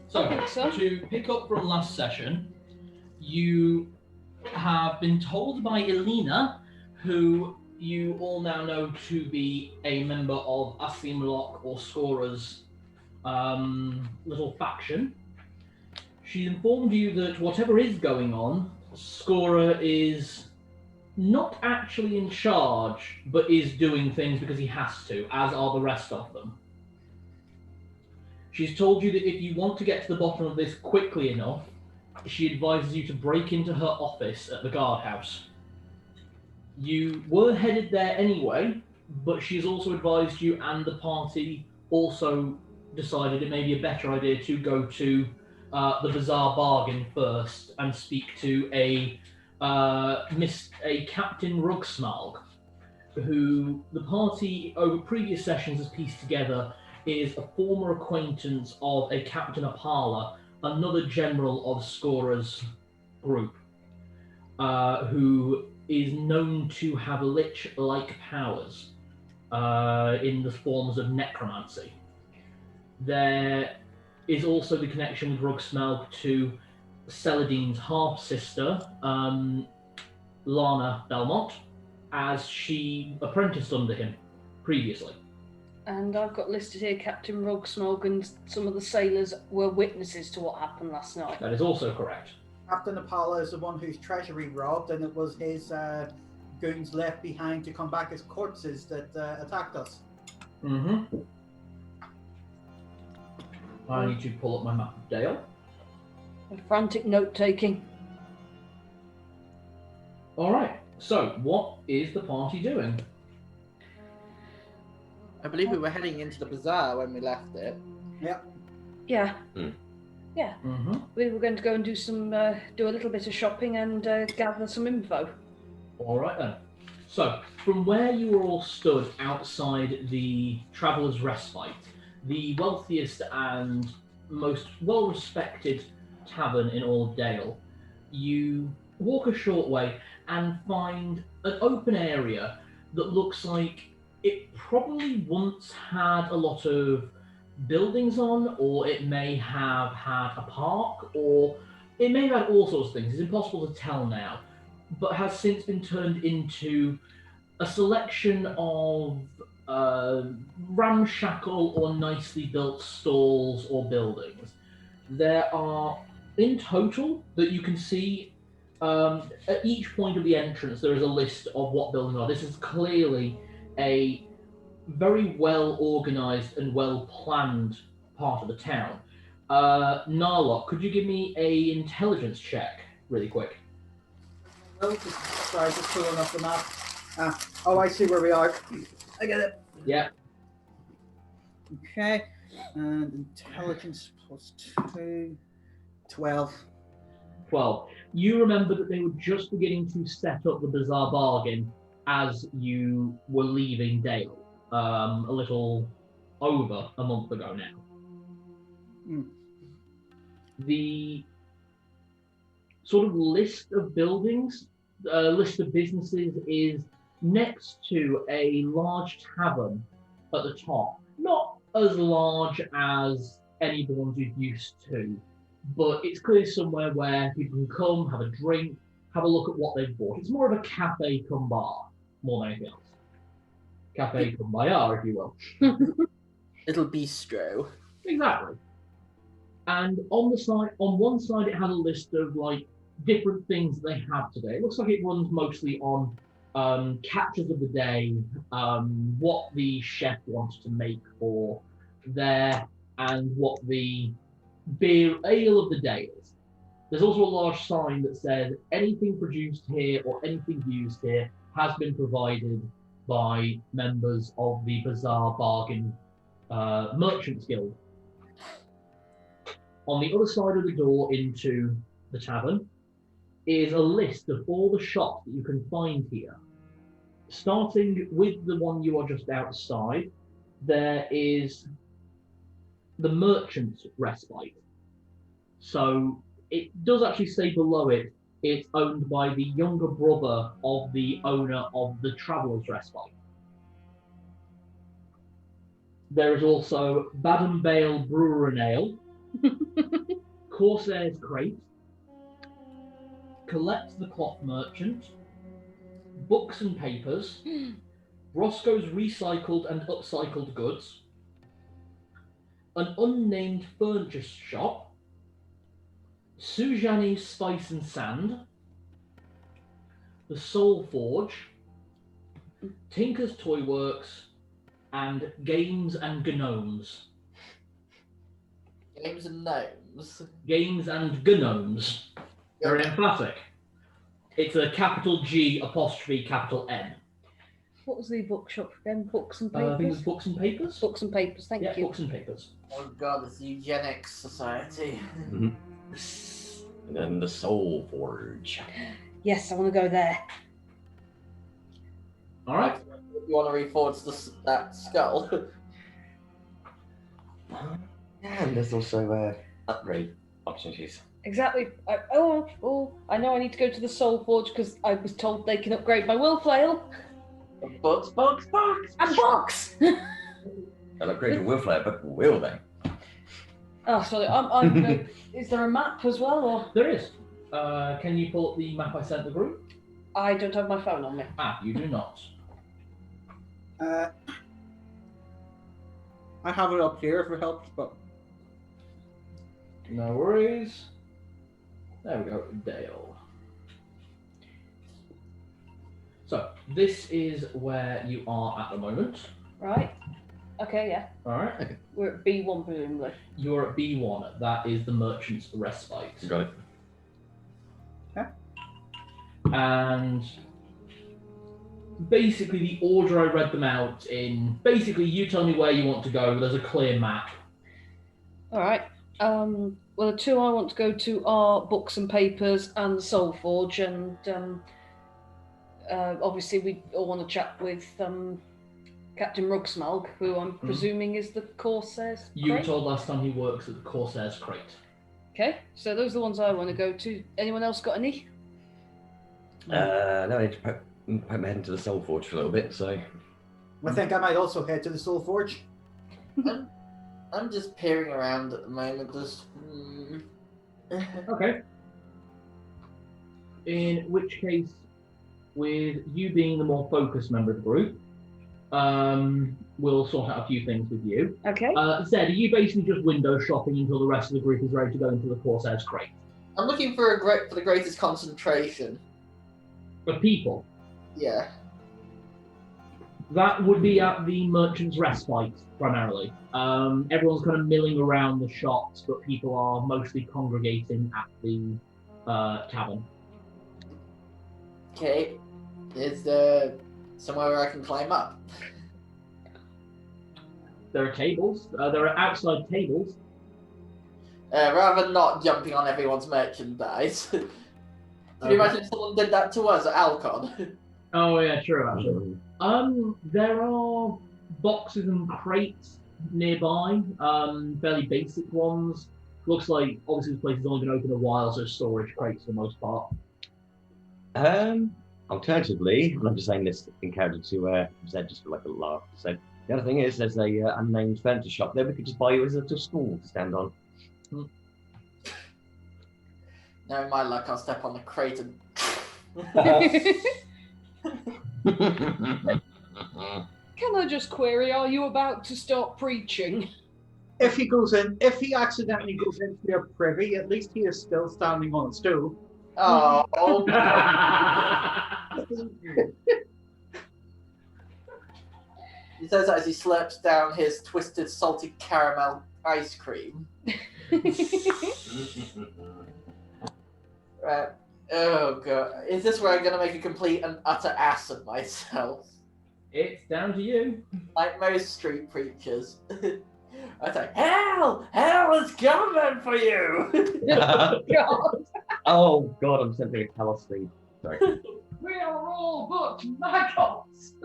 So, to pick up from last session, you have been told by Alina, who you all now know to be a member of Asim'Loch or Scora's little faction. She informed you that whatever is going on, Scora is not actually in charge, but is doing things because he has to, as are the rest of them. She's told you that if you want to get to the bottom of this quickly enough, she advises you to break into her office at the guardhouse. You were headed there anyway, but she's also advised you, and the party also decided it may be a better idea to go to the Bazaar Bargain first and speak to a Captain Recimiprin, who the party over previous sessions has pieced together is a former acquaintance of a Captain Apalla, another general of Scora's group, who is known to have lich-like powers in the forms of necromancy. There is also the connection with Recimiprin to Celadin's half-sister, Lana Belmont, as she apprenticed under him previously. And I've got listed here Captain Recimiprin and some of the sailors were witnesses to what happened last night. That is also correct. Captain Apalla is the one whose treasury robbed, and it was his goons left behind to come back as corpses that attacked us. Mm-hmm. I need to pull up my map of Dale. And frantic note-taking. Alright, so what is the party doing? I believe we were heading into the bazaar when we left it. Yep. Yeah. Mm. Yeah. Mm-hmm. We were going to go and do a little bit of shopping and gather some info. Alright then. So, from where you were all stood outside the Traveller's Respite, the wealthiest and most well-respected tavern in all of Dale, you walk a short way and find an open area that looks like it probably once had a lot of buildings on, or it may have had a park, or it may have had all sorts of things. It's impossible to tell now, but has since been turned into a selection of ramshackle or nicely built stalls or buildings. There are, in total, that you can see at each point of the entrance, there is a list of what buildings are. This is clearly a very well organised and well planned part of the town. Narlock, could you give me a intelligence check really quick? Sorry, just pulling up the map. Oh, I see where we are. I get it. Yeah. Okay. And intelligence plus 2. 12. 12. You remember that they were just beginning to set up the Bazaar Bargain as you were leaving Dale, a little over a month ago now. Mm. The sort of list of buildings, list of businesses is next to a large tavern at the top. Not as large as any of the ones you're used to, but it's clearly somewhere where people can come, have a drink, have a look at what they've bought. It's more of a cafe cum bar, more than anything else. Cafe cum bar, if you will. Little bistro. Exactly. And on the side, on one side, it has a list of like different things they have today. It looks like it runs mostly on captures of the day, what the chef wants to make for there, and what the ale of the day is. There's also a large sign that says anything produced here or anything used here has been provided by members of the Bazaar Bargain Merchants Guild. On the other side of the door into the tavern is a list of all the shops that you can find here. Starting with the one you are just outside, there is the Merchant's Respite. So it does actually say below it, it's owned by the younger brother of the owner of the Traveller's Respite. There is also Baden Bale Brewer and Ale, Corsair's Crate, Collect the Cloth Merchant, Books and Papers, Roscoe's Recycled and Upcycled Goods, An Unnamed Furniture Shop, Sujani's Spice and Sand, The Soul Forge, Tinker's Toy Works, and Games and Gnomes. Games and gnomes. Games and Gnomes. Very emphatic. It's a capital G apostrophe capital N. What was the bookshop again? Books and I think papers? it's Books and Papers. Books and papers, thank Yeah, you. Books and Papers. Oh god, it's the Eugenics Society. And then the Soul Forge. Yes, I want to go there. All right. You want to reforge that skull? And there's also upgrade opportunities. Exactly. I know I need to go to the Soul Forge because I was told they can upgrade my will flail. Books. And books! They'll upgrade your will flare, but will they? Oh, sorry. I'm is there a map as well, or There is. Can you pull up the map I sent the group? I don't have my phone on me. Ah, you do not. I have it up here if it helps, but No worries. There we go, Dale. So, this is where you are at the moment. Right? Okay, yeah. Alright. We're at B1 presumably. You're at B1. That is the Merchant's Respite. Got it. And basically the order I read them out in, basically you tell me where you want to go, there's a clear map. Alright. Well, the two I want to go to are Books and Papers and the Soul Forge, and obviously we all want to chat with Captain Rugsmalg, who I'm presuming is the Corsair's You were crate? told last time he works at the Corsair's Crate. Okay, so those are the ones I want to go to. Anyone else got any? No, I need to poke my head into the Soul Forge for a little bit, so... I think I might also head to the Soul Forge. I'm just peering around at the moment. Okay. In which case, with you being the more focused member of the group, we'll sort out a few things with you. Okay. Zed, are you basically just window shopping until the rest of the group is ready to go into the Corsair's Crate? I'm looking for the greatest concentration. For people, Yeah. that would be at the Merchant's Respite, primarily. Everyone's kind of milling around the shops, but people are mostly congregating at the tavern. Okay. Is there somewhere where I can climb up? There are tables. There are outside tables. Rather than not jumping on everyone's merchandise. Can you imagine if someone did that to us at Alcon? Oh yeah, true actually. There are boxes and crates nearby, fairly basic ones. Looks like obviously this place has only been open a while, so storage crates for the most part. Alternatively, and I'm just saying this in character to Zed just for like a laugh, so the other thing is there's a unnamed furniture shop there we could just buy you as a stool to stand on. Now, in my luck, I'll step on the crate and. Can I just query, are you about to start preaching? If he accidentally goes into your privy, at least he is still standing on a stool. Oh. He says that as he slurps down his twisted salted caramel ice cream. Right. Oh god. Is this where I'm gonna make a complete and utter ass of myself? It's down to you. Like most street preachers. I say, hell is coming for you. God. Oh god, I'm sending a callous thing. Sorry. We are all but maggots.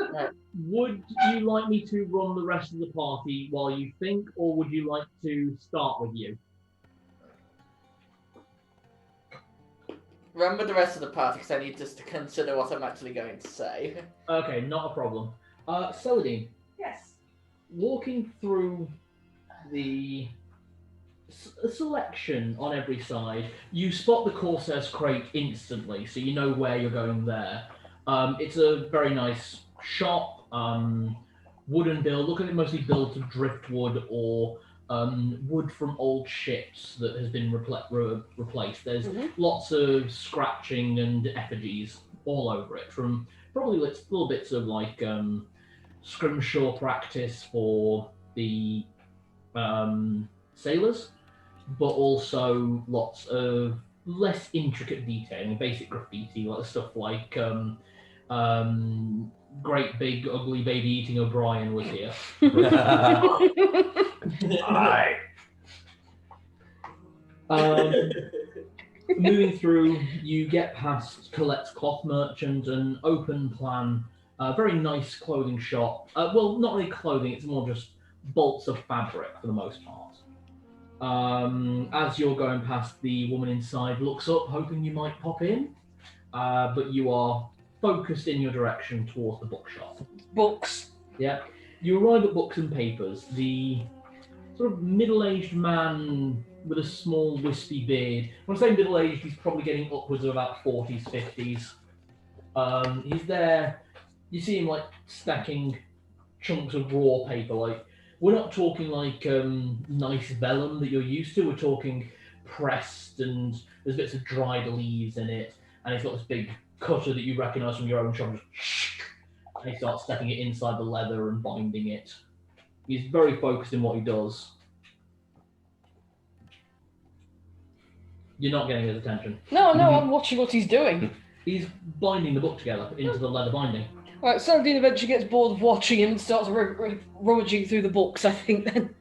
Would you like me to run the rest of the party while you think, or would you like to start with you? Run with the rest of the party because I need just to consider what I'm actually going to say. Okay, not a problem. Celadine, Yes. walking through the a selection on every side. You spot the Corsair's crate instantly, so you know where you're going there. It's a very nice shop, wooden build. Look at it, mostly built of driftwood or wood from old ships that has been replaced. There's lots of scratching and effigies all over it, from probably little bits of like scrimshaw practice for the sailors, but also lots of less intricate detailing, basic graffiti, like stuff like great big ugly baby eating O'Brien was here. Aye. Moving through, you get past Colette's cloth merchant, an open plan, very nice clothing shop. Well, not really clothing, it's more just bolts of fabric for the most part. As you're going past, the woman inside looks up, hoping you might pop in, but you are focused in your direction towards the bookshop. Books. Yeah. You arrive at Books and Papers. The sort of middle-aged man with a small wispy beard. When I say middle-aged, he's probably getting upwards of about 40s, 50s. He's there. You see him like stacking chunks of raw paper. Like, we're not talking like nice vellum that you're used to. We're talking pressed, and there's bits of dried leaves in it. And he's got this big cutter that you recognise from your own shop. And he starts stepping it inside the leather and binding it. He's very focused in what he does. You're not getting his attention. No, I'm watching what he's doing. He's binding the book together into the leather binding. Right, Saladin eventually gets bored of watching him and starts rummaging through the books, I think, then.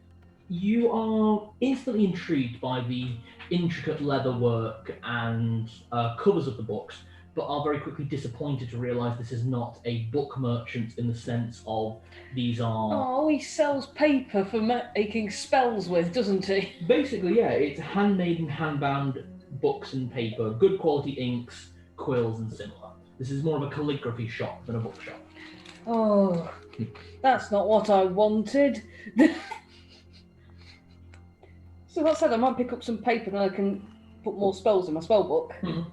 You are instantly intrigued by the intricate leather work and covers of the books, but are very quickly disappointed to realise this is not a book merchant in the sense of these are... Oh, he sells paper for making spells with, doesn't he? Basically, yeah, it's handmade and hand-bound books and paper, good quality inks, quills and similar. This is more of a calligraphy shop than a bookshop. Oh, that's not what I wanted. So that said, I might pick up some paper and I can put more spells in my spell book. Mhm.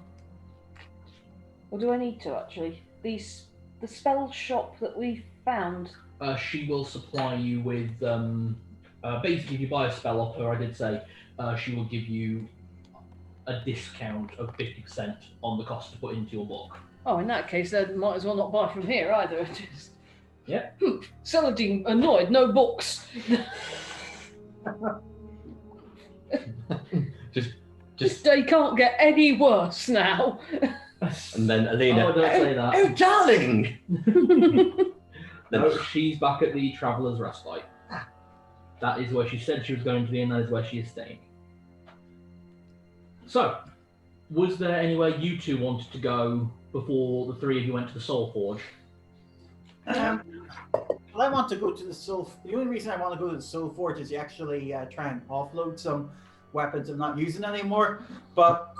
Or do I need to, actually? The spell shop that we found. She will supply you with, basically if you buy a spell off her, I did say, she will give you a discount of 50% on the cost to put into your book. Oh, in that case, then might as well not buy from here either. Just... Yeah. Saladin annoyed, no books. just This day can't get any worse now. and then Alina. Oh, don't say that. Oh, darling! No, she's back at the Traveller's Respite. That is where she said she was going to be, and that is where she is staying. So, was there anywhere you two wanted to go before the three of you went to the Soul Forge? Well, I want to go to the Soul. The only reason I want to go to the Soul Forge is to actually try and offload some weapons I'm not using anymore. But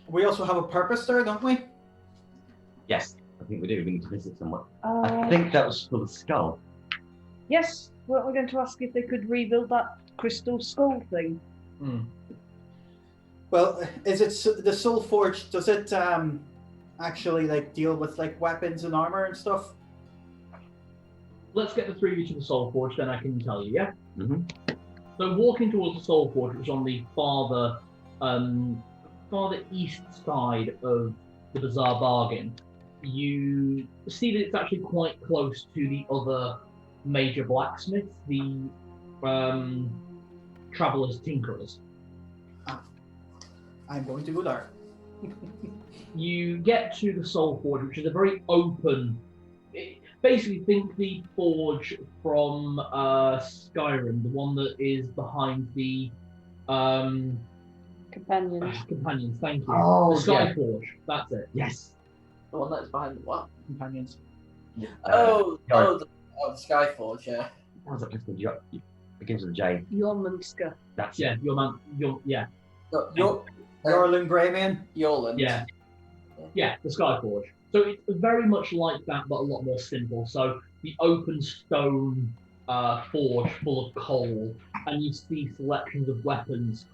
we also have a purpose there, don't we? Yes, I think we do. We need to visit someone. I think that was for the skull. Yes, we're going to ask if they could rebuild that crystal skull thing. Well, is it the Soul Forge? Does it actually like deal with like weapons and armor and stuff? Let's get the three of you to the Soul Forge, then I can tell you, yeah? Mm-hmm. So walking towards the Soul Forge, which is on the farther east side of the Bazaar Bargain, you see that it's actually quite close to the other major blacksmith, the Traveller's Tinkerers. I'm going to go there. You get to the Soul Forge, which is a very open... Basically, think the forge from Skyrim, the one that is behind the Companions. companions. Thank you. Oh, the Sky yeah. Forge. That's it. Yes. The one that's behind what? Companions. The Skyforge, yeah. What was that place called? It begins with a J. Yormanska. That's Yeah, it. yeah, Yorlin Greyman. Yorland. yeah. The Sky Forge. So it's very much like that, but a lot more simple. So the open stone forge full of coal, and you see selections of weapons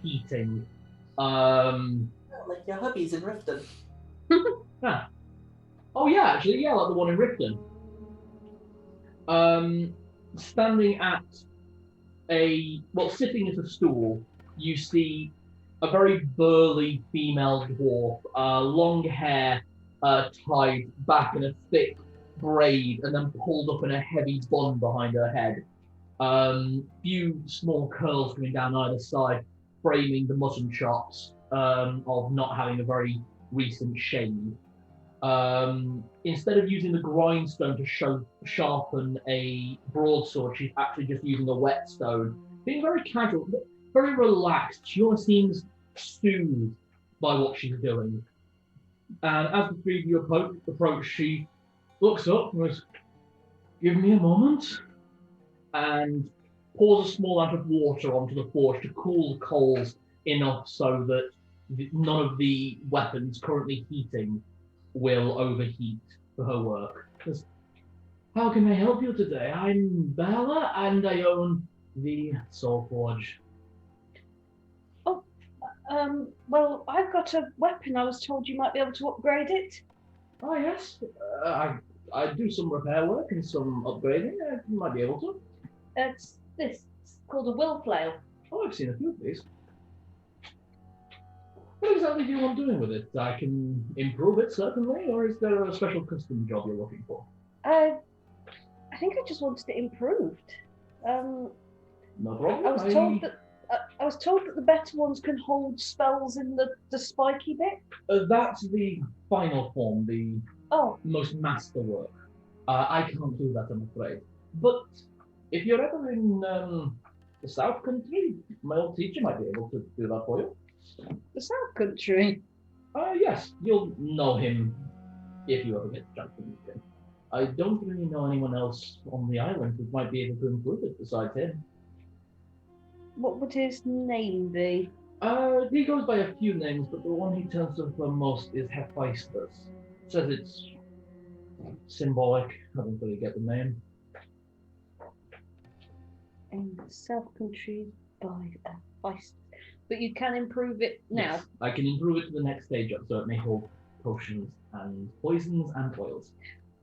heating. Like your hubby's in Riften. Yeah. Oh yeah, actually, yeah, like the one in Riften. Standing at sitting at a stool, you see a very burly female dwarf, long hair tied back in a thick braid and then pulled up in a heavy bun behind her head. Few small curls coming down either side, framing the mutton chops of not having a very recent shave. Instead of using the grindstone to sharpen a broadsword, she's actually just using a whetstone. Being very casual, but very relaxed. She almost seems soothed by what she's doing. And as the three of you approach, she looks up and goes, "Give me a moment," and pours a small amount of water onto the forge to cool the coals enough so that none of the weapons currently heating will overheat for her work. Because, how can I help you today? I'm Bella, and I own the Soul Forge. Oh, well, I've got a weapon. I was told you might be able to upgrade it. Oh yes, I do some repair work and some upgrading. You might be able to. It's called a will flail. Oh, I've seen a few of these. What exactly do you want doing with it? I can improve it, certainly, or is there a special custom job you're looking for? I think I just wanted it improved. No problem. I was told that the better ones can hold spells in the spiky bit. That's the final form, the most masterwork. I can't do that, I'm afraid. But if you're ever in the South Country, my old teacher might be able to do that for you. The South Country? Yes, you'll know him if you ever get the chance to meet him. I don't really know anyone else on the island who might be able to improve it besides him. What would his name be? He goes by a few names, but the one he turns to for most is Hephaestus. Says it's symbolic. I don't really get the name. In the South Country by Hephaestus. But you can improve it now. Yes, I can improve it to the next stage up, so it may hold potions and poisons and oils.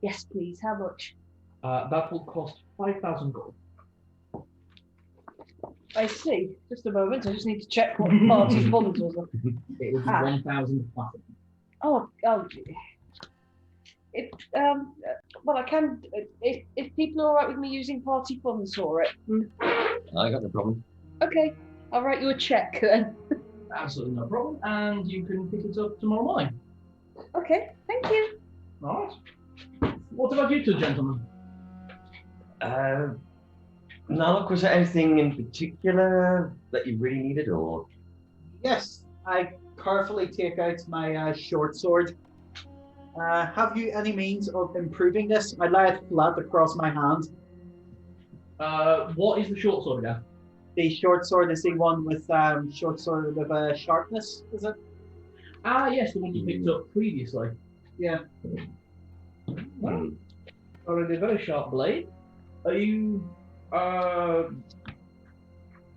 Yes, please. How much? That will cost 5,000 gold. I see. Just a moment. I just need to check what party funds was. It would be 1,000 platinum. Oh. If well, I can. If people are alright with me using party funds for it. I got no problem. Okay, I'll write you a check then. Absolutely no problem, and you can pick it up tomorrow morning. Okay, thank you. All right. What about you two gentlemen? Now, look, was there anything in particular that you really needed, or? Yes, I carefully take out my short sword. Have you any means of improving this? I lie it flat across my hand. What is the short sword again? The short sword is the one with short sword with sharpness, is it? Ah, yes, the one you picked up previously. Yeah. Well, already a very sharp blade. Are you?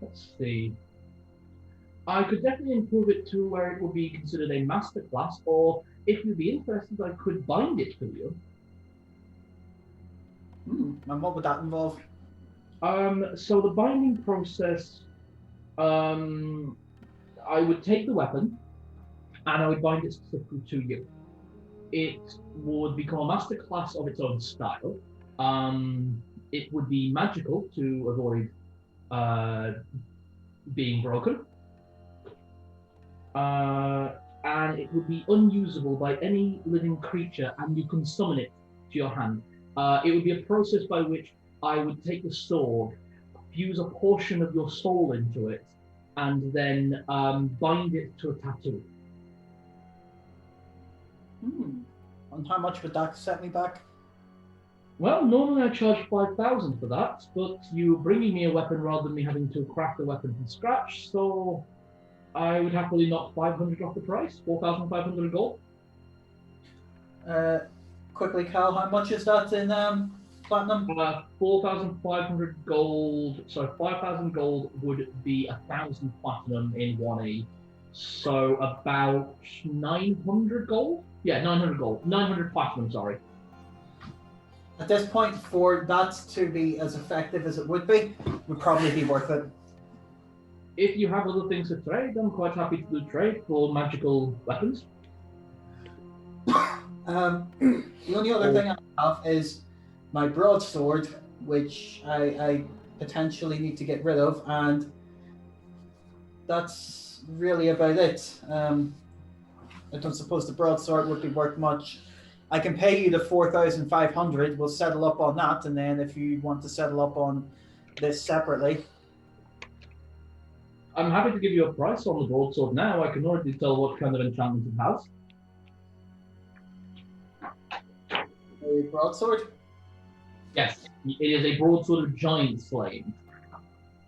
Let's see. I could definitely improve it to where it would be considered a master class, or if you'd be interested, I could bind it to you. And what would that involve? So the binding process, I would take the weapon and I would bind it specifically to you. It would become a master class of its own style. It would be magical to avoid being broken. And it would be unusable by any living creature, and you can summon it to your hand. It would be a process by which I would take the sword, fuse a portion of your soul into it, and then bind it to a tattoo. And how much would that set me back? Well, normally I charge 5,000 for that, but you're bringing me a weapon rather than me having to craft the weapon from scratch, so I would happily knock 500 off the price, 4,500 gold. Quickly, Cal, how much is that in platinum? 4,500 gold. So 5,000 gold would be 1,000 platinum in 1E. So about 900 gold? Yeah, 900 gold. 900 platinum, sorry. At this point, for that to be as effective as it would probably be worth it. If you have other things to trade, I'm quite happy to do trade for magical weapons. The only other thing I have is my broadsword, which I potentially need to get rid of, and that's really about it. I don't suppose the broadsword would be worth much. I can pay you the 4,500. We'll settle up on that, and then if you want to settle up on this separately. I'm happy to give you a price on the broadsword now. I can already tell what kind of enchantment it has. A broadsword? Yes, it is a broadsword of giant flame.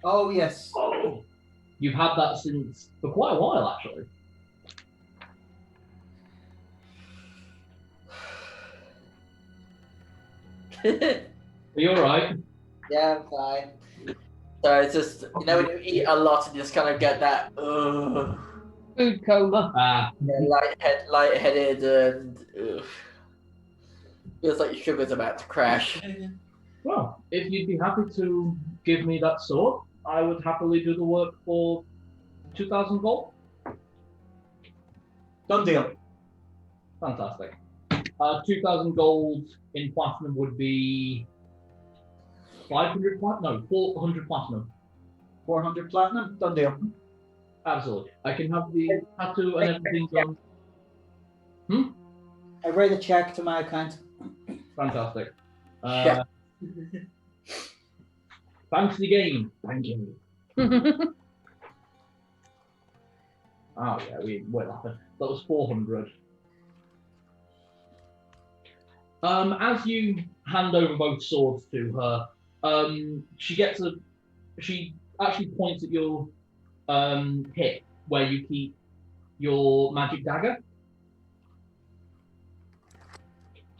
Oh, yes. Oh, you've had that since for quite a while, actually. Are you alright? Yeah, I'm fine. So it's just, you know, when you eat a lot and you just kind of get that, Food coma. lightheaded and feels like your sugar's about to crash. Well, if you'd be happy to give me that sword, I would happily do the work for 2,000 gold. Done deal. Fantastic. 2,000 gold in platinum would be 500 platinum? No, 400 platinum. 400 platinum? Done deal. Absolutely. I can have the tattoo and everything done. I write a check to my account. Fantastic. Yeah. Thanks for the game. Thank you. Oh yeah, we're laughing. That was 400. As you hand over both swords to her, she actually points at your hip where you keep your magic dagger.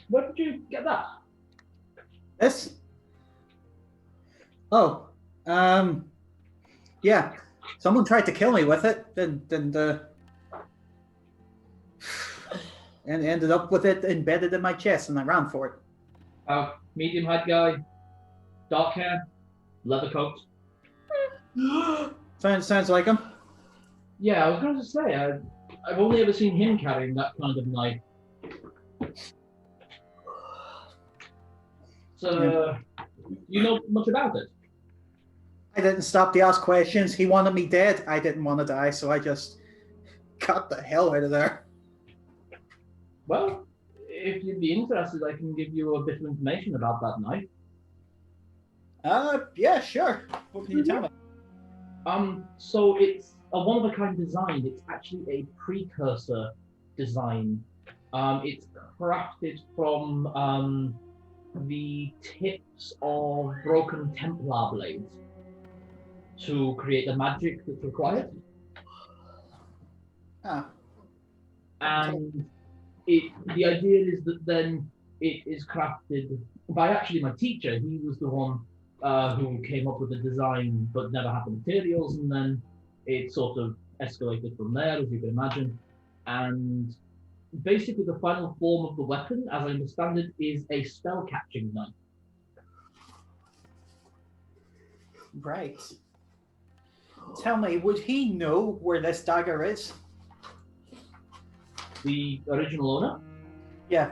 Where did you get that? This? Oh, yeah. Someone tried to kill me with it, and ended up with it embedded in my chest, and I ran for it. Medium height guy, dark hair, leather coat. Sounds like him. Yeah, I was going to say, I've only ever seen him carrying that kind of knife. So, you know much about it? I didn't stop to ask questions. He wanted me dead. I didn't want to die, so I just got the hell out of there. Well, if you'd be interested, I can give you a bit of information about that knife. Yeah, sure. What can you tell me? So it's a one-of-a-kind design. It's actually a precursor design. It's crafted from the tips of broken Templar blades to create the magic that's required. And the idea is that then it is crafted by actually my teacher. He was the one who came up with the design but never had the materials, and then it sort of escalated from there, as you can imagine. And basically the final form of the weapon, as I understand it, is a spell-catching knife. Right. Tell me, would he know where this dagger is? The original owner? Yeah.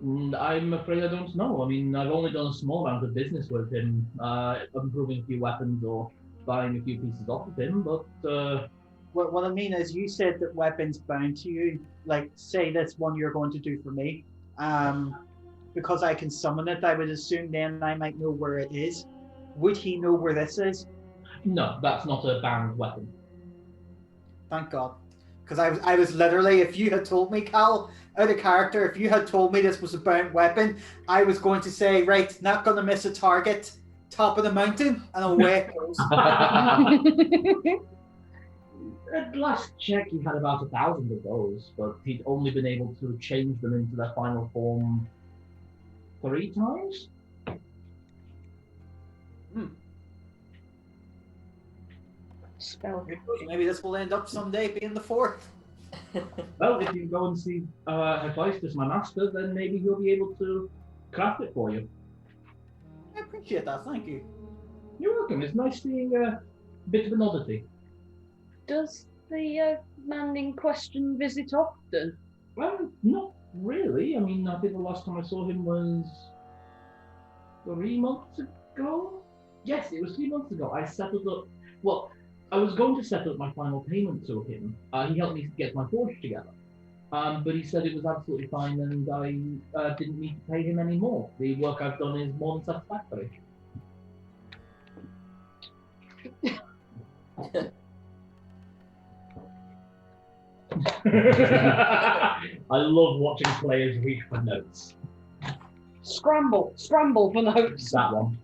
I'm afraid I don't know. I mean, I've only done a small amount of business with him, improving a few weapons or buying a few pieces off of him, but... What I mean is, you said that weapons bound to you. Like, say this one you're going to do for me. Because I can summon it, I would assume then I might know where it is. Would he know where this is? No, that's not a bound weapon. Thank God. Because I was literally, if you had told me, Cal, out of character, if you had told me this was a bound weapon, I was going to say, right, not going to miss a target, top of the mountain, and away it goes. At last check, he had about 1,000 of those, but he'd only been able to change them into their final form 3 times? Spell. Maybe this will end up someday being the 4th. Well, if you go and see Hephaestus, my master, then maybe he'll be able to craft it for you. I appreciate that, thank you. You're welcome. It's nice seeing a bit of an oddity. Does the man in question visit often? Well, not really. I mean, I think the last time I saw him was 3 months ago? Yes, it was 3 months ago. I settled up. Well, I was going to settle up my final payment to him. He helped me get my forge together. But he said it was absolutely fine and I didn't need to pay him any more. The work I've done is more than satisfactory. I love watching players read for notes. Scramble for notes. That one.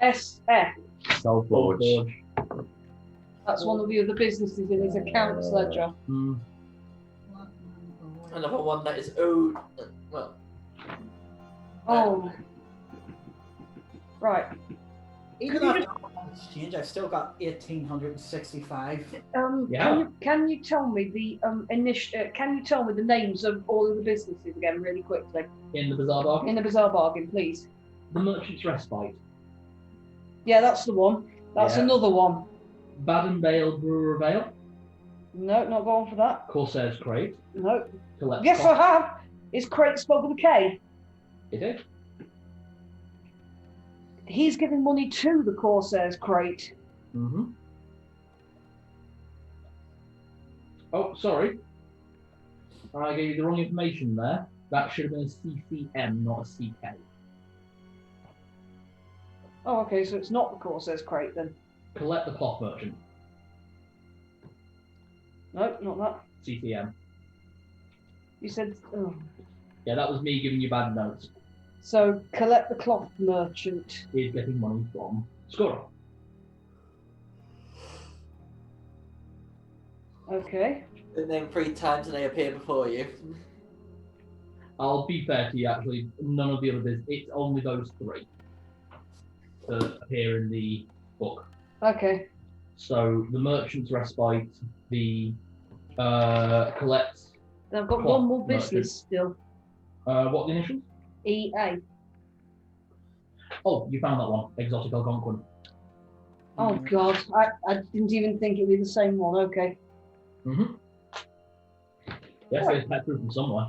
SF. Soulforge. That's one of the other businesses in his accounts ledger. Another one that is owed. Well. Oh. Right. Even after exchange, I've still got 1,865. Yeah. Can you tell me the can you tell me the names of all of the businesses again really quickly? In the Bazaar Bargain. In the Bazaar Bargain, please. The Merchant's Respite. Yeah, that's the one. That's Yeah. another one. Baden Vale Brewer Vale. No, not going for that. Corsair's Crate. No. Collect Yes, I have. Is Crate spelled with a K? It is. He's giving money to the Corsair's Crate. Mm-hmm. Oh, sorry. I gave you the wrong information there. That should have been a CCM, not a CK. Oh, okay, so it's not the Corsair's Crate then. Collect the Cloth Merchant. No, not that. CCM. You said. Oh. Yeah, that was me giving you bad notes. So collect the Cloth Merchant. He's getting money from Scorer. Okay. The name 3 times and they appear before you. I'll be fair to you, actually. None of the other business. It's only those 3 that appear in the book. Okay. So the Merchant's Respite, the Collect. Then I've got Cloth one more business Merchant. still. What are the initials? EA. Oh, you found that one. Exotic Algonquin. Oh God, I didn't even think it'd be the same one. Okay. Mm-hmm. Yes, it's pet proof from somewhere.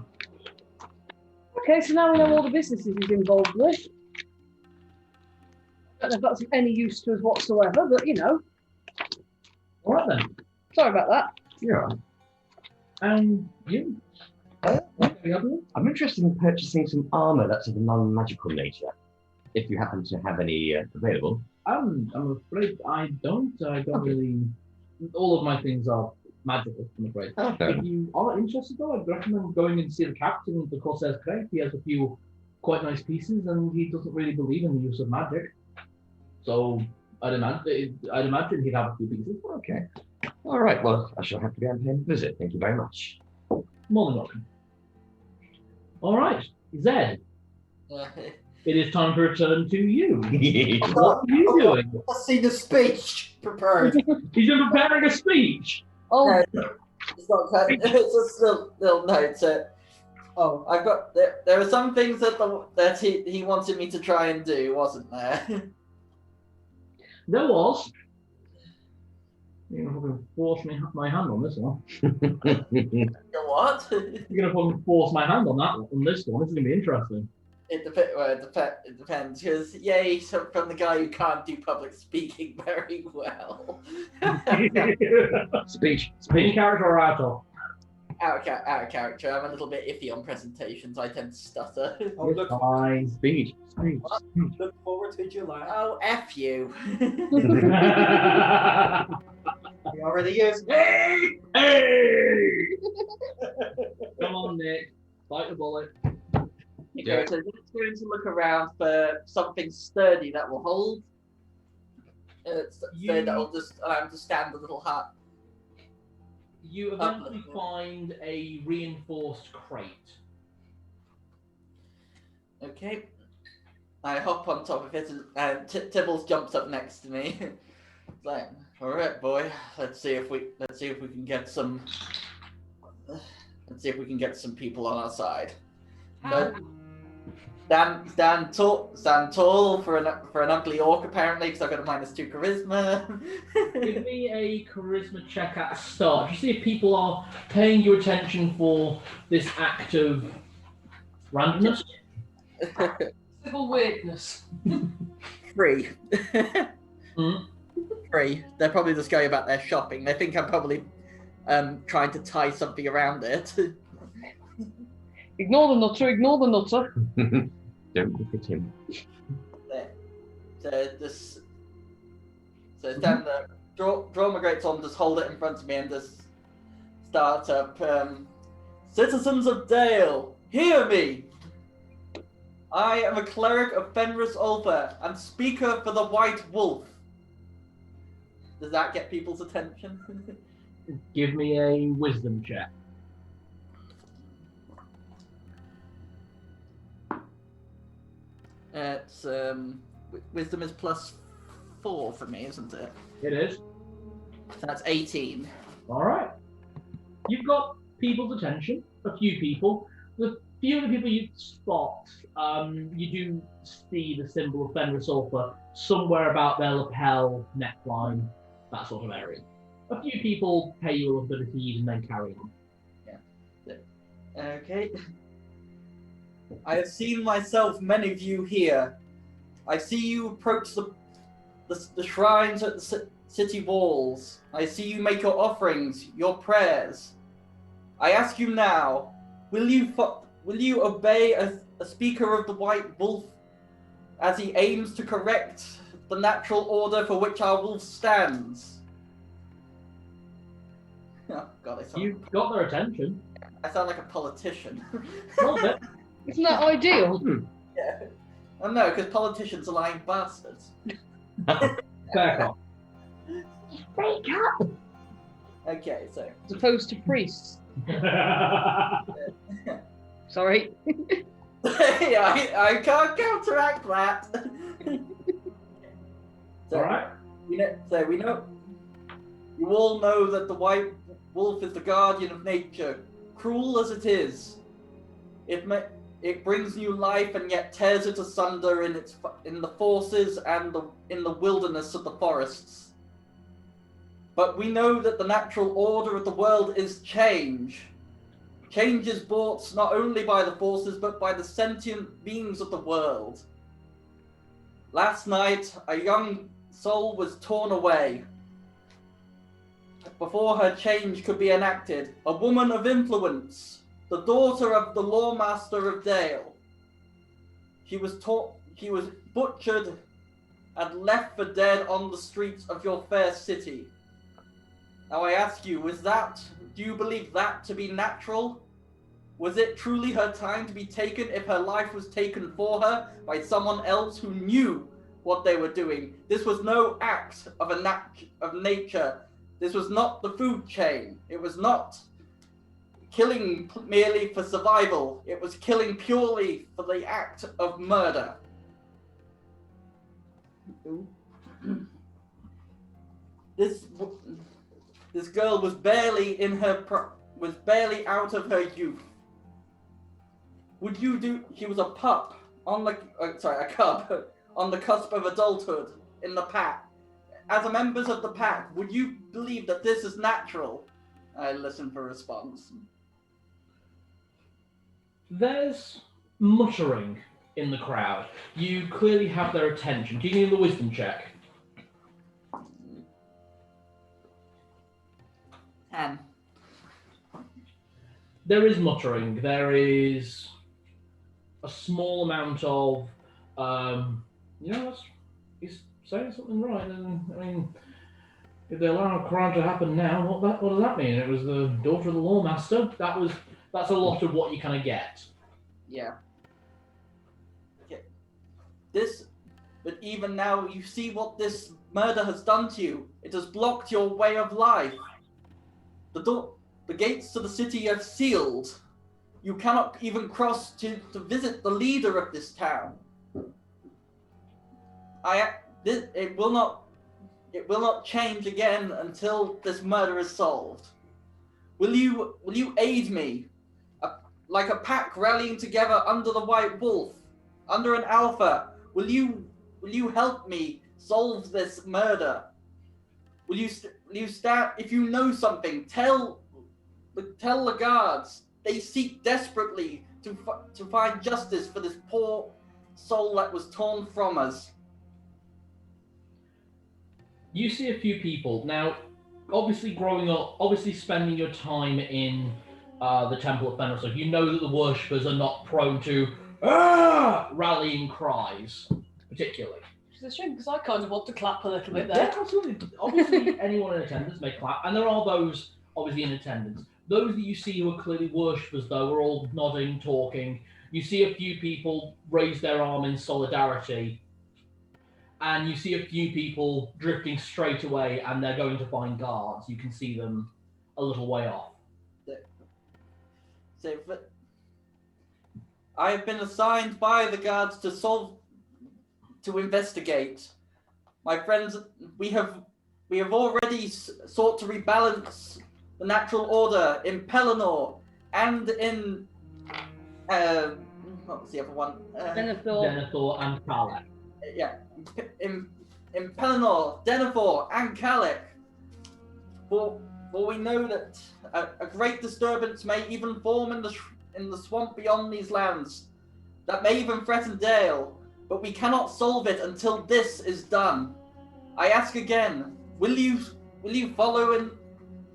Okay, so now we know all the businesses he's involved with. I don't know if that's of any use to us whatsoever, but you know. All right then. Sorry about that. Yeah. And you? What can we help you with? I'm interested in purchasing some armor that's of a non-magical nature. If you happen to have any available. I'm afraid I don't. I don't really. All of my things are magical, I'm afraid. Okay. If you are interested, though, I'd recommend going and see the captain of the Corsair's Crate. He has a few quite nice pieces, and he doesn't really believe in the use of magic. So I'd imagine he'd have a few pieces. Okay. All right. Well, I shall have to go and pay him a visit. Thank you very much. More than welcome. All right, Zed. It is time to return to you. What are you doing? Let's see the speech prepared. He's been preparing a speech. Oh, It's not that. It's just a little note. Oh, I've got. There were some things that he wanted me to try and do, wasn't there? There was. You're going to fucking force my hand on this one. What? You're going to fucking force my hand on that one, on this one. This is going to be interesting. It depends, because yay, from the guy who can't do public speaking very well. Speech. In character or out of? Out of character. I'm a little bit iffy on presentations. I tend to stutter. Oh, look, Fine. Speech. Speech. look forward to July. Oh, F you. He already is. Hey! Hey! Come on, Nick. Bite the bullet. Okay, so just going to look around for something sturdy that will hold. So that will just allow him to stand a little high. You eventually find a reinforced crate. Okay. I hop on top of it, and Tibbles jumps up next to me. It's like, all right, boy. Let's see if we can get some. Let's see if we can get some people on our side. How? Stand tall for an ugly orc apparently, because I've got a -2 charisma. Give me a charisma check at a start. You see if people are paying you attention for this act of randomness. Civil weirdness. 3. Mm. 3. They're probably just going about their shopping. They think I'm probably trying to tie something around it. Ignore the nutter, ignore the nutter. Don't look at him. So stand there, draw my great sword, just hold it in front of me and just start up. Citizens of Dale, hear me! I am a cleric of Fenris Ulfa and speaker for the White Wolf. Does that get people's attention? Give me a wisdom check. It's wisdom is +4 for me, isn't it? It is. That's 18. All right. You've got people's attention. A few people. The few of the people you spot, you do see the symbol of Fenris Ulfa somewhere about their lapel, neckline, that sort of area. A few people pay you a little bit of heed and then carry on. Okay. I have seen myself many of you here. I see you approach the shrines at the city walls. I see you make your offerings, your prayers. I ask you now, will you obey a speaker of the White Wolf as he aims to correct the natural order for which our wolf stands? Oh God, You've got their attention. I sound like a politician. A little bit. Isn't that ideal? Yeah. Oh no, because politicians are lying bastards. Fair cop. Speak up! Okay, so. As opposed to priests. Sorry. Yeah, I can't counteract that. So, All right. we know. You all know that the White Wolf is the guardian of nature, cruel as it is. It brings new life and yet tears it asunder in the forces and in the wilderness of the forests. But we know that the natural order of the world is change. Change is brought not only by the forces but by the sentient beings of the world. Last night, a young soul was torn away. Before her change could be enacted, a woman of influence, the daughter of the Lawmaster of Dale. She was butchered and left for dead on the streets of your fair city. Now I ask you, do you believe that to be natural? Was it truly her time to be taken if her life was taken for her by someone else who knew what they were doing? This was no act of nature. This was not the food chain. It was not killing merely for survival. It was killing purely for the act of murder. This girl was barely out of her youth. She was a pup a cub on the cusp of adulthood in the pack. As a members of the pack, would you believe that this is natural? I listen for a response. There's muttering in the crowd. You clearly have their attention. Do you need the wisdom check? 10. There is muttering. There is a small amount of, he's saying something right. And I mean, if they allow a crime to happen now, what does that mean? It was the daughter of the Lawmaster. That's a lot of what you kind of get. Yeah. Okay. But even now, you see what this murder has done to you. It has blocked your way of life. The gates to the city are sealed. You cannot even cross to visit the leader of this town. It will not change again until this murder is solved. Will you aid me, like a pack rallying together under the White Wolf, under an alpha? Will you help me solve this murder? Will you stand? If you know something, tell the guards. They seek desperately to find justice for this poor soul that was torn from us. You see a few people now. Obviously, growing up, spending your time in the Temple of Fenris, you know that the worshippers are not prone to rallying cries, particularly. It's a shame because I kind of want to clap a little bit Yeah, there. absolutely. Obviously, anyone in attendance may clap, and there are those obviously in attendance. Those that you see who are clearly worshippers, though, are all nodding, talking. You see a few people raise their arm in solidarity, and you see a few people drifting straight away, and they're going to find guards. You can see them a little way off. So, I have been assigned by the guards to investigate. My friends, we have already sought to rebalance the natural order in Pelennor and in what was the other one? Denethor and Kalak. Yeah, in Pelennor, Denethor, and Kalak. For we know that a great disturbance may even form in the swamp beyond these lands, that may even threaten Dale. But we cannot solve it until this is done. I ask again, will you follow in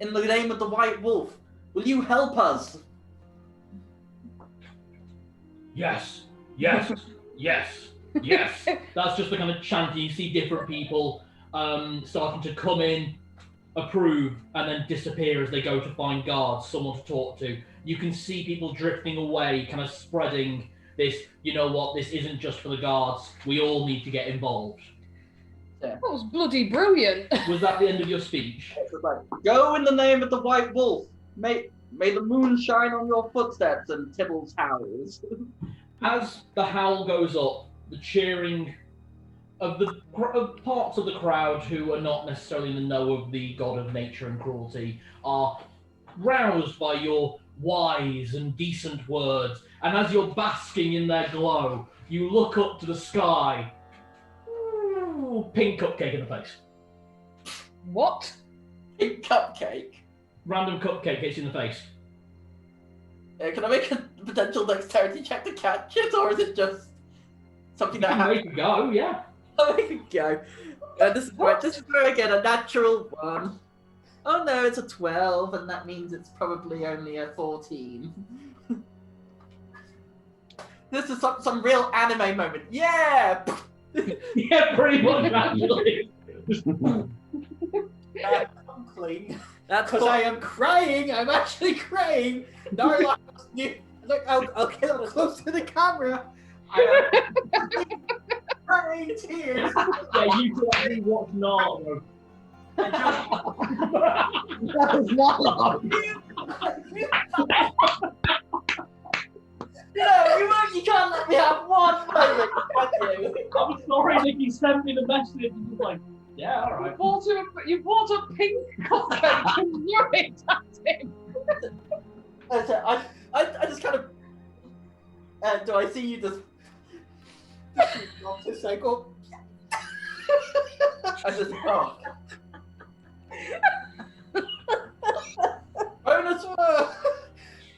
the name of the White Wolf? Will you help us? Yes, yes, yes, yes. That's just the kind of chanting. You see different people starting to come in, approve, and then disappear as they go to find guards, someone to talk to. You can see people drifting away, kind of spreading this, you know what, this isn't just for the guards, we all need to get involved. That was bloody brilliant. Was that the end of your speech? Go in the name of the White Wolf. May the moon shine on your footsteps and Tibble's howls. As the howl goes up, the cheering of parts of the crowd who are not necessarily in the know of the god of nature and cruelty are roused by your wise and decent words, and as you're basking in their glow, you look up to the sky. Ooh, pink cupcake in the face. What? Pink cupcake? Random cupcake hits you in the face. Can I make a potential dexterity check to catch it, or is it just something You that can happens? make it go, yeah. I'll make it go. This is where I get a natural 1. Oh no, it's a 12, and that means it's probably only a 14. This is some real anime moment. Yeah! Yeah, pretty much, actually. I'm clean. That's Because I am crying. I'm actually crying. Darla, look, I'll get up close to the camera. I am crying tears. Yeah, you can actually watch Naruto. That was not No, you can't let me have one moment, can you? I'm sorry, Nicky sent me the message and was like, yeah, alright. You bought a pink cupcake and threw it at him. I just kind of... do I see you just like, oh... I just... Oh. Bonus one!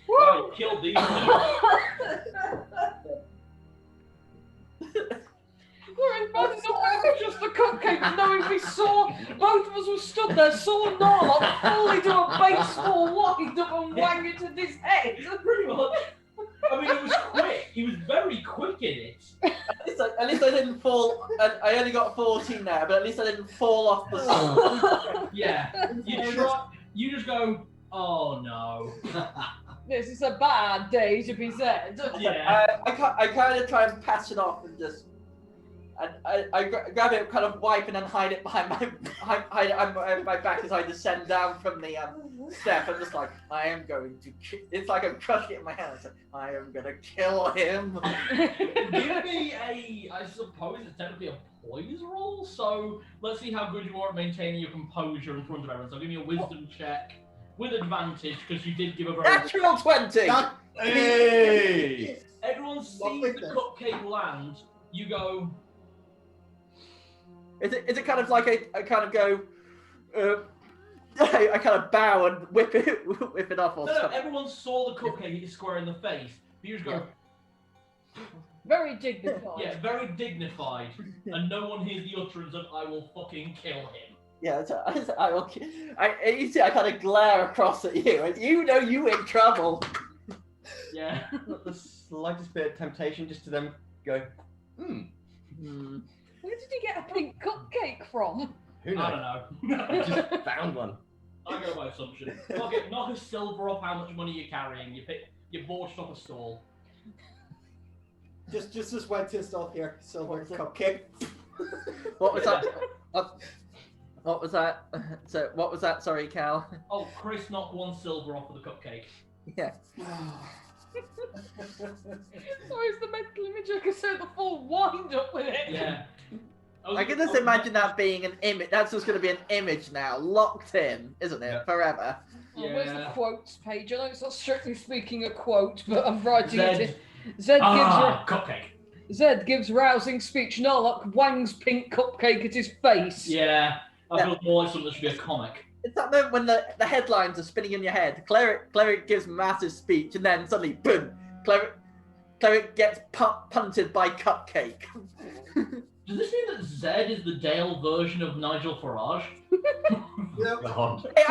Wow, you killed these We're in bed with just a cupcake, knowing we saw both of us were stood there, saw Narlock fully do a baseball wind up and wang it at his head. Pretty much. I mean, it was quick. He was very quick in it. At least I didn't fall... I only got 14 now, but at least I didn't fall off the side. Yeah. You just go, oh no. This is a bad day to be said. Yeah. I kind of try and pass it off and just... And I grab it, kind of wipe, and then hide it behind hide it on my back as I descend down from the step. I'm just like, I am going to. It's like I'm crushing it in my hand. It's like, I am gonna kill him. Give me I suppose it's technically a poise roll. So let's see how good you are at maintaining your composure in front of everyone. So give me a wisdom check with advantage because you did give a very. Natural 20. Hey! Everyone sees the cupcake land. You go. Is it kind of like I kind of go, I kind of bow and whip it off or No, something. everyone saw the cupcake hit you square in the face. But you just go. Very dignified. Yeah, very dignified, and no one hears the utterance of "I will fucking kill him." Yeah, I will. You see, I kind of glare across at you, and you know you in trouble. Yeah. Not the slightest bit of temptation just to then go, Where did you get a pink cupcake from? who I knows? don't know. Just found one. I go by assumption. Okay, knock a silver off how much money you're carrying. You bought off a stall. Just went to stuff here. Silver cupcake. What was that? What was that? So what was that? Sorry, Cal. Oh, Chris knocked one silver off of the cupcake. Yeah. Sorry, it's the mental image. I can say the full wind up with it. Yeah. I can just imagine that being an image. That's just going to be an image now, locked in, isn't it? Yeah. Forever. Oh, where's the Yeah. quotes page? I know it's not strictly speaking a quote, but I'm writing it in. Zed. Zed Cupcake. Zed gives rousing speech. Narlock wangs pink cupcake at his face. Yeah. I feel more like something that should be a comic. It's that moment when the headlines are spinning in your head. Cleric gives massive speech, and then suddenly, boom! Cleric gets punted by Cupcake. Does this mean that Zed is the Dale version of Nigel Farage? God. Hey,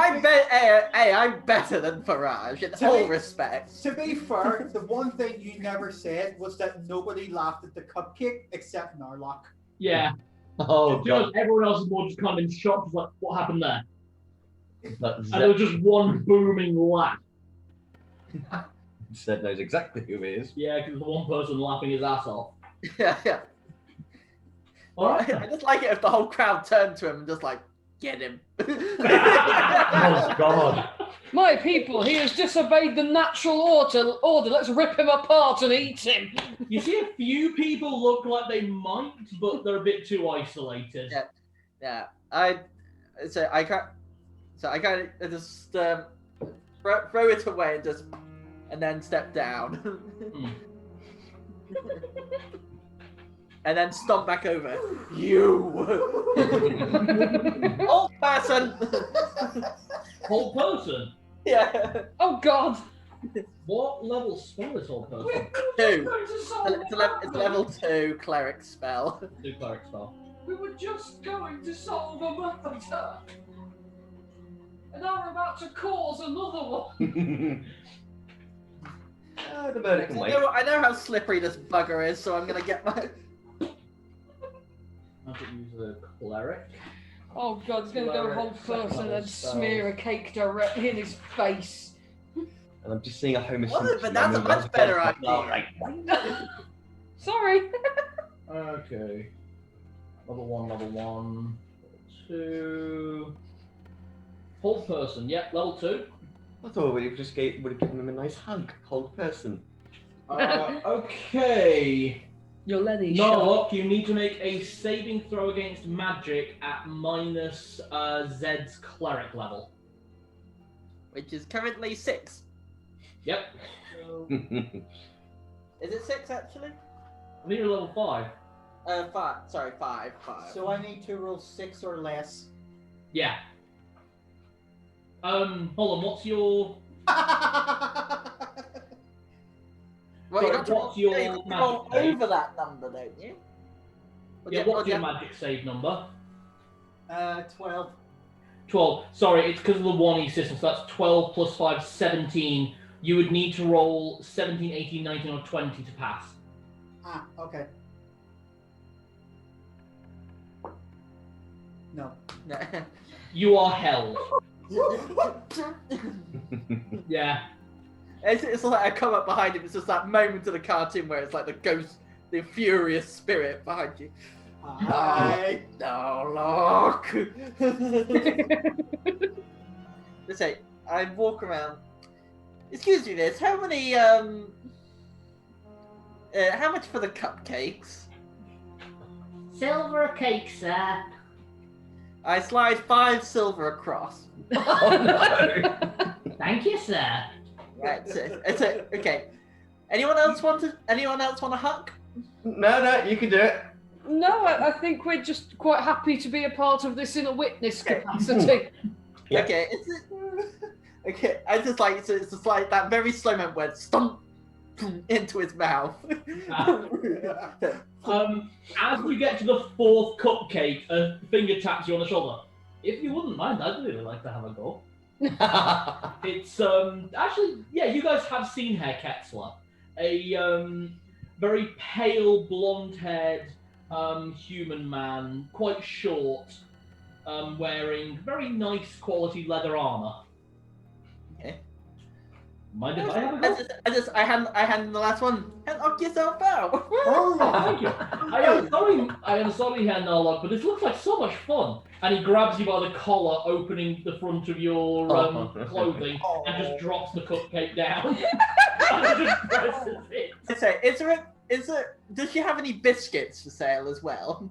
I'm better than Farage in To all be- respects. To be fair, the one thing you never said was that nobody laughed at the cupcake except Narlock. Yeah. Oh, To be honest, God. everyone else is more just kind of in shock. Just like, what happened there? But And there was just one booming laugh. Zed knows exactly who he is. Yeah, because the one person laughing his ass off. Yeah. Alright. I just like it if the whole crowd turned to him and just like, get him. Oh, God. My people, he has disobeyed the natural order. Let's rip him apart and eat him. You see a few people look like they might, but they're a bit too isolated. Yeah. Yeah, I kind of just throw it away and then step down, and then stomp back over. You, old person. Whole person? Yeah, Oh God! What level spell is whole person? 2. It's level 2 cleric spell. Do cleric spell. We were just going to solve a murder, and now we're about to cause another one. The murder can wait. I know how slippery this bugger is, so I'm gonna get my. Magic user cleric. Oh God, he's going to go Cleric, whole person and spells. smear a cake directly in his face. And I'm just seeing a Homer Well, Simpson. but that's a much better idea. Sorry. Okay. Level 1, level 2. Whole person, yep, level 2. I thought we would have given him a nice hug. Hold person. Okay. Your Lenny Narlock, you need to make a saving throw against magic at minus Zed's cleric level. Which is currently 6. Yep. Is it 6 actually? I think you're level 5. 5. Sorry, 5. So I need to roll 6 or less. Yeah. Hold on, what's your... Well, Sorry, you got to what's your you got to magic roll save? over that number, don't you? Yeah, what's your magic save number? 12. 12. Sorry, it's because of the 1E system, so that's 12 plus 5, 17. You would need to roll 17, 18, 19, or 20 to pass. Ah, okay. No. You are held. Yeah. It's like I come up behind him. It's just that moment of the cartoon where it's like the ghost, the furious spirit behind you. Hi. No, look. Let's say I walk around. Excuse me, miss. How many? How much for the cupcakes? Silver a cake, sir. I slide 5 silver across. Oh no! Thank you, sir. Right. Okay. Anyone else want a hug? No, you can do it. No, I think we're just quite happy to be a part of this in a witness capacity. Yeah. Okay. Okay. I just like it's just like that very slow moment where it stomp into his mouth. As you get to the 4th cupcake, a finger taps you on the shoulder. If you wouldn't mind, I'd really like to have a go. It's actually, yeah, you guys have seen Herr Ketzler, a very pale, blonde-haired human man, quite short, wearing very nice quality leather armor. Okay. Mind if I have a go? I hand the last one. And knock yourself out. Oh, Thank you. I am sorry, Herr Narlock, but this looks like so much fun. And he grabs you by the collar, opening the front of your clothing, and just drops the cupcake down. And just presses it. Does she have any biscuits for sale as well?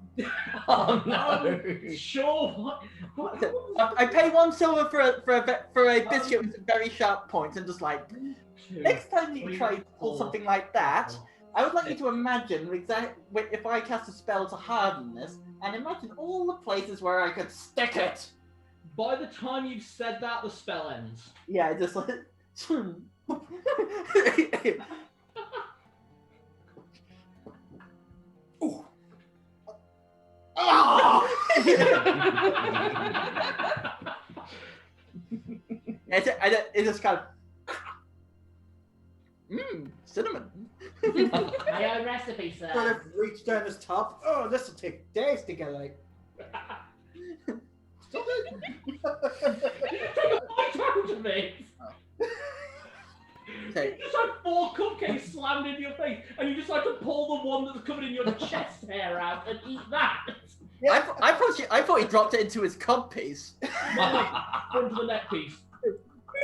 Oh no! Sure. What? I pay 1 silver for a biscuit with a very sharp point, and just like next time you try to pull something like that, I would like you to imagine if I cast a spell to harden this, and imagine all the places where I could stick it. By the time you've said that, the spell ends. Yeah, just like. Ooh. Oh! It's just kind of. Cinnamon. My own recipe, sir. Sort of reach down his top. Oh, this will take days to get out. Take a bite out of it. Okay. You just had 4 cupcakes slammed into your face, and you just like to pull the one that's covered in your chest hair out and eat that. I thought he dropped it into his cod piece. Front of the neck piece.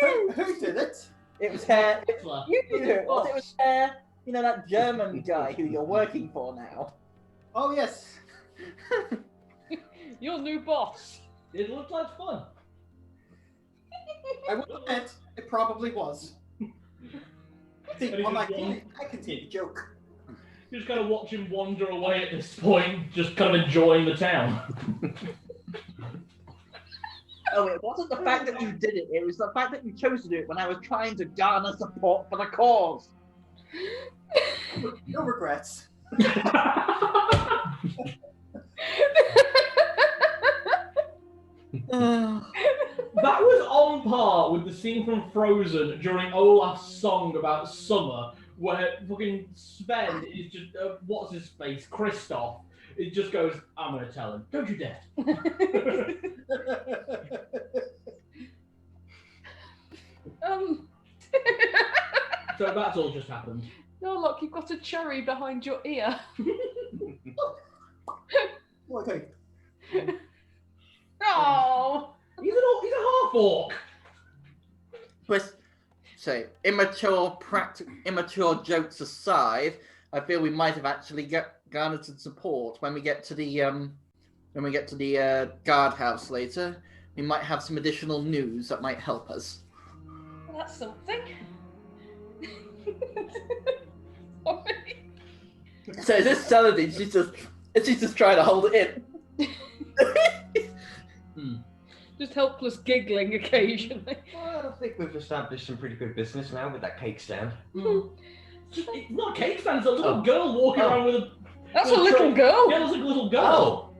Who did it? It was hair. Hitler. You did it. It was hair. You know that German guy who you're working for now. Oh, yes. Your new boss. It looked like fun. I would admit, it probably was. See, And he well, just won. I can take a joke. You just kind of watch him wander away at this point, just kind of enjoying the town. Oh, it wasn't the fact that you did it. It was the fact that you chose to do it when I was trying to garner support for the cause. No regrets. That was on par with the scene from Frozen during Olaf's song about summer, where fucking Sven is just, what's his face, Kristoff, it just goes, I'm gonna tell him, don't you dare. So that's all just happened. No, look, you've got a cherry behind your ear. Okay. Oh. He's a half orc. But so immature jokes aside, I feel we might have actually garnered some support when we get to the guardhouse later. We might have some additional news that might help us. Well, that's something. Sorry. So is this Saladin? She's just trying to hold it in. Just helpless giggling occasionally. Well, I think we've established some pretty good business now with that cake stand. It's not a cake stand, it's a little girl walking around with a... That's a little girl. Yeah, it's like a little girl.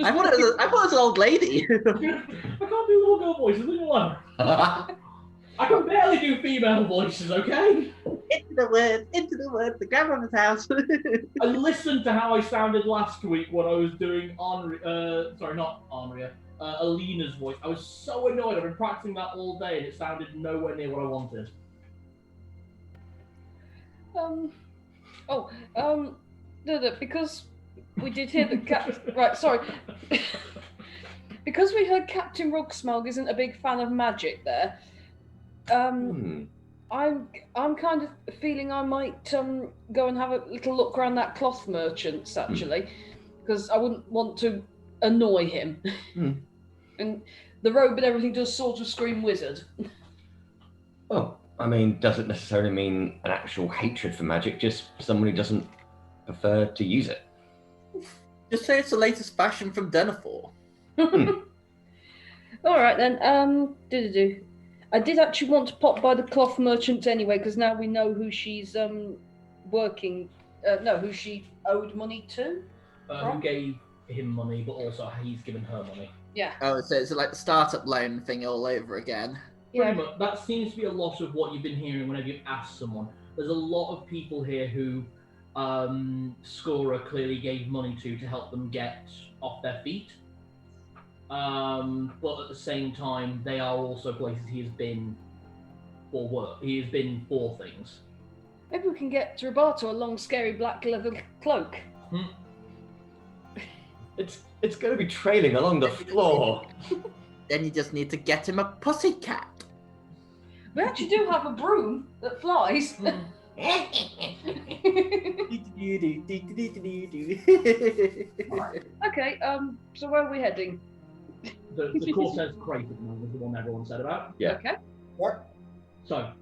I thought it was an old lady. I can't do little girl voices, leave me alone. I can barely do female voices, okay? Into the woods, the grandmother's house. I listened to how I sounded last week when I was doing Alina's voice. I was so annoyed. I've been practicing that all day and it sounded nowhere near what I wanted. No, because we did hear that Right, sorry. Because we heard Captain Rugsmog isn't a big fan of magic there, I'm kind of feeling I might go and have a little look around that cloth merchant's, actually, because I wouldn't want to annoy him. And the robe and everything does sort of scream wizard. Well, I mean, doesn't necessarily mean an actual hatred for magic, just someone who doesn't prefer to use it. Just say it's the latest fashion from Denethor. All right then. I did actually want to pop by the cloth merchant anyway, because now we know who she's working. Who she owed money to. Who gave him money, but also he's given her money. Yeah. Oh, so it's like the startup loan thing all over again. Yeah. Pretty much. That seems to be a lot of what you've been hearing whenever you've asked someone. There's a lot of people here who Scorer clearly gave money to help them get off their feet. But at the same time, they are also places he has been for work. He has been for things. Maybe we can get Roberto a long, scary black leather cloak. It's going to be trailing along the floor. Then you just need to get him a pussycat. We actually do have a broom that flies. Okay, so where are we heading? The Cortez crate at the moment was the one everyone said about. Yeah. Okay. What? So,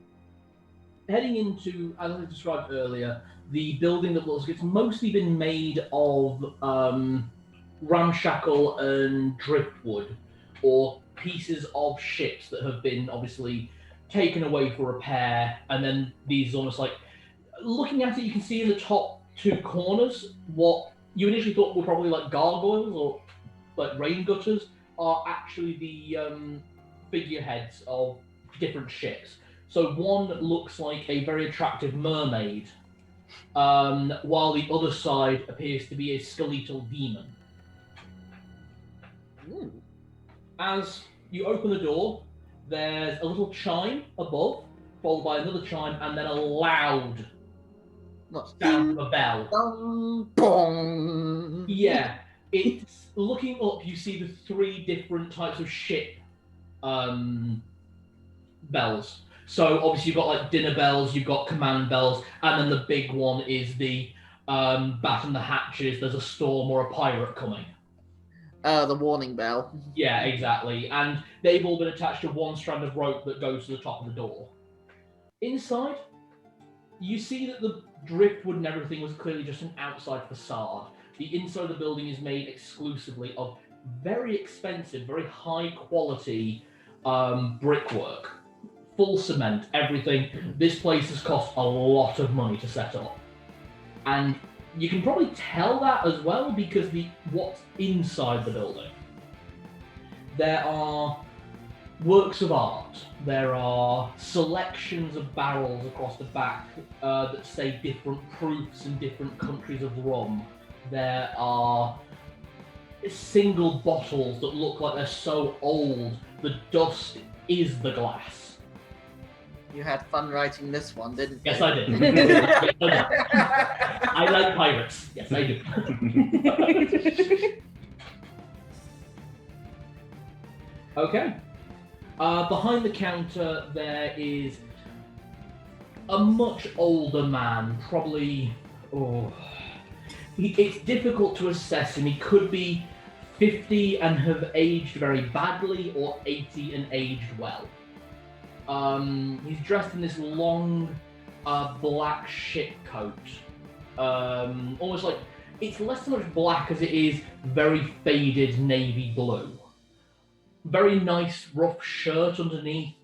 heading into, as I described earlier, the building that looks, it's mostly been made of ramshackle and driftwood, or pieces of ships that have been obviously taken away for repair, and then these almost like, looking at it, you can see in the top two corners what you initially thought were probably like gargoyles or like rain gutters are actually the figureheads of different ships. So one looks like a very attractive mermaid, while the other side appears to be a skeletal demon. As you open the door, there's a little chime above, followed by another chime, and then a loud sound of a bell. Bong, bong. Yeah, it's looking up. You see the three different types of ship bells. So obviously you've got like dinner bells, you've got command bells, and then the big one is the batten the hatches. There's a storm or a pirate coming. The warning bell. Yeah, exactly. And they've all been attached to one strand of rope that goes to the top of the door. Inside, you see that the driftwood and everything was clearly just an outside facade. The inside of the building is made exclusively of very expensive, very high quality brickwork. Full cement, everything. This place has cost a lot of money to set up. And you can probably tell that as well because what's inside the building. There are works of art. There are selections of barrels across the back that say different proofs in different countries of rum. There are single bottles that look like they're so old, the dust is the glass. You had fun writing this one, didn't you? Yes, I did. Yes, I did. I like pirates. Yes, I do. Okay. Behind the counter, there is a much older man, probably. It's difficult to assess him. He could be 50 and have aged very badly, or 80 and aged well. He's dressed in this long black ship coat. Almost like, it's less so much black as it is very faded navy blue. Very nice rough shirt underneath.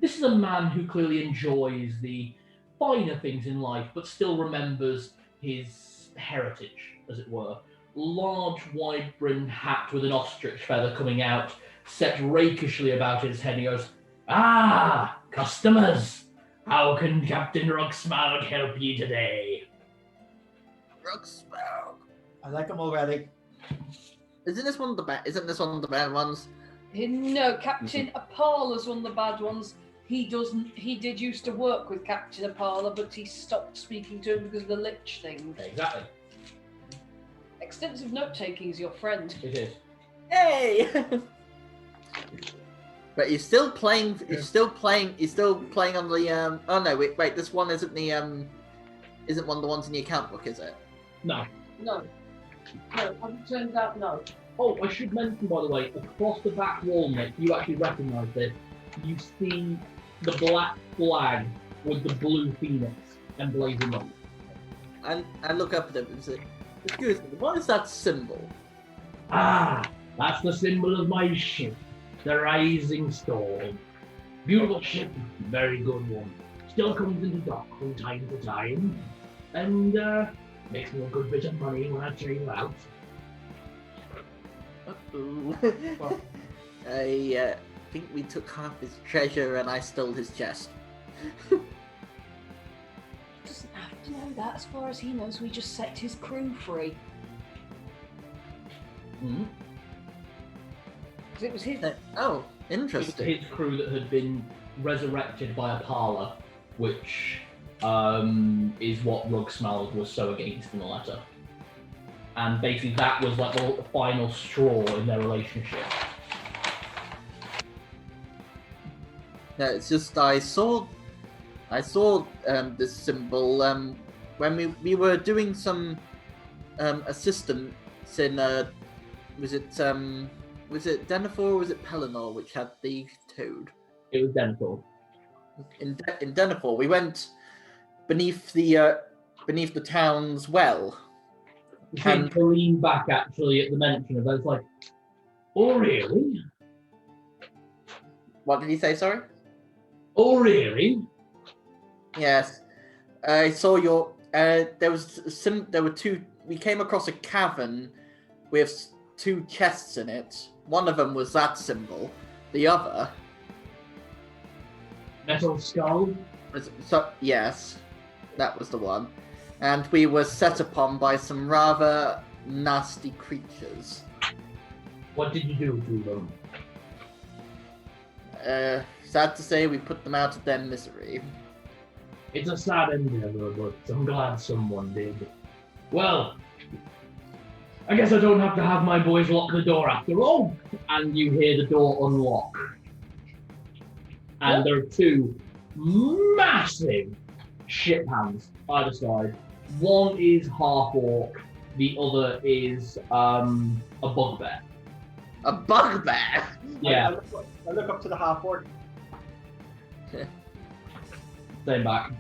This is a man who clearly enjoys the finer things in life, but still remembers his heritage, as it were. Large, wide-brimmed hat with an ostrich feather coming out, set rakishly about his head. He goes, "Ah, customers! How can Captain Rugsmog help you today?" Rugsmog. I like them already. Isn't this one of the bad ones? No, Captain Appalla's one of the bad ones. He did used to work with Captain Apalla, but he stopped speaking to him because of the lich thing. Exactly. Extensive note-taking is your friend. It is. Hey! But you're still playing. You're still playing. You're still playing on the. Oh no! Wait. This one isn't the. Isn't one of the ones in the account book, is it? No. No. No, as it turns out, no. Oh, I should mention, by the way, across the back wall, Nick, you actually recognise this. You see the black flag with the blue phoenix emblazoned on it. I look up at him and say, "Excuse me, what is that symbol?" Ah, that's the symbol of my ship, the Rising Storm. Beautiful ship, very good one. Still comes into dock from time to time, and makes me a good bit of money when I trail out. Uh-oh. I think we took half his treasure and I stole his chest. Doesn't have to know that. As far as he knows, we just set his crew free. Hmm? Because it was his. Oh, It was interesting. his crew that had been resurrected by Apalla, which is what Rugsmeld was so against in the letter. And basically that was like the final straw in their relationship. No, it's just I saw this symbol when we were doing some assistance in was it Denethor or was it Pelennor which had the toad? It was Denethor. In Denethor, we went beneath the town's well. You seemed to lean back actually at the mention of that. It's like, oh really? What did he say? Sorry. Oh really? Yes, I saw your. There were two. We came across a cavern with two chests in it. One of them was that symbol. The other. Metal skull? Yes, that was the one. And we were set upon by some rather nasty creatures. What did you do to them? Sad to say, we put them out of their misery. It's a sad endeavour, but I'm glad someone did. Well, I guess I don't have to have my boys lock the door after all. And you hear the door unlock. And there are two massive ship hands either side. One is half orc, the other is a bugbear. A bugbear? Yeah, I look up to the half orc. stay back.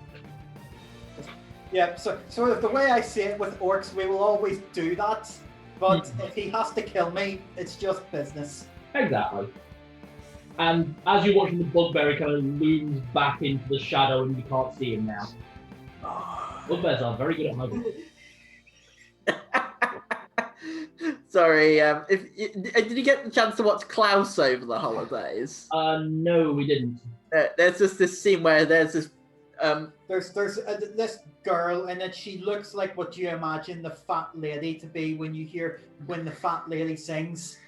Yeah, so the way I see it with orcs, we will always do that. But if he has to kill me, it's just business. Exactly. And as you're watching the bugbear, he kind of looms back into the shadow and you can't see him now. Bugbears are very good at hiding. Sorry, did you get the chance to watch Klaus over the holidays? No, we didn't. There's just this scene where there's this. There's this girl, and then she looks like what you imagine the fat lady to be when the fat lady sings.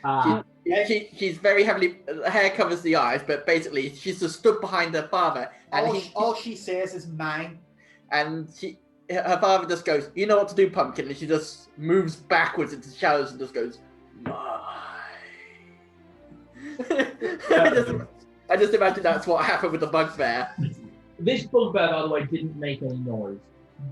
She's very heavily. The hair covers the eyes, but basically she's just stood behind her father, and all she says is "mine." And her father just goes, "You know what to do, pumpkin," and she just moves backwards into the shadows and just goes, "Mine." I just imagine that's what happened with the bugbear. This bugbear, by the way, didn't make any noise,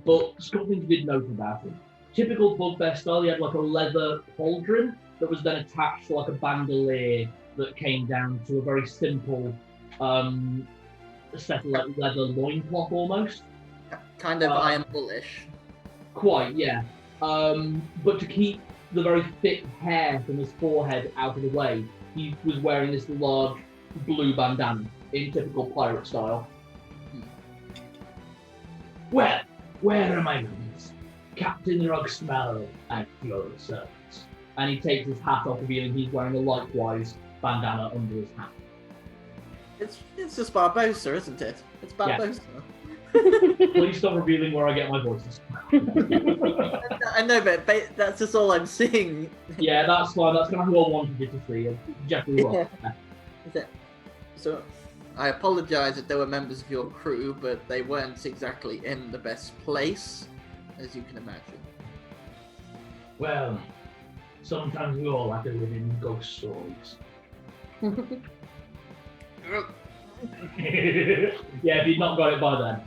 but something you did note about him. Typical bugbear style, he had like a leather pauldron that was then attached to like a bandolier that came down to a very simple set of like leather loincloth almost. Kind of Iron Bullish. Quite, yeah. But to keep the very thick hair from his forehead out of the way, he was wearing this large blue bandana in typical pirate style. Well, where are my guns? Captain Rugsmeld at your service. And he takes his hat off, revealing he's wearing a likewise bandana under his hat. It's just Barbosa, isn't it? It's Barbosa. Please stop revealing where I get my voices. I know, but that's just all I'm seeing. Yeah, that's fine. That's kind of who I wanted you to see. Jeffrey Ross. So, I apologise if there were members of your crew, but they weren't exactly in the best place, as you can imagine. Well, sometimes we all have to live in ghost stories. Yeah, if you'd not got it by then.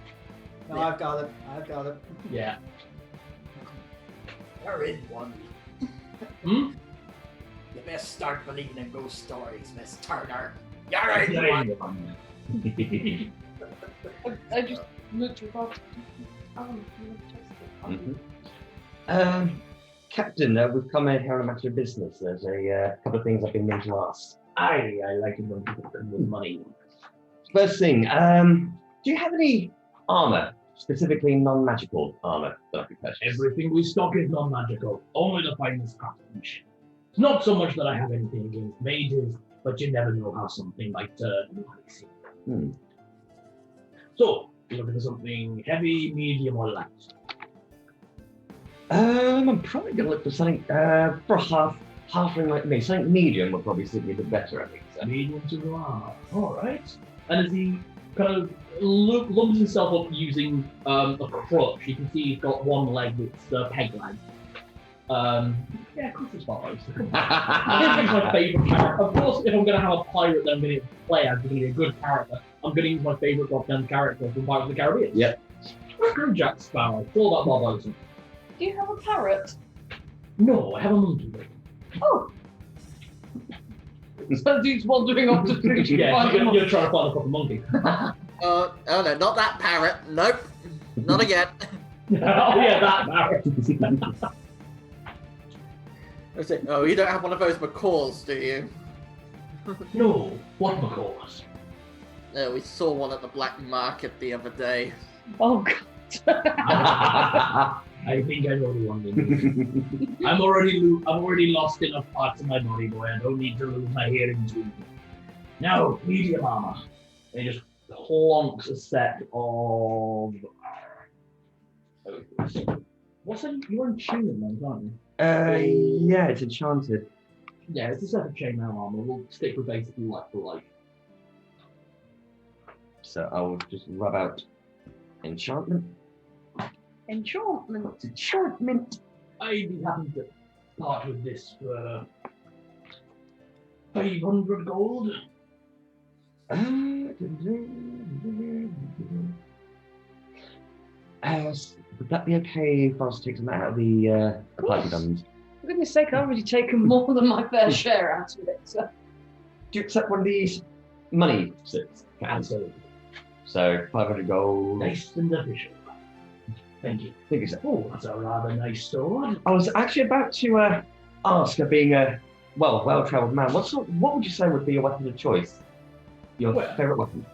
No, I've got it. I've got it. Yeah. There is one. Hmm? You best start believing in ghost stories, Miss Turner. You're in one. I just looked across. Captain, we've come in here on a matter of business. There's a couple of things I've been meaning to ask. I like it when people spend with money. First thing, do you have any armor, specifically non-magical armor that I could purchase? Everything we stock is non-magical, only the finest craftsmanship. It's not so much that I have anything against mages, but you never know how something might turn crazy. So, you're looking for something heavy, medium, or light? I'm probably gonna look for something for a halfling like me. Something medium would probably suit me a bit better, I think. So. Medium to large. Alright. And as he kind of lumps himself up using a crutch, you can see he's got one leg that's a peg leg. Yeah, crutch is fine. He's my favourite character. Of course, if I'm going to have a pirate that I'm going to play as, to be a good character, I'm going to use my favourite goddamn character from Pirates of the Caribbean. Yep. Screw Jack Sparrow. Call that Bob Ocean. Do you have a parrot? No, I have a monkey. Oh. So he's wandering off the street. Yeah, you're trying to find a proper monkey. Oh no, not that parrot. Nope, not again. Oh yeah, that parrot. I say, oh, you don't have one of those macaws, do you? No, what macaws? No, we saw one at the black market the other day. Oh god. I think I know the one you mean. I'm already lost enough parts of my body, boy. I don't need to lose my hearing too. Now, medium armor. And he just plonks a set of. What's that? You're enchanted, then, aren't you? Yeah, it's enchanted. Yeah, it's a set of chainmail armor. We'll stick with basically like for like. So I'll just rub out enchantment. Enchantment. Enchantment. I'd be happy to part with this for 500 gold. Would that be okay if I was to take some out of the party guns? For goodness sake, I've already taken more than my fair share out of it. So. Do you accept one of these money sets? Absolutely. So 500 gold. Nice and official. Thank you. Think it's Oh, that's a rather nice sword. I was actually about to ask, being a well-travelled man, what would you say would be your weapon of choice? Your favourite weapon?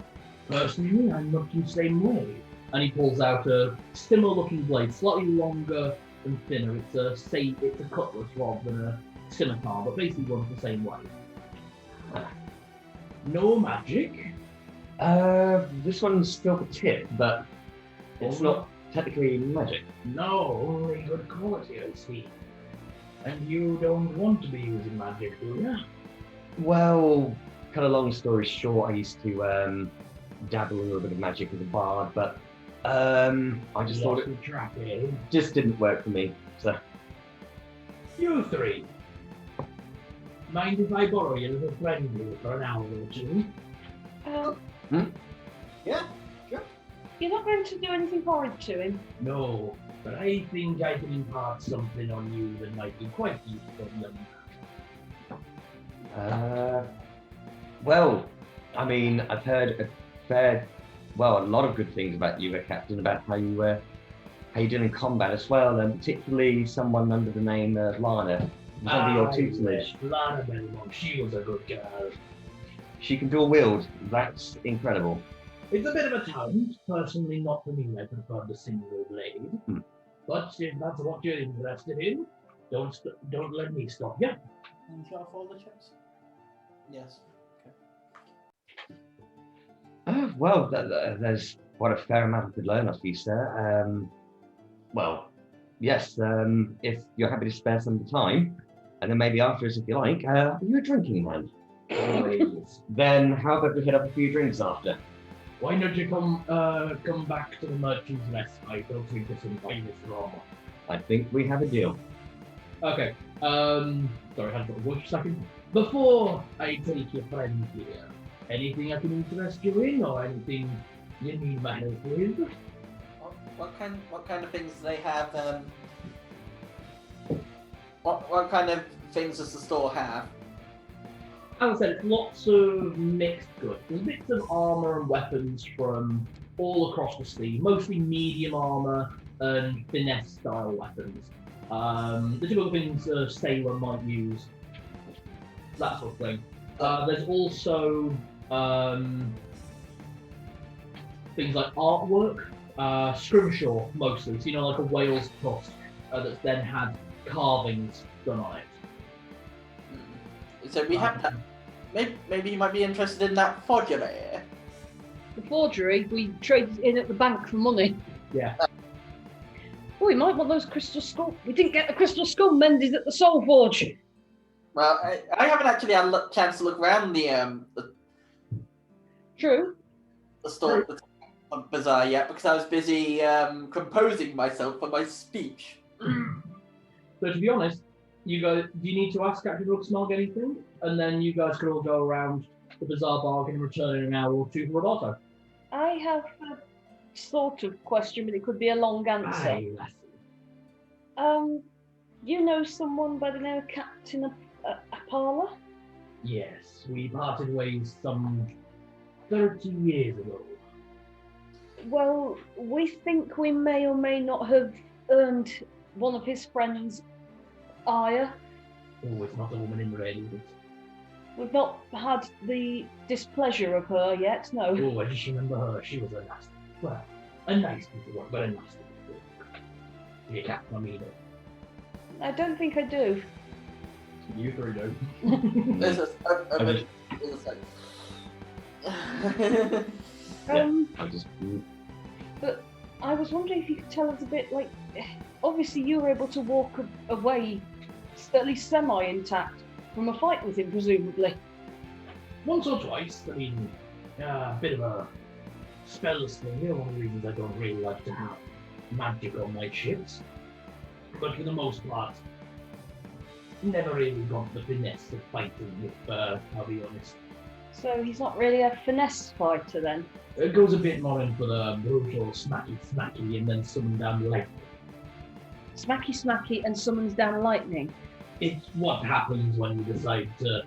Personally, I'm not the same way. And he pulls out a similar-looking blade, slightly longer and thinner. It's a cutlass rather than a scimitar, but basically runs the same way. No magic. This one's still a tip, but it's not technically magic. No, only good quality, I see. And you don't want to be using magic, do you? Well, kind of long story short, I used to dabble in a little bit of magic as a bard, but I just thought it just didn't work for me. So You three. Mind if I borrow your little friend here for an hour or two? Yeah, sure. You're not going to do anything horrid to him? No, but I think I can impart something on you that might be quite useful, young man. Well, I mean, I've heard a lot of good things about you, Captain, about how you did in combat as well, and particularly someone under the name of Lana. Was under your tutelage. Yes, Lana Belmont, she was a good girl. She can dual wield. That's incredible. It's a bit of a talent. Personally, not for me. I prefer the single blade. But if that's what you're interested in, don't let me stop you. And you got all the chips? Yes. Well, there's quite a fair amount I could learn off you, sir. Well, yes, if you're happy to spare some of the time, and then maybe afterwards, if you like, are you a drinking man? Always. Then how about we hit up a few drinks after? Why don't you come back to the merchant's rest? I don't think this is finest rum. I think we have a deal. Okay. Sorry, I had to put a voice for a second. Before I take your friend here, anything I can interest you in, or anything you need my help with? What kind of things do they have? What kind of things does the store have? As I said, it's lots of mixed goods. There's bits of armor and weapons from all across the sea, mostly medium armor and finesse style weapons. The typical things a sailor might use, that sort of thing. There's also things like artwork, scrimshaw mostly, so like a whale's tusk that's then had carvings done on it. So we have that. Maybe you might be interested in that forgery. The forgery, we traded in at the bank for money. Yeah. Oh, we might want those crystal skull. We didn't get the crystal skull mended at the Soul Forge. Well, I haven't actually had a chance to look around the True. store, the bazaar yet because I was busy composing myself for my speech. So to be honest, you guys, do you need to ask Captain Apalla anything? And then you guys could all go around the bazaar bargain and return in an hour or two for Roberto. I have a sort of question, but it could be a long answer. Aye, lassie. You know someone by the name of Captain Apalla? Yes, we parted ways some 30 years ago. Well, we think we may or may not have earned one of his friends' ire. Oh, it's not a woman in red, is it? We've not had the displeasure of her yet, no. Oh, I just remember her. She was a nasty. Well, a nice piece of work, but a nasty piece of work. You can't come either. I don't think I do. You three do. There's I just. But I was wondering if you could tell us a bit, like, obviously you were able to walk away, at least semi-intact, from a fight with him, presumably. Once or twice. I mean, a bit of a spell slinger. One of the reasons I don't really like to have magic on my ships. But for the most part, never really got the finesse of fighting, if I'll be honest. So he's not really a finesse fighter then? It goes a bit more in for the brutal smacky and then summon down lightning. Smacky and summons down lightning. It's what happens when you decide to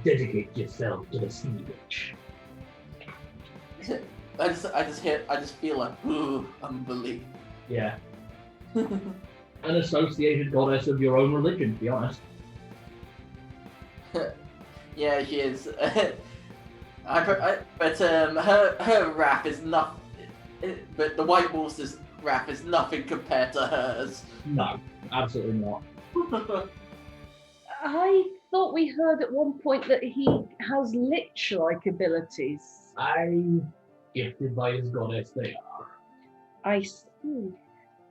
dedicate yourself to the sea witch. I just feel like unbelief. Yeah. An associated goddess of your own religion, to be honest. Yeah, she is. But her wrath is nothing. But the White Wolf's wrath is nothing compared to hers. No, absolutely not. I thought we heard at one point that he has lich-like abilities. Gifted by his goddess, they are. I see.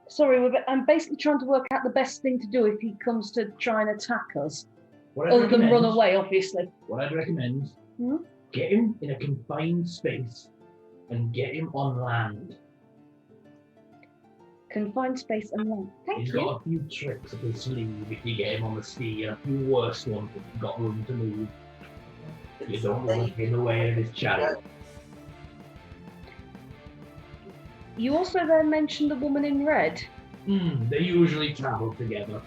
Sorry, I'm basically trying to work out the best thing to do if he comes to try and attack us. Other than run away, obviously. What I'd recommend, get him in a confined space and get him on land. Confined space and land. Thank He's you. got a few tricks up his sleeve if you get him on the sea, and a few worse ones if you've got room to move. You don't want to get in the way of his chariot. You also then mentioned the woman in red. They usually travel together.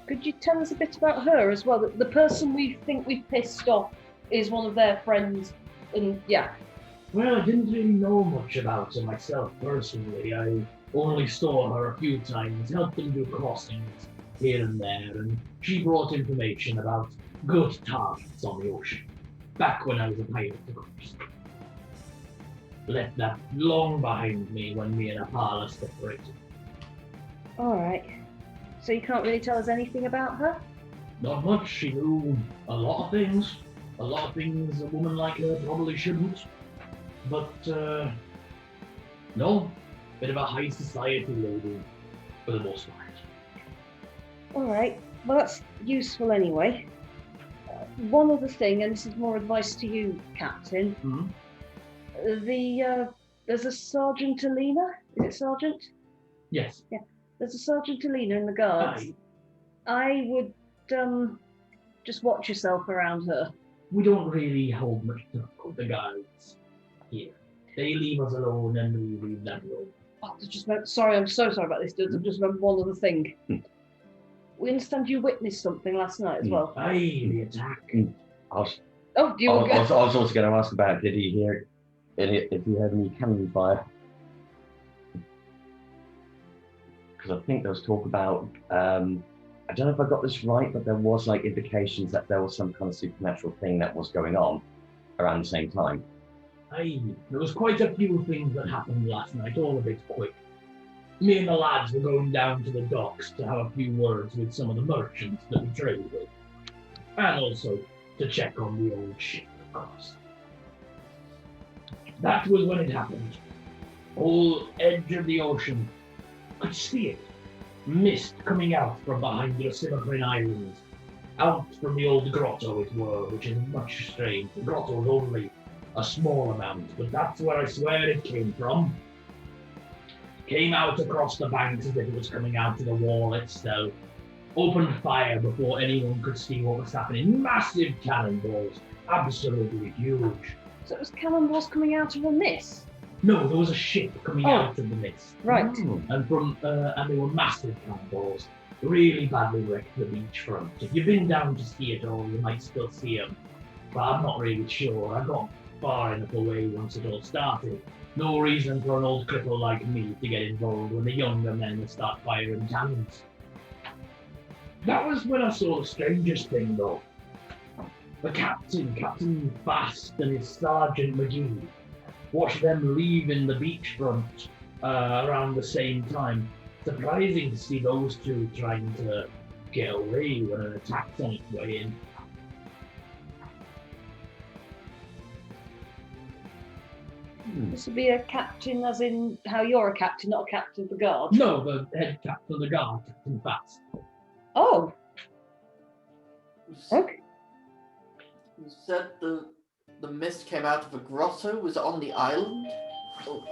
Could you tell us a bit about her as well? The person we think we've pissed off is one of their friends, and yeah. Well, I didn't really know much about her myself personally. I only saw her a few times, helped them do crossings here and there, and she brought information about good targets on the ocean, back when I was a pirate, of course. Left that long behind me when me and Apalla separated. Alright. So you can't really tell us anything about her? Not much. She knew a lot of things. A lot of things a woman like her probably shouldn't. But, no. Bit of a high society lady, for the most part. Alright. Well, that's useful anyway. One other thing, and this is more advice to you, Captain. There's a Sergent Alina. Is it Sergeant? Yes. Yeah. There's a Sergeant Alina in the guards. Aye. I would just watch yourself around her. We don't really hold much to the guards here. They leave us alone and we leave them alone. Oh, sorry, I'm so sorry about this, dude. I've just remembered one other thing. We understand you witnessed something last night as well. Aye, the attack. I was Oh, you were good. I was also going to ask about, did he hear if you heard any cannon fire? Because I think there was talk about, I don't know if I got this right, but there was like indications that there was some kind of supernatural thing that was going on around the same time. Aye, there was quite a few things that happened last night, all a bit quick. Me and the lads were going down to the docks to have a few words with some of the merchants that we trade with. And also to check on the old ship, of course. That was when it happened. Whole edge of the ocean. Could see it. Mist coming out from behind the Recimiprin Islands. Out from the old grotto, it were, which is much strange. The grotto is only a small amount, but that's where I swear it came from. Came out across the banks as if it was coming out of the wall itself. Opened fire before anyone could see what was happening. Massive cannonballs. Absolutely huge. So it was cannonballs coming out of a mist? No, there was a ship coming out of the mist. Right. And they were massive cannonballs. Really badly wrecked the beachfront. If you've been down to see it all, you might still see them. But I'm not really sure. I got far enough away once it all started. No reason for an old cripple like me to get involved when the younger men would start firing cannons. That was when I saw the strangest thing, though. The Captain Fast and his Sergeant McGee. Watched them leaving the beachfront around the same time. Surprising to see those two trying to get away when an attack's on its way in. This would be a captain as in how you're a captain, not a captain of the guard? No, the head captain of the guard, Captain Fast. Oh. Okay. You said the mist came out of a grotto? Was it on the island? Oh.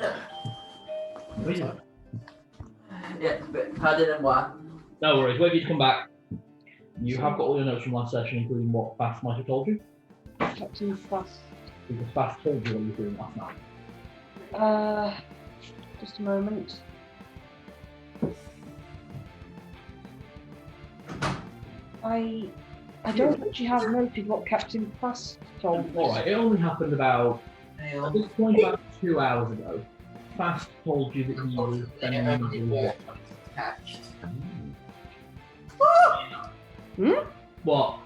Yeah. Yeah, but ADnD1E. No worries, wait for you to come back. You have got all your notes from last session, including what Fast might have told you. Captain Fast. Because Fast told you what you were doing last night. Just a moment. I don't actually have noted what Captain Fast told me. Alright, it only happened about, at this point, about 2 hours ago. Fast told you that he was spending the Attached. What?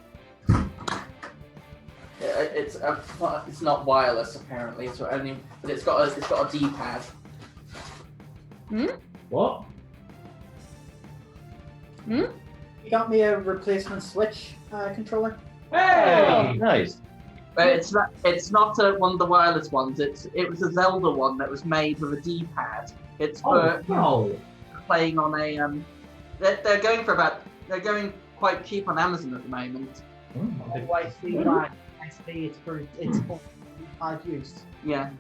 It's not wireless apparently. It's only, but it's got a D-pad. What? You got me a replacement Switch controller? Hey! Oh, nice. But it's not one of the wireless ones. It was a Zelda one that was made with a D-pad. It's for playing on a they're going quite cheap on Amazon at the moment. I see why. I see it's for D-pad use. Yeah.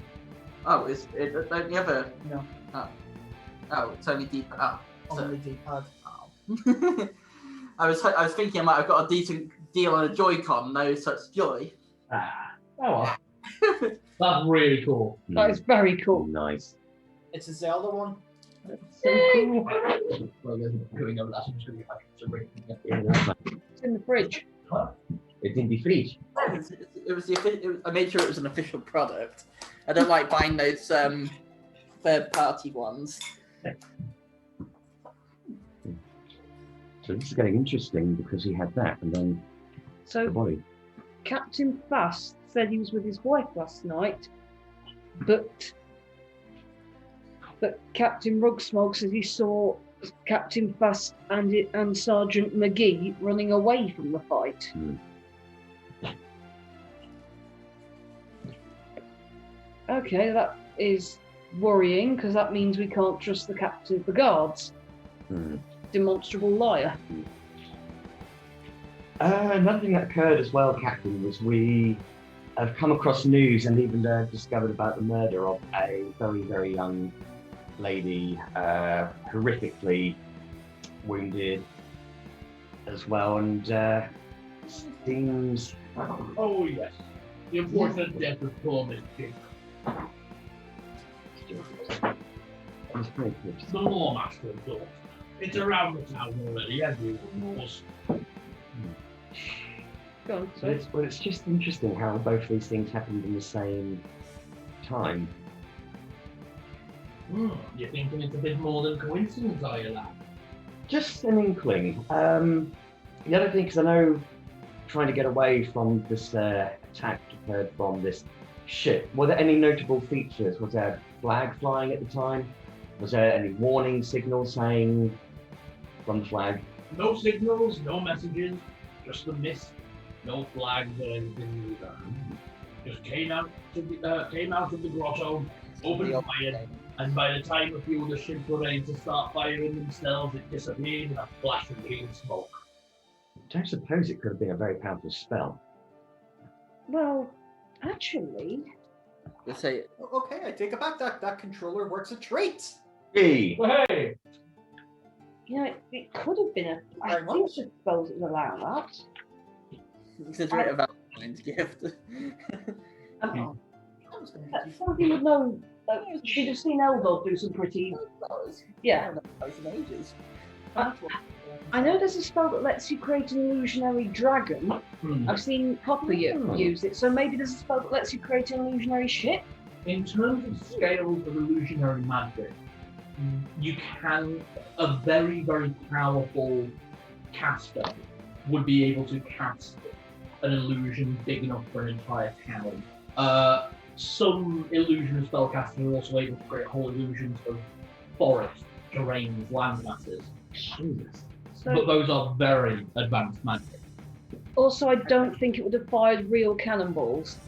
Oh, don't you ever? No. Oh, it's only D-pad. Oh, Only D-pad. oh. I was thinking I might have got a decent deal on a Joy-Con. No such joy. Ah. Oh well. That's really cool. That is very cool. Nice. It's a Zelda one. So cool. Well, there's going over that. I'm just going to get back to bring it. It's in the fridge. It's in the fridge. I made sure it was an official product. I don't like buying those third-party ones. So this is getting interesting because he had that and then the So body. Captain Fast said he was with his wife last night, but Captain Rugsmog said he saw Captain Fast and Sergeant McGee running away from the fight. Okay, that is worrying because that means we can't trust the captain of the guards. Demonstrable liar. Another thing that occurred as well, Captain, was we have come across news and even discovered about the murder of a very, very young lady, horrifically wounded, as well, and seems. Oh yes, the unfortunate death of poor Miss Jake. The Lawmaster's daughter. It's around the town already, everyone knows. Go on, So it's just interesting how both these things happened in the same time. You're thinking it's a bit more than coincidence, are you, lad? Just an inkling. The other thing, because I know trying to get away from this attack occurred from this ship. Were there any notable features? Was there a flag flying at the time? Was there any warning signal saying from the flag? No signals, no messages, just the mist. No flags or anything either. Just came out of the grotto, opened fire, and by the time a few of the ships were ready to start firing themselves, it disappeared in a flash of green smoke. I don't suppose it could have been a very powerful spell. Well, actually, Let's say Okay, I take it back. That controller works a treat. Hey! Hey! you know, it could have been I Very think much. the spells would allow that. consider it a Valentine's gift. Something would know. She'd have seen Eldor do some pretty. Yeah. In ages. I know there's a spell that lets you create an illusionary dragon. I've seen Hopper use it, so maybe there's a spell that lets you create an illusionary ship. In terms of scales of illusionary magic, you can, a very, very powerful caster would be able to cast an illusion big enough for an entire town. Some illusionary spellcasters are also able to create whole illusions of forests, terrains, land masses. Jesus. So, But those are very advanced magic. also, I don't think it would have fired real cannonballs.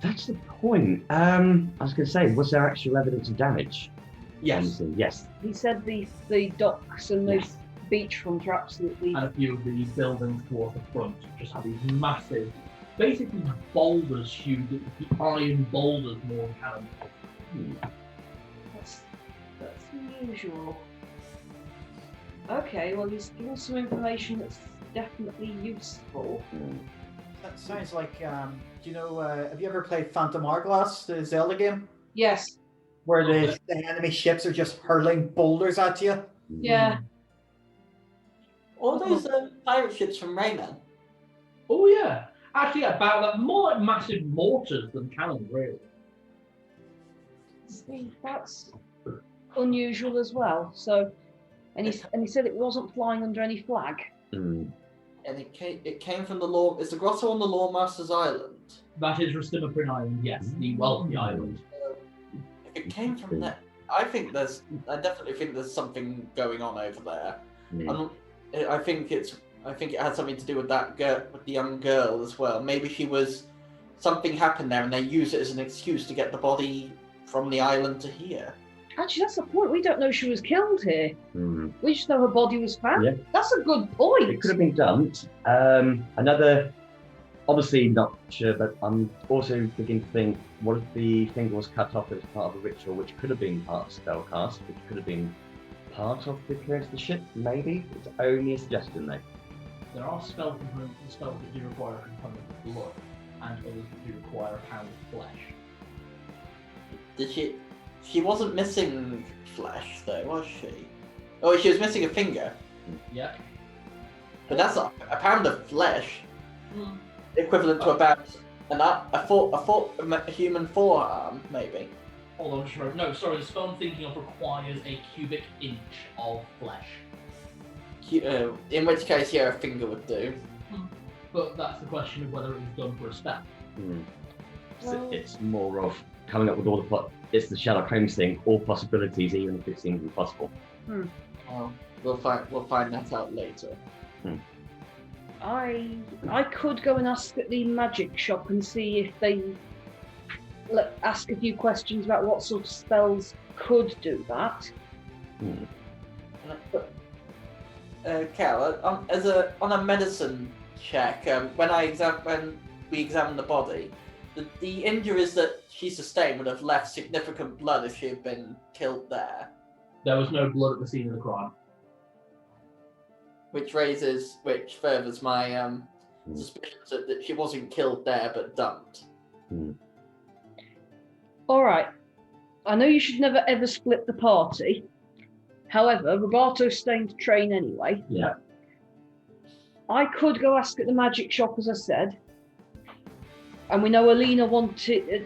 That's the point. I was going to say, was there actual evidence of damage? Yes, Yes. He said the docks and the Yes. beachfront are absolutely. and a few of the buildings towards the front just have these massive, basically boulders, huge, iron boulders more than cannonballs. That's unusual. Okay, well, he's given some information that's definitely useful. That sounds like, do you know, have you ever played Phantom Hourglass, the Zelda game? Yes. Where the enemy ships are just hurling boulders at you? Yeah. All those pirate ships from Rayman. Oh yeah, actually about that, more like massive mortars than cannons, really. See, that's unusual as well. So, and he said it wasn't flying under any flag. And it came from the law. Is the grotto on the Lawmaster's Island? That is Recimiprin Island, yes, the wealthy island. If it came from there, I definitely think there's something going on over there. I think it had something to do with that girl, with the young girl as well. Maybe something happened there, and they use it as an excuse to get the body from the island to here. Actually, that's the point. We don't know she was killed here. We just know her body was found. Yeah. That's a good point. It could have been dumped. Another, obviously not sure, but I'm also beginning to think, what if the finger was cut off as part of a ritual, which could have been part of spellcast, which could have been part of the clearance of the ship, maybe? It's only a suggestion, though. There are spells that do require a component of blood, and others that do require a pound of flesh. Did she wasn't missing flesh though, was she? Oh, she was missing a finger. Yeah. But that's a pound of flesh, equivalent to about a human forearm, maybe. Hold on, just remember. No, sorry, the spell I'm thinking of requires a cubic inch of flesh. In which case, yeah, a finger would do. But that's the question of whether it was done for a spell. Well- It's more of coming up with all the plot. It's the Sherlock Holmes thing, all possibilities, even if it seems impossible. We'll find that out later. I could go and ask at the magic shop and see if they ask a few questions about what sort of spells could do that. Cal, on a medicine check, when we examined the body, the injuries that she sustained would have left significant blood if she had been killed there. There was no blood at the scene of the crime. which furthers my suspicions that she wasn't killed there but dumped. All right. I know you should never ever split the party. However, Roberto's staying to train anyway. Yeah. I could go ask at the magic shop, as I said. And we know Alina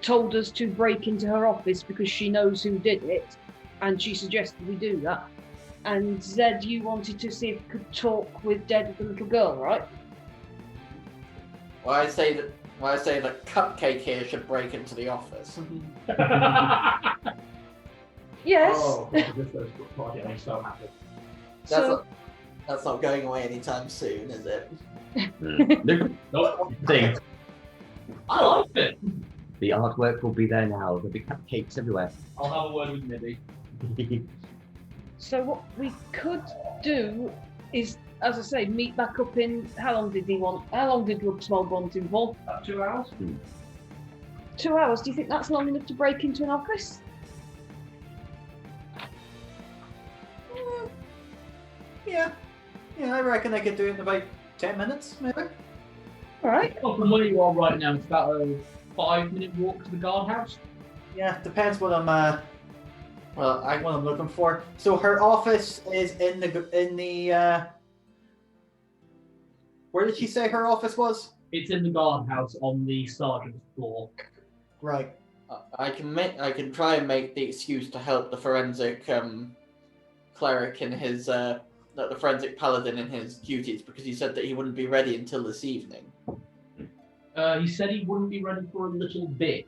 told us to break into her office because she knows who did it, and she suggested we do that. And Zed, you wanted to see if you could talk with Dead, the little girl, right? Well, I say that Cupcake here should break into the office. Yes. Oh, this goes to a party. I'm so happy. That's not going away anytime soon, is it? Nope. Thing. I like it. The artwork will be there now. There'll be cupcakes everywhere. I'll have a word with MiiBee. So what we could do is, as I say, meet back up in. How long did Rugsmog want him for? About 2 hours. 2 hours. Do you think that's long enough to break into an office? Yeah, I reckon I could do it in about 10 minutes, maybe. All right. Well, from where you are right now, it's about a 5-minute walk to the guardhouse. Yeah, depends what I'm what I'm looking for. So her office is in the where did she say her office was? It's in the guardhouse on the sergeant's floor. Right. I can try and make the excuse to help the forensic cleric in his the forensic paladin in his duties, because he said that he wouldn't be ready until this evening. He said he wouldn't be ready for a little bit.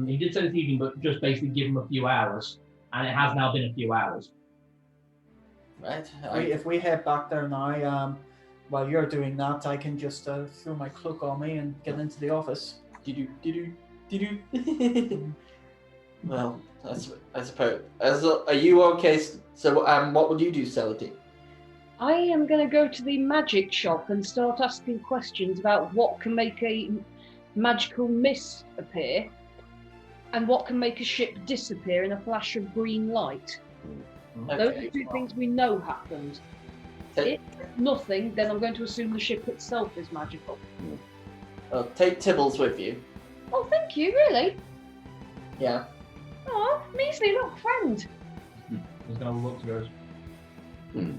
He did say this evening, but just basically give him a few hours, and it has now been a few hours. Right. If we head back there now, while you're doing that, I can just throw my cloak on me and get into the office. Well, I suppose. Are you okay? So, what would you do, Celadine? I am going to go to the magic shop and start asking questions about what can make a magical mist appear and what can make a ship disappear in a flash of green light. Those are two things we know happened. If nothing, then I'm going to assume the ship itself is magical. Well, take Tibbles with you. Oh, thank you, really? Yeah. Oh, measly, look, friend. He's going to look to goes. And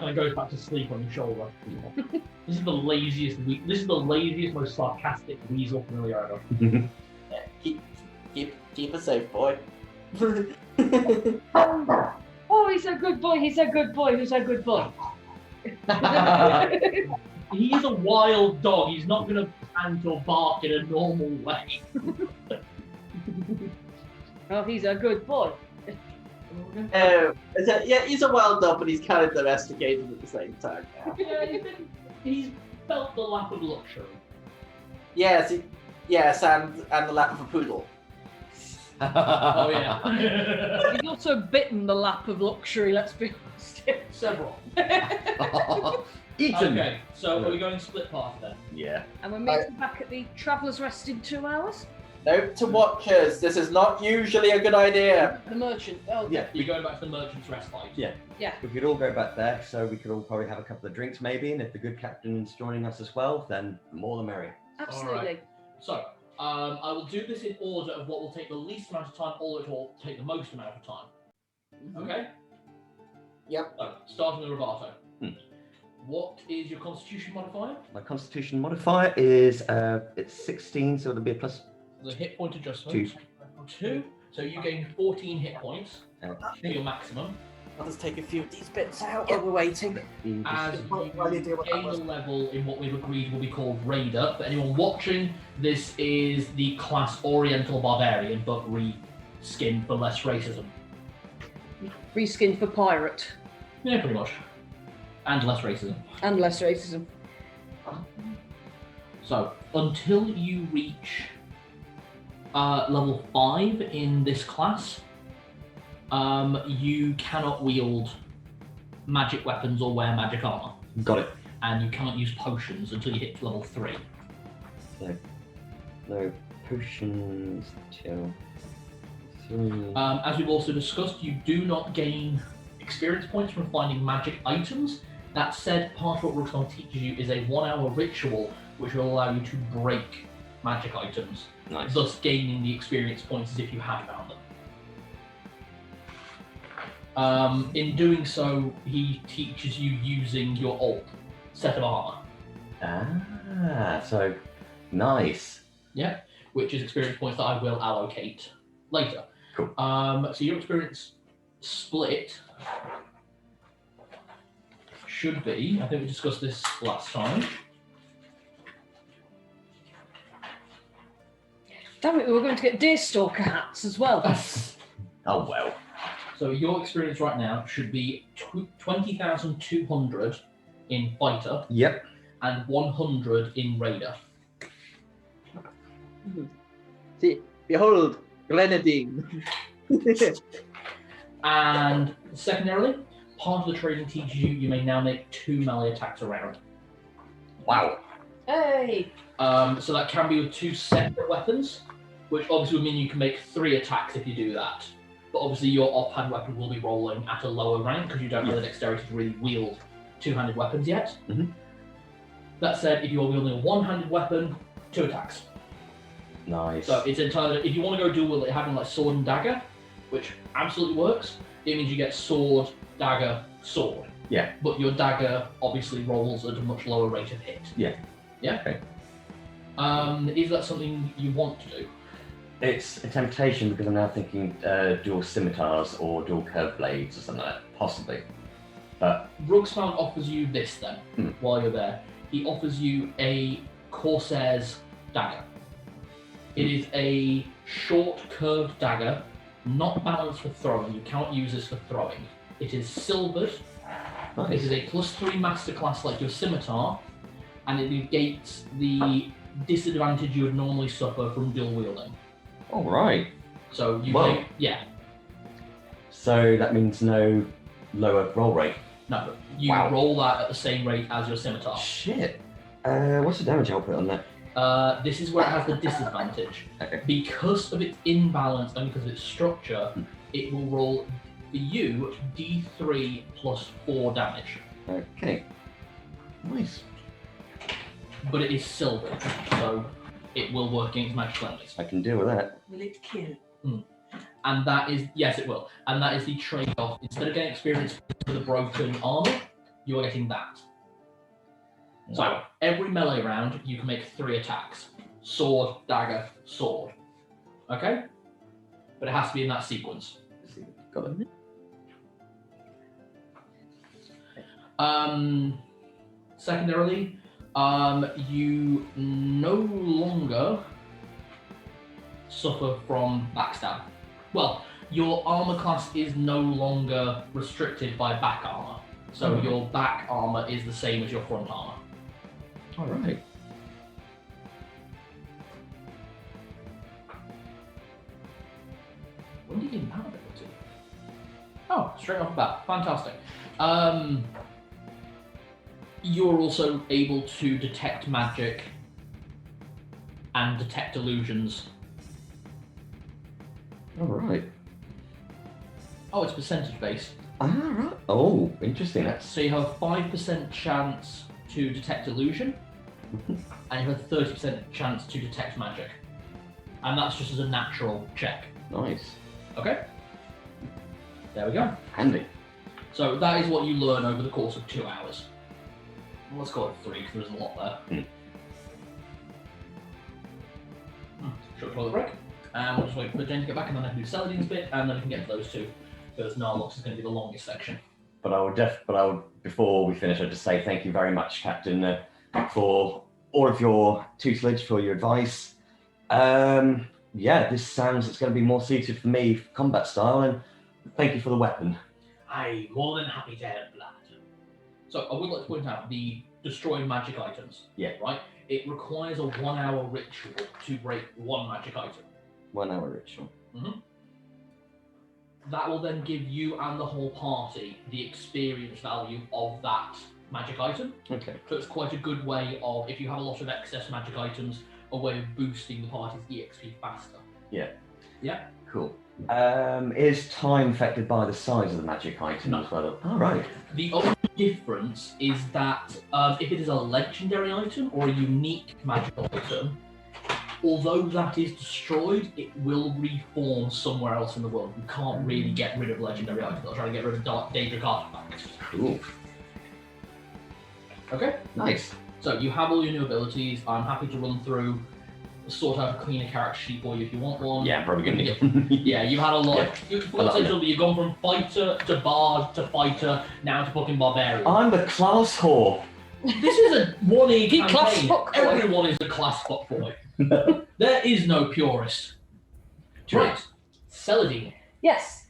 it goes back to sleep on your shoulder. This is the laziest, most sarcastic weasel familiar ever. Yeah, keep us safe, boy. Oh, he's a good boy. He's a good boy. Who's a good boy? He is a wild dog. He's not going to pant or bark in a normal way. Oh, he's a good boy. Yeah, he's a wild dog, but he's kind of domesticated at the same time. Yeah, he's felt the lap of luxury. Yes, and the lap of a poodle. Oh yeah. He's also bitten the lap of luxury, let's be honest. Several. Eaten. Okay, so are we going split path then? Yeah. And we're meeting back at the Traveller's Rest in 2 hours? Note to watchers, this is not usually a good idea. The merchant. Oh, Yeah. You're going back to the merchant's respite. Yeah. Yeah. We could all go back there, so we could all probably have a couple of drinks maybe, and if the good captain's joining us as well, then the more the merrier. absolutely. Alright. So, I will do this in order of what will take the least amount of time or it will take the most amount of time. Okay? Yep. So, starting with Roberto. What is your constitution modifier? My constitution modifier is it's 16, so it'll be a plus. The hit point adjustment. 2. So you gain 14 hit points. For your maximum. I'll just take a few of these bits out while we're waiting. As While you deal you with gain a that level in what we've agreed will be called Raider. For anyone watching, this is the class Oriental Barbarian, but re-skinned for less racism. Reskinned for pirate. Yeah, pretty much. And less racism. And less racism. So, until you reach level 5 in this class, you cannot wield magic weapons or wear magic armor. Got it. And you cannot use potions until you hit level 3. So, no potions till 3. As we've also discussed, you do not gain experience points from finding magic items, That said, part of what Ruxon teaches you is a 1-hour ritual which will allow you to break magic items, Nice. thus gaining the experience points as if you had found them. In doing so, he teaches you using your old set of armor. So nice. Yeah, which is experience points that I will allocate later. Cool. So your experience split should be, I think we discussed this last time. Damn it, we were going to get Deerstalker hats as well. Oh well. So your experience right now should be 20,200 in Fighter Yep. and 100 in Raider. See, behold, Grenadine. And secondarily, part of the training teaches you may now make 2 melee attacks a round. Wow. Hey! So that can be with 2 separate weapons, which obviously would mean you can make 3 attacks if you do that. But obviously your offhand weapon will be rolling at a lower rank because you don't have the dexterity to really wield 2-handed weapons yet. Mhm. That said, if you are wielding a 1-handed weapon, 2 attacks. Nice. So it's entirely, if you want to go dual wield it having like sword and dagger, which absolutely works, it means you get sword, dagger, sword. Yeah. But your dagger obviously rolls at a much lower rate of hit. Yeah. Yeah? Okay. Is that something you want to do? It's a temptation because I'm now thinking dual scimitars or dual curved blades or something like that, possibly. But Rugspound offers you this then, Hmm. while you're there. He offers you a Corsair's dagger. It is a short curved dagger, not balanced for throwing. You cannot use this for throwing. It is silvered. It nice. is a +3 masterclass like your scimitar, and it negates the disadvantage you would normally suffer from dual wielding. All right. So you Whoa. take, yeah, So that means no lower roll rate. no, you Wow. roll that at the same rate as your scimitar. Shit. What's the damage output on that? This is where it has the disadvantage. Okay. Because of its imbalance and because of its structure, it will roll for you D3 plus 4 damage. Okay. Nice. But it is silver, so it will work against magic enemies. I can deal with that. Will it kill? And that is, yes, it will. And that is the trade-off. Instead of getting experience for the broken armor, you are getting that. So every melee round, you can make 3 attacks: sword, dagger, sword. Okay? But it has to be in that sequence. Got it. Secondarily, you no longer suffer from backstab. Well, your armor class is no longer restricted by back armor. So your back armor is the same as your front armor. All right. When did you get empowered ability? Oh, straight off the bat. Fantastic. You're also able to detect magic and detect illusions. All right. Oh, it's percentage based. Ah, right. Oh, interesting. That's So you have a 5% chance to detect illusion, and you have a 30% chance to detect magic. And that's just as a natural check. nice. Okay? There we go. Handy. So that is what you learn over the course of 2 hours. Well, let's call it 3 because there's a lot there. Short toilet break. And we'll just wait for Jane to get back, and then I can do Saladin's bit, and then we can get to those two. Because Narlox is going to be the longest section. But I would, before we finish, I'd just say thank you very much, Captain, for all of your tutelage, for your advice. Yeah, this sounds it's going to be more suited for me, combat style, and thank you for the weapon. I'm more than happy to help, lad. So I would like to point out the destroy magic items. Yeah. Right? It requires a 1-hour ritual to break 1 magic item. 1 hour ritual. That will then give you and the whole party the experience value of that magic item. Okay. So it's quite a good way of, if you have a lot of excess magic items, a way of boosting the party's EXP faster. Cool. Is time affected by the size of the magic item No. as well? Oh, right. The only difference is that if it is a legendary item or a unique magical item, although that is destroyed, it will reform somewhere else in the world. You can't really get rid of legendary items. I'll try to get rid of Daedric artifacts. Cool. Okay? Nice. So you have all your new abilities. I'm happy to run through, sort out a cleaner character sheet for you if you want one. Yeah, probably gonna get Yeah, you've had a lot. Yeah. You've gone from fighter to bard to fighter, now to fucking barbarian. I'm the class whore. This is a 1E He class campaign. fuck boy. Everyone is a class fuck boy. There is no purist. True. Right, Celadine. Yes.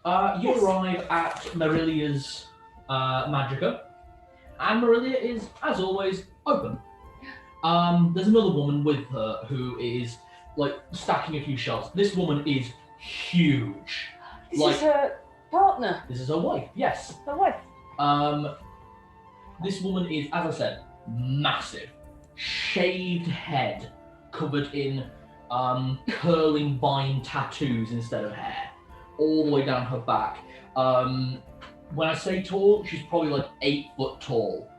You arrive at Marilia's Magica, and Marilia is, as always, open. There's another woman with her who is like stacking a few shelves. This woman is huge. This Like- is her partner, This is her wife. Yes. her wife. This woman is, as I said, massive, shaved head, covered in curling vine tattoos instead of hair, all the way down her back. When I say tall, she's probably like 8 foot tall.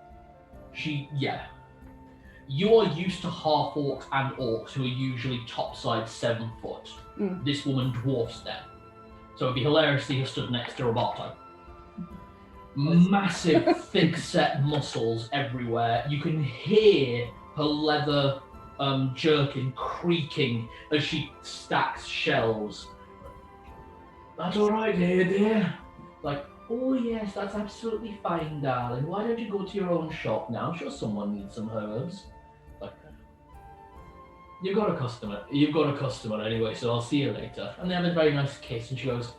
You are used to half orcs and orcs who are usually topside 7 foot. Mm. This woman dwarfs them. So it'd be hilarious to see her stood next to Roberto. Massive, thick-set muscles everywhere. You can hear her leather jerkin creaking as she stacks shelves. That's all right, dear. Like, oh yes, that's absolutely fine, darling. Why don't you go to your own shop now? I'm sure someone needs some herbs. Like, you've got a customer. You've got a customer anyway, so I'll see you later. And they have a very nice kiss, and she goes,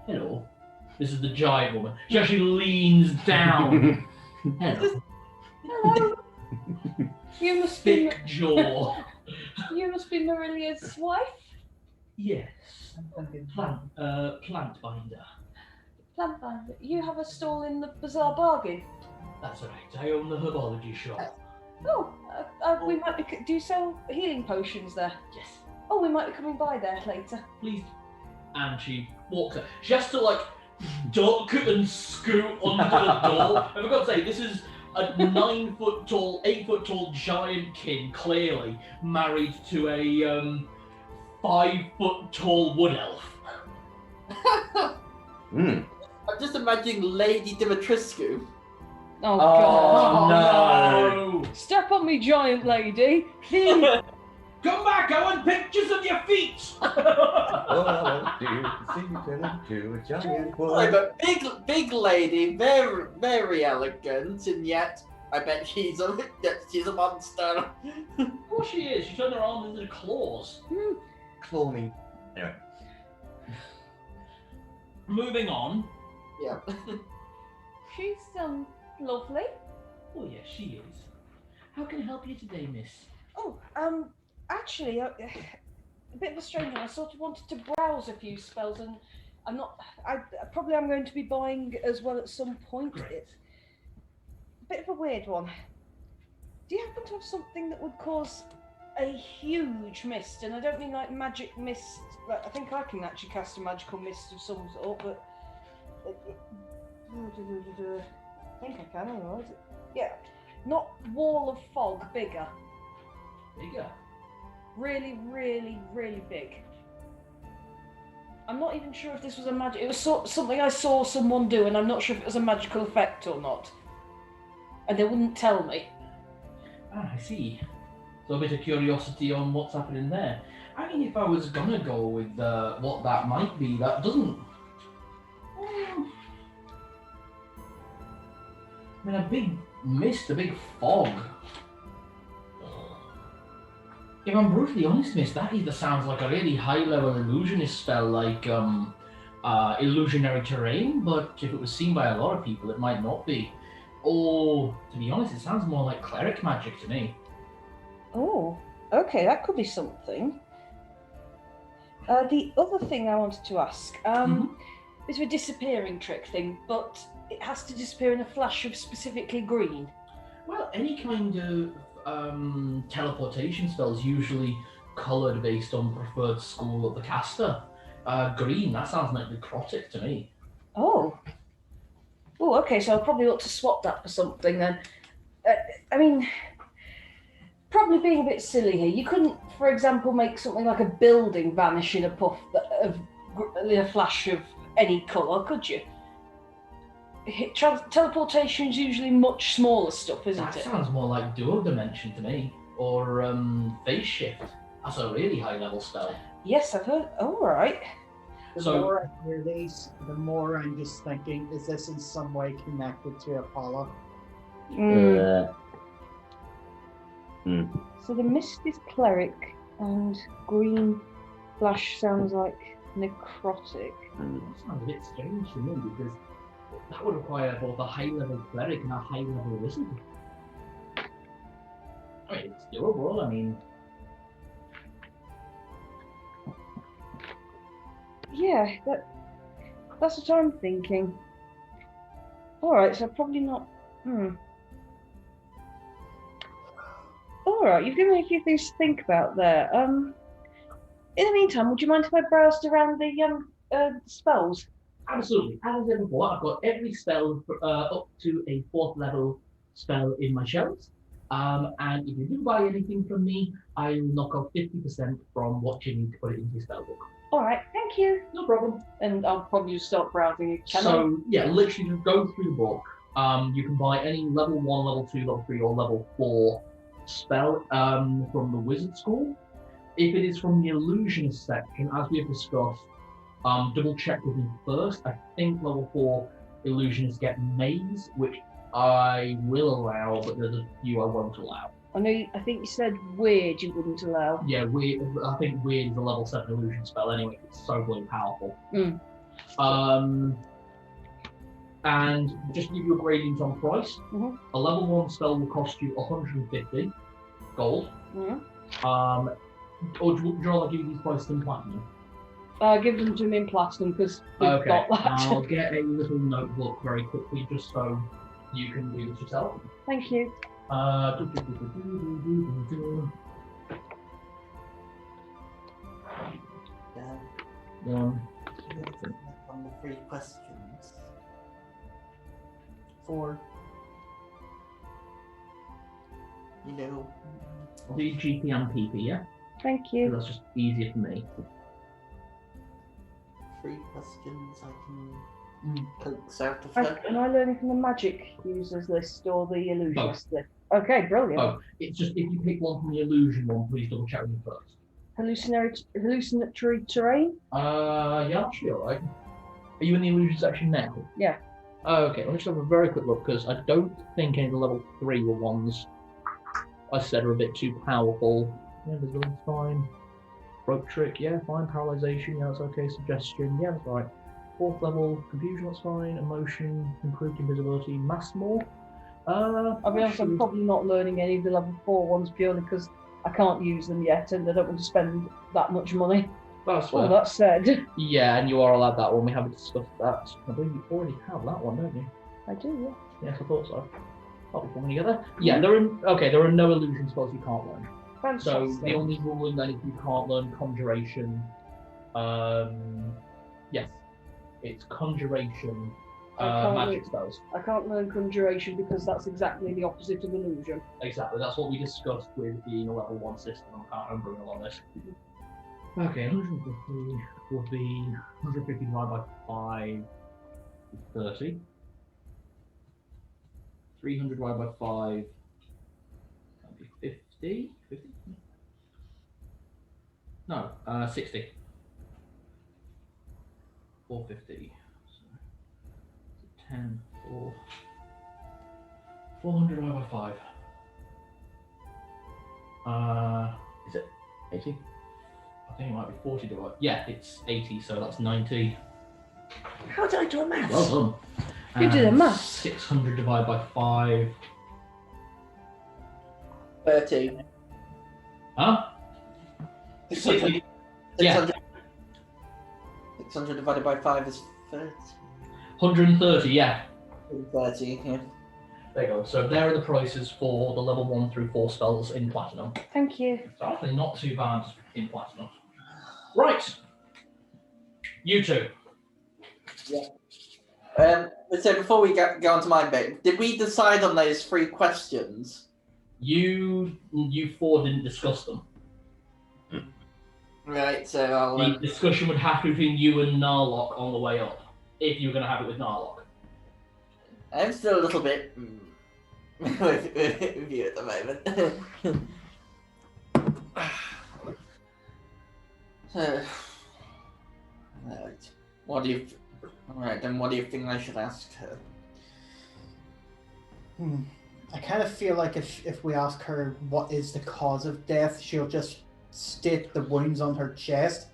hello. This is the giant woman. She actually leans down. Hello. Hello. You must be Thick jaw. Marilia's wife. Yes. Plant binder. Plant finder. You have a stall in the Bazaar Bargain. That's right. I own the herbology shop. Oh, we might be. Do you sell healing potions there? Yes. Oh, we might be coming by there later. Please. And she walks up. She has to like duck and scoot under the door. I forgot to say, this is a 9 foot tall, 8 foot tall giant kid, clearly married to a 5 foot tall wood elf. Mm. I'm just imagining Lady Dimitrescu. Oh, God. Oh, no. Step on me, giant lady. Please. Come back! I want pictures of your feet. All I want to do is see you turn into a giant Like boy. a big lady, very, very elegant, and yet I bet she's a monster. Of course she is. She turned her arms into claws. Claw me. Anyway. Moving on. Yeah. She's lovely. Oh yes, she is. How can I help you today, miss? Oh, actually, a bit of a strange one. I sort of wanted to browse a few spells, and I'm going to be buying as well at some point. Great. It's a bit of a weird one. Do you happen to have something that would cause a huge mist? And I don't mean like magic mist. Like, I think I can actually cast a magical mist of some sort, but I think I can. Anyway, is it? Yeah, not wall of fog, bigger. Bigger. Really, really, really big. I'm not even sure if this was a magic. It was something I saw someone do, and I'm not sure if it was a magical effect or not. And they wouldn't tell me. Ah, I see. So a bit of curiosity on what's happening there. I mean, if I was gonna go with what that might be, that doesn't. I mean, a big mist, a big fog. If I'm brutally honest, miss, that either sounds like a really high-level illusionist spell, like illusionary terrain, but if it was seen by a lot of people, it might not be. Or, to be honest, it sounds more like cleric magic to me. Oh, okay, that could be something. The other thing I wanted to ask, is a disappearing trick thing, but it has to disappear in a flash of specifically green. Well, any kind of teleportation spells usually coloured based on preferred school of the caster. Green, that sounds like necrotic to me. Oh. Oh, okay, so I probably ought to swap that for something then. I mean, probably being a bit silly here. You couldn't, for example, make something like a building vanish in a puff in a flash of any colour, could you? Teleportation's usually much smaller stuff, isn't That it? sounds more like dual dimension to me, or phase shift. That's a really high level spell. Yes, I've heard. Oh, right. The more I hear these, the more I'm just thinking, is this in some way connected to Apalla? So the mist is cleric, and green flash sounds like necrotic. That sounds a bit strange to me because that would require both a high level cleric and a high level wizard. I mean, it's doable. I mean, Yeah, that's what I'm thinking. Alright, so probably not. Alright, you've given me a few things to think about there. In the meantime, would you mind if I browsed around the spells? absolutely. As I said before, I've got every spell up to a 4th level spell in my shelves. And if you do buy anything from me, I will knock off 50% from what you need to put it into your spell book. Alright, thank you. No problem. And I'll probably just start browsing again. So, yeah, literally just go through the book. You can buy any level 1, level 2, level 3, or level 4 spell from the wizard school. If it is from the illusionist section, as we have discussed, double check with me first. I think level 4 illusionists get maze, which I will allow, but there's a few I won't allow. I think you said weird you wouldn't allow. Yeah, weird. I think weird is a level 7 illusion spell anyway. It's so bloody powerful. And just to give you a gradient on price, a level 1 spell will cost you 150 gold. Or do you want to give these prices in platinum? Give them to me in platinum because we've got that. I'll get a little notebook very quickly just so you can do this yourself. Thank you. On the 3 questions. 4. You know. I'll do GP and PP, yeah? Thank you. That's just easier for me. 3 questions I can coax out of her. Am I learning from the magic users list or the illusionist list? Okay, brilliant. Oh, it's just if you pick one from the illusion one, please double check with me first. Hallucinatory terrain? Yeah, that should be alright. Are you in the illusion section now? Yeah. Okay, let me just have a very quick look because I don't think any of the level 3 were ones I said are a bit too powerful. Yeah, resilience, fine. Rope trick, yeah, fine. Paralyzation, yeah, that's okay. Suggestion, yeah, that's right. 4th level, confusion, that's fine. Emotion, improved invisibility, mass more. I'll be honest, I'm probably not learning any of the level 4 ones purely because I can't use them yet and I don't want to spend that much money. That's fair. All that said. Yeah, and you are allowed that one. We haven't discussed that. I believe you already have that one, don't you? I do, yeah. Yes, I thought so. I'll be coming together. Yeah, there are no illusion spells you can't learn. Fantastic. So the only ruling then if you can't learn conjuration, yes, it's conjuration magic spells. I can't learn conjuration because that's exactly the opposite of illusion. Exactly, that's what we discussed with being a level 1 system. I can't remember all this. Okay, 150 would be 150 divided by 5 is 30. 300 divided by 5 that'd be 50. 50? No, 60. 450. So 10, 4. 400 divided by 5. Is it 80? I think it might be 40 divided. Yeah, it's 80, so that's 90. How did I do a maths? Well done. You did a maths. 600 divided by 5. 13. Huh? 600. Yeah. 600 divided by 5 is 30. 130, yeah. 30, yeah. There you go. So there are the prices for the level 1 through 4 spells in Platinum. Thank you. So actually not too bad in platinum. Right. You two. So before we go on to my bit, did we decide on those 3 questions? You four didn't discuss them. Right, so I'll... The discussion would have to be between you and Narlock on the way up, if you were going to have it with Narlock. I'm still a little bit with you at the moment. Right. What do you... Alright, then what do you think I should ask her? I kind of feel like if we ask her what is the cause of death, she'll just state the wounds on her chest.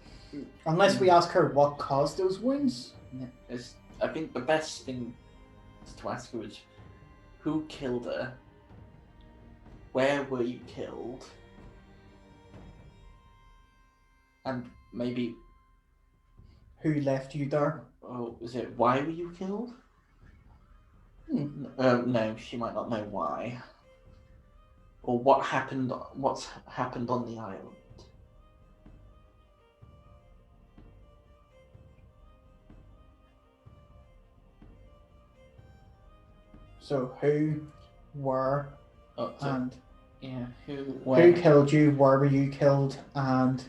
Unless we ask her what caused those wounds. Yeah, I think the best thing to ask her is who killed her? Where were you killed? And maybe... Who left you there? Oh, is it why were you killed? No, she might not know why. Or what's happened on the island. So who, where, and yeah, who killed you? Where were you killed? And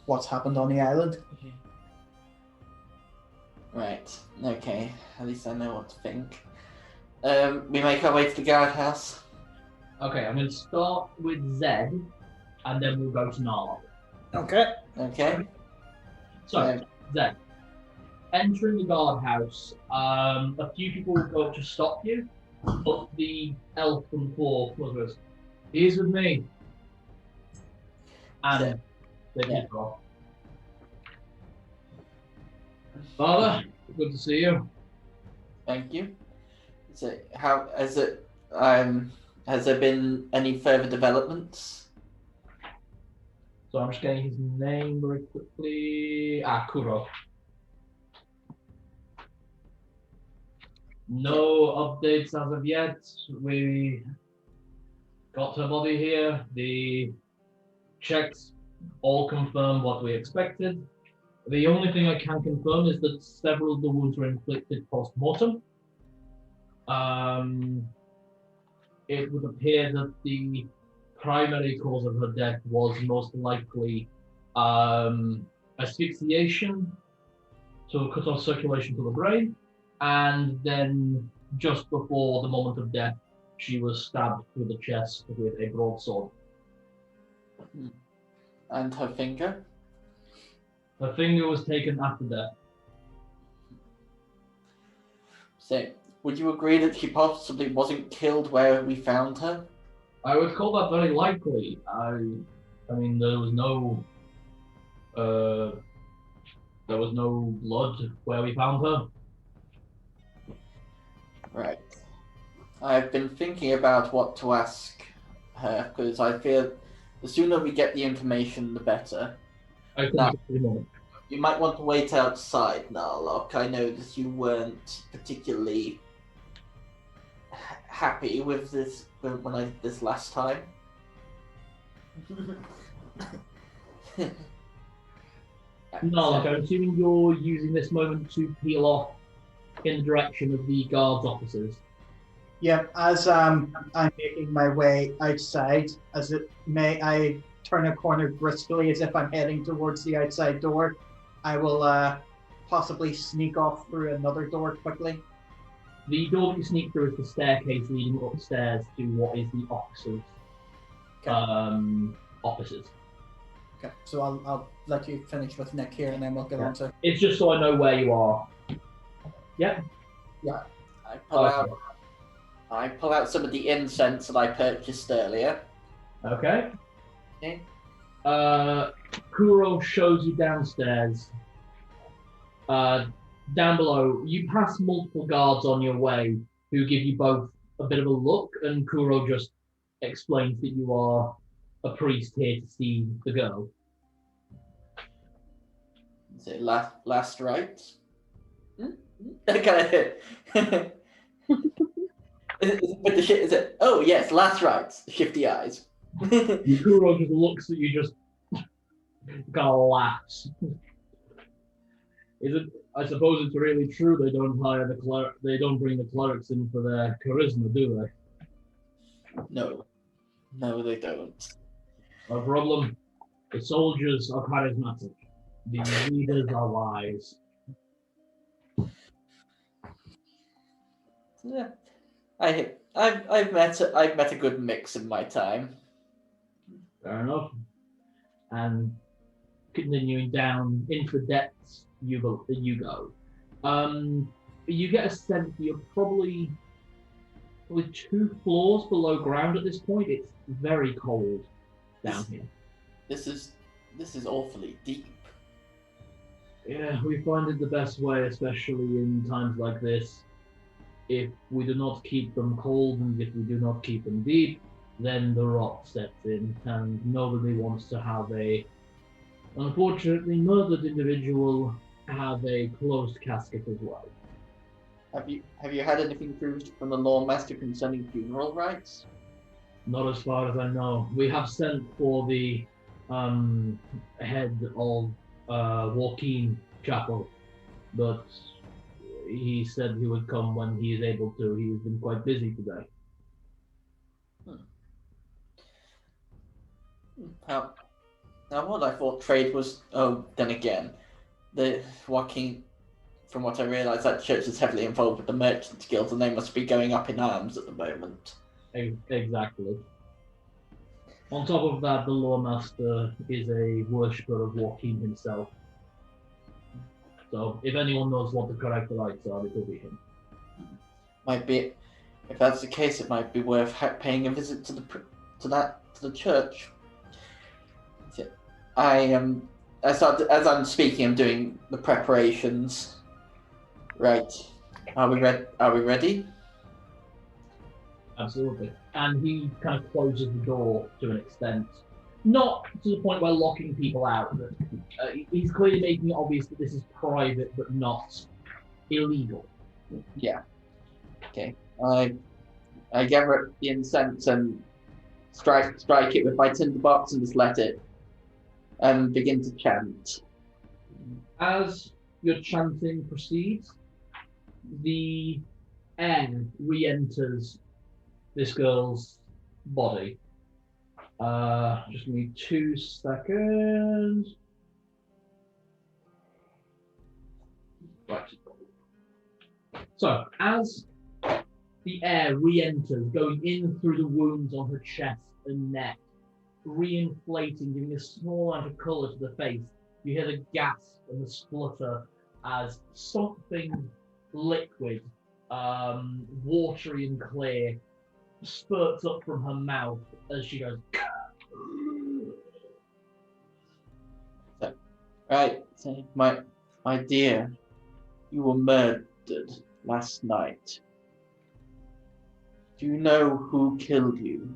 what's happened on the island? Right. Okay. At least I know what to think. We make our way to the guardhouse. Okay, I'm going to start with Zed, and then we'll go to Narlock. Okay. Okay. So, Zed, entering the guardhouse, a few people will go up to stop you, but the elf from the floor goes, "He's with me." And they keep off. Father, good to see you. Thank you. So, how has it? Has there been any further developments? So I'm just getting his name very quickly. Kuro. No updates as of yet. We got her body here. The checks all confirm what we expected. The only thing I can confirm is that several of the wounds were inflicted post-mortem. It would appear that the primary cause of her death was most likely asphyxiation, so cut off circulation to the brain, and then just before the moment of death, she was stabbed through the chest with a broadsword. And her finger? Her finger was taken after death. So, would you agree that she possibly wasn't killed where we found her? I would call that very likely. I mean, there was no blood where we found her. Right. I've been thinking about what to ask her, because I feel the sooner we get the information, the better. I think Now, it's you might want to wait outside, Narlock. I know that you weren't particularly happy with this when I did this last time. No, like I'm assuming you're using this moment to peel off in the direction of the guards' officers. Yeah, as I'm making my way outside, I turn a corner briskly as if I'm heading towards the outside door. I will possibly sneak off through another door quickly. The door that you sneak through is the staircase leading upstairs to what is the officers' offices. Okay, so I'll let you finish with Nick here, and then we'll get on to. It's just so I know where you are. Yep. Yeah. I pull out some of the incense that I purchased earlier. Okay. Okay. Kuro shows you downstairs. Down below, you pass multiple guards on your way who give you both a bit of a look, and Kuro just explains that you are a priest here to see the girl. Is it last rites? Okay. With the shit, is it? Oh yes, last rites. Shifty eyes. Yukuro just looks at you, just kind of laughs. I suppose it's really true they don't hire they don't bring the clerics in for their charisma, do they? No, they don't. No problem. The soldiers are charismatic. The leaders are wise. Yeah, I've met a good mix in my time. Fair enough. And continuing down into the depths, you go. You get a sense that you're probably 2 floors below ground at this point. It's very cold down here. This is awfully deep. Yeah, we find it the best way, especially in times like this. If we do not keep them cold and if we do not keep them deep, then the rot sets in, and nobody wants to have a unfortunately murdered individual have a closed casket as well. Have you had anything proved from the Law Master concerning funeral rites? Not as far as I know. We have sent for the head of Joaquin Chapel, but he said he would come when he is able to. He has been quite busy today. Now what I thought trade was... Oh, then again, the Joaquin... From what I realised, that church is heavily involved with the Merchants Guild, and they must be going up in arms at the moment. Exactly. On top of that, the Lawmaster is a worshipper of Joaquin himself. So, if anyone knows what the correct rites are, it will be him. Might be, if that's the case, it might be worth paying a visit to the church. As I'm speaking, I'm doing the preparations. Right. Are we ready? Absolutely. And he kind of closes the door to an extent. Not to the point where locking people out, but he's clearly making it obvious that this is private but not illegal. Yeah. Okay. I gather the incense and strike it with my tinderbox and just let it begin to chant. As your chanting proceeds, the air re-enters this girl's body. Just give me 2 seconds. Right. So, as the air re-enters, going in through the wounds on her chest and neck, re-inflating, giving a small amount of colour to the face, you hear the gasp and the splutter as something liquid, watery and clear, spurts up from her mouth as she goes. Right, so my dear, you were murdered last night. Do you know who killed you?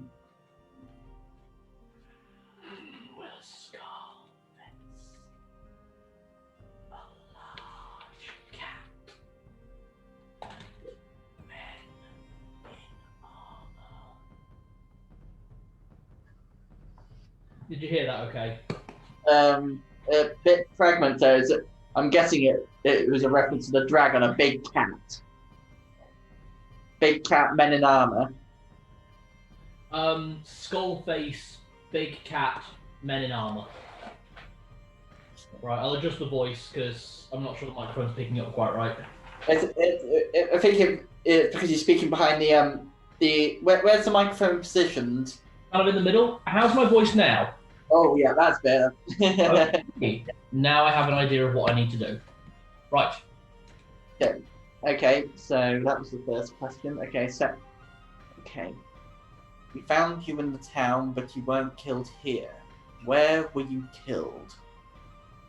Did you hear that okay? A bit fragmentary. I'm guessing it was a reference to the dragon, a big cat. Big cat, men in armor. Skull face, big cat, men in armor. Right, I'll adjust the voice because I'm not sure the microphone's picking up quite right. I think it's because you're speaking behind where's the microphone positioned? Kind of in the middle. How's my voice now? Oh yeah, that's better. Okay. Now I have an idea of what I need to do. Right. Okay, so that was the first question. Okay. We found you in the town, but you weren't killed here. Where were you killed?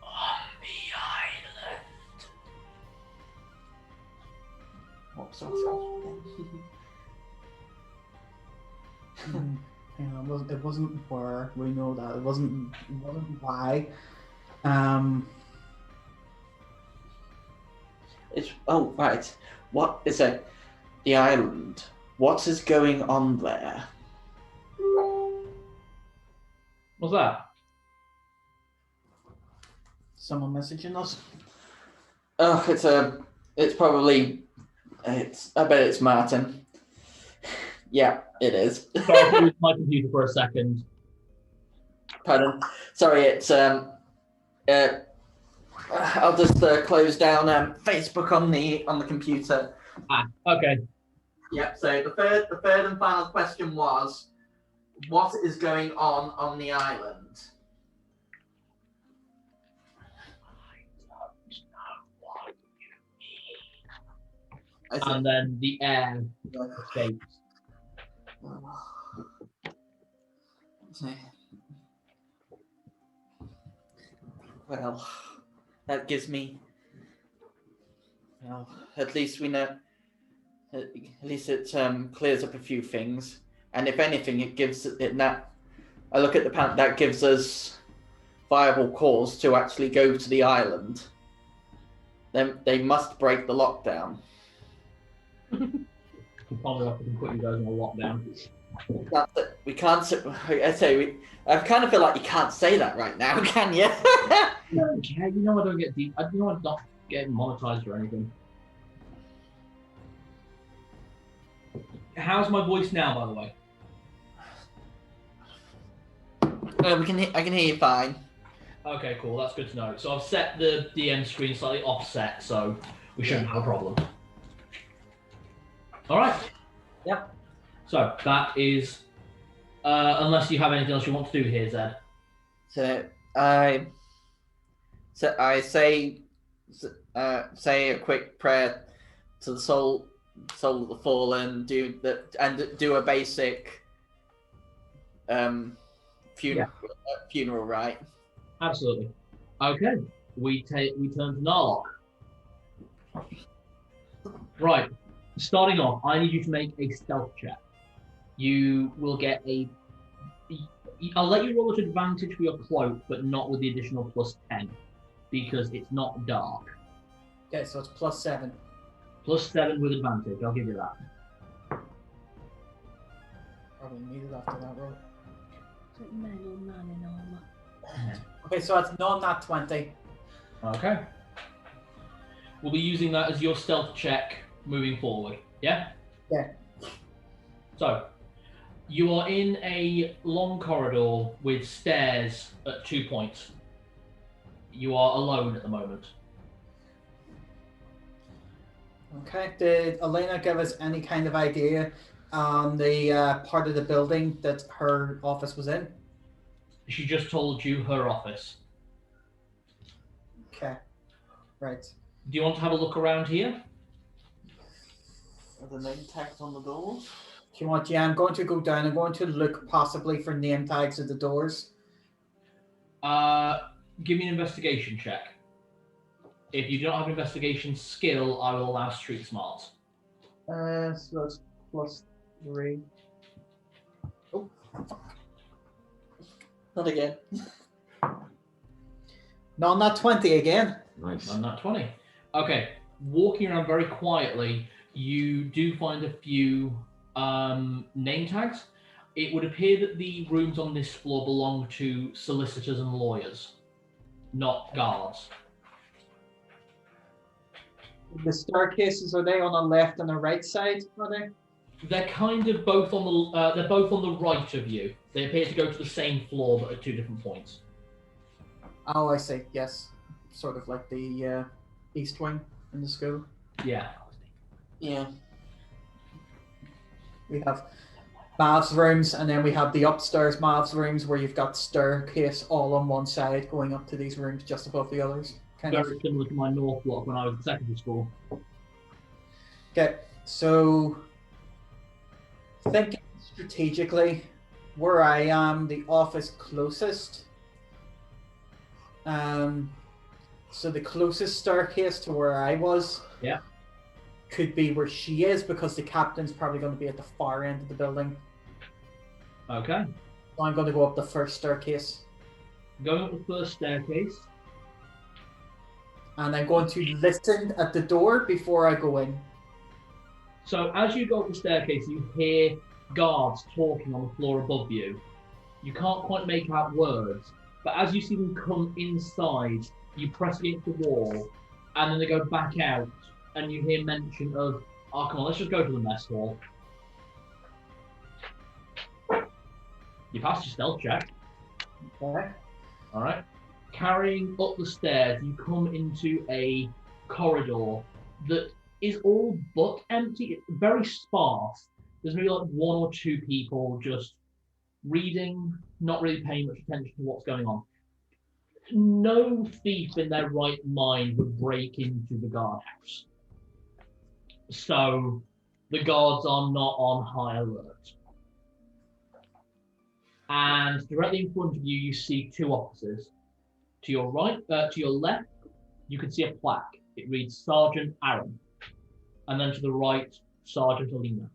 On the island. What was that? It wasn't where, we know that. It wasn't why. It's right. What is it? The island. What is going on there? What's that? Someone messaging us. Oh, it's probably, I bet it's Martin. Yeah, it is. Sorry, I used my computer for a second. Pardon. Sorry, it's I'll just close down Facebook on the computer. Okay. Yep. So the third and final question was, what is going on the island? And then the air escapes. Well, that gives me. Well, at least we know. At least it clears up a few things, and if anything, it gives it that. I look at the pan that gives us viable cause to actually go to the island. Then they must break the lockdown. Probably have to put you guys on a lockdown. We can't. I kind of feel like you can't say that right now, can you? No, you know I don't get deep. You know I'm not getting monetized or anything. How's my voice now, by the way? I can hear you fine. Okay, cool. That's good to know. So I've set the DM screen slightly offset, so we shouldn't have a problem. All right. Yep. So that is, unless you have anything else you want to do here, Zed. So I say a quick prayer to the soul of the fallen. Do a basic funeral rite. Absolutely. Okay. We turn to Narlock. Right. Starting off, I need you to make a stealth check. You will get I'll let you roll at advantage for your cloak, but not with the additional +10, because it's not dark. Okay, so it's +7. +7 with advantage, I'll give you that. Probably needed after that roll. Man in armor. Okay, so that's not 20. Okay. We'll be using that as your stealth check moving forward, yeah? Yeah. So, you are in a long corridor with stairs at 2 points. You are alone at the moment. Okay, did Alina give us any kind of idea on the part of the building that her office was in? She just told you her office. Okay, right. Do you want to have a look around here? Are the name tags on the doors? Do you want? Yeah, I'm going to go down. I'm going to look possibly for name tags at the doors. Give me an investigation check. If you don't have investigation skill, I will allow street smarts. So that's +3. Oh, Not again. no, not 20 again. Nice. I'm not 20. Okay, walking around very quietly, you do find a few name tags. It would appear that the rooms on this floor belong to solicitors and lawyers, not guards. The staircases, are they on the left and the right side? Are they? They're kind of both on the right of you. They appear to go to the same floor, but at 2 different points. Oh, I see. Yes, sort of like the east wing in the school. Yeah. Yeah. We have Mav's rooms, and then we have the upstairs Mav's rooms where you've got staircase all on one side going up to these rooms just above the others. Very similar to my North block when I was in secondary school. Okay, so thinking strategically, where I am, the office closest. So the closest staircase to where I was, yeah, could be where she is, because the captain's probably going to be at the far end of the building. Okay. So I'm going to go up the first staircase. Going up the first staircase. And I'm going to listen at the door before I go in. So as you go up the staircase, you hear guards talking on the floor above you. You can't quite make out words, but as you see them come inside, you press against the wall, and then they go back out, and you hear mention of, oh, come on, let's just go to the mess hall. You passed your stealth check. Okay. All right. Carrying up the stairs, you come into a corridor that is all but empty. It's very sparse. There's maybe like one or two people just reading, not really paying much attention to what's going on. No thief in their right mind would break into the guardhouse. So the guards are not on high alert. And directly in front of you, you see two officers. To your right, to your left, you can see a plaque. It reads Sergeant Alina. And then to the right, Sergeant Alina.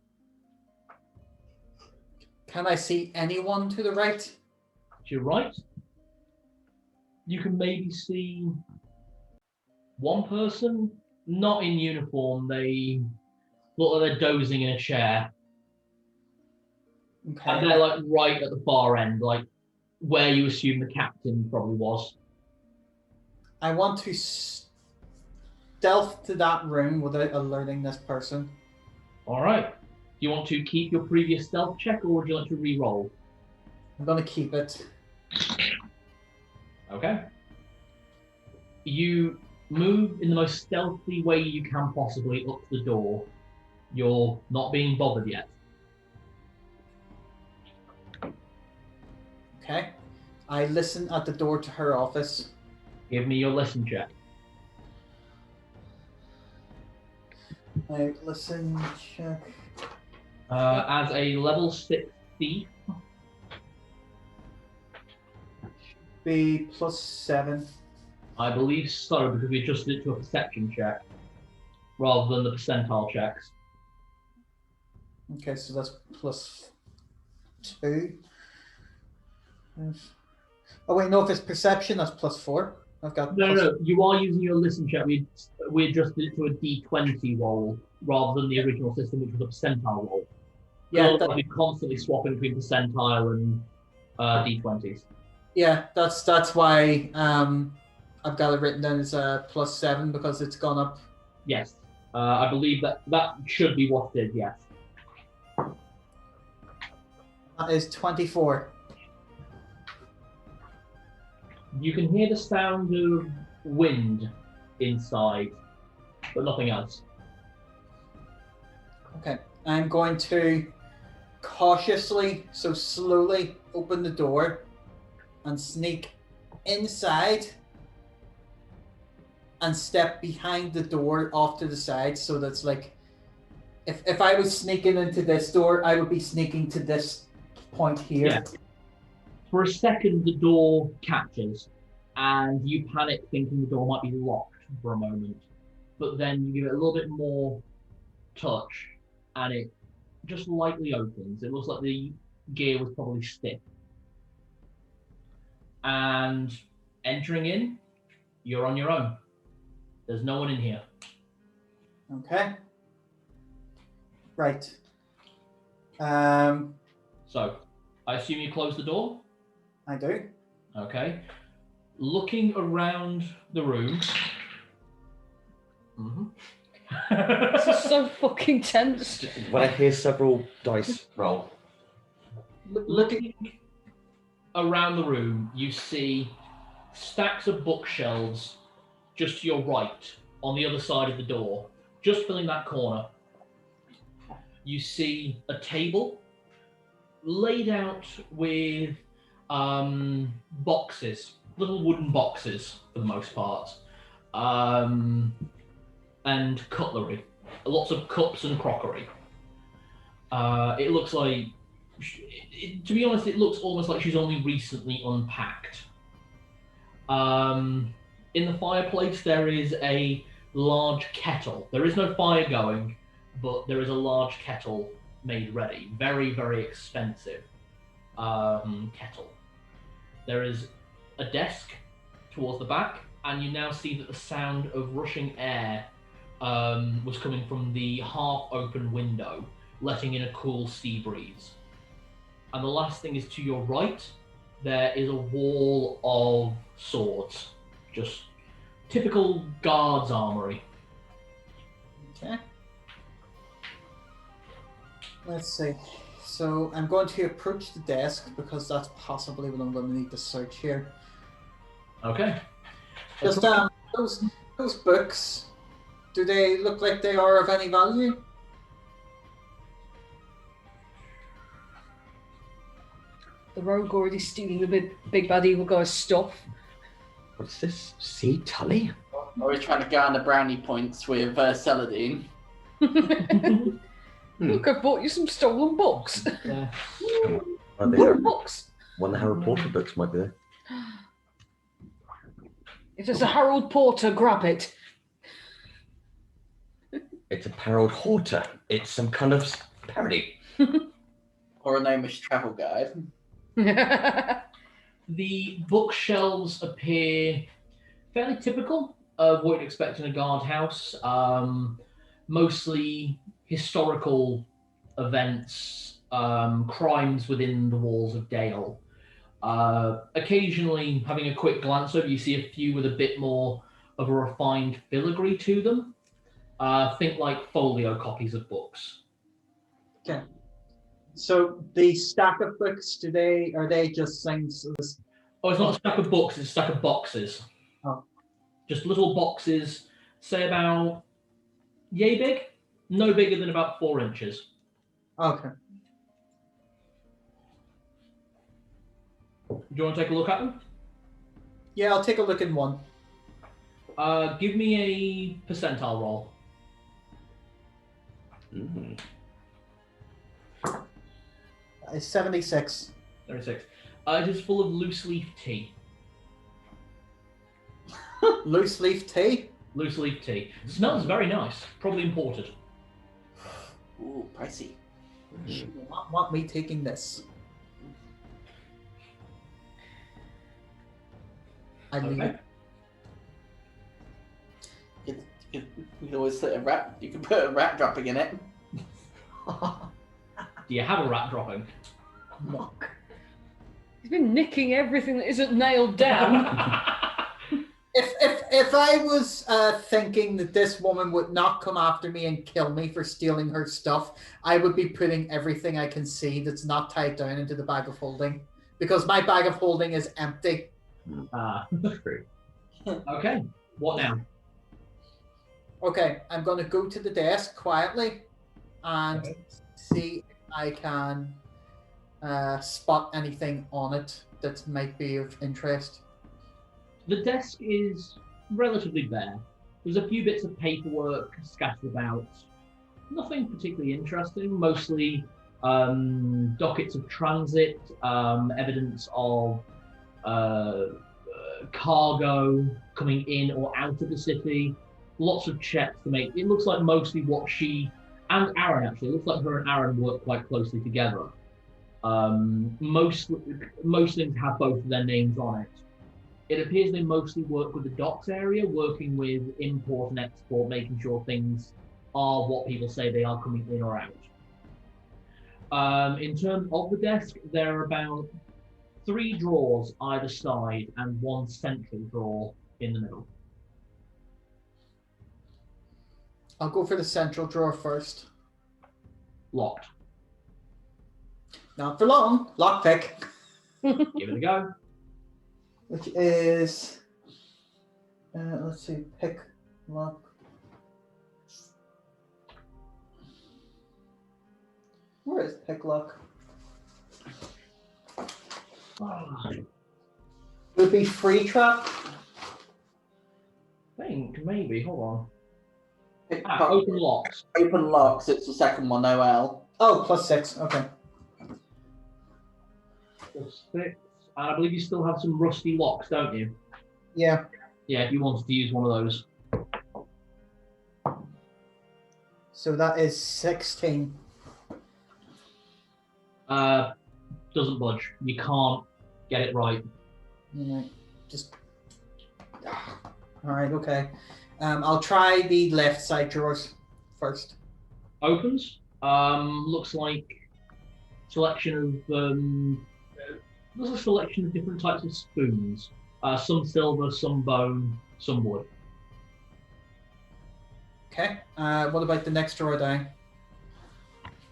Can I see anyone to the right? To your right, you can maybe see one person, not in uniform. They look like they're dozing in a chair. Okay. And they're like right at the far end, like where you assume the captain probably was. I want to stealth to that room without alerting this person. All right. Do you want to keep your previous stealth check, or would you like to re-roll? I'm gonna keep it. Okay. You move in the most stealthy way you can possibly up to the door. You're not being bothered yet. Okay. I listen at the door to her office. Give me your listen check. I listen, check. As a level 6 thief, Be +7. I believe so, because we adjusted it to a perception check rather than the percentile checks. Okay, so that's +2. Oh wait, no, if it's perception, that's +4. I've got No, you are using your listen check. We adjusted it to a D20 roll rather than the original system, which was a percentile roll. Yeah, We're constantly swapping between percentile and D20s. yeah, that's why I've got it written down as +7 because it's gone up. Yes, I believe that should be what it is. Yes. That is 24. You can hear the sound of wind inside, but nothing else. Okay, I'm going to cautiously, so slowly, open the door and sneak inside and step behind the door off to the side, so that's like, if I was sneaking into this door, I would be sneaking to this point here. Yeah. For a second, the door catches, and you panic thinking the door might be locked for a moment. But then you give it a little bit more touch, and it just lightly opens. It looks like the gear was probably stiff. And entering in, you're on your own. There's no one in here. Okay. Right. So, I assume you close the door? I do. Okay. Looking around the room. This is so fucking tense. When I hear several dice roll, Looking around the room, you see stacks of bookshelves just to your right, on the other side of the door, just filling that corner. You see a table laid out with boxes, little wooden boxes for the most part, and cutlery, lots of cups and crockery. It looks like, to be honest, it looks almost like she's only recently unpacked. In the fireplace, there is a large kettle. There is no fire going, but there is a large kettle made ready. Very, very expensive kettle. There is a desk towards the back, and you now see that the sound of rushing air was coming from the half-open window, letting in a cool sea breeze. And the last thing is to your right, there is a wall of swords. Just typical guard's armory. Okay. Let's see. So I'm going to approach the desk because that's possibly what I'm going to need to search here. Okay. Just those books, do they look like they are of any value? The rogue already stealing the big bad evil guy's stuff. What's this? See, Tully? I was trying to garner brownie points with Celadine. Look, I've bought you some stolen books. Yeah. What books? One of the Harry Potter books might be there. If there's a Harold Porter, grab it. It's a Harold Horter. It's some kind of parody. Or a gnomish travel guide. The bookshelves appear fairly typical of what you'd expect in a guardhouse. Mostly historical events, crimes within the walls of Dale. Occasionally, having a quick glance over, you see a few with a bit more of a refined filigree to them. Think like folio copies of books. Okay. So the stack of books, are they just things? Oh, it's not a stack of books, it's a stack of boxes. Oh. Just little boxes, say about yay big, no bigger than about 4 inches. Okay. Do you want to take a look at them? Yeah, I'll take a look in one. Give me a percentile roll. Mm. It's 76. 36. It is full of loose leaf tea. Loose leaf tea? Loose leaf tea. Smells very nice. Probably imported. Ooh, pricey. You will not want me taking this. I mean, Okay. You can always put a rat. You can put a rat dropping in it. Do you have a rat dropping? He's been nicking everything that isn't nailed down. If I was thinking that this woman would not come after me and kill me for stealing her stuff, I would be putting everything I can see that's not tied down into the bag of holding, because my bag of holding is empty. True. Okay. What now? Okay, I'm going to go to the desk quietly and see if I can spot anything on it that might be of interest. The desk is relatively bare. There's a few bits of paperwork scattered about. Nothing particularly interesting. Mostly dockets of transit, evidence of cargo coming in or out of the city. Lots of checks to make. It looks like mostly what she and Aaron actually. It looks like her and Aaron work quite closely together. Most things have both of their names on it. It appears they mostly work with the docks area, working with import and export, making sure things are what people say they are coming in or out. In terms of the desk, there are about 3 drawers either side and 1 central drawer in the middle. I'll go for the central drawer first. Locked. Not for long. Lockpick. Give it a go. Which is, let's see, pick, lock. Where is pick lock? Would it be free trap? I think maybe. Hold on. Pickpocket. Open locks. Open locks. It's the second one. OL. Oh, +6. Okay. +6. And I believe you still have some rusty locks, don't you? Yeah. Yeah, if you wanted to use one of those. So that is 16. Doesn't budge. You can't get it right. Yeah, just. All right. Okay. I'll try the left side drawers first. Opens. Looks like selection of there's a selection of different types of spoons. Some silver, some bone, some wood. Okay. What about the next drawer down?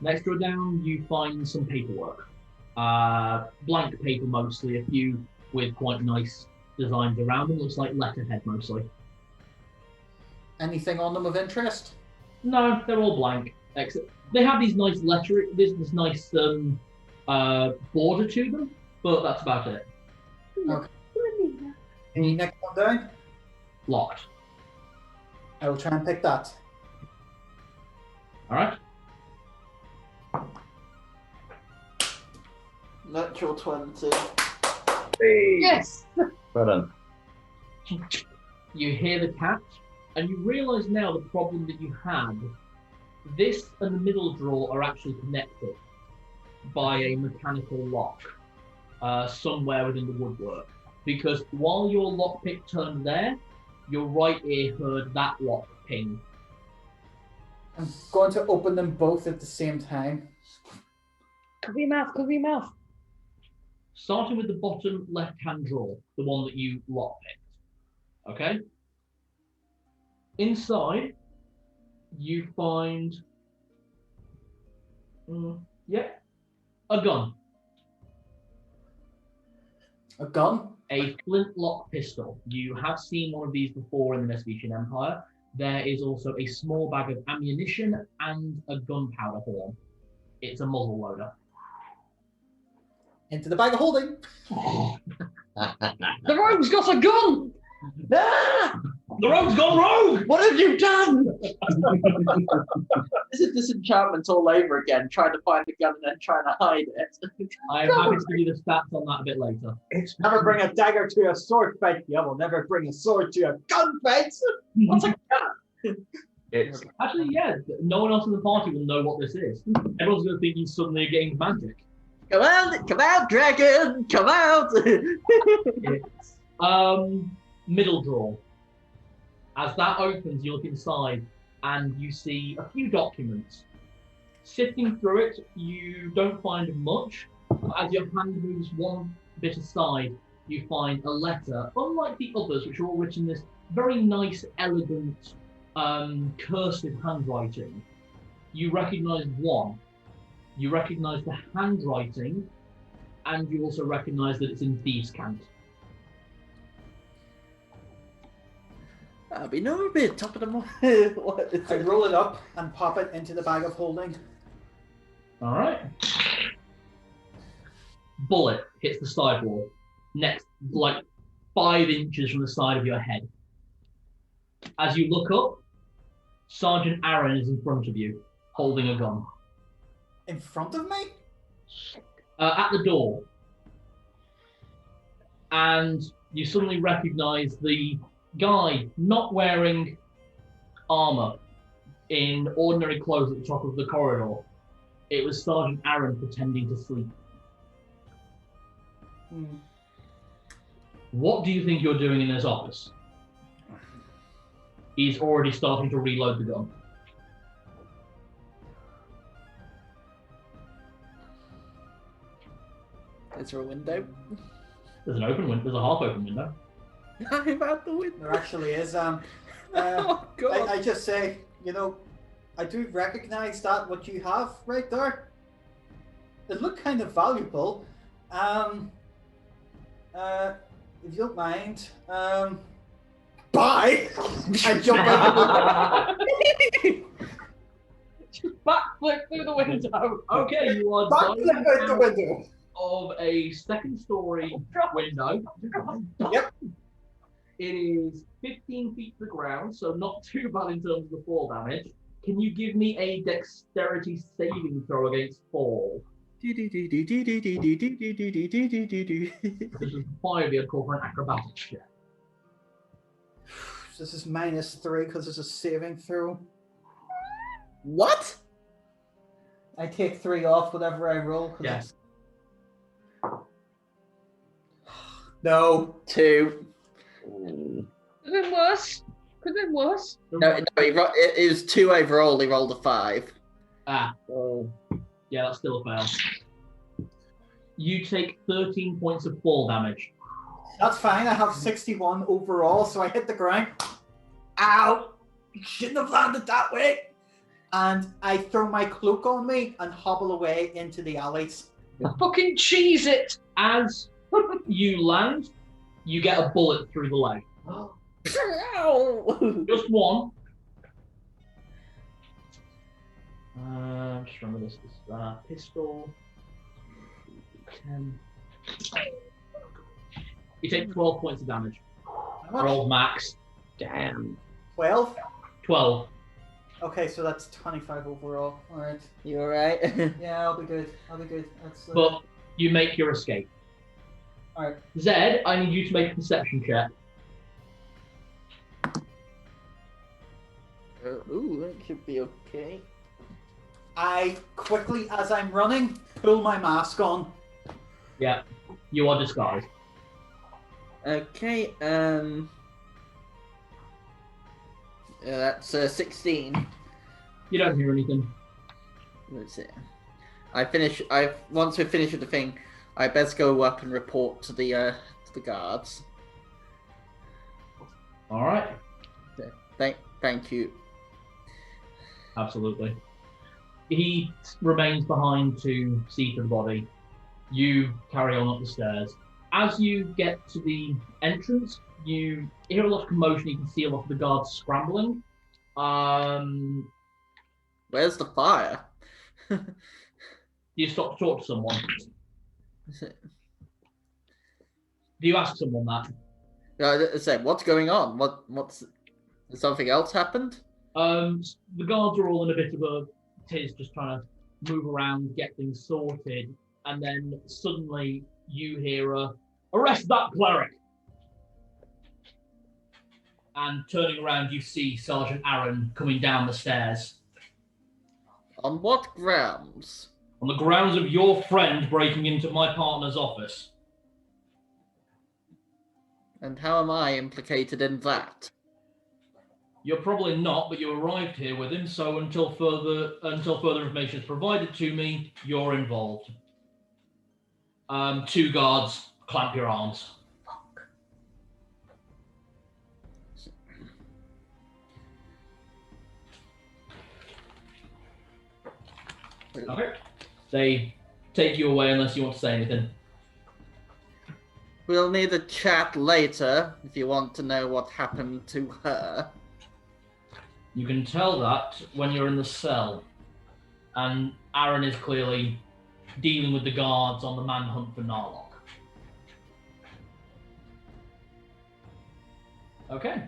Next drawer down, you find some paperwork. Blank paper mostly, a few with quite nice designs around them. Looks like letterhead mostly. Anything on them of interest? No, they're all blank. Except they have these nice lettering, this nice border to them, but that's about it. Okay. Any next one down? Locked. I will try and pick that. All right. Natural 20. Yes! Well done. You hear the cat, and you realise now the problem that you had. This and the middle drawer are actually connected by a mechanical lock somewhere within the woodwork. Because while your lockpick turned there, your right ear heard that lock ping. I'm going to open them both at the same time. Cover your mouth, cover your mouth. Starting with the bottom left-hand drawer, the one that you lockpicked. Okay? Inside, you find, a gun. A gun? A flintlock pistol. You have seen one of these before in the Vespucian Empire. There is also a small bag of ammunition and a gunpowder horn. It's a muzzle loader. Into the bag of holding. The rogue's got a gun! Ah! The rogue's gone rogue! What have you done? This is disenchantment all over again, trying to find a gun and then trying to hide it. I'm happy to give you the stats on that a bit later. Never bring a dagger to a sword fight. You will never bring a sword to a gun fight. What's a gun? It's Actually, yeah, no one else in the party will know what this is. Everyone's going to think he's suddenly getting magic. Come out, dragon! Come out! It's middle drawer. As that opens, you look inside and you see a few documents. Sifting through it, you don't find much. As your hand moves one bit aside, you find a letter, unlike the others, which are all written in this very nice, elegant, cursive handwriting. You recognise one. You recognise the handwriting, and you also recognise that it's in Thieves' Cant. That'll be no bit top of the morning. What is I it? roll it up and pop it into the bag of holding. All right. Bullet hits the sidewall, next, like 5 inches from the side of your head. As you look up, Sergeant Aaron is in front of you, holding a gun. In front of me? At the door. And you suddenly recognise the guy not wearing armour in ordinary clothes at the top of the corridor. It was Sergeant Aaron pretending to sleep. What do you think you're doing in his office? He's already starting to reload the gun. Is there a window? There's an open window. There's a half-open window. I'm out the window. There actually is. Oh, God. I just say, you know, I do recognize that what you have right there. It looked kind of valuable. If you don't mind, buy. I jump out the Backflip through the window. Okay, you are backflip out the window. of a second-story window. Yep. It is 15 feet to the ground, so not too bad in terms of the fall damage. Can you give me a dexterity saving throw against fall? This is probably a call for an acrobatics check. This is -3 because it's a saving throw. What? I take 3 off whatever I roll. Yes. No. 2. Ooh. Could have been worse. Could have been worse. No, it was 2 overall. He rolled a 5. Ah, Oh. yeah, that's still a fail. You take 13 points of fall damage. That's fine. I have 61 overall, so I hit the ground. Ow! You shouldn't have landed that way. And I throw my cloak on me and hobble away into the alleys. Fucking cheese it! As you land, you get a bullet through the leg. Ow! Just one. Just remember this is pistol. 10. You take 12 points of damage. How much? Roll max. Damn. 12? 12. Okay, so that's 25 overall. Alright. You alright? Yeah, I'll be good. That's, But you make your escape. Alright. Zed, I need you to make a perception check. Ooh, that should be okay. I quickly, as I'm running, pull my mask on. Yeah, you are disguised. Okay, that's 16. You don't hear anything. Let's see. Once we finish with the thing, I best go up and report to the guards. All right. Thank you. Absolutely. He remains behind to see to the body. You carry on up the stairs. As you get to the entrance, you hear a lot of commotion. You can see a lot of the guards scrambling. Where's the fire? You stop to talk to someone. Do you ask someone that? Say, what's going on? What's something else happened? The guards are all in a bit of a tiz, just trying to move around, get things sorted, and then suddenly you hear arrest that cleric! And turning around, you see Sergeant Aaron coming down the stairs. On what grounds? On the grounds of your friend breaking into my partner's office. And how am I implicated in that? You're probably not, but you arrived here with him, so until further information is provided to me, you're involved. 2 guards, clamp your arms. Okay. They take you away unless you want to say anything. We'll need a chat later if you want to know what happened to her. You can tell that when you're in the cell. And Aaron is clearly dealing with the guards on the manhunt for Narlock. Okay.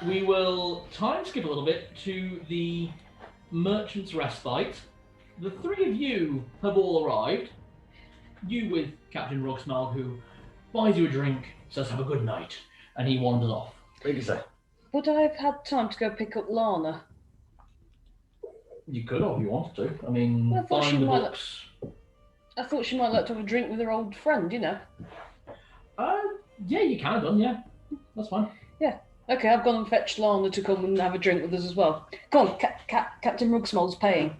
We will time skip a little bit to the Merchant's Respite. The 3 of you have all arrived. You with Captain Rugsmog, who buys you a drink, says have a good night, and he wanders off. What did you say? Would I have had time to go pick up Lana? You could have if you wanted to. I mean, Well, I thought buying she the might- books. I thought she might like to have a drink with her old friend, you know. Yeah, you can have done, yeah. That's fine. Okay, I've gone and fetched Lana to come and have a drink with us as well. Go on, Captain Rugsmog's paying.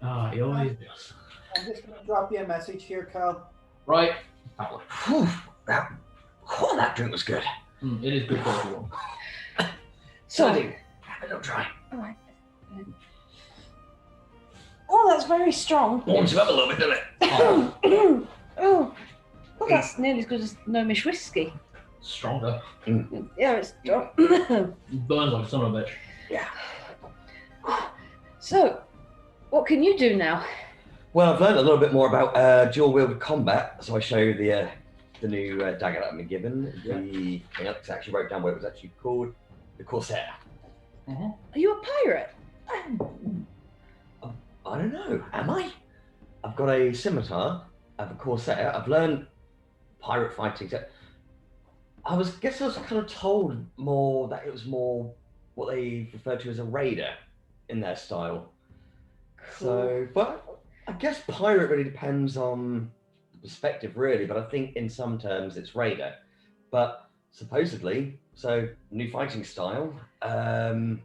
He always does. I'm just going to drop you a message here, Cal. Right. Whew, that drink was good. It is good for everyone. So, Have a little try. all right. Oh, that's very strong. Warms you up a little bit, doesn't it? Oh, well, that's nearly as good as Gnomish whiskey. Stronger. Yeah, it's strong. Burns like a son of a bitch. Yeah. So, what can you do now? Well, I've learned a little bit more about dual-wielded combat, so I show you the new dagger that I've been given. I actually wrote down what it was actually called, the Corsair. Are you a pirate? I don't know, am I? I've got a scimitar, I have a Corsair, I've learned pirate fighting. I guess I was kind of told more that it was more what they refer to as a raider in their style. So, but I guess pirate really depends on the perspective, really. But I think in some terms it's raider. But supposedly, so new fighting style, and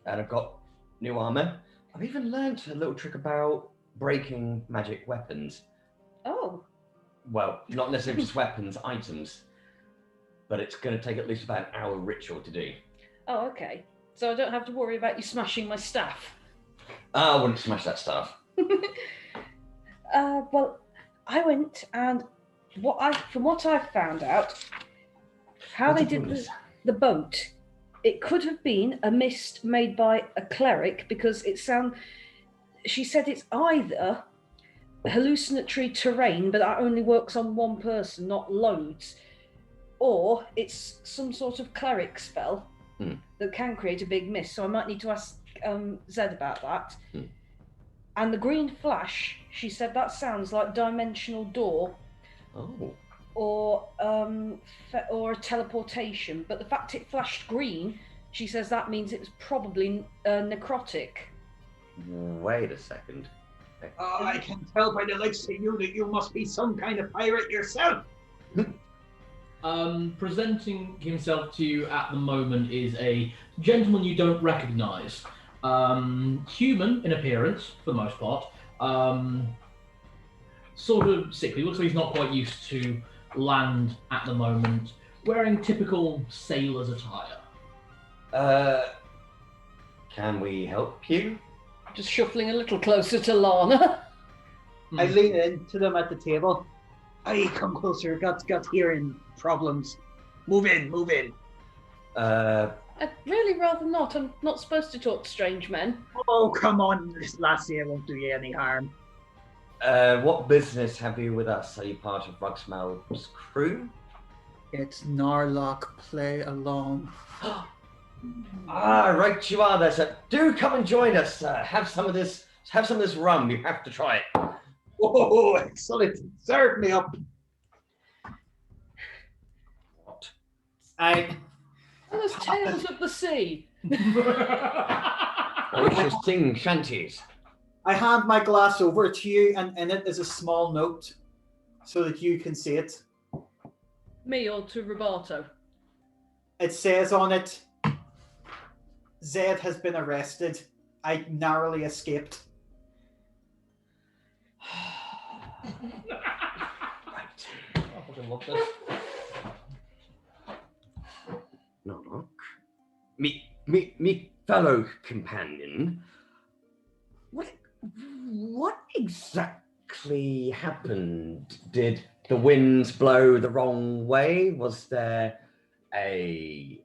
I've got new armor. I've even learnt a little trick about breaking magic weapons. Oh. Well, not necessarily just weapons, items. But it's going to take at least about an hour ritual to do. Oh, okay. So I don't have to worry about you smashing my staff. I wouldn't smash that stuff. Well, I went and from what I found out, how they did the boat, it could have been a mist made by a cleric because she said it's either hallucinatory terrain, but that only works on one person, not loads, or it's some sort of cleric spell that can create a big mist. So I might need to ask Zed about that. And the green flash, she said that sounds like dimensional door. Oh. Or a teleportation. But the fact it flashed green, she says that means it was probably necrotic. Wait a second. I can tell by the looks of you that you must be some kind of pirate yourself. Presenting himself to you at the moment is a gentleman you don't recognise. Human in appearance, for the most part. Sort of sickly. Looks like he's not quite used to land at the moment. Wearing typical sailor's attire. Can we help you? Just shuffling a little closer to Lana. I lean into them at the table. Aye, come closer. Got hearing problems. Move in. I'd really rather not. I'm not supposed to talk to strange men. Oh, come on. This lassie won't do you any harm. What business have you with us? Are you part of Rugsmal's crew? It's Narlock, play along. Right you are there, sir. Do come and join us. Have some of this rum. You have to try it. Oh, excellent. Serve me up. What? Those tales of the sea. We shall sing shanties. I hand my glass over to you, and in it is a small note so that you can see it. Me or to Roberto? It says on it, Zed has been arrested. I narrowly escaped. Right. I fucking love this. No. Me fellow companion. What exactly happened? Did the winds blow the wrong way? Was there a...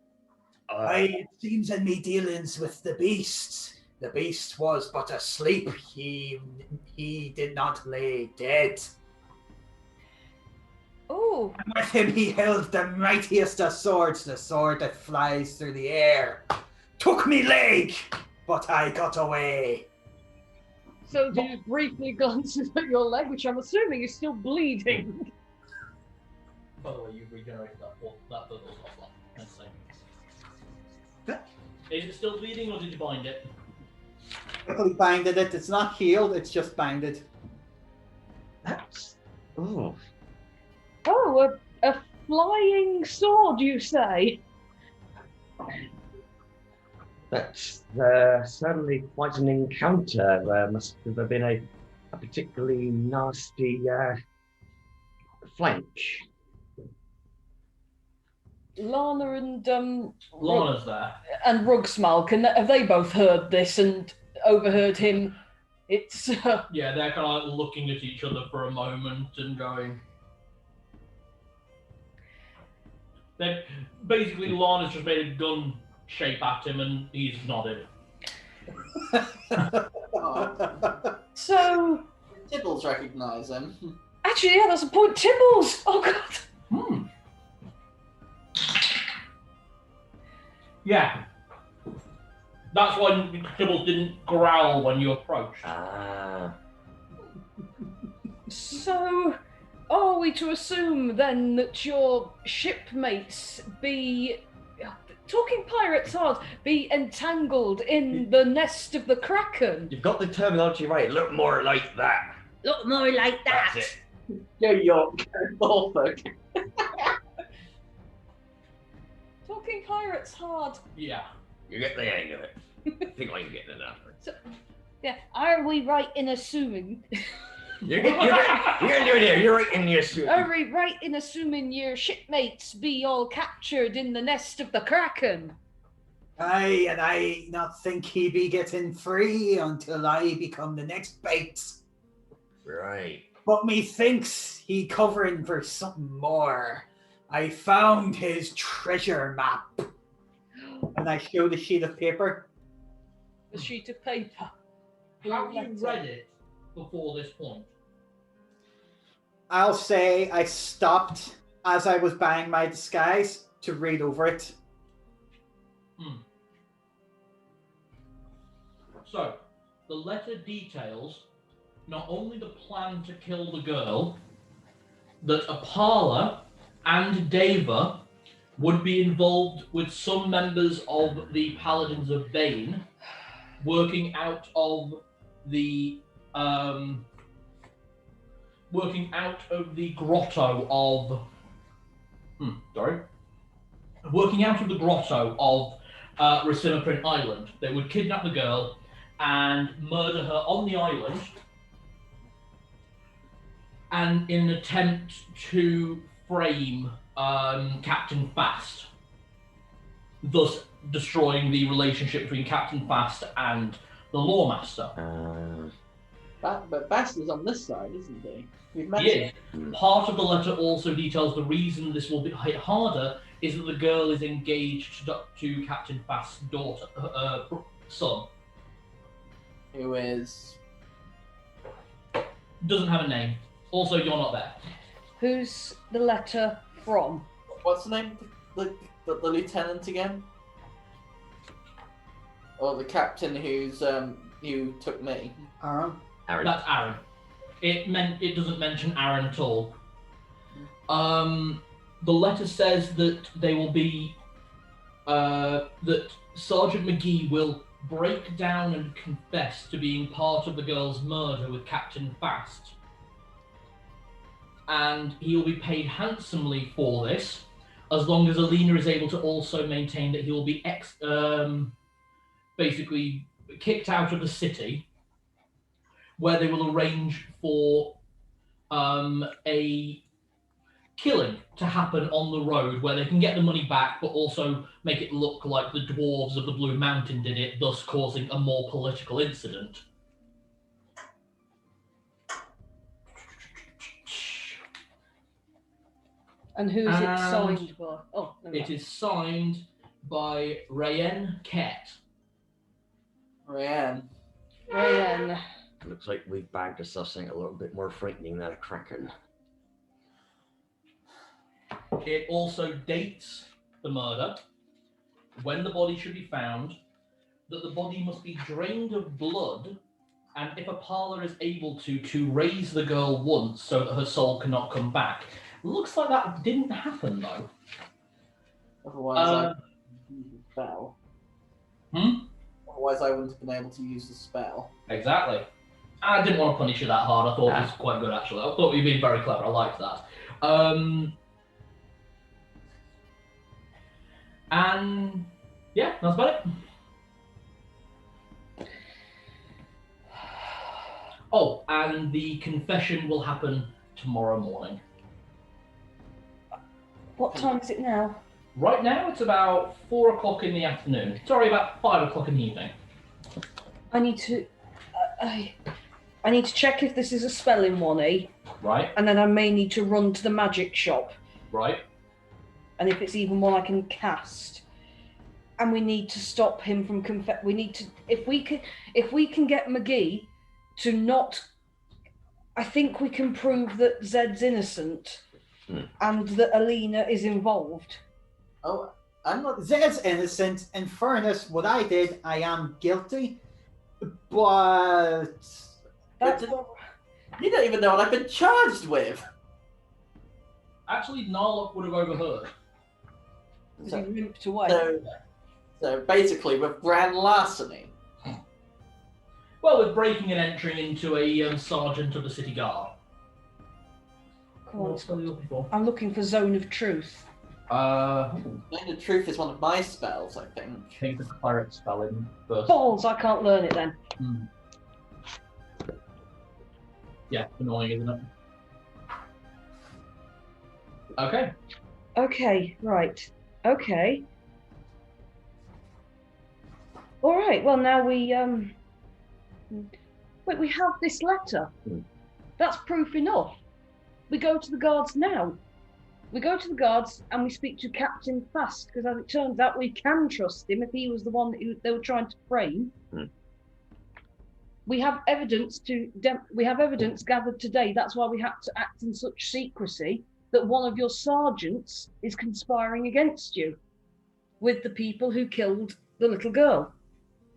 It seems in me dealings with the beast. The beast was but asleep. He did not lay dead. Oh. And with him he held the mightiest of swords, the sword that flies through the air. Took me leg, but I got away. So did you briefly glance at your leg, which I'm assuming is still bleeding? By the way, you've regenerated that bubble off. Let's see. Is it still bleeding, or did you bind it? Quickly binded it. It's not healed. It's just binded. That's... Oh. Oh, a flying sword, you say? That's certainly quite an encounter. Must have been a particularly nasty flank. Lana and Lana's there. And Rugsmal, have they both heard this and overheard him? It's Yeah, they're kind of like looking at each other for a moment and going. They basically Lana's just made a gun shape at him and he's nodded. So Tibbles recognise him. actually, yeah, that's a point. Tibbles. Oh god. Yeah. That's why Tibbles didn't growl when you approached. So, are we to assume then that your shipmates be talking pirates hard, be entangled in the nest of the Kraken? You've got the terminology right. Look more like that. Look more like that. That's it. New York, Norfolk. Talking pirates hard. Yeah. You get the hang of it. I think I can get enough. Yeah, are we right in assuming? You're gonna do it here. You're right in your suit. Are we right in assuming your shipmates be all captured in the nest of the Kraken? Aye, and I not think he be getting free until I become the next bait. Right. But methinks he covering for something more. I found his treasure map. And I show the sheet of paper. A sheet of paper. Have you read it before this point? I'll say I stopped as I was buying my disguise to read over it. So, the letter details not only the plan to kill the girl, that Apalla and Deva would be involved with some members of the Paladins of Bane, working out of the grotto of Recimiprin Island. They would kidnap the girl and murder her on the island, and in an attempt to frame Captain Fast, thus destroying the relationship between Captain Fast and the Lawmaster. But Bast is on this side, isn't he? We've met Yes. him. Part of the letter also details the reason this will be hit harder is that the girl is engaged to Captain Fast's daughter, son. Who is... Doesn't have a name. Also, you're not there. Who's the letter from? What's the name of the lieutenant again? Or the captain who's who took me? Aaron. That's Aaron. It doesn't mention Aaron at all. The letter says that they will be that Sergeant McGee will break down and confess to being part of the girl's murder with Captain Fast, and he will be paid handsomely for this, as long as Alina is able to also maintain that he will be basically kicked out of the city, where they will arrange for a killing to happen on the road, where they can get the money back, but also make it look like the dwarves of the Blue Mountain did it, thus causing a more political incident. And who's it signed by? Oh, no, It is signed by Rayen Ket. Ryan. Rayen. Looks like we've bagged ourselves something a little bit more frightening than a kraken. It also dates the murder, when the body should be found, that the body must be drained of blood, and if Apalla is able to raise the girl once so that her soul cannot come back. Looks like that didn't happen though. Otherwise, I wouldn't use the spell. Otherwise, I wouldn't have been able to use the spell. Exactly. I didn't want to punish you that hard. I thought it was quite good actually. I thought you'd been very clever. I liked that. And yeah, that's about it. Oh, and the confession will happen tomorrow morning. What time is it now? Right now it's about 4 o'clock in the afternoon. Sorry, about 5 o'clock in the evening. I need to. I need to check if this is a spell in 1E. Right. And then I may need to run to the magic shop. Right. And if it's even one I can cast. And we need to stop him from we need to if we can get McGee to not, I think we can prove that Zed's innocent and that Alina is involved. Oh, I'm not. Zed's innocent. In fairness, what I did, I am guilty. But That's You don't even know what I've been charged with. Actually, Narlock would have overheard. because he limped away. So basically, with grand larceny. Well, with breaking and entering into a sergeant of the city guard. Come on, What spell are you looking for? I'm looking for Zone of Truth. Knowing the truth is one of my spells, I think. I think the cleric spell in first. Balls, I can't learn it then. Yeah, annoying, isn't it? Okay. Okay, right. Okay. All right. Well, now we wait. We have this letter. That's proof enough. We go to the guards now. We go to the guards and we speak to Captain Fast, because as it turns out, we can trust him if he was the one that they were trying to frame. We have evidence gathered today. That's why we had to act in such secrecy, that one of your sergeants is conspiring against you with the people who killed the little girl.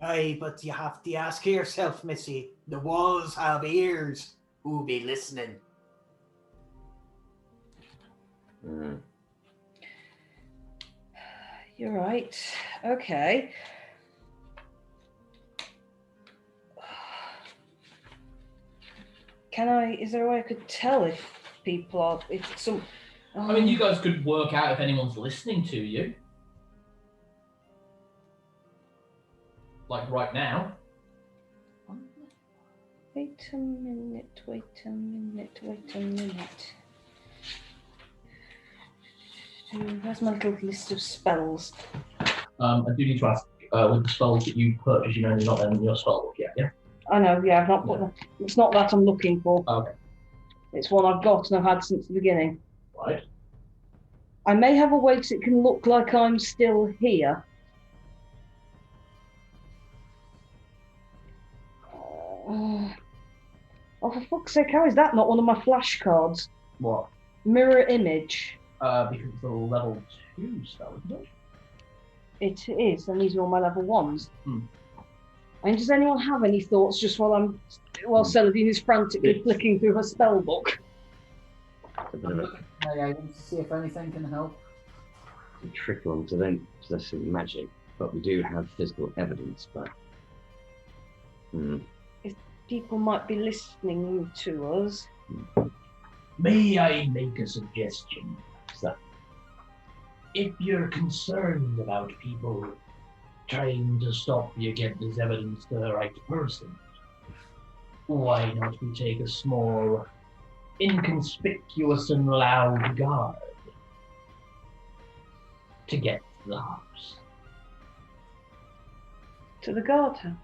Aye, but you have to ask yourself, Missy. The walls have ears. Who'll be listening? You're right. Okay. Is there a way I could tell if people are, if some... I mean, you guys could work out if anyone's listening to you. Like right now. Wait a minute. Where's my little list of spells? I do need to ask, with the spells that you purchased, you know you're not in your spell book yet, yeah? I know, yeah, I've not put them. It's not that I'm looking for. Okay. It's one I've got and I've had since the beginning. Right. I may have a way so it can look like I'm still here. Oh, for fuck's sake, how is that not one of my flashcards? What? Mirror image. Because it's a level 2 spell, isn't it? It is, and these are all my level 1s. And does anyone have any thoughts just while Celadine is frantically flicking through her spell book? My items to see if anything can help. A trick on to then possessing magic, but we do have physical evidence, but... People might be listening to us. May I make a suggestion? Sir. If you're concerned about people trying to stop you getting this evidence to the right person, why not we take a small, inconspicuous and loud guard to get to the house? To the guardhouse?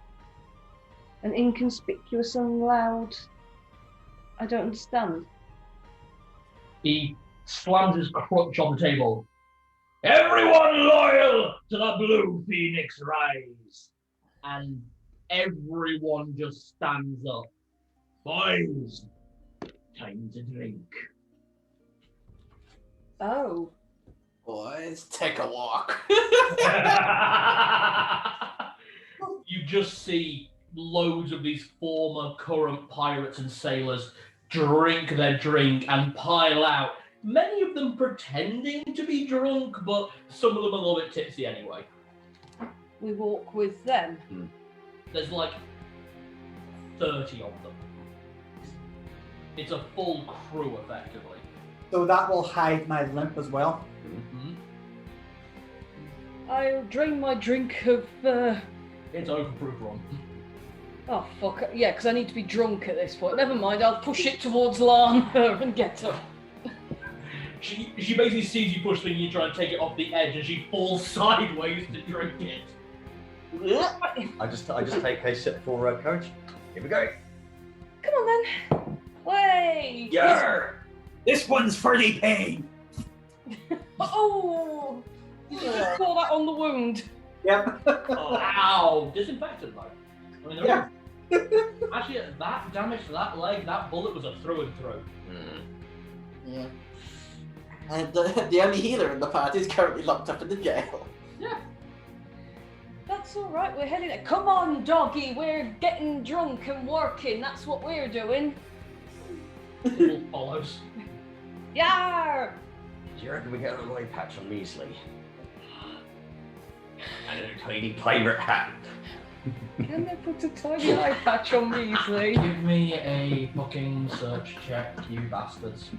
An inconspicuous and loud... I don't understand. He slams his crutch on the table. Everyone loyal to the Blue Phoenix rise. And everyone just stands up. Boys, time to drink. Oh. Boys, take a walk. You just see loads of these former current pirates and sailors drink their drink and pile out. Many of them pretending to be drunk, but some of them a little bit tipsy anyway. We walk with them. There's like 30 of them. It's a full crew, effectively. So that will hide my limp as well. I'll drain my drink of... It's overproof, Ron. Oh, fuck. Yeah, because I need to be drunk at this point. Never mind, I'll push it towards Lana and get her. She basically sees you push the thing, you try and take it off the edge, and she falls sideways to drink it. I just take a sip for courage. Here we go. Come on then. Way! Yarr! This one's for the pain. Oh! Did you just pour that on the wound? Yep. Wow! Disinfectant, though. I mean, Yeah. Actually, that damage to that leg, that bullet was a through and through. Yeah. And the only healer in the party is currently locked up in the jail. Yeah. That's alright, we're heading there. Come on, doggy, we're getting drunk and working. That's what we're doing. All follows. Yar! Do you reckon we get a little eye patch on Measley? And a tiny pirate hat. Can they put a tiny eye patch on Measley? Give me a fucking search check, you bastards.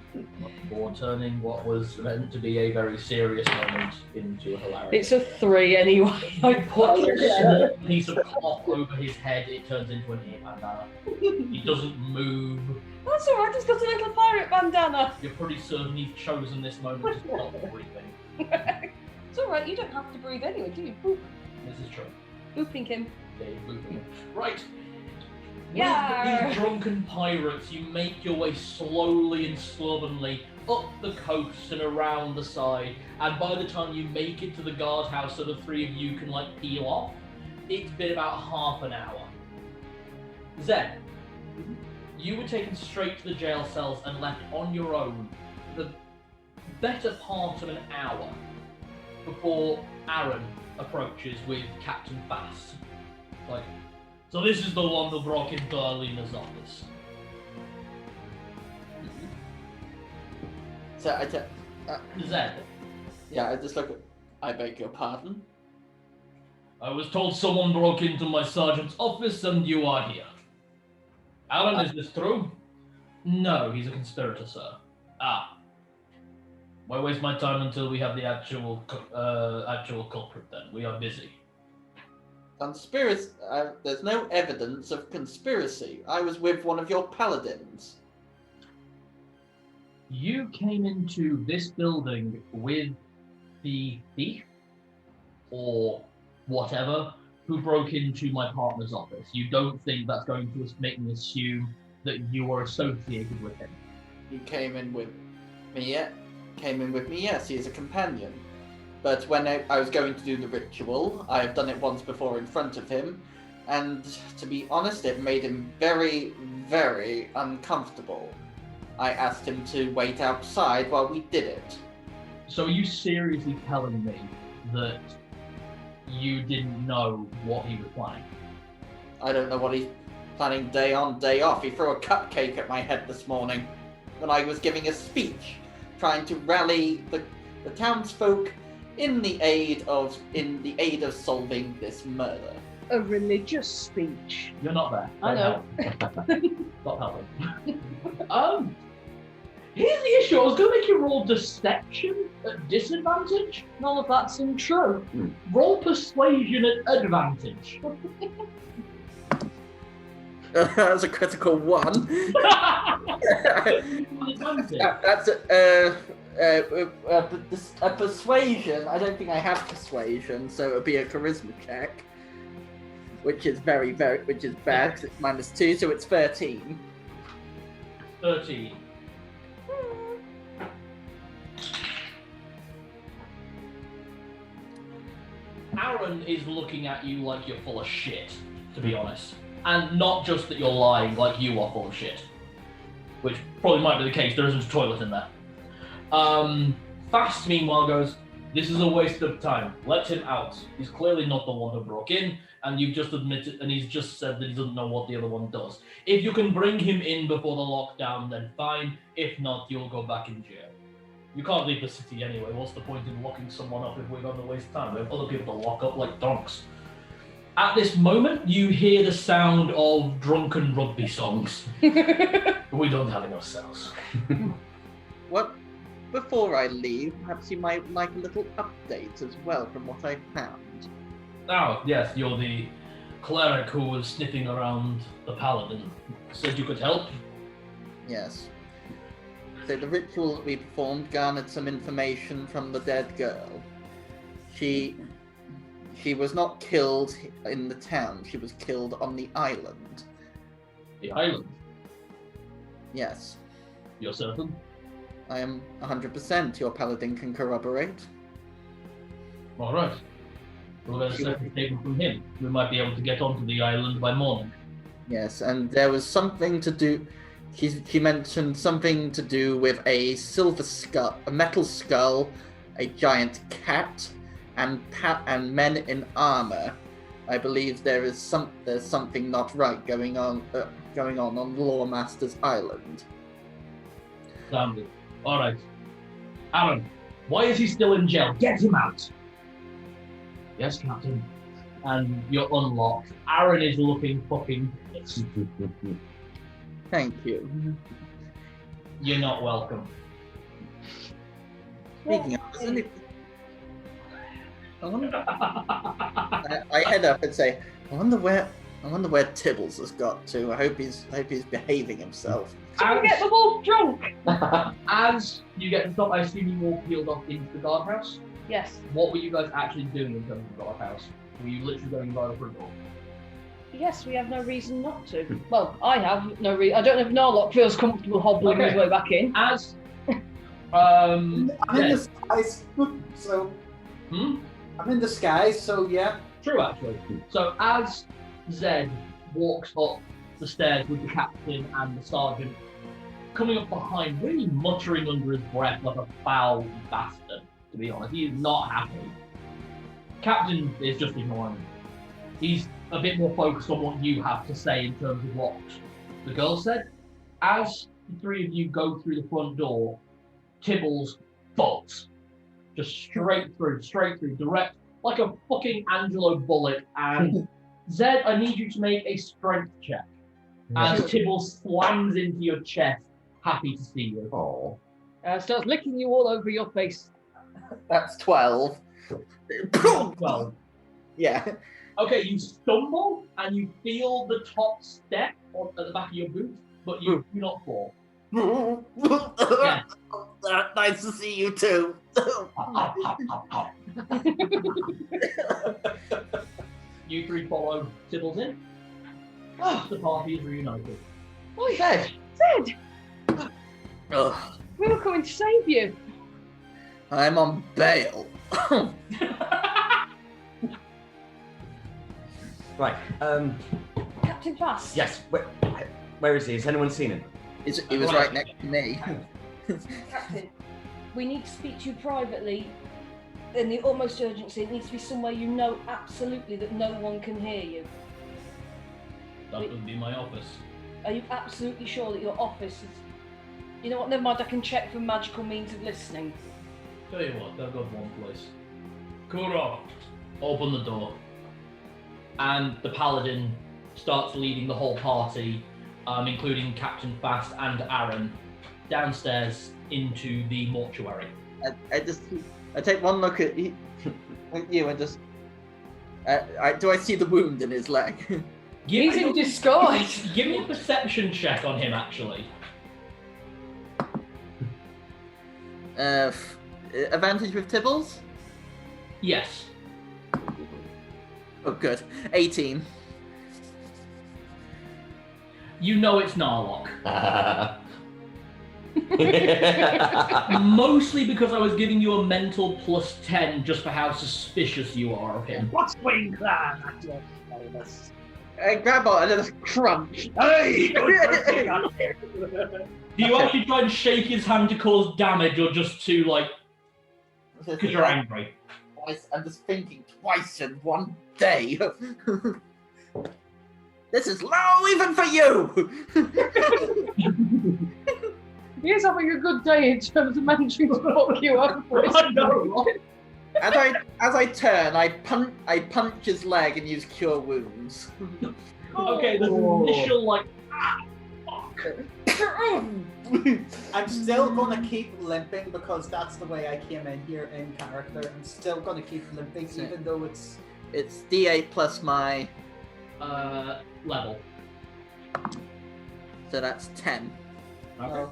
For turning what was meant to be a very serious moment into a hilarious. It's a 3 anyway. I put a small piece of cloth over his head, it turns into an ear bandana. He doesn't move, That's alright, he's got a little pirate bandana. You're pretty certain he's chosen this moment to stop breathing. It's alright, you don't have to breathe anyway, do you? Boop. This is true. Booping him. Yeah, you're booping him. Right. Yeah. With these drunken pirates, you make your way slowly and slovenly up the coast and around the side, and by the time you make it to the guardhouse so the three of you can like peel off, it's been about half an hour. Zed, you were taken straight to the jail cells and left on your own for the better part of an hour before Aaron approaches with Captain Bass. Like, so this is the one who broke into Alina's office. So Zed, yeah, I just look at. I beg your pardon. I was told someone broke into my sergeant's office and you are here. Aaron, is this true? No, he's a conspirator, sir. Ah. Why waste my time until we have the actual culprit then? We are busy. Conspiracy. There's no evidence of conspiracy. I was with one of your paladins. You came into this building with the thief, or whatever, who broke into my partner's office. You don't think that's going to make me assume that you are associated with him? He came in with me, yes, he is a companion. But when I was going to do the ritual, I have done it once before in front of him, and to be honest, it made him very, very uncomfortable. I asked him to wait outside while we did it. So are you seriously telling me that you didn't know what he was planning? I don't know what he's planning day on, day off. He threw a cupcake at my head this morning when I was giving a speech, trying to rally the townsfolk in the aid of solving this murder. A religious speech. You're not there. I know. Stop helping. Here's the issue. I was going to make you roll deception at disadvantage. None of that seemed true. Roll persuasion at advantage. That's a critical one. That's a persuasion. I don't think I have persuasion, so it would be a charisma check, which is bad because it's -2, so it's 13. 13. Aaron is looking at you like you're full of shit, to be honest. And not just that you're lying, like you are full of shit. Which probably might be the case, there isn't a toilet in there. Fast, meanwhile, goes, this is a waste of time. Let him out. He's clearly not the one who broke in, and you've just admitted, and he's just said that he doesn't know what the other one does. If you can bring him in before the lockdown, then fine. If not, you'll go back in jail. You can't leave the city anyway. What's the point in locking someone up if we're going to waste time? We have other people to lock up like donks. At this moment, you hear the sound of drunken rugby songs. We don't have enough cells. What? Before I leave, perhaps you might like a little update as well from what I found. Oh, yes, you're the cleric who was sniffing around the paladin. Said you could help? Yes. So the ritual that we performed garnered some information from the dead girl. She was not killed in the town, she was killed on the island. The island? Yes. You're certain? I am 100%. Your paladin can corroborate. Alright. We'll get a second statement from him. We might be able to get onto the island by morning. Yes, and there was something to do... She mentioned something to do with a silver skull, a metal skull, a giant cat, and men in armor. I believe there's something not right going on the Lawmaster's Island. Damn it. Alright. Aaron, why is he still in jail? Get him out! Yes, Captain. And you're unlocked. Aaron is looking fucking pissed. Thank you. You're not welcome. Speaking of, isn't it... I head up and say, I wonder where I wonder where Tibbles has got to. I hope he's behaving himself. Don't get the wolf drunk! As you get to the top, I assume you all peeled off into the guardhouse. Yes. What were you guys actually doing in terms of the guardhouse? Were you literally going by the front door? Yes, we have no reason not to. Well, I have no reason. I don't know if Narlock feels comfortable hobbling his way back in. As I'm in disguise, so I'm in disguise, so yeah. True, actually. So as Zed walks up the stairs with the captain and the sergeant, coming up behind, really muttering under his breath like a foul bastard, to be honest. He is not happy. Captain is just ignoring him. He's a bit more focused on what you have to say in terms of what the girl said. As the three of you go through the front door, Tibbles bolts. Just straight through, direct, like a fucking Angelo bullet. And Zed, I need you to make a strength check. As Tibbles slams into your chest, happy to see you. Oh. Starts licking you all over your face. That's 12. 12. Yeah. Okay, you stumble and you feel the top step at the back of your boot, but you do not fall. Yeah. Nice to see you too. You three follow Tibbles in. The party is reunited. Oi, Zed! Ugh. we were coming to save you. I'm on bail. Right. Captain Fast. Yes. Where is he? Has anyone seen him? He was right next to me. Captain, we need to speak to you privately. In the utmost urgency, it needs to be somewhere you know absolutely that no one can hear you. That would be my office. Are you absolutely sure that your office is... You know what, never mind, I can check for magical means of listening. Tell you what, they'll go to one place. Kuro, open the door. And the paladin starts leading the whole party, including Captain Fast and Aaron, downstairs into the mortuary. I take one look at you and just. Do I see the wound in his leg? He's in disguise. Give me a perception check on him, actually. Advantage with Tibbles? Yes. Oh, good. 18. You know it's Narlock. Mostly because I was giving you a mental plus 10 just for how suspicious you are of him. What's going on at your famous? I grab on and just crunch. Hey! Do you actually try and shake his hand to cause damage, or just to, like, because you're angry? I'm just thinking twice in one day. This is low even for you! He's having a good day in terms of managing to fuck you up. I know. As I turn, I punch his leg and use cure wounds. Okay, the initial, like, fuck. I'm still gonna keep limping because that's the way I came in here in character. I'm still gonna keep limping even though it's D8 plus my level. So that's 10. Okay.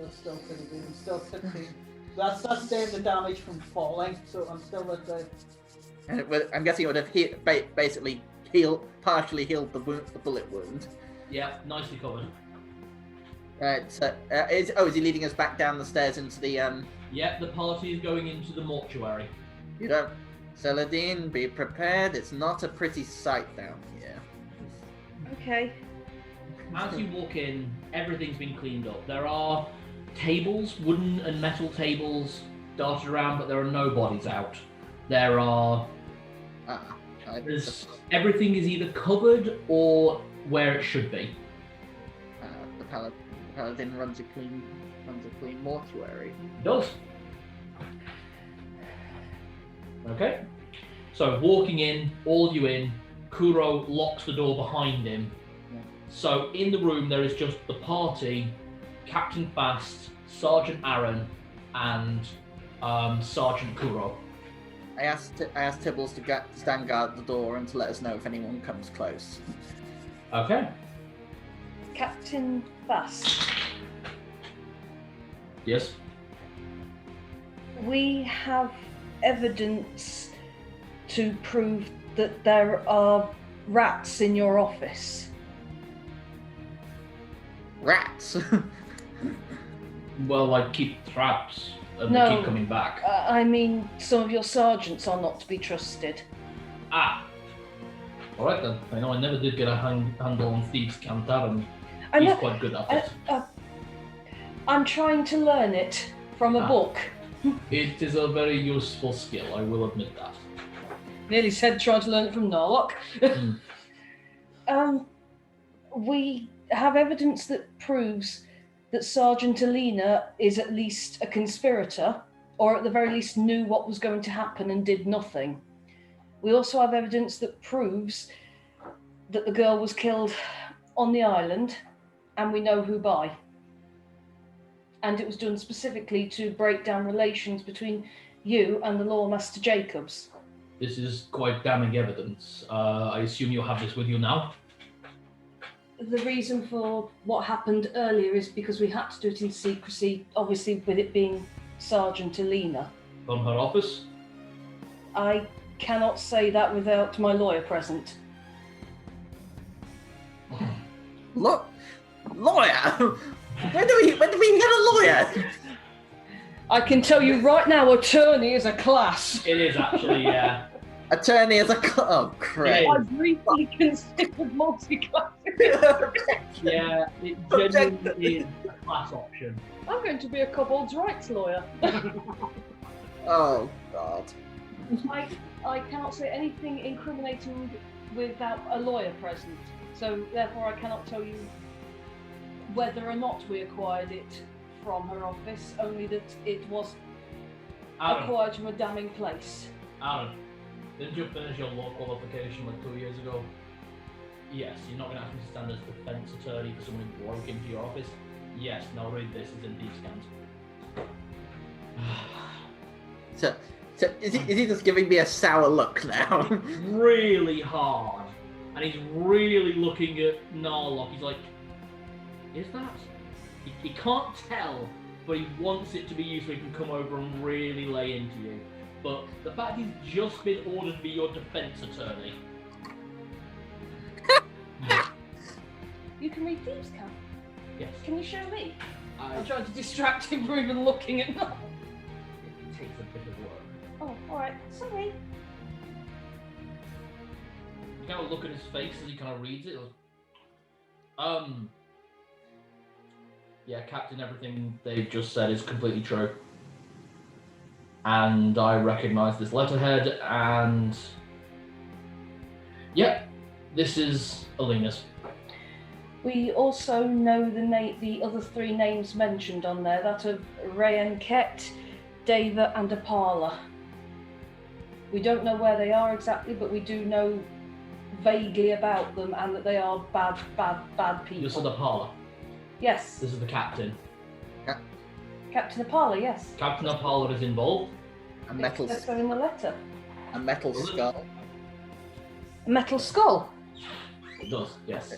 that's still pretty good. I'm still 15. That's staying the damage from falling, so I'm still at the. And I'm guessing it would have basically partially healed the bullet wound. Yeah, nicely covered. Right. So is he leading us back down the stairs into the Yeah, the party is going into the mortuary. You don't. Saladin, be prepared. It's not a pretty sight down here. Okay. As you walk in, everything's been cleaned up. There are tables, wooden and metal tables, dotted around, but there are no bodies out. There are... everything is either covered or where it should be. The paladin runs a clean mortuary. It does. Okay. So walking in, all of you in, Kuro locks the door behind him. Yeah. So in the room there is just the party, Captain Fast, Sergeant Aaron, and Sergeant Kuro. I asked Tibbles to stand guard at the door and to let us know if anyone comes close. Okay. Captain Bass, Yes. we have evidence to prove that there are rats in your office. Rats. Well, I keep traps, and No. they keep coming back. I mean, some of your sergeants are not to be trusted. Ah. All right then. I know I never did get a handle on Thieves' Camp Tavern. I He's know- quite good at it. I'm trying to learn it from a Ah. book. It is a very useful skill, I will admit that. Nearly said trying to learn it from Narlock. Hmm. We have evidence that proves that Sergeant Alina is at least a conspirator, or at the very least knew what was going to happen and did nothing. We also have evidence that proves that the girl was killed on the island, and we know who by. And it was done specifically to break down relations between you and the Lawmaster Jacobs. This is quite damning evidence. I assume you have this with you now? The reason for what happened earlier is because we had to do it in secrecy, obviously with it being Sergeant Alina. From her office? I cannot say that without my lawyer present. Look, lawyer. When do we get a lawyer? I can tell you right now, attorney is a class. It is actually, yeah. Attorney is a oh crap. Yeah. I've briefly considered multi-class. Yeah, it genuinely is a class option. I'm going to be a kobold's rights lawyer. Oh god. I cannot say anything incriminating without a lawyer present, so therefore I cannot tell you whether or not we acquired it from her office, only that it was Aaron, acquired from a damning place. Aaron, didn't you finish your law qualification like 2 years ago? Yes, you're not going to ask me to stand as defense attorney for someone who broke into your office? Yes, now read this as in Thieves' Camp. So is he just giving me a sour look now? Really hard. And he's really looking at Narlock. He's like, is that? He can't tell, but he wants it to be you so he can come over and really lay into you. But the fact he's just been ordered to be your defense attorney. You can read Thieves' Camp. Yes. Can you show me? I, I'm trying to distract him from even looking at that. it takes a bit of work. Oh, alright. Sorry. You kind of look at his face as he kind of reads it. Yeah, Captain, everything they've just said is completely true. And I recognise this letterhead, and yeah, this is Alina's. We also know the other three names mentioned on there, that of Rayanket, Deva and Apalla. We don't know where they are exactly, but we do know vaguely about them and that they are bad people. You said Apalla. Yes. This is the captain. Captain Apalla, yes. Captain Apalla is involved. A metal Let's go in the letter. a metal skull. A metal skull. It does, yes.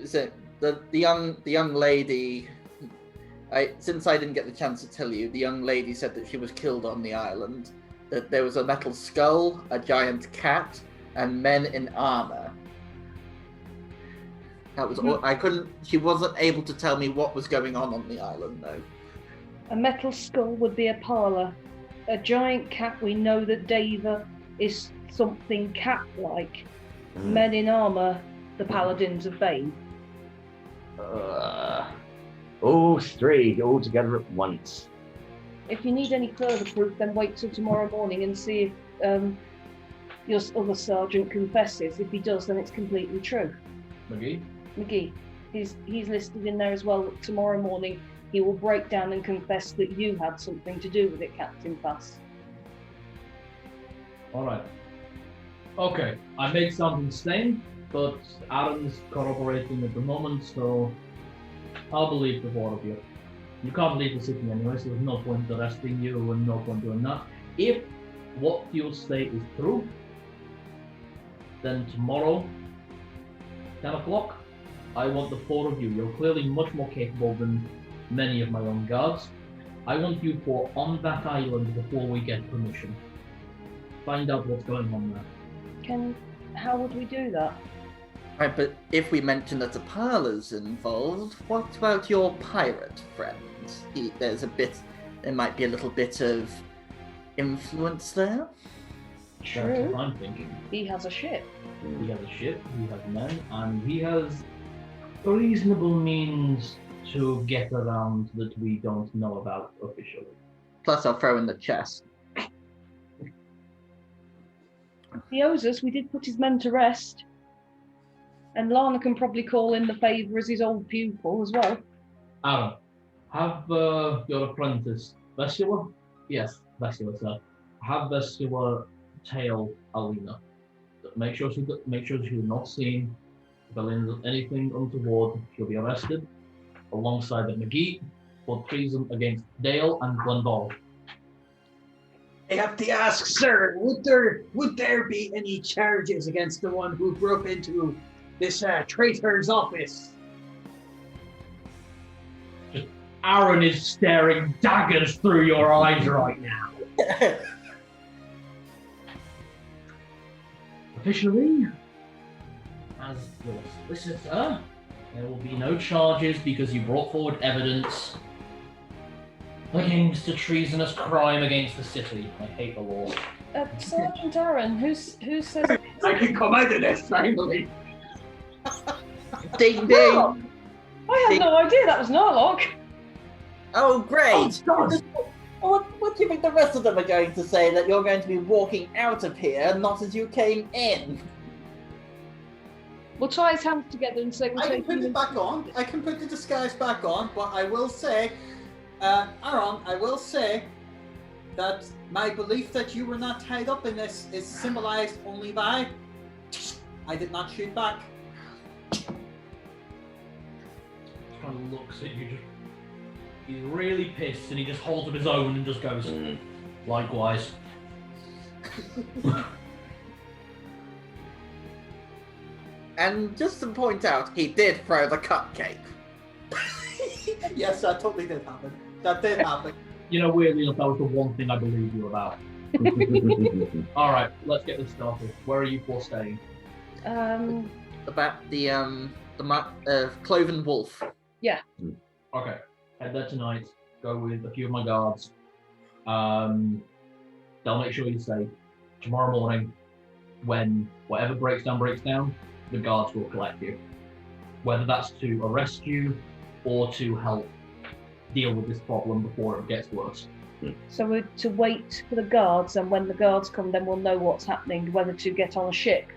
So the young lady. Since I didn't get the chance to tell you, the young lady said that she was killed on the island. That there was a metal skull, a giant cat, and men in armor. That was all. She wasn't able to tell me what was going on the island, though. A metal skull would be Apalla. A giant cat, we know that Deva is something cat-like. Men in armor, the paladins of Bane. All three, all together at once. If you need any further proof, then wait till tomorrow morning and see if your other sergeant confesses. If he does, then it's completely true. McGee, he's listed in there as well. Tomorrow morning, he will break down and confess that you had something to do with it, Captain Fass. Alright. Okay, I made something stain, but Aaron's corroborating at the moment, so I'll believe the four of you. You can't leave the city anyway, so there's no point arresting you and no point doing that. If what you say is true, then tomorrow 10 o'clock, I want the 4 of you. You're clearly much more capable than many of my own guards. I want you 4 on that island before we get permission. Find out what's going on there. How would we do that? Right, but if we mention that Apalla's involved, what about your pirate friends? There might be a little bit of influence there. That's True. what I'm thinking. He has a ship. He has a ship, he has men, and he has reasonable means to get around that we don't know about officially. Plus, I'll throw in the chest. He owes us. We did put his men to rest. And Lana can probably call in the favour as his old pupil as well. Aaron, have your apprentice, Vesula? Yes, Vesula, sir. Have Vesula tail Alina. Make sure she's not seen. If Alina does anything untoward, she'll be arrested, alongside the McGee, for treason against Dale and Glenball. I have to ask, sir, would there be any charges against the one who broke into this traitor's office? Aaron is staring daggers through your eyes right now. Officially, as your solicitor, there will be no charges because you brought forward evidence against a treasonous crime against the city. I hate the law. Sergeant Aaron, who says... I can come out of this finally. Ding ding! Oh, I had no idea that was Narlock. Oh, great! What do you think the rest of them are going to say? That you're going to be walking out of here, not as you came in? We'll try his hands together and say we're I can taking put it him. back on. I can put the disguise back on, but I will say, Aaron, I will say that my belief that you were not tied up in this is symbolized only by I did not shoot back. Kind of looks at you, he's really pissed, and he just holds up his own and just goes, likewise. And just to point out, he did throw the cupcake. Yes, that totally did happen. That did happen. You know, weirdly enough, that was the one thing I believe you about. Alright, let's get this started. Where are you 4 staying? About the Cloven Wolf. Okay, head there tonight. Go with a few of my guards. They'll make sure you're safe. Tomorrow morning, when whatever breaks down, the guards will collect you. Whether that's to arrest you or to help deal with this problem before it gets worse. So we're to wait for the guards, and when the guards come, then we'll know what's happening, whether to get on a ship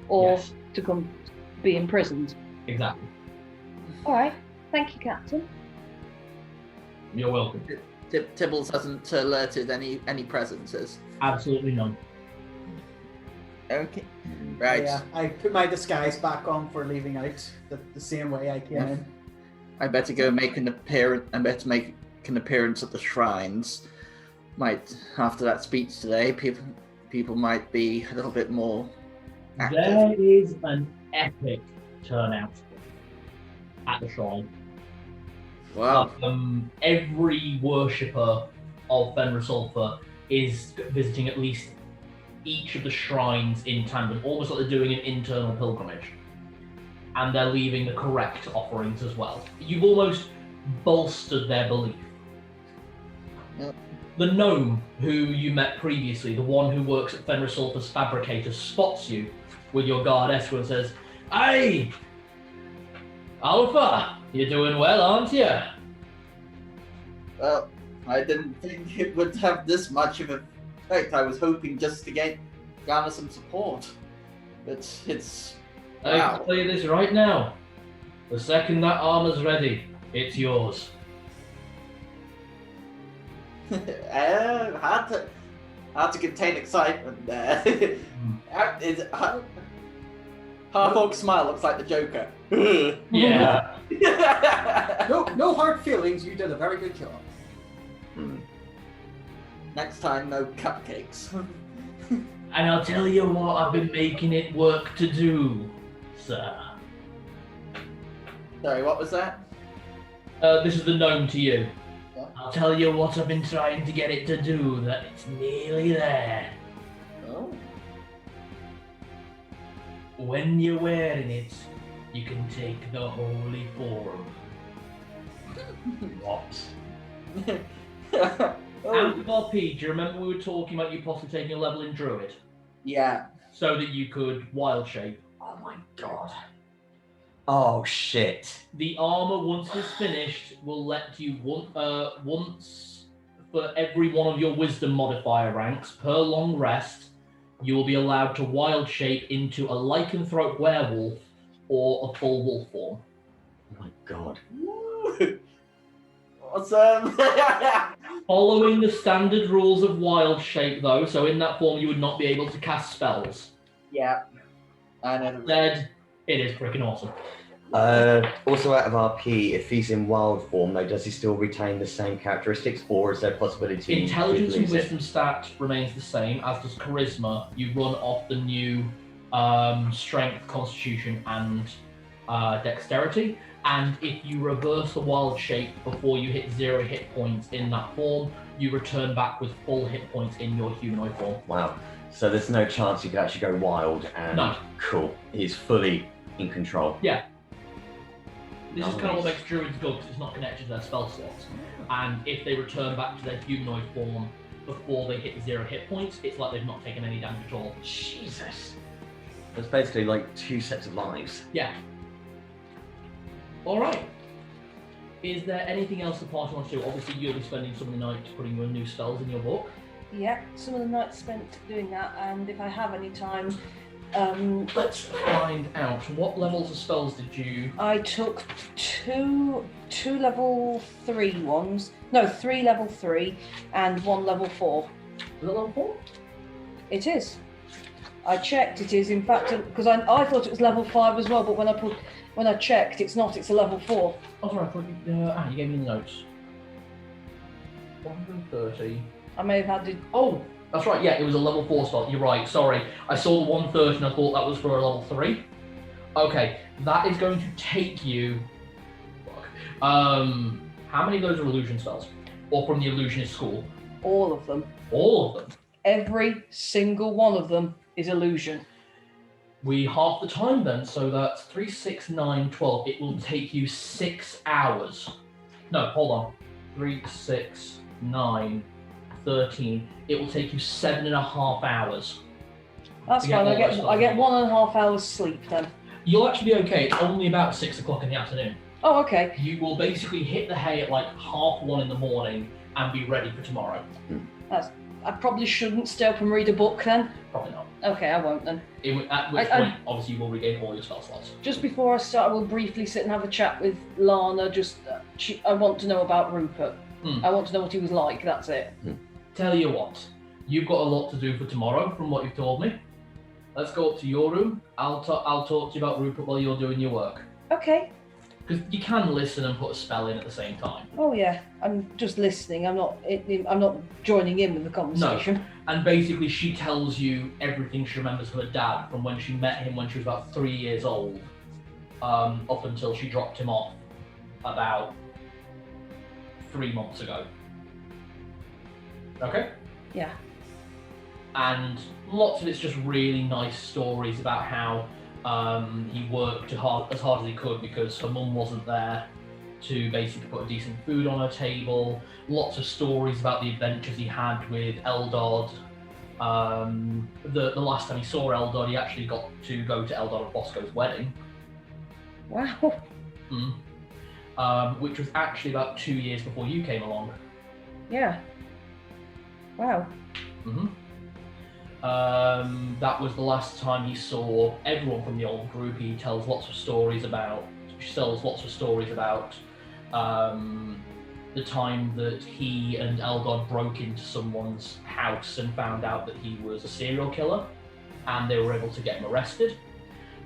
or Yes. to come be imprisoned. Exactly. All right. Thank you, Captain. You're welcome. Tibbles hasn't alerted any presences. Absolutely none. Okay. Right. Yeah, I put my disguise back on for leaving out the same way I came in. I better go make an appearance. I better make an appearance at the shrines. Might after that speech today, people might be a little bit more active. There is an epic turnout at the shrine. Wow. Every worshipper of Fenris Ulfa is visiting at least each of the shrines in tandem, almost like they're doing an internal pilgrimage. And they're leaving the correct offerings as well. You've almost bolstered their belief. Yep. The gnome who you met previously, the one who works at Fenris Ulfa's fabricator, spots you with your guard escort and says, "Hey, Alpha, you're doing well, aren't you?" Well, I didn't think it would have this much of an effect. I was hoping just to garner some support, but it's I can tell you this right now. The second that armor's ready, it's yours. hard to contain excitement there. Half-orc smile looks like the Joker. Yeah. No hard feelings. You did a very good job. Next time, no cupcakes. And I'll tell you what, I've been making it work to do, sir. Sorry, what was that? This is the gnome to you. Yeah. I'll tell you what I've been trying to get it to do, that it's nearly there. Oh. When you're wearing it, you can take the holy form. What? Out of RP, do you remember we were talking about you possibly taking a level in Druid? Yeah. So that you could wild shape. Oh my god. Oh shit. The armor, once it's finished, will let you once for every one of your wisdom modifier ranks per long rest, you will be allowed to wild shape into a lycanthrope werewolf or a full wolf form. Oh my god. Awesome. Following the standard rules of wild shape, though, so in that form you would not be able to cast spells. Yeah. I know. Instead, it is freaking awesome. Also out of RP, if he's in wild form, though, does he still retain the same characteristics, or is there a possibility Intelligence to and lose it? wisdom stat remains the same, as does charisma. You run off the new strength, constitution, and dexterity. And if you reverse the wild shape before you hit 0 hit points in that form, you return back with full hit points in your humanoid form. Wow. So there's no chance he could actually go wild and No. cool. He's fully in control. Yeah. This is kind of what Nice. makes druids good, because it's not connected to their spell slots. And if they return back to their humanoid form before they hit 0 hit points, it's like they've not taken any damage at all. Jesus. That's basically like 2 sets of lives. Yeah. Alright. Is there anything else the party wants to do? Obviously, you'll be spending some of the night putting your new spells in your book. Yeah, some of the nights spent doing that, and if I have any time, Let's find out. What levels of spells did you... I took two level 3 ones. No, 3 level 3 and 1 level 4. Is it level 4? It is. I checked. It is, in fact, because I thought it was level 5 as well, but when I checked, it's not. It's a level 4. Oh, sorry, I thought you gave me the notes. 130. I may have had to. Oh, that's right, yeah, it was a level 4 spell. You're right, sorry. I saw the 130 and I thought that was for a level 3. Okay, that is going to take you... how many of those are illusion spells? Or from the illusionist school? All of them. All of them. Every single one of them is illusion. We half the time then, so that's 3, 6, 9, 12. It will take you 6 hours. No, hold on. 3, 6, 9, 13. It will take you 7.5 hours. That's To get fine. all I those get spells. 1.5 hours sleep then. You'll actually be okay. It's only about 6 o'clock in the afternoon. Oh, okay. You will basically hit the hay at like 1:30 in the morning and be ready for tomorrow. I probably shouldn't stay up and read a book then. Probably not. Okay, I won't then. At which I- point, obviously, you will regain all your spell slots. Just before I start, I will briefly sit and have a chat with Lana. I want to know about Rupert. Hmm. I want to know what he was like. That's it. Tell you what, you've got a lot to do for tomorrow, from what you've told me. Let's go up to your room. I'll talk to you about Rupert while you're doing your work. Okay. Because you can listen and put a spell in at the same time. Oh yeah. I'm just listening. I'm not joining in with the conversation. And basically, she tells you everything she remembers of her dad from when she met him when she was about 3 years old, up until she dropped him off about 3 months ago. Okay? Yeah. And lots of it's just really nice stories about how he worked as hard as he could because her mum wasn't there to basically put a decent food on her table. Lots of stories about the adventures he had with Eldod. The last time he saw Eldod, he actually got to go to Eldod and Bosco's wedding. Wow. Which was actually about 2 years before you came along. Yeah. Wow. That was the last time he saw everyone from the old group. She tells lots of stories about the time that he and Eldod broke into someone's house and found out that he was a serial killer, and they were able to get him arrested.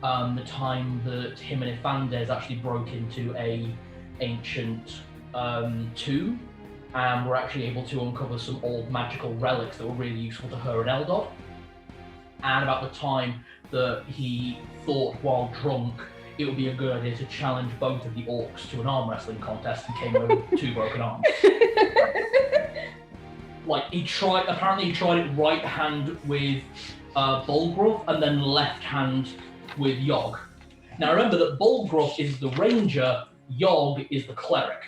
The time that him and Ifandes actually broke into a ancient tomb, and were actually able to uncover some old magical relics that were really useful to her and Eldod. And about the time that he thought while drunk it would be a good idea to challenge both of the orcs to an arm wrestling contest and came away with 2 broken arms. Like, apparently he tried it right hand with Bulgrove and then left hand with Yogg. Now remember that Bulgrove is the ranger, Yogg is the cleric.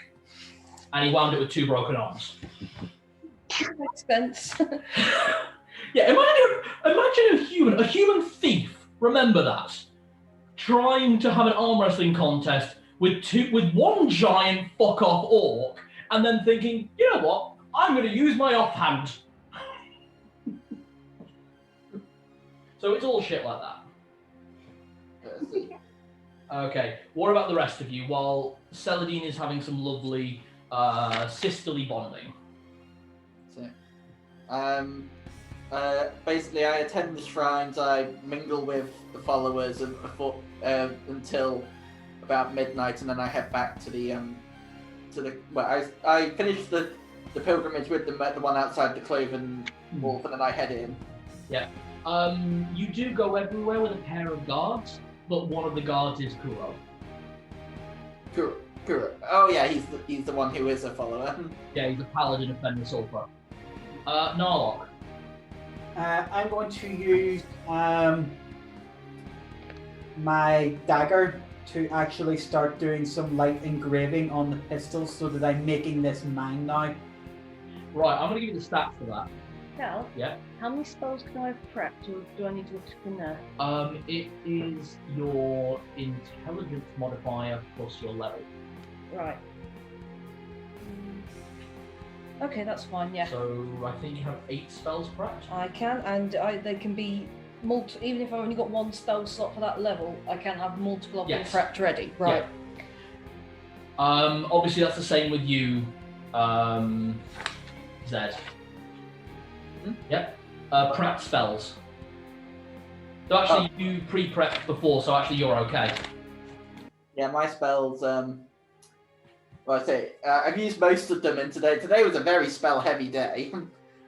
And he wound it with 2 broken arms. Makes sense. Yeah, imagine a human thief, remember that, trying to have an arm wrestling contest with 1 giant fuck off orc, and then thinking, you know what, I'm going to use my offhand. So it's all shit like that. Okay, what about the rest of you? While Celadine is having some lovely sisterly bonding. So, basically, I attend the shrines. I mingle with the followers until about midnight, and then I head back to the I finish the pilgrimage with the one outside the Cloven Wolf, and then I head in. Yeah. You do go everywhere with a pair of guards, but one of the guards is Kuro. Kuro. Oh yeah, he's the one who is a follower. Yeah, he's a paladin of Fenris Sulfur. Narlock. I'm going to use my dagger to actually start doing some light engraving on the pistols so that I'm making this mine now. Right, I'm going to give you the stats for that. Cal? Yeah? How many spells can I have prepped, or do I need to look in there? It is your intelligence modifier plus your level. Right. Okay, that's fine, yeah. So I think you have 8 spells prepped. I can, and they can be even if I've only got 1 spell slot for that level, I can have multiple of them prepped ready. Right. Yeah. Obviously that's the same with you, Zed. Yep. Prep spells. So actually you pre-prepped before, so actually you're okay. Yeah, my spells, well, I say, I've used most of them in today. Today was a very spell-heavy day.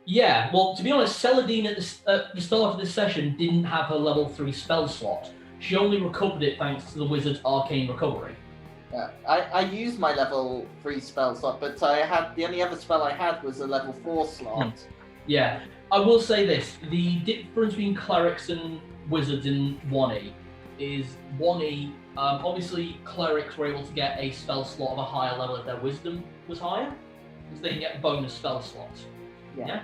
Yeah, well, to be honest, Celadine at the start of this session didn't have her level 3 spell slot. She only recovered it thanks to the wizard's arcane recovery. Yeah, I used my level 3 spell slot, but the only other spell I had was a level 4 slot. Yeah, I will say this, the difference between clerics and wizards in 1E is 1E, obviously clerics were able to get a spell slot of a higher level if their wisdom was higher, because they can get bonus spell slots. Yeah.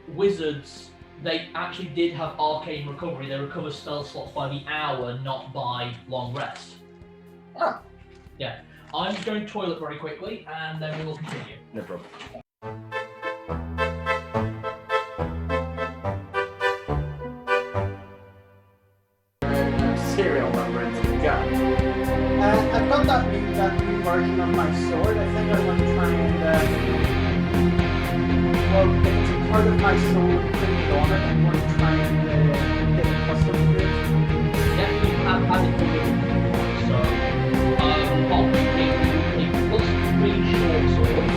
Wizards, they actually did have arcane recovery. They recover spell slots by the hour, not by long rest. Ah. Yeah. I'm just going to toilet very quickly, and then we will continue. No problem. Serial number into the gun. I've got that new version of my sword. I think I'm going to try and well, if it's a part of my sword printed on it, I'm going to try and get a custom to it. Yeah, you have had it already. So, a plus 3 short sword.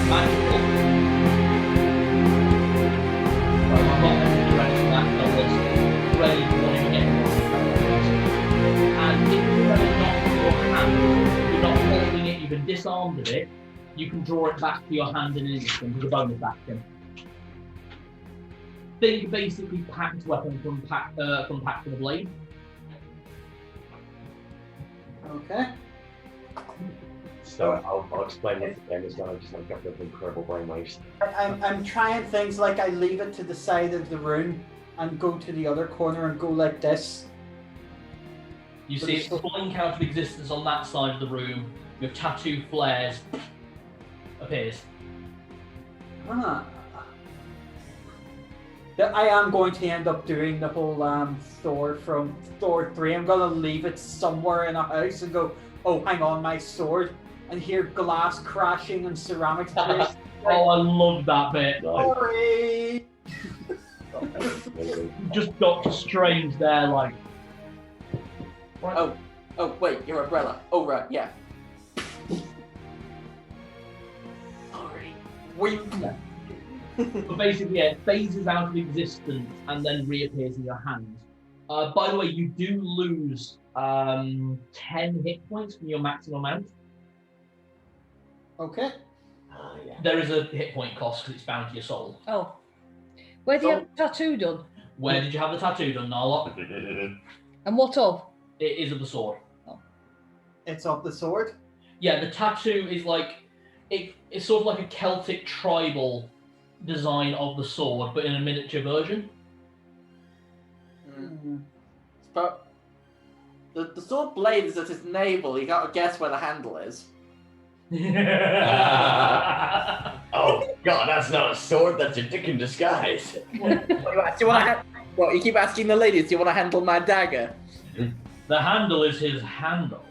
Magical. So I'm not ready for that, I was ready for wanting to get one. And if you have it not in your hand, you're not holding it, you've been disarmed of it, you can draw it back to your hand in an instant with a bonus action. Think basically packed weapon from Pact of the Blade. Okay. So I'll explain what the game is done. I just had a couple of incredible brainwaves. I'm trying things like I leave it to the side of the room and go to the other corner and go like this. You see it blink out of existence on that side of the room. Your tattoo flares appears. Ah. I am going to end up doing the whole Thor from Thor 3. I'm going to leave it somewhere in a house and go, oh, hang on, my sword, and hear glass crashing and ceramics breaking. Oh, I love that bit. Sorry! Just Doctor Strange there, like. Oh, wait, your umbrella. Oh, right, yeah. Sorry. Yeah. But basically, yeah, it phases out of existence and then reappears in your hand. By the way, you do lose 10 hit points from your maximum amount. Okay. Yeah. There is a hit point cost because it's bound to your soul. Oh. Where do you have the tattoo done? Where did you have the tattoo done, Narlock? And what of? It is of the sword. It's of the sword. Yeah, the tattoo is like it's sort of like a Celtic tribal design of the sword, but in a miniature version. But the sword blade is at his navel. You gotta guess where the handle is. Oh God, that's not a sword. That's a dick in disguise. What, you keep asking the ladies, do you want to handle my dagger? The handle is his handle.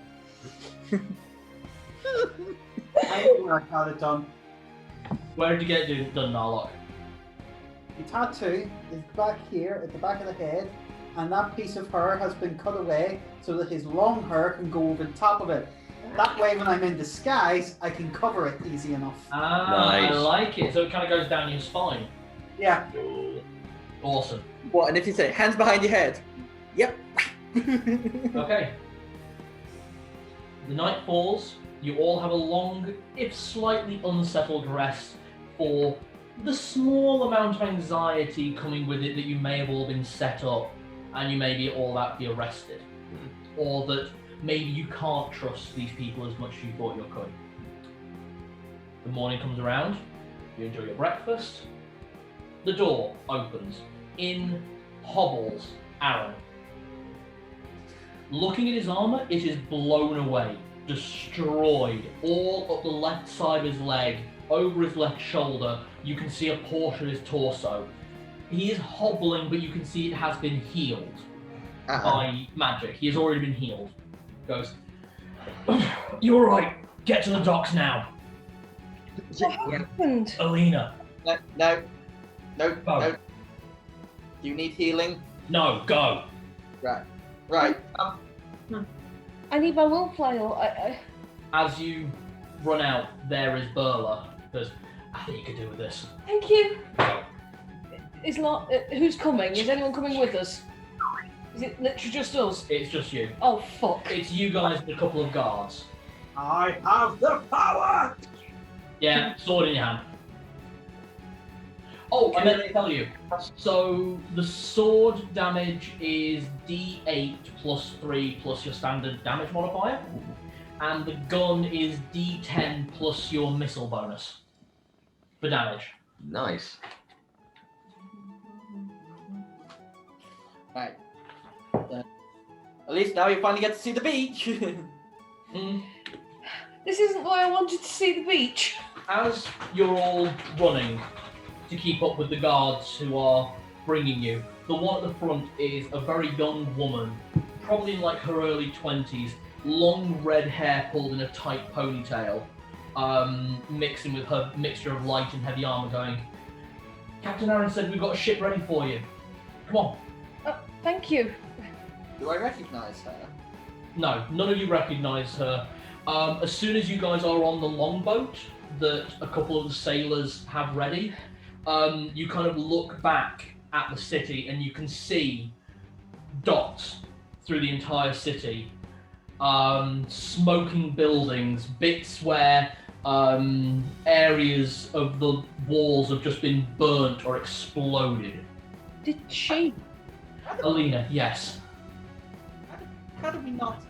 I got it done. Where did you get it done, Narlock? The tattoo is back here at the back of the head, and that piece of hair has been cut away so that his long hair can go over the top of it. That way, when I'm in disguise, I can cover it easy enough. I Nice. like it. So it kind of goes down your spine. Yeah. Awesome. What? And if you say hands behind your head? Yep. Okay. The night falls. You all have a long, if slightly unsettled rest for the small amount of anxiety coming with it that you may have all been set up and you may be all about to be arrested. Or that maybe you can't trust these people as much as you thought you could. The morning comes around. You enjoy your breakfast. The door opens. In hobbles Aaron. Looking at his armor, it is blown away. Destroyed, all up the left side of his leg, over his left shoulder. You can see a portion of his torso. He is hobbling, but you can see it has been healed by magic. He has already been healed. Goes, you're right. Get to the docks now. What happened? Alina. No. Go. Do you need healing? No, go. Right. I need my will flail. As you run out, there is Burla. Goes, I think you could do with this. Thank you. Go. Is not. Who's coming? Is anyone coming with us? Is it literally just us? It's just you. Oh fuck. It's you guys and a couple of guards. I have the power! Yeah, sword in your hand. Oh, I meant to tell you. So the sword damage is D8 plus 3 plus your standard damage modifier, and the gun is D10 plus your missile bonus for damage. Nice. Right. At least now you finally get to see the beach. This isn't why I wanted to see the beach. As you're all running to keep up with the guards who are bringing you, the one at the front is a very young woman, probably in like her early 20s, long red hair pulled in a tight ponytail, mixing with her mixture of light and heavy armor, going, Captain Aaron said we've got a ship ready for you. Come on. Thank you. Do I recognize her? No, none of you recognize her. As soon as you guys are on the longboat that a couple of the sailors have ready, you kind of look back at the city and you can see dots through the entire city. Smoking buildings, bits where areas of the walls have just been burnt or exploded. Did she? Alina, yes. How did we not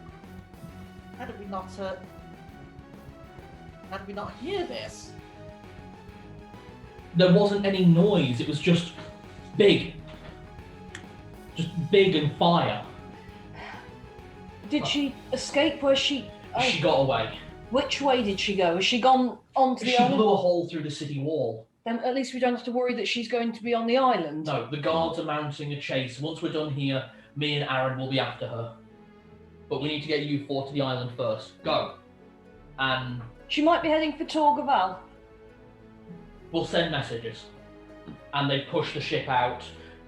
hear this? There wasn't any noise, it was just big. Just big and fire. Did she escape? Where she? She got away. Which way did she go? Has she gone onto the She island? blew a hole through the city wall. Then at least we don't have to worry that she's going to be on the island. No, the guards are mounting a chase. Once we're done here, me and Aaron will be after her. But we need to get you four to the island first. Go. And She might be heading for Torgaval. we'll send messages. And they push the ship out.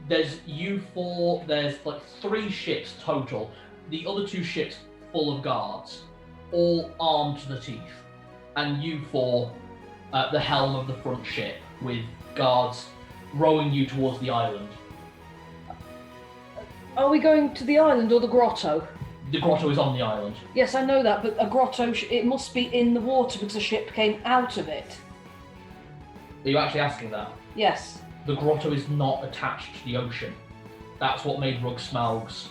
There's you four, there's like 3 ships total. The other 2 ships full of guards, all armed to the teeth. And you four at the helm of the front ship with guards rowing you towards the island. Are we going to the island or the grotto? The grotto is on the island. Yes, I know that, but a grotto, it must be in the water because a ship came out of it. Are you actually asking that? Yes. The grotto is not attached to the ocean. That's what made Rugsmalg's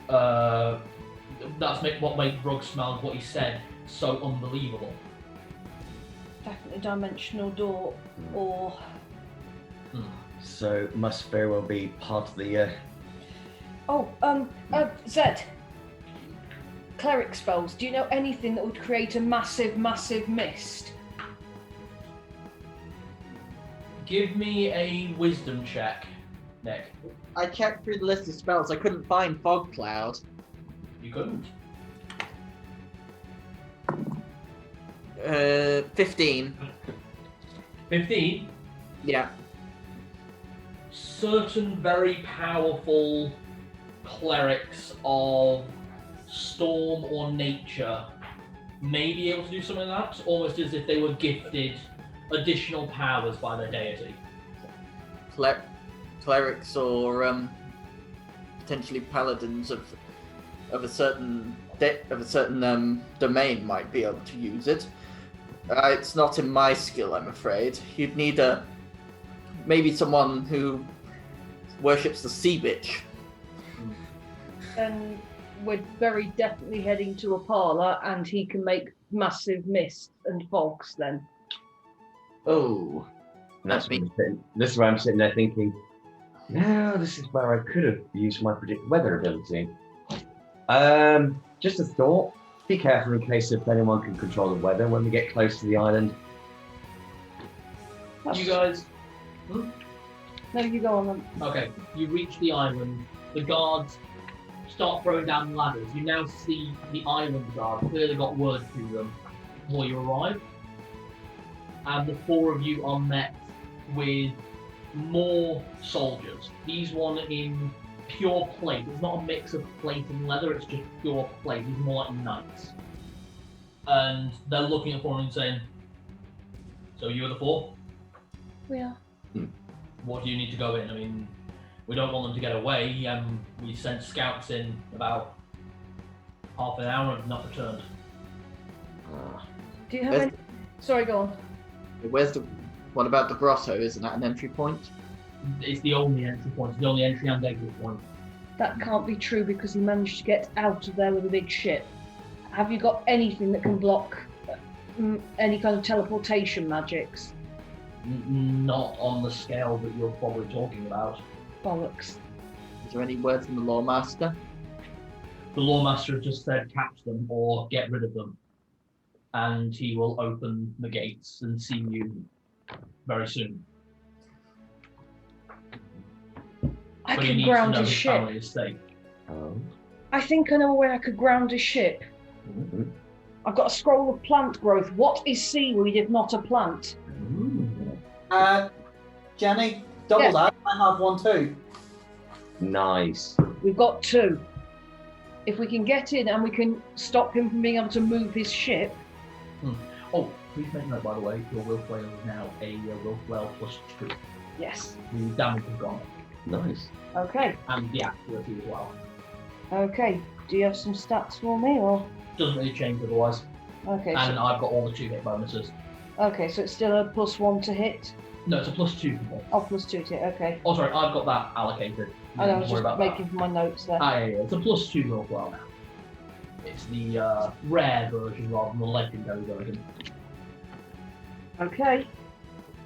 what made Rugsmalg what he said so unbelievable. Definitely dimensional door, or... So must very well be part of the. Zed. Cleric spells. Do you know anything that would create a massive, massive mist? Give me a wisdom check, Nick. I checked through the list of spells. I couldn't find fog cloud. You couldn't. 15. 15? Yeah. Certain very powerful clerics of storm or nature may be able to do something like that, almost as if they were gifted additional powers by their deity. Clerics or potentially paladins of a certain domain might be able to use it. It's not in my skill, I'm afraid. You'd need maybe someone who worships the sea bitch. Then we're very definitely heading to Apalla, and he can make massive mists and fogs then. Oh. And this is where I'm sitting there thinking, no, this is where I could have used my predict weather ability. Just a thought. Be careful in case if anyone can control the weather when we get close to the island. You guys... No, you go on then. Okay, you reach the island. The guards start throwing down ladders. You now see the island guard clearly got word to them before you arrive. And the four of you are met with more soldiers. These one in pure plate. It's not a mix of plate and leather, it's just pure plate. These are more like knights. And they're looking at four and saying, so you are the four? We are. What do you need to go in? I mean, we don't want them to get away. We sent scouts in about half an hour and have not returned. Do you have any... Sorry, go on. What about the grotto? Isn't that an entry point? It's the only entry point. It's the only entry and exit point. That can't be true because he managed to get out of there with a big ship. Have you got anything that can block any kind of teleportation magics? Not on the scale that you're probably talking about. Bollocks. Is there any word from the Lawmaster? The Lawmaster has just said catch them or get rid of them. And he will open the gates and see you very soon. I But he can needs ground to know his his ship. family is safe. I think I know where I could ground a ship. Mm-hmm. I've got a scroll of plant growth. What is seaweed if not a plant? Jenny, double Yes. that. I have one too. Nice. We've got two. If we can get in and we can stop him from being able to move his ship. Oh, please make note, by the way, your will flail is now a will flail +2. Yes. The damage is gone. Nice. Okay. And the accuracy as well. Okay. Do you have some stats for me, or? Doesn't really change otherwise. Okay. And So, I've got all the 2 hit bonuses. okay. So it's still a +1 to hit. No, it's a +2 to hit. Oh, +2 to hit. Okay. Oh, sorry, I've got that allocated. I know. I Don't was worry just about making for my notes there. that. It's a +2 roll well now. It's the rare version rather than the legendary version. Okay.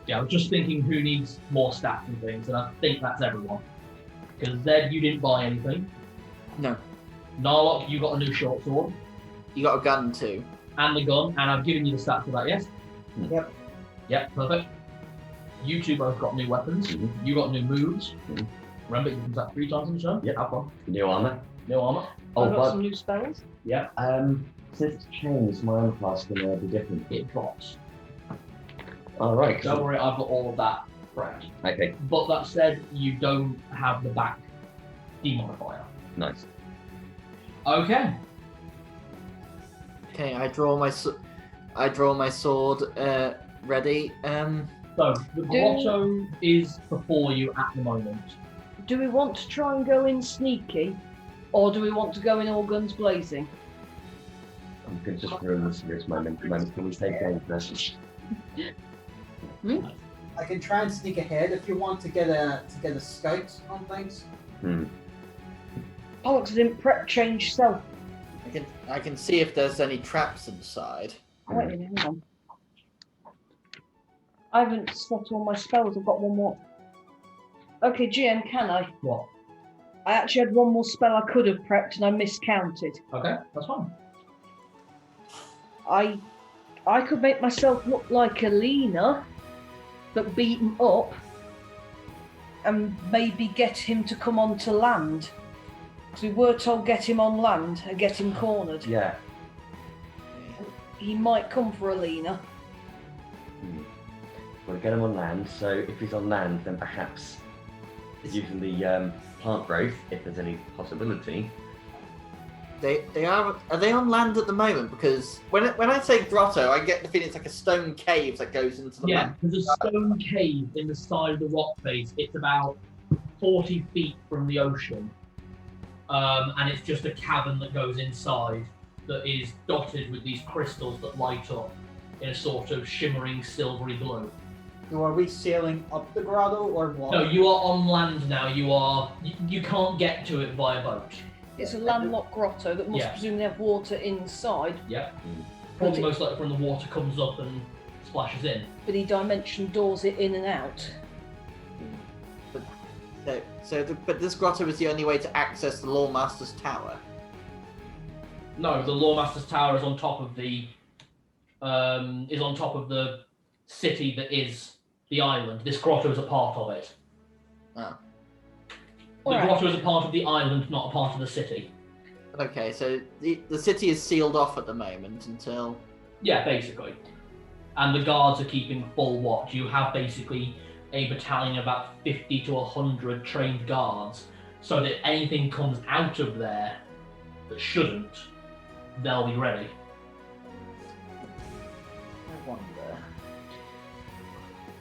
Yeah, I was just thinking who needs more stats and things, and I think that's everyone. Because Zed, you didn't buy anything. No. Narlock, you got a new short sword. You got a gun too. And the gun, and I've given you the stats for that, yes? Yep. Yep, perfect. You two both got new weapons. Mm-hmm. You got new moves. Mhm. Remember, you can attack 3 times in the turn? Yep. Have fun. New armor. No armor. Oh, I've got but some new spells. Yep. since it's changed, my armor class is going to be different. It drops. All right. Don't worry, I've got all of that prepped. Okay. But that said, you don't have the back demodifier. Nice. Okay. Okay, I draw my sword. Ready. So the grotto is before you at the moment. Do we want to try and go in sneaky, or do we want to go in all guns blazing? I'm going to just ruin this for this moment. Can we take aim first? I can try and sneak ahead if you want to get a scout on things. Pollux didn't prep change self. I can see if there's any traps inside. Wait a minute, hang on. I haven't set all my spells. I've got one more. Okay, GM, can I? What? I actually had one more spell I could have prepped and I miscounted. Okay, that's fine. I could make myself look like Alina, but beaten up, and maybe get him to come onto land. Because we were told get him on land and get him cornered. Yeah. He might come for Alina. We'll get him on land, so if he's on land, then perhaps using the plant growth, if there's any possibility. They are they on land at the moment? Because when I say grotto, I get the feeling it's like a stone cave that goes into the Yeah, land. there's a stone cave in the side of the rock face. It's about 40 feet from the ocean. And it's just a cavern that goes inside that is dotted with these crystals that light up in a sort of shimmering silvery glow. So are we sailing up the grotto or what? No, you are on land now. You can't get to it via boat. It's a landlocked grotto that must Yeah. presumably have water inside. Yeah. Probably most likely when the water comes up and splashes in. But he dimension doors it in and out. But this grotto is the only way to access the Lawmaster's Tower. No, the Lawmaster's Tower is on top of the city that is the island. This grotto is a part of it. Oh. The Alright. grotto is a part of the island, not a part of the city. Okay, so the city is sealed off at the moment until... Yeah, basically. And the guards are keeping full watch. You have basically a battalion of about 50 to 100 trained guards, so that if anything comes out of there that shouldn't, they'll be ready. I wonder...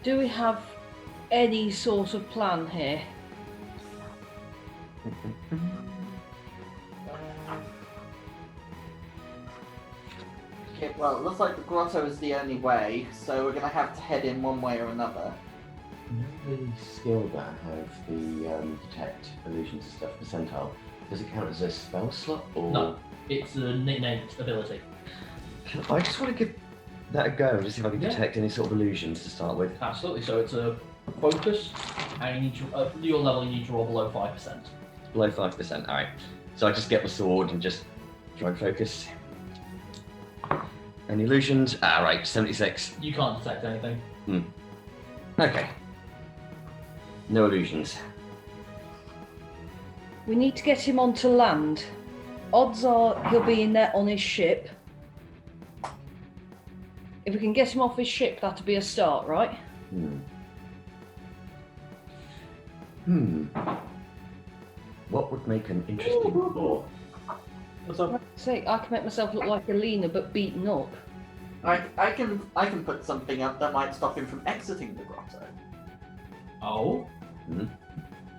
Do we have any sort of plan here? Okay, well, it looks like the grotto is the only way, so we're going to have to head in one way or another. The skill that I have, the detect illusions and stuff, percentile, does it count as a spell slot or? No, it's an innate ability. I just want to give that a go and just see if I can Yeah. detect any sort of illusions to start with. Absolutely. So it's a focus, and you need to, your level you need to roll below 5%. Below 5%, alright. So I just get the sword and just try and focus. Any illusions? Right, 76. You can't detect anything. Okay. No illusions. We need to get him onto land. Odds are he'll be in there on his ship. If we can get him off his ship, that'll be a start, right? What would make an interesting lore? What's up? Say, I can make myself look like Alina, but beaten up. I can put something up that might stop him from exiting the grotto. Oh?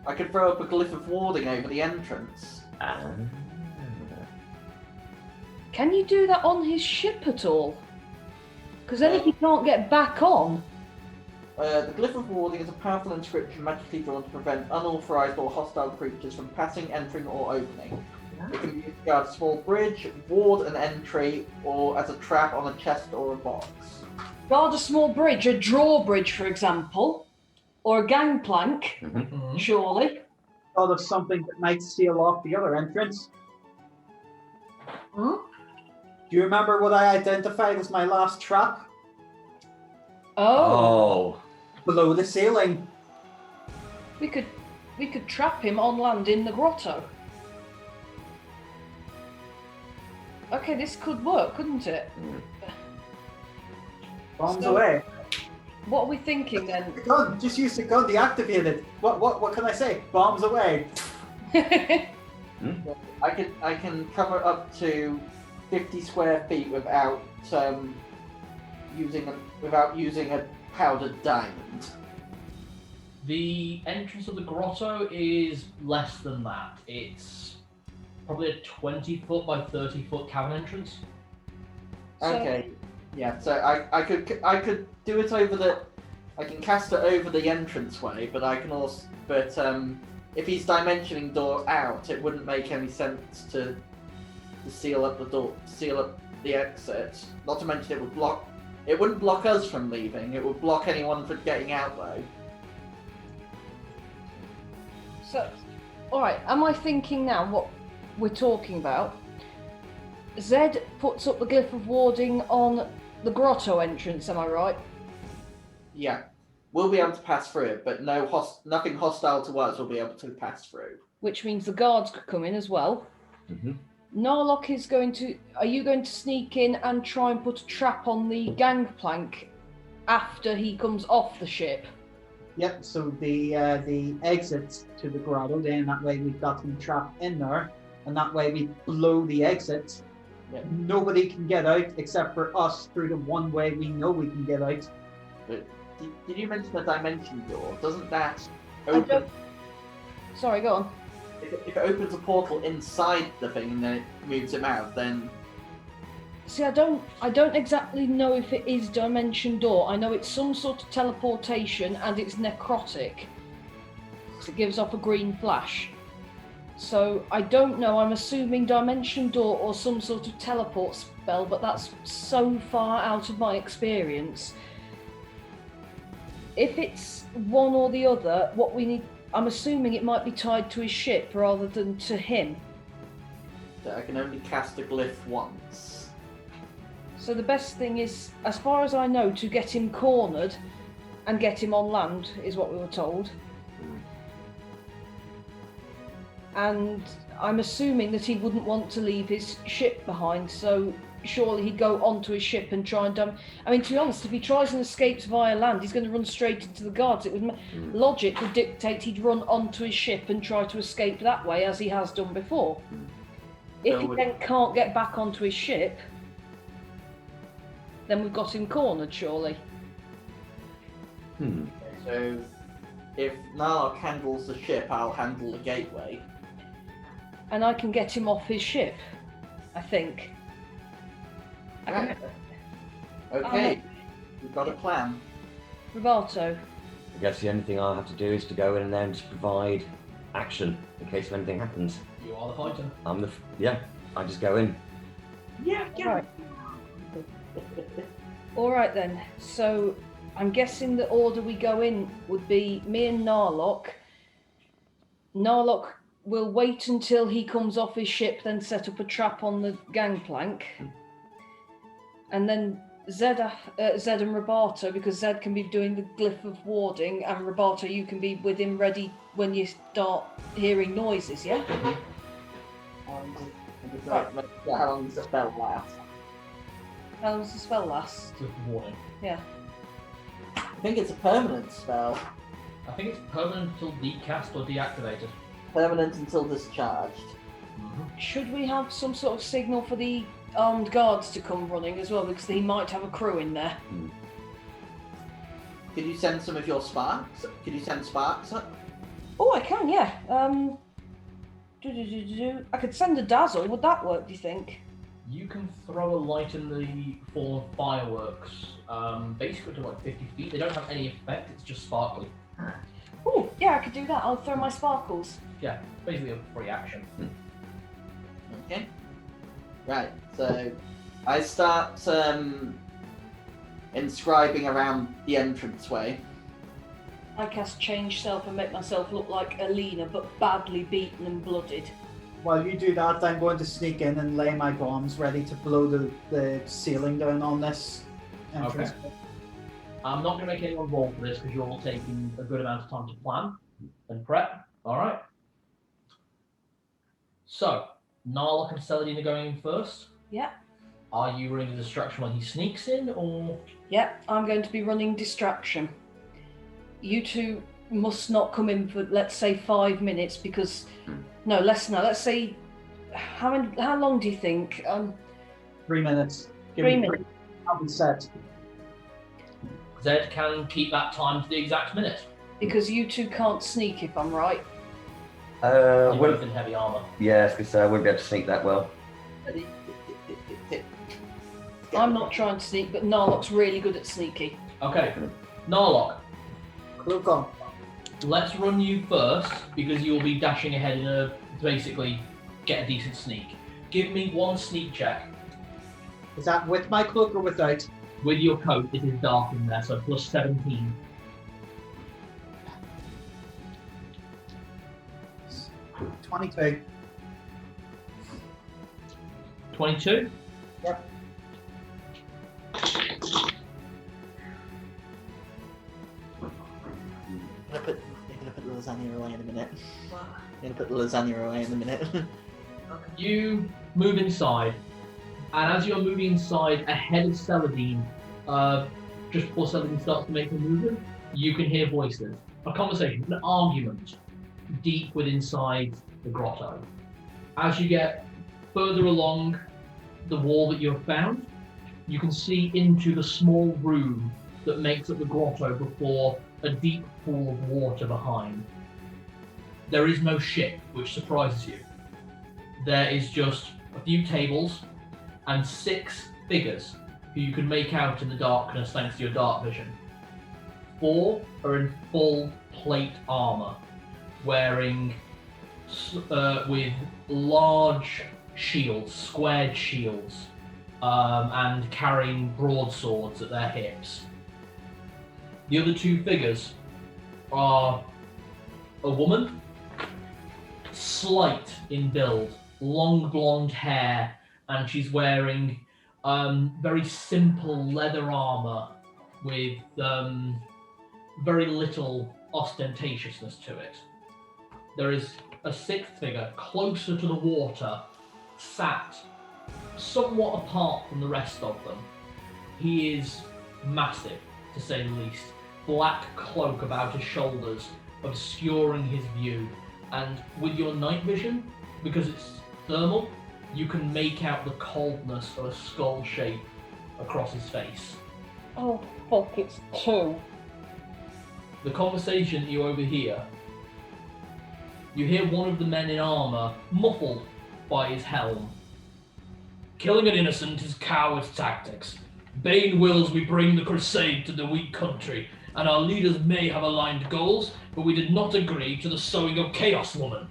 I could throw up a glyph of warding over the entrance. Can you do that on his ship at all? Because then if he can't get back on... The glyph of warding is a powerful inscription magically drawn to prevent unauthorized or hostile creatures from passing, entering, or opening. It can be used to guard a small bridge, ward an entry, or as a trap on a chest or a box. Guard a small bridge, a drawbridge, for example. Or a gangplank, surely. Thought of something that might seal off the other entrance. Do you remember what I identified as my last trap? Oh. Below the ceiling. We could trap him on land in the grotto. Okay, this could work, couldn't it? Bombs So- away. What are we thinking then? The gun. Just use the gun deactivated. What can I say? Bombs away. I can cover up to 50 square feet without using a powdered diamond. The entrance of the grotto is less than that. It's probably a 20-foot by 30-foot cavern entrance. Okay. Yeah. So I could do it over the. I can cast it over the entranceway, but I can also. But if he's dimensioning door out, it wouldn't make any sense to seal up the door, seal up the exit. Not to mention it would block. It wouldn't block us from leaving. It would block anyone from getting out though. So, alright, am I thinking now what we're talking about? Zed puts up the glyph of warding on the grotto entrance, am I right? Yeah. We'll be able to pass through it, but nothing hostile to us will be able to pass through. Which means the guards could come in as well. Mm-hmm. Narlock is going to... Are you going to sneak in and try and put a trap on the gangplank after he comes off the ship? Yep, so the exit to the grotto, then that way we've got them trapped in there, and that way we blow the exit. Yep. Nobody can get out except for us through the one way we know we can get out. But did you mention the dimension door? Doesn't that open... Sorry, go on. If it opens a portal inside the thing and then it moves him out, then... See, I don't exactly know if it is Dimension Door. I know it's some sort of teleportation and it's necrotic. So it gives off a green flash. So I don't know, I'm assuming Dimension Door or some sort of teleport spell, but that's so far out of my experience. If it's one or the other, what we need... I'm assuming it might be tied to his ship rather than to him. So I can only cast a glyph once. So the best thing is, as far as I know, to get him cornered and get him on land, is what we were told. And I'm assuming that he wouldn't want to leave his ship behind, so surely he'd go onto his ship and try and dump... I mean, to be honest, if he tries and escapes via land, he's going to run straight into the guards. It would logic would dictate he'd run onto his ship and try to escape that way, as he has done before. If he then can't get back onto his ship, then we've got him cornered, surely. So, if Narlock handles the ship, I'll handle the gateway. And I can get him off his ship, I think. Right. Okay, we've got a plan. Roberto. I guess the only thing I'll have to do is to go in and then just provide action in case anything happens. You are the fighter. I just go in. Right. Alright then, so I'm guessing the order we go in would be me and Narlock. Narlock will wait until he comes off his ship, then set up a trap on the gangplank. And then Zed and Roberto, because Zed can be doing the glyph of warding, and Roberto, you can be with him ready when you start hearing noises, yeah? Right. How long does the spell last? How long does the spell last? Glyph of warding. Yeah. I think it's a permanent spell. I think it's permanent until decast or deactivated. Permanent until discharged. Should we have some sort of signal for the armed guards to come running as well, because he might have a crew in there? Could you send some of your sparks? Could you send sparks up? Oh, I can, yeah. I could send a dazzle. Would that work, do you think? You can throw a light in the form of fireworks, basically to like 50 feet. They don't have any effect, it's just sparkly. Oh, yeah, I could do that. I'll throw my sparkles. Yeah, basically a free action. Okay. Right, so I start inscribing around the entranceway. I cast Change Self and make myself look like Alina, but badly beaten and blooded. While you do that, I'm going to sneak in and lay my bombs ready to blow the ceiling down on this entrance. Okay. I'm not going to make anyone roll for this because you're all taking a good amount of time to plan and prep. Alright. So, Narlock and Celadine are going in first. Yeah. Are you running a distraction when he sneaks in, or...? Yeah, I'm going to be running distraction. You two must not come in for, let's say, 5 minutes, because... No, less than that. Let's say... How long do you think? 3 minutes. 3 minutes. I'll be set. Zed can keep that time to the exact minute. Because you two can't sneak, if I'm right. You're Well, both in heavy armor. yeah, I was gonna say I wouldn't be able to sneak that well. I'm not trying to sneak, but Narlock's really good at sneaky. Okay, Narlock, Cloak on. let's run you first because you'll be dashing ahead to basically get a decent sneak. Give me one sneak check. Is that with my cloak or without? With your coat, it is dark in there, so plus 17. 22. 22? Yep. I'm gonna put the lasagna away in a minute. I'm gonna put the lasagna away in a minute. You move inside, and as you're moving inside ahead of Saladin, just before Saladin starts to make a movement, you can hear voices. A conversation, an argument, deep within inside the grotto. As you get further along the wall that you've found, you can see into the small room that makes up the grotto before a deep pool of water behind. There is no ship, which surprises you. There is just a few tables and 6 figures who you can make out in the darkness thanks to your dark vision. 4 are in full plate armor, wearing with large shields, squared shields, and carrying broadswords at their hips. The other 2 figures are a woman, slight in build, long blonde hair, and she's wearing very simple leather armor with very little ostentatiousness to it. There is a 6th figure closer to the water, sat somewhat apart from the rest of them. He is massive, to say the least. Black cloak about his shoulders, obscuring his view, and with your night vision, because it's thermal, you can make out the coldness of a skull shape across his face. Oh, fuck, it's 2. The conversation that you overhear, you hear one of the men in armor muffled by his helm. Killing an innocent is coward's tactics. Bane wills we bring the crusade to the weak country, and our leaders may have aligned goals, but we did not agree to the sowing of chaos, woman.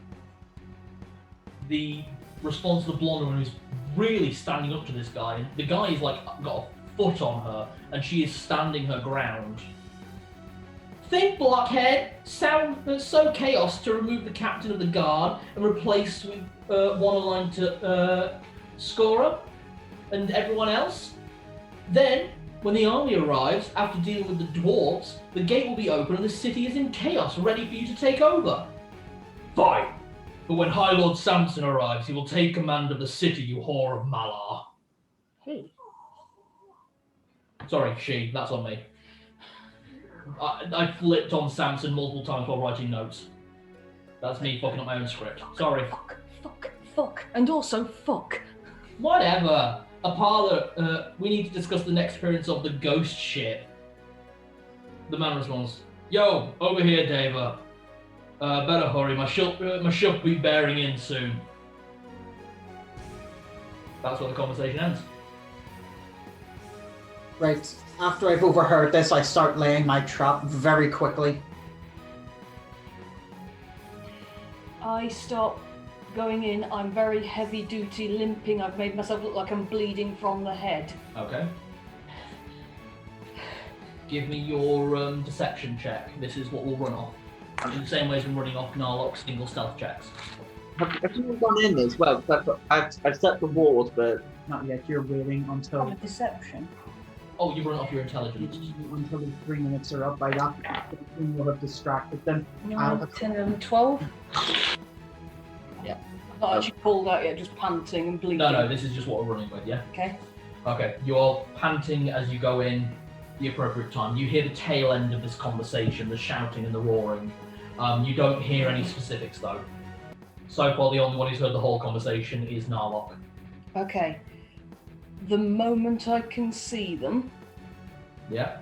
The response of the blonde woman who's really standing up to this guy, the guy is like got a foot on her, and she is standing her ground. Think, blockhead! Sow chaos to remove the captain of the guard and replace with one aligned to Scorer and everyone else? Then, when the army arrives, after dealing with the dwarves, the gate will be open and the city is in chaos, ready for you to take over. Fine. But when High Lord Samson arrives, he will take command of the city, you whore of Malar. Hey. Sorry, she, that's on me. I flipped on Samson multiple times while writing notes. That's me fucking up my own script. Sorry. Fuck. And also, fuck. Whatever. Apalla, we need to discuss the next appearance of the ghost ship. The man responds, Yo, over here, Dava. Better hurry, my ship will be bearing in soon. That's where the conversation ends. Right. After I've overheard this, I start laying my trap very quickly. I stop going in. I'm very heavy duty, limping. I've made myself look like I'm bleeding from the head. Okay. Give me your deception check. This is what we'll run off. In the same way as we're running off Narlock's single stealth checks. Have you gone in as well? I've set the walls, but Not yet. You're waiting until Deception. Oh, you run off your intelligence. until the 3 minutes are up. By that point, you'll have distracted them. 9, 10, 11, 12. Yeah. Not actually pulled out yet, just panting and bleeding. No, this is just what we're running with, yeah? Okay. Okay, you're panting as you go in the appropriate time. You hear the tail end of this conversation, the shouting and the roaring. You don't hear any specifics though. So far, the only one who's heard the whole conversation is Narlock. Okay. The moment I can see them, Yeah?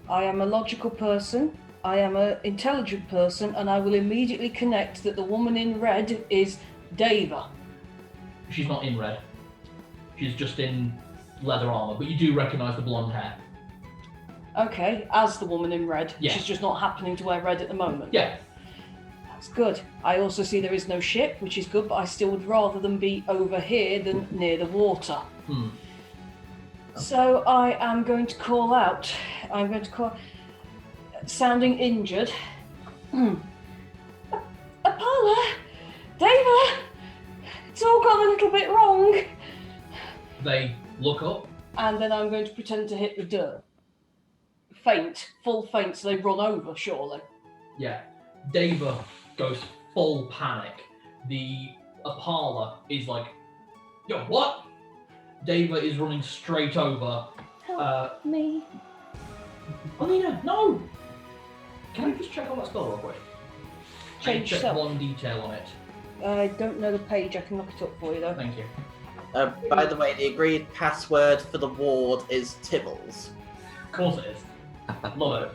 I am a logical person. I am an intelligent person, and I will immediately connect that the woman in red is Dava. She's not in red. She's just in leather armor, but you do recognise the blonde hair. Okay, as the woman in red. Yeah. She's just not happening to wear red at the moment. Yeah. That's good. I also see there is no ship, which is good, but I still would rather them be over here than near the water. So I am going to call out. I'm going to call... Sounding injured. Apalla! Dava! It's all gone a little bit wrong. They look up. And then I'm going to pretend to hit the dirt. Faint. Full faint, so they run over, surely. Yeah. Dava goes full panic. The Apalla is like, yo, what? Dava is running straight over. Help me. Alina, no! Can I just check on that spell real quick? Change check self. one detail on it. I don't know the page. I can look it up for you, though. Thank you. By the way, the agreed password for the ward is Tibbles. Of course it is. Love it.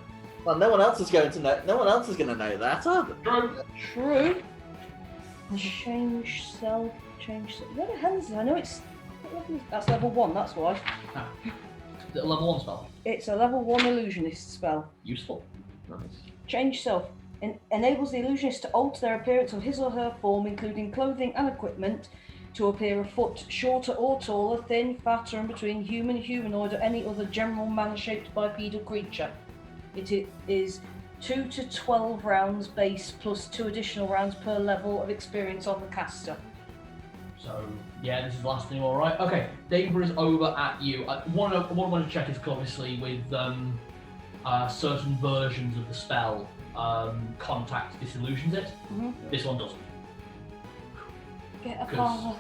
Well, no one else is going to know. No one else is going to know that, are they? True. True. Change self. Change self. Where the hell is it? I know it's. That's level 1. That's why. Is it a level 1 spell? It's a level 1 illusionist spell. Useful. Nice. Change self. Enables the illusionist to alter their appearance of his or her form, including clothing and equipment, to appear a foot shorter or taller, thin, fat, or in between human, humanoid, or any other general man-shaped bipedal creature. It is 2 to 12 rounds base plus 2 additional rounds per level of experience on the caster. So, yeah, this is lasting all right. Okay, Dava is over at you. What I want to check is obviously with certain versions of the spell, contact disillusions it. Mm-hmm. This one doesn't. Get Apalla.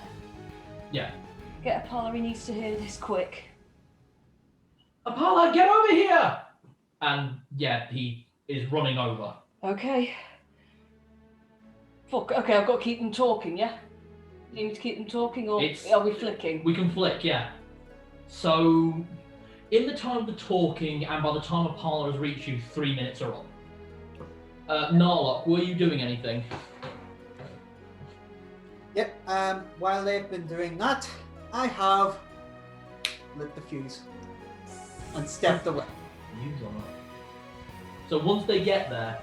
Yeah. Get Apalla, he needs to hear this quick. Apalla, get over here! And yeah, he is running over. Okay. Fuck, okay, I've got to keep them talking, yeah? Do you need to keep them talking, or are we flicking? We can flick, yeah. So, in the time of the talking, and by the time Apalla has reached you, 3 minutes are up. Narlock, were you doing anything? Yep, while they've been doing that, I have lit the fuse and stepped away. Use on that. So once they get there,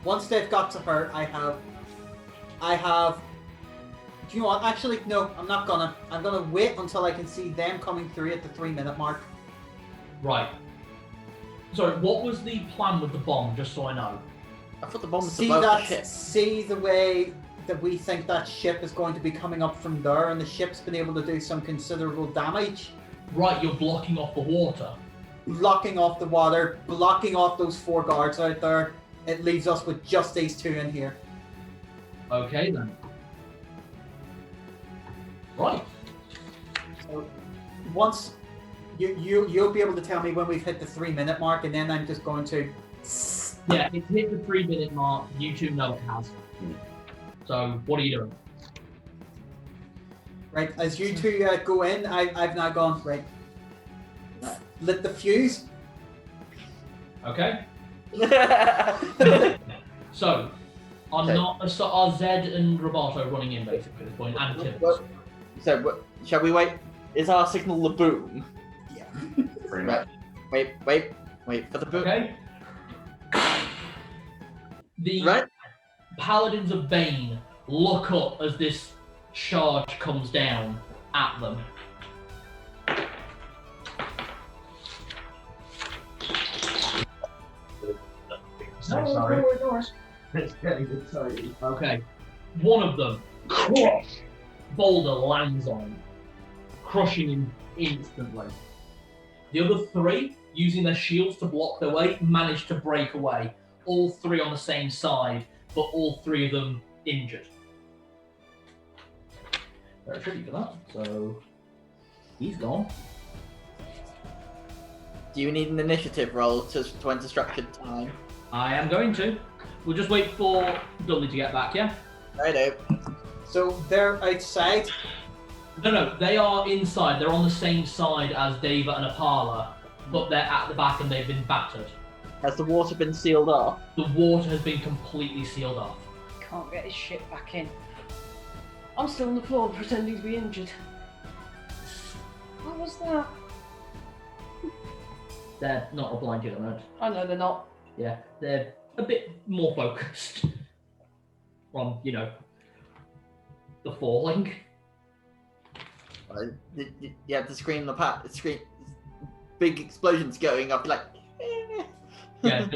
Once they've got to her, I have. Do you know what? Actually, no, I'm not gonna. I'm gonna wait until I can see them coming through at the 3-minute mark. right. Sorry, what was the plan with the bomb, just so I know? I thought the bomb was See above the that? ship. See the way that we think that ship is going to be coming up from there, and the ship's been able to do some considerable damage. Right, you're blocking off the water. Blocking off the water, blocking off those 4 guards out there. It leaves us with just these 2 in here. Okay then. Right. So once you'll be able to tell me when we've hit the 3-minute mark, and then I'm just going to. Yeah, it's hit the 3-minute mark. You two know it has. So, what are you doing? Right, as you two go in, I've now gone, right, lit the fuse. Okay. So, are Zed and Roboto running in basically at this point, and Tim? So, shall we wait? Is our signal the boom? Yeah. Pretty much. Wait for the boom. Okay. The Right? Paladins of Bane look up as this charge comes down at them. Sorry. It's getting exciting. Okay. One of them, boulder lands on him, crushing him instantly. The other 3, using their shields to block their way, manage to break away. All 3 on the same side, but all 3 of them injured. Very tricky for that. So he's gone. Do you need an initiative roll to enter structured time? I am going to. We'll just wait for Dudley to get back, yeah? Righto. So they're outside. No, they are inside. They're on the same side as Dava and Apalla, but they're at the back and they've been battered. Has the water been sealed off? The water has been completely sealed off. Can't get his shit back in. I'm still on the floor pretending to be injured. What was that? They're not a blind yet, right? I know they're not. Yeah, they're a bit more focused on, the falling. Yeah, the screen, big explosions going up, like. Yeah,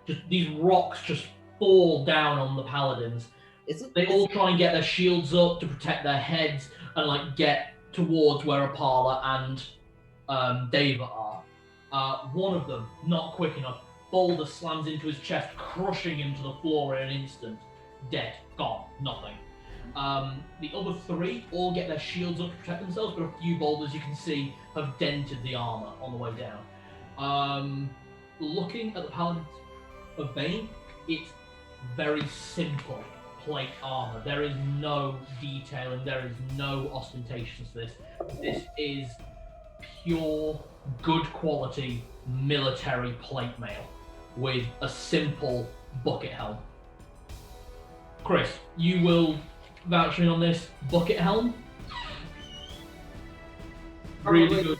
just these rocks just fall down on the paladins. They all try and get their shields up to protect their heads and get towards where Apalla and Deva are. One of them, not quick enough, boulder slams into his chest, crushing him to the floor in an instant. Dead, gone, nothing. The other three all get their shields up to protect themselves, but a few boulders you can see have dented the armor on the way down. Looking at the Paladins of Bane, it's very simple plate armor. There is no detailing, there is no ostentation to this. This is pure, good quality military plate mail with a simple bucket helm. Chris, you will vouch me on this bucket helm. Really good.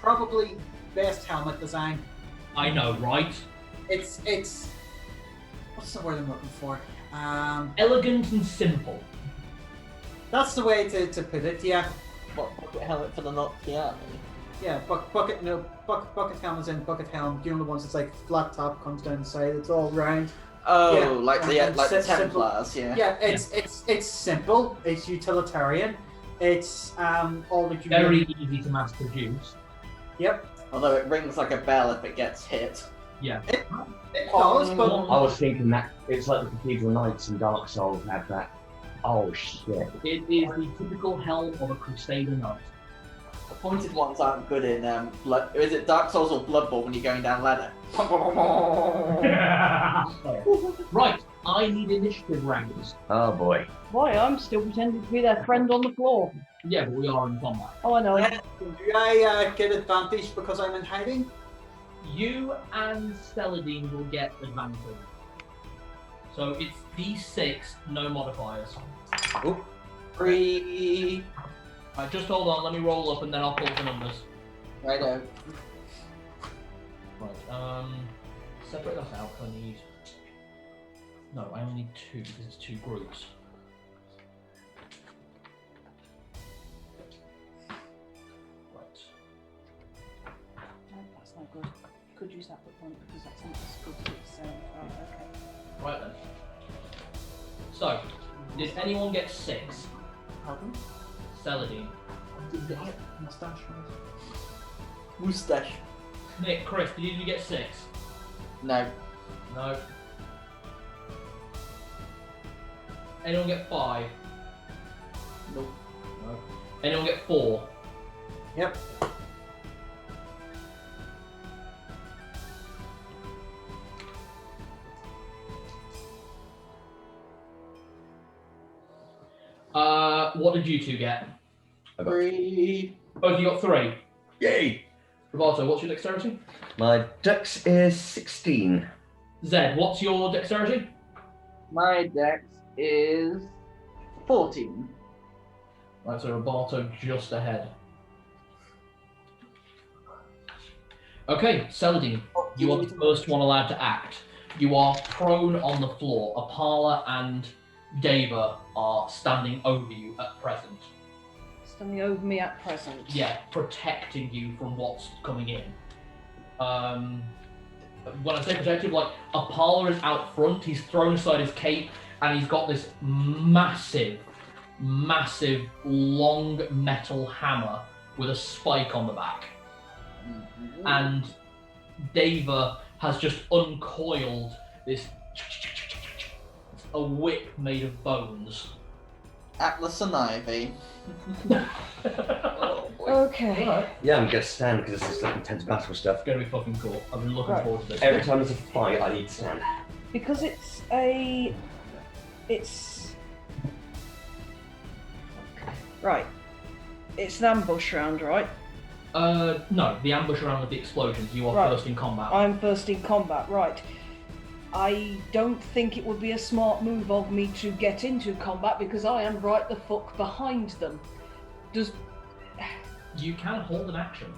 Probably best helmet design. I know, right? It's what's the word I'm looking for? Elegant and simple. That's the way to put it. Yeah. What bucket helmet for the Noctiani? Yeah, bucket helmet's in bucket helm. You know the ones that's like flat top, comes down the side. It's all round. Oh, Yeah, like the Templars, yeah. Yeah, it's simple. It's utilitarian. It's all that you Very need. easy to mass produce. Yep. Although it rings like a bell if it gets hit. Yeah. It does, but I was thinking that it's like the Cathedral Knights in Dark Souls had that. Oh shit. It is the typical helm of a Crusader Knight. The pointed ones aren't good in Blood. Is it Dark Souls or Blood Bowl when you're going down ladder? Right, I need initiative ranks. Oh boy. Boy, I'm still pretending to be their friend on the floor. Yeah, but we are in combat. Oh, I know. do I get advantage because I'm in hiding? You and Celadine will get advantage. So it's D6, no modifiers. Oh. 3. Right, just hold on, let me roll up and then I'll pull the numbers. Righto. Right, separate that out, I need... No, I only need 2 because it's 2 groups. Right. No, that's not good. Could use that one because that's not as good as it's okay. Right then. So, did anyone get 6? Pardon? Celadine. Mustache. Moustache. Nick, Chris, did you get 6? No. No. Anyone get 5? Nope. No. Anyone get 4? Yep. What did you two get? I got 3. Both you got 3. Yay! Roberto, what's your dexterity? My dex is 16. Zed, what's your dexterity? My dex is 14. Right, so Roberto just ahead. Okay, Celadine, you are the first one allowed to act. You are prone on the floor. Apalla and Deva are standing over you at present. Standing over me at present. Yeah, protecting you from what's coming in. When I say protective, like, Apalla is out front, he's thrown aside his cape, and he's got this massive, long metal hammer with a spike on the back. And Deva has just uncoiled this a whip made of bones. Atlas and Ivy. Oh, boy. Okay. Alright. Yeah, I'm gonna stand because this is like intense battle stuff. It's gonna be fucking cool. I've been looking Right. forward to this. Every time there's a fight, I need to stand. Because it's right. It's an ambush round, right? No, the ambush around with the explosions. You are Right. first in combat. I'm first in combat, right. I don't think it would be a smart move of me to get into combat because I am right the fuck behind them. You can hold an action.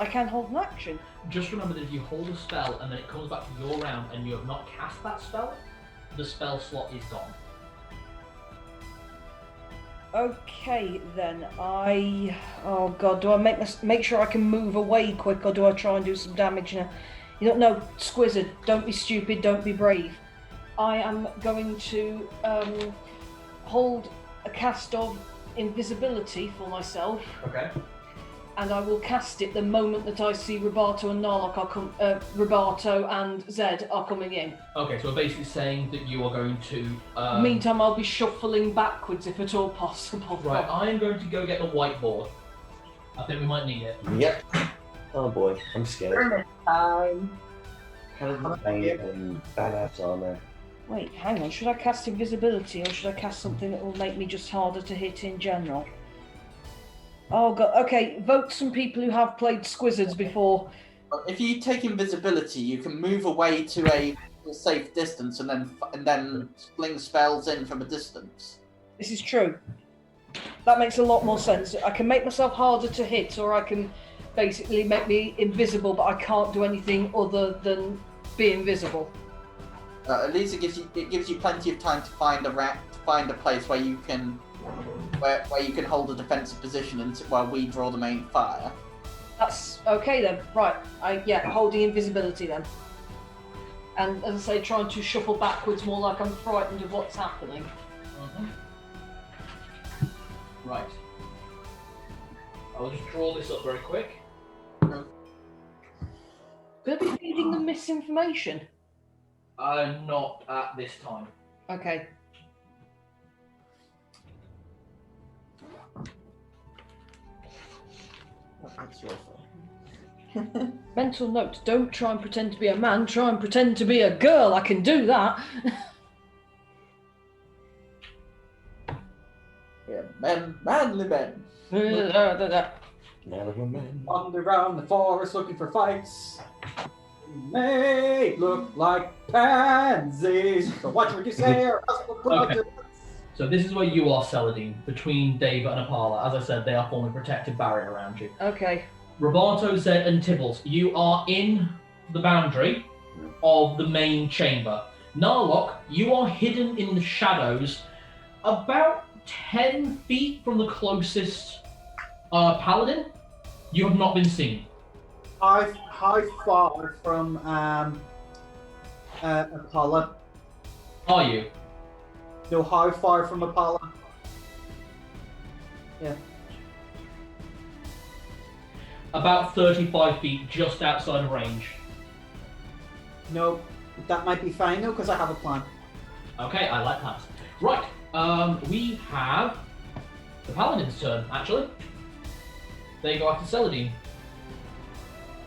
I can hold an action. Just remember that if you hold a spell and then it comes back to your round and you have not cast that spell, the spell slot is gone. Okay then, oh god, do I make sure I can move away quick or do I try and do some damage now? You don't know, Squizzard, don't be stupid, don't be brave. I am going to hold a cast of invisibility for myself. Okay. And I will cast it the moment that I see Roberto and Narlock are Roberto and Zed are coming in. Okay, so we're basically saying that you are going to... Meantime, I'll be shuffling backwards if at all possible. Right, I am going to go get the whiteboard. I think we might need it. Yep. Oh boy, I'm scared. Time. And badass armor. Wait, hang on. Should I cast invisibility or should I cast something that will make me just harder to hit in general? Oh god. Okay, vote some people who have played Squizzards before. If you take invisibility, you can move away to a safe distance and then fling spells in from a distance. This is true. That makes a lot more sense. I can make myself harder to hit, or I can basically make me invisible, but I can't do anything other than be invisible. At least it gives you plenty of time to find a place where you can hold a defensive position while we draw the main fire. That's okay then. Right. Holding invisibility then. And as I say, trying to shuffle backwards more like I'm frightened of what's happening. Mm-hmm. Right. I'll just draw this up very quick. Gonna be feeding them misinformation. Not at this time. Okay. That's your fault. Mental note, don't try and pretend to be a man, try and pretend to be a girl. I can do that. Yeah, manly men. Never men. Wander around the forest looking for fights. May look like pansies. So watch what you say or else we'll put Okay. up So this is where you are, Celadine, between Dave and Apalla. As I said, they are forming a protective barrier around you. Okay. Roberto, Zed, and Tibbles, you are in the boundary of the main chamber. Narlock, you are hidden in the shadows about 10 feet from the closest paladin. You have not been seen. How far from Apalla? Are you? No, how far from Apalla? Yeah. About 35 feet, just outside of range. No, that might be fine though, because I have a plan. Okay, I like that. Right, we have the paladin's turn, actually. They go after Celadine.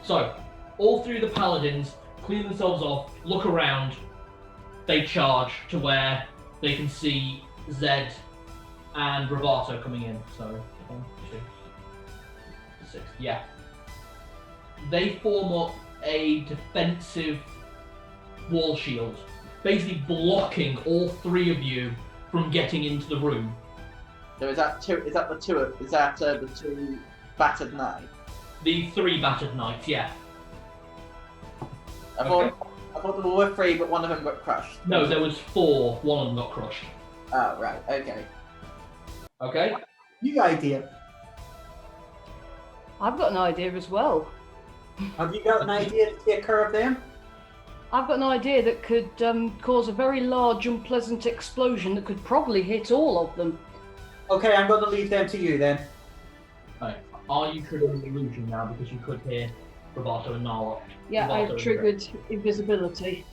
So, all three of the paladins clean themselves off, look around, they charge to where they can see Zed and Roberto coming in. So, 1, 2, 6, yeah. They form up a defensive wall shield, basically blocking all three of you from getting into the room. So is that the two battered knights? The 3 battered knights, yeah. I thought there were 3, but one of them got crushed. No, there was 4, one of them got crushed. Oh, right, okay. Okay? New idea. I've got an idea as well. Have you got an idea to take care of them? I've got an idea that could cause a very large, unpleasant explosion that could probably hit all of them. Okay, I'm going to leave them to you then. Right. Are you triggering the illusion now because you could hear Roberto and Narlock? Yeah, Roberto I've and triggered invisibility.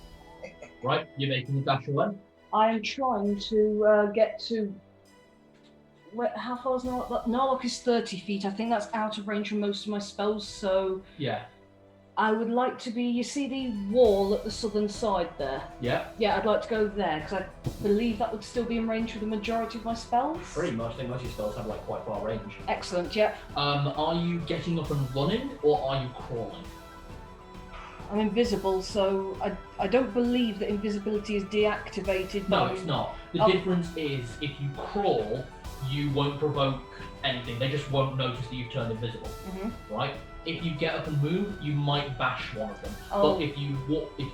Right, you're making the dash away? I am trying to get to... How far is Narlock? Narlock is 30 feet. I think that's out of range from most of my spells, so... Yeah. I would like to be. You see the wall at the southern side there? Yeah. Yeah, I'd like to go there because I believe that would still be in range for the majority of my spells. Pretty much. I think most of your spells have like quite far range. Excellent. Yeah. Are you getting up and running, or are you crawling? I'm invisible, so I don't believe that invisibility is deactivated. No, by- it's not. The Oh. difference is if you crawl, you won't provoke anything. They just won't notice that you've turned invisible, right? If you get up and move, you might bash one of them. Oh. But if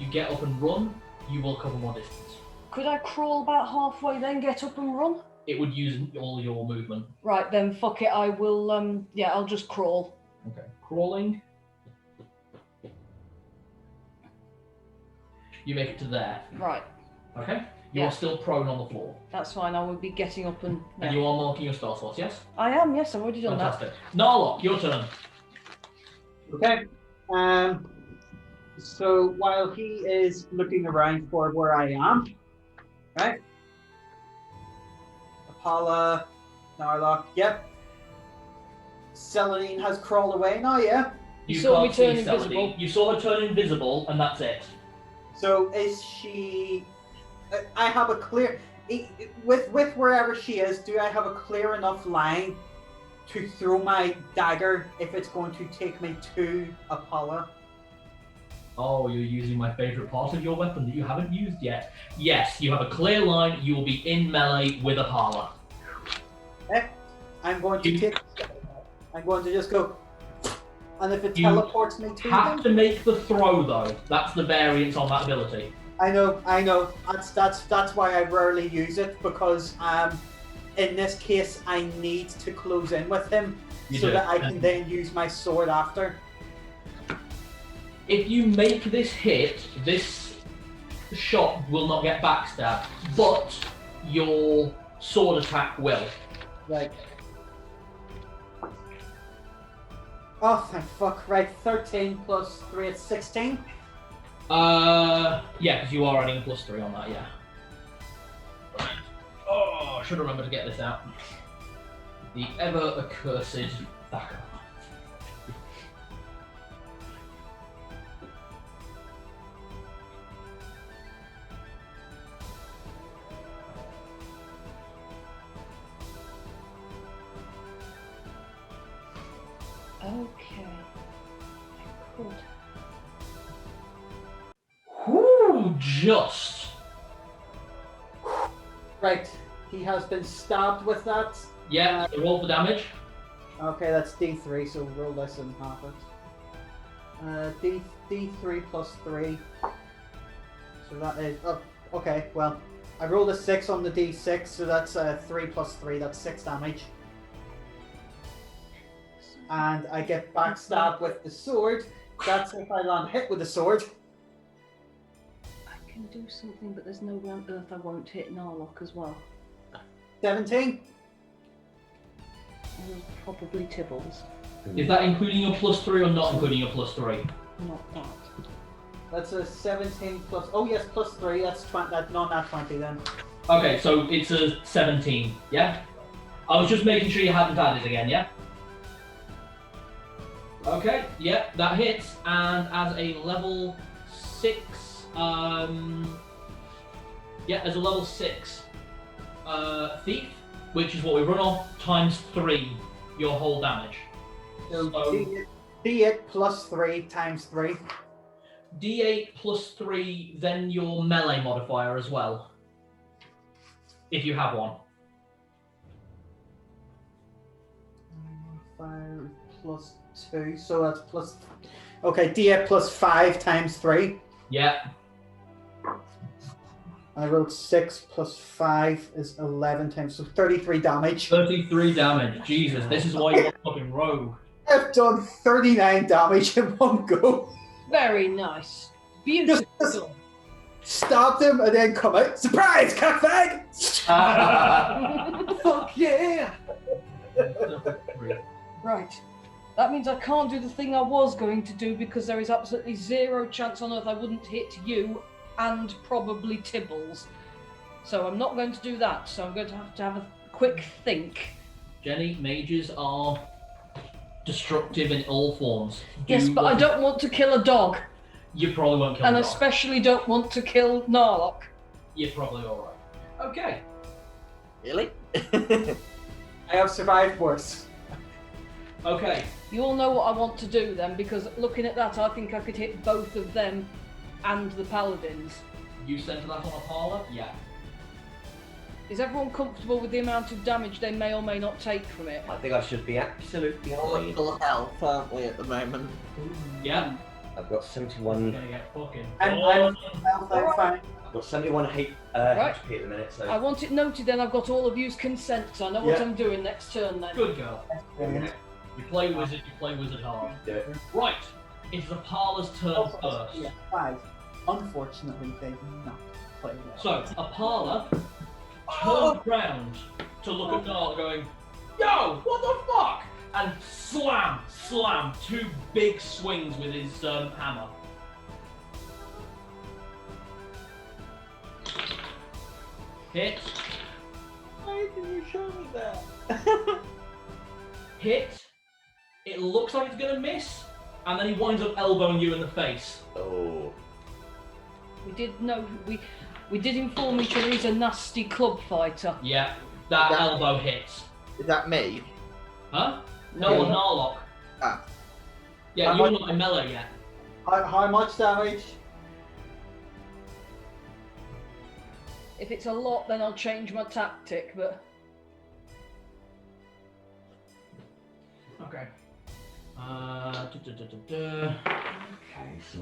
you get up and run, you will cover more distance. Could I crawl about halfway, then get up and run? It would use all your movement. Right, then fuck it. I will. Yeah, I'll just crawl. Okay. Crawling. You make it to there. Right. Okay. You're Yeah. still prone on the floor. That's fine. I will be getting up and. Yeah. And you are marking your spell slots, yes? I am. Yes, I've already done Fantastic. Narlock, your turn. Okay. So while he is looking around for where I am, right? Apalla, Narlock, yep. Celadine has crawled away now, yeah? You saw me can't see turn Celadine. invisible. You saw her turn invisible, and that's it. So is she... I have a clear... With wherever she is, do I have a clear enough line to throw my dagger if it's going to take me to Apalla? Oh, you're using my favourite part of your weapon that you haven't used yet. Yes, you have a clear line. You will be in melee with Apalla. Okay. I'm going to You- I'm going to just go... And if it You teleports me to Have them... to make the throw though. That's the variance on that ability. I know. That's why I rarely use it, because in this case I need to close in with him You so do. that I can then use my sword after. If you make this hit, this shot will not get backstabbed, but your sword attack will. Right. Oh, thank fuck. Right, 13 plus 3 is 16. Yeah, because you are adding a +3 on that, yeah. Right. Oh, I should remember to get this out. The ever accursed Thacker. Okay. Cool. Whoo, just. Right, he has been stabbed with that. Yeah, so roll for damage. Okay, that's D3, so roll less than half it. D3 plus 3. So that is... Oh, okay, well, I rolled a 6 on the D6, so that's 3 plus 3, that's 6 damage. And I get backstabbed with the sword. That's if I land hit with the sword. I can do something, but there's no way on earth I won't hit Narlock as well. 17. Probably Tibbles. Is that including your +3 or not including your +3? Not that. That's a 17 plus... Oh yes, plus 3, that's 20, not 20 then. Okay, so it's a 17, yeah? I was just making sure you hadn't added again, yeah? Okay, yeah, that hits, and as a level 6, as a level 6 thief, which is what we run off, times 3 your whole damage. So So D8 plus 3 times 3. D8 plus 3, then your melee modifier as well, if you have one. 5 plus 2, so that's plus... Okay, D8 plus 5 times 3. Yeah, I wrote 6 plus 5 is 11 times, so 33 damage. 33 damage. Jesus, this is why you're a fucking rogue. I've done 39 damage in one go. Very nice. Beautiful. Just stabbed him and then come out. Surprise, cockfag! Fuck yeah! Right. That means I can't do the thing I was going to do because there is absolutely zero chance on earth I wouldn't hit you and probably Tibbles. So I'm not going to do that. So I'm going to have a quick think. Jenny, mages are destructive in all forms. Yes, but I don't want to kill a dog. You probably won't kill And a dog. especially don't want to kill Narlock. You're probably alright. Okay. Really? I have survived worse. Okay. You all know what I want to do then, because looking at that, I think I could hit both of them and the paladins. You centre that on Apalla? Yeah. Is everyone comfortable with the amount of damage they may or may not take from it? I think I should be absolutely fine. Full health, aren't we, at the moment? Yeah. I've got 71. Gonna get fucking. I'm fine. I've got 71 Right. HP at the minute, so. I want it noted then I've got all of you's consent, so I know what Yeah. I'm doing next turn then. Good girl. Brilliant. You play wizard hard. Do it. Right. It's Apalla's turn first. Yeah, 5. Unfortunately, they did not play well. So, Apalla turned round to look at Narl going, Yo, what the fuck? And slam, 2 big swings with his hammer. Hit, Why didn't you show me that? hit. It looks like it's gonna miss, and then he winds up elbowing you in the face. Oh. We did know, we did inform each other he's a nasty club fighter. Yeah, that elbow hits. Is that me? Huh? No, Yeah. Narlock. Ah. Yeah, How you're much- not in melee yet. How much damage? If it's a lot, then I'll change my tactic, but... Okay. Okay, so.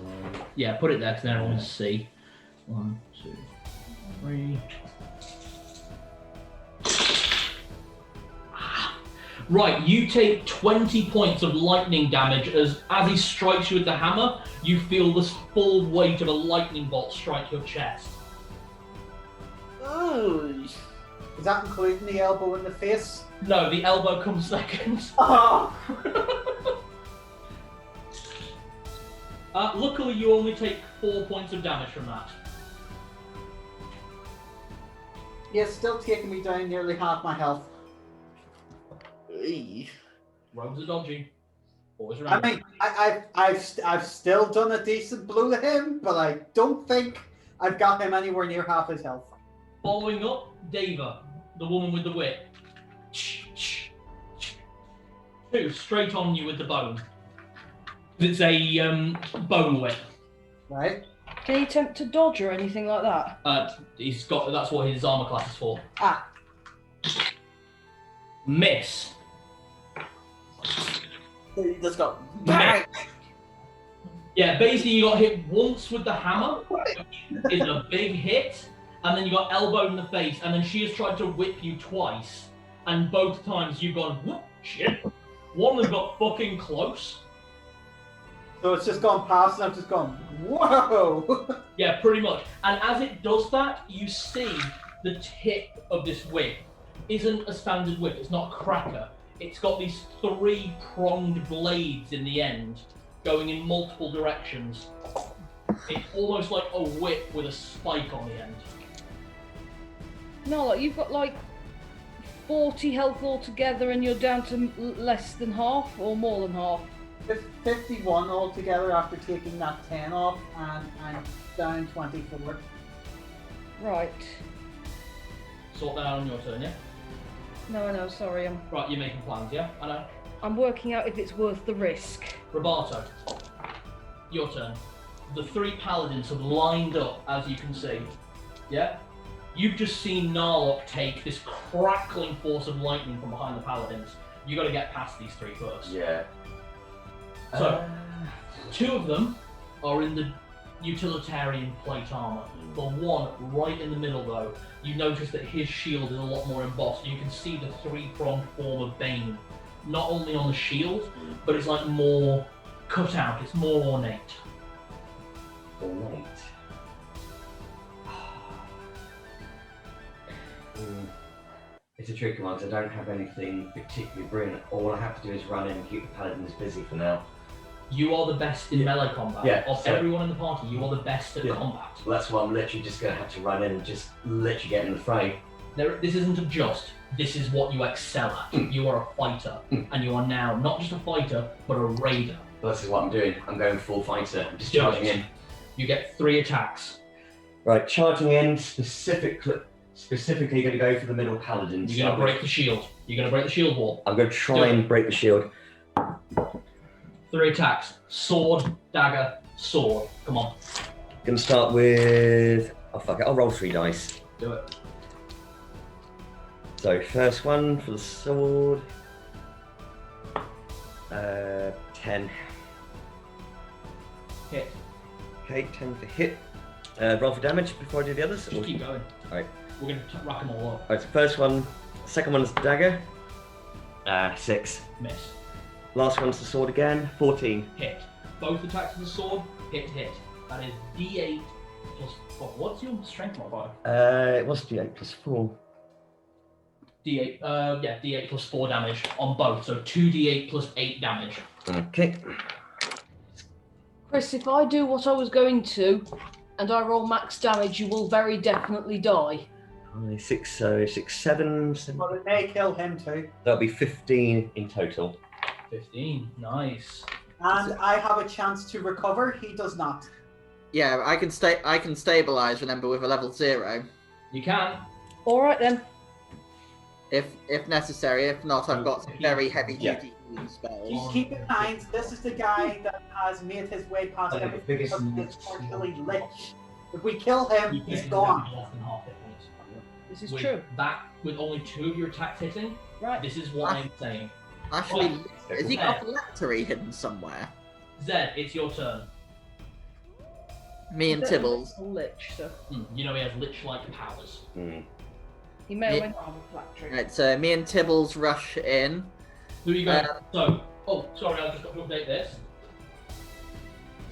Yeah, put it there because then everyone will see. 1, 2, 3. Right, you take 20 points of lightning damage as he strikes you with the hammer, you feel the full weight of a lightning bolt strike your chest. Ooh. Is that including the elbow in the face? No, the elbow comes second. Oh! Luckily, you only take 4 points of damage from that. Yeah, still taking me down nearly half my health. Eee. Rogues are dodgy. Always I remember. mean, I've still done a decent blow to him, but I don't think I've got him anywhere near half his health. Following up, Deva, the woman with the whip. 2 straight on you with the bone. It's a bone whip. Right? Can he attempt to dodge or anything like that? That's what his armor class is for. Ah. Miss. He just got Miss. bang. Yeah, basically you got hit once with the hammer, which is a big hit, and then you got elbowed in the face, and then she has tried to whip you twice, and both times you've gone, whoop, shit. One of them got fucking close. So it's just gone past and I've just gone, whoa! Yeah, pretty much. And as it does that, you see the tip of this whip isn't a standard whip, it's not a cracker. It's got these 3 pronged blades in the end, going in multiple directions. It's almost like a whip with a spike on the end. No, like, you've got like 40 health altogether and you're down to less than half or more than half. 51 altogether after taking that 10 off, and I'm down 24. Right. Sort that out on your turn, yeah? No, sorry, Right, you're making plans, yeah? I know. I'm working out if it's worth the risk. Roberto, your turn. The 3 paladins have lined up, as you can see. Yeah? You've just seen Narlock take this crackling force of lightning from behind the paladins. You got to get past these 3 first. Yeah. So, 2 of them are in the utilitarian plate armor. The one right in the middle, though, you notice that his shield is a lot more embossed. You can see the 3-pronged form of Bane, not only on the shield, but it's like more cut out. It's more ornate. Ornate. It's a tricky one because I don't have anything particularly brilliant. All I have to do is run in and keep the paladins busy for now. You are the best in melee combat. Yeah, Of so- everyone in the party, you are the best at Yeah. combat. Well, that's why I'm literally just going to have to run in and just literally get in the fray. This isn't a just. This is what you excel at. You are a fighter, and you are now not just a fighter, but a raider. Well, this is what I'm doing. I'm going full fighter. I'm just Do charging it. in. You get 3 attacks. Right, charging in, specifically going to go for the middle paladin. You're going to break the shield. You're going to break the shield wall. I'm going to try and break the shield. 3 attacks. Sword, dagger, sword. Come on. Going to start with... Oh, fuck it. I'll roll 3 dice. Do it. So, first one for the sword. 10. Hit. Okay, 10 for hit. Roll for damage before I do the others? Just keep going. Alright. We're going to rack them all up. Alright, so first one. Second one's the dagger. 6. Miss. Last one's the sword again. 14. Hit. Both attacks with the sword, hit. That is D8 plus... What's your strength modifier? It was D8 plus 4. D8, D8 plus 4 damage on both, so 2D8 plus 8 damage. Okay. Chris, if I do what I was going to, and I roll max damage, you will very definitely die. 6, so 6, 7. But it may kill him too. That'll be 15 in total. 15, nice. And I have a chance to recover. He does not. Yeah, I can stabilize. Remember, with a level 0, You can. All right then. if necessary. If not, I've got some very heavy duty healing Just spells. keep in mind, this is the guy that has made his way past I think the everything biggest because thing he's is- partially lich. If we kill him, You he's can gone. have less than half hit points. This is With true. that, with only 2 of your attacks hitting, Right. this is what I'm saying. Actually, Right. is he got phylactery hidden somewhere? Zed, it's your turn. Me and Tibbles. A lich, so You know he has lich-like powers. he may or Yeah. may not have a phylactery. Right, so me and Tibbles rush in. Who are you going? Sorry, I've just got to update this.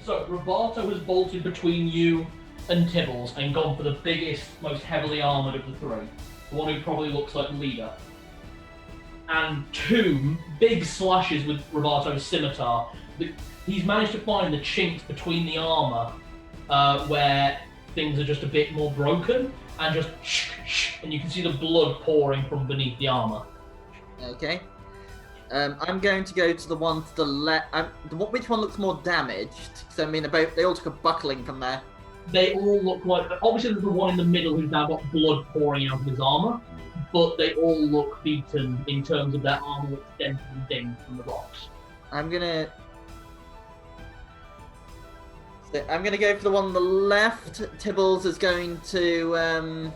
So, Roberto has bolted between you and Tibbles and gone for the biggest, most heavily armoured of the 3. The one who probably looks like the leader. And 2 big slashes with Roberto's scimitar. He's managed to find the chinks between the armour where things are just a bit more broken, and just and you can see the blood pouring from beneath the armour. Okay. I'm going to go to the one to the left. Which one looks more damaged? Because I mean, they all took a buckling from there. They all look like, obviously there's the one in the middle who's now got blood pouring out of his armour, but they all look beaten in terms of their armour looks dented and dinged from the rocks. I'm gonna go for the one on the left. Tibbles is going to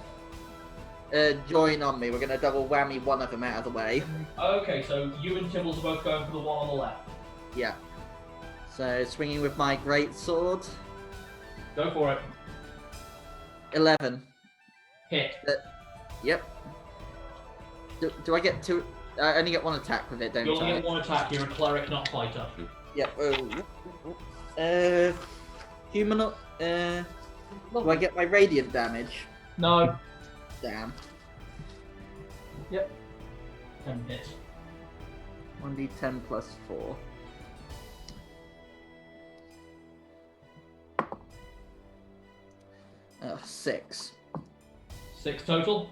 join on me. We're gonna double whammy one of them out of the way. Okay, so you and Tibbles are both going for the one on the left. Yeah. So swinging with my great sword. Go for it. 11. Hit. Yep. Do I get two? I only get one attack with it, don't You only I? get 1 attack, you're a cleric, not a fighter. Yep. Human. Do I get my radiant damage? No. Damn. 10 hits. 1d10 plus 4. Oh, 6. 6 total.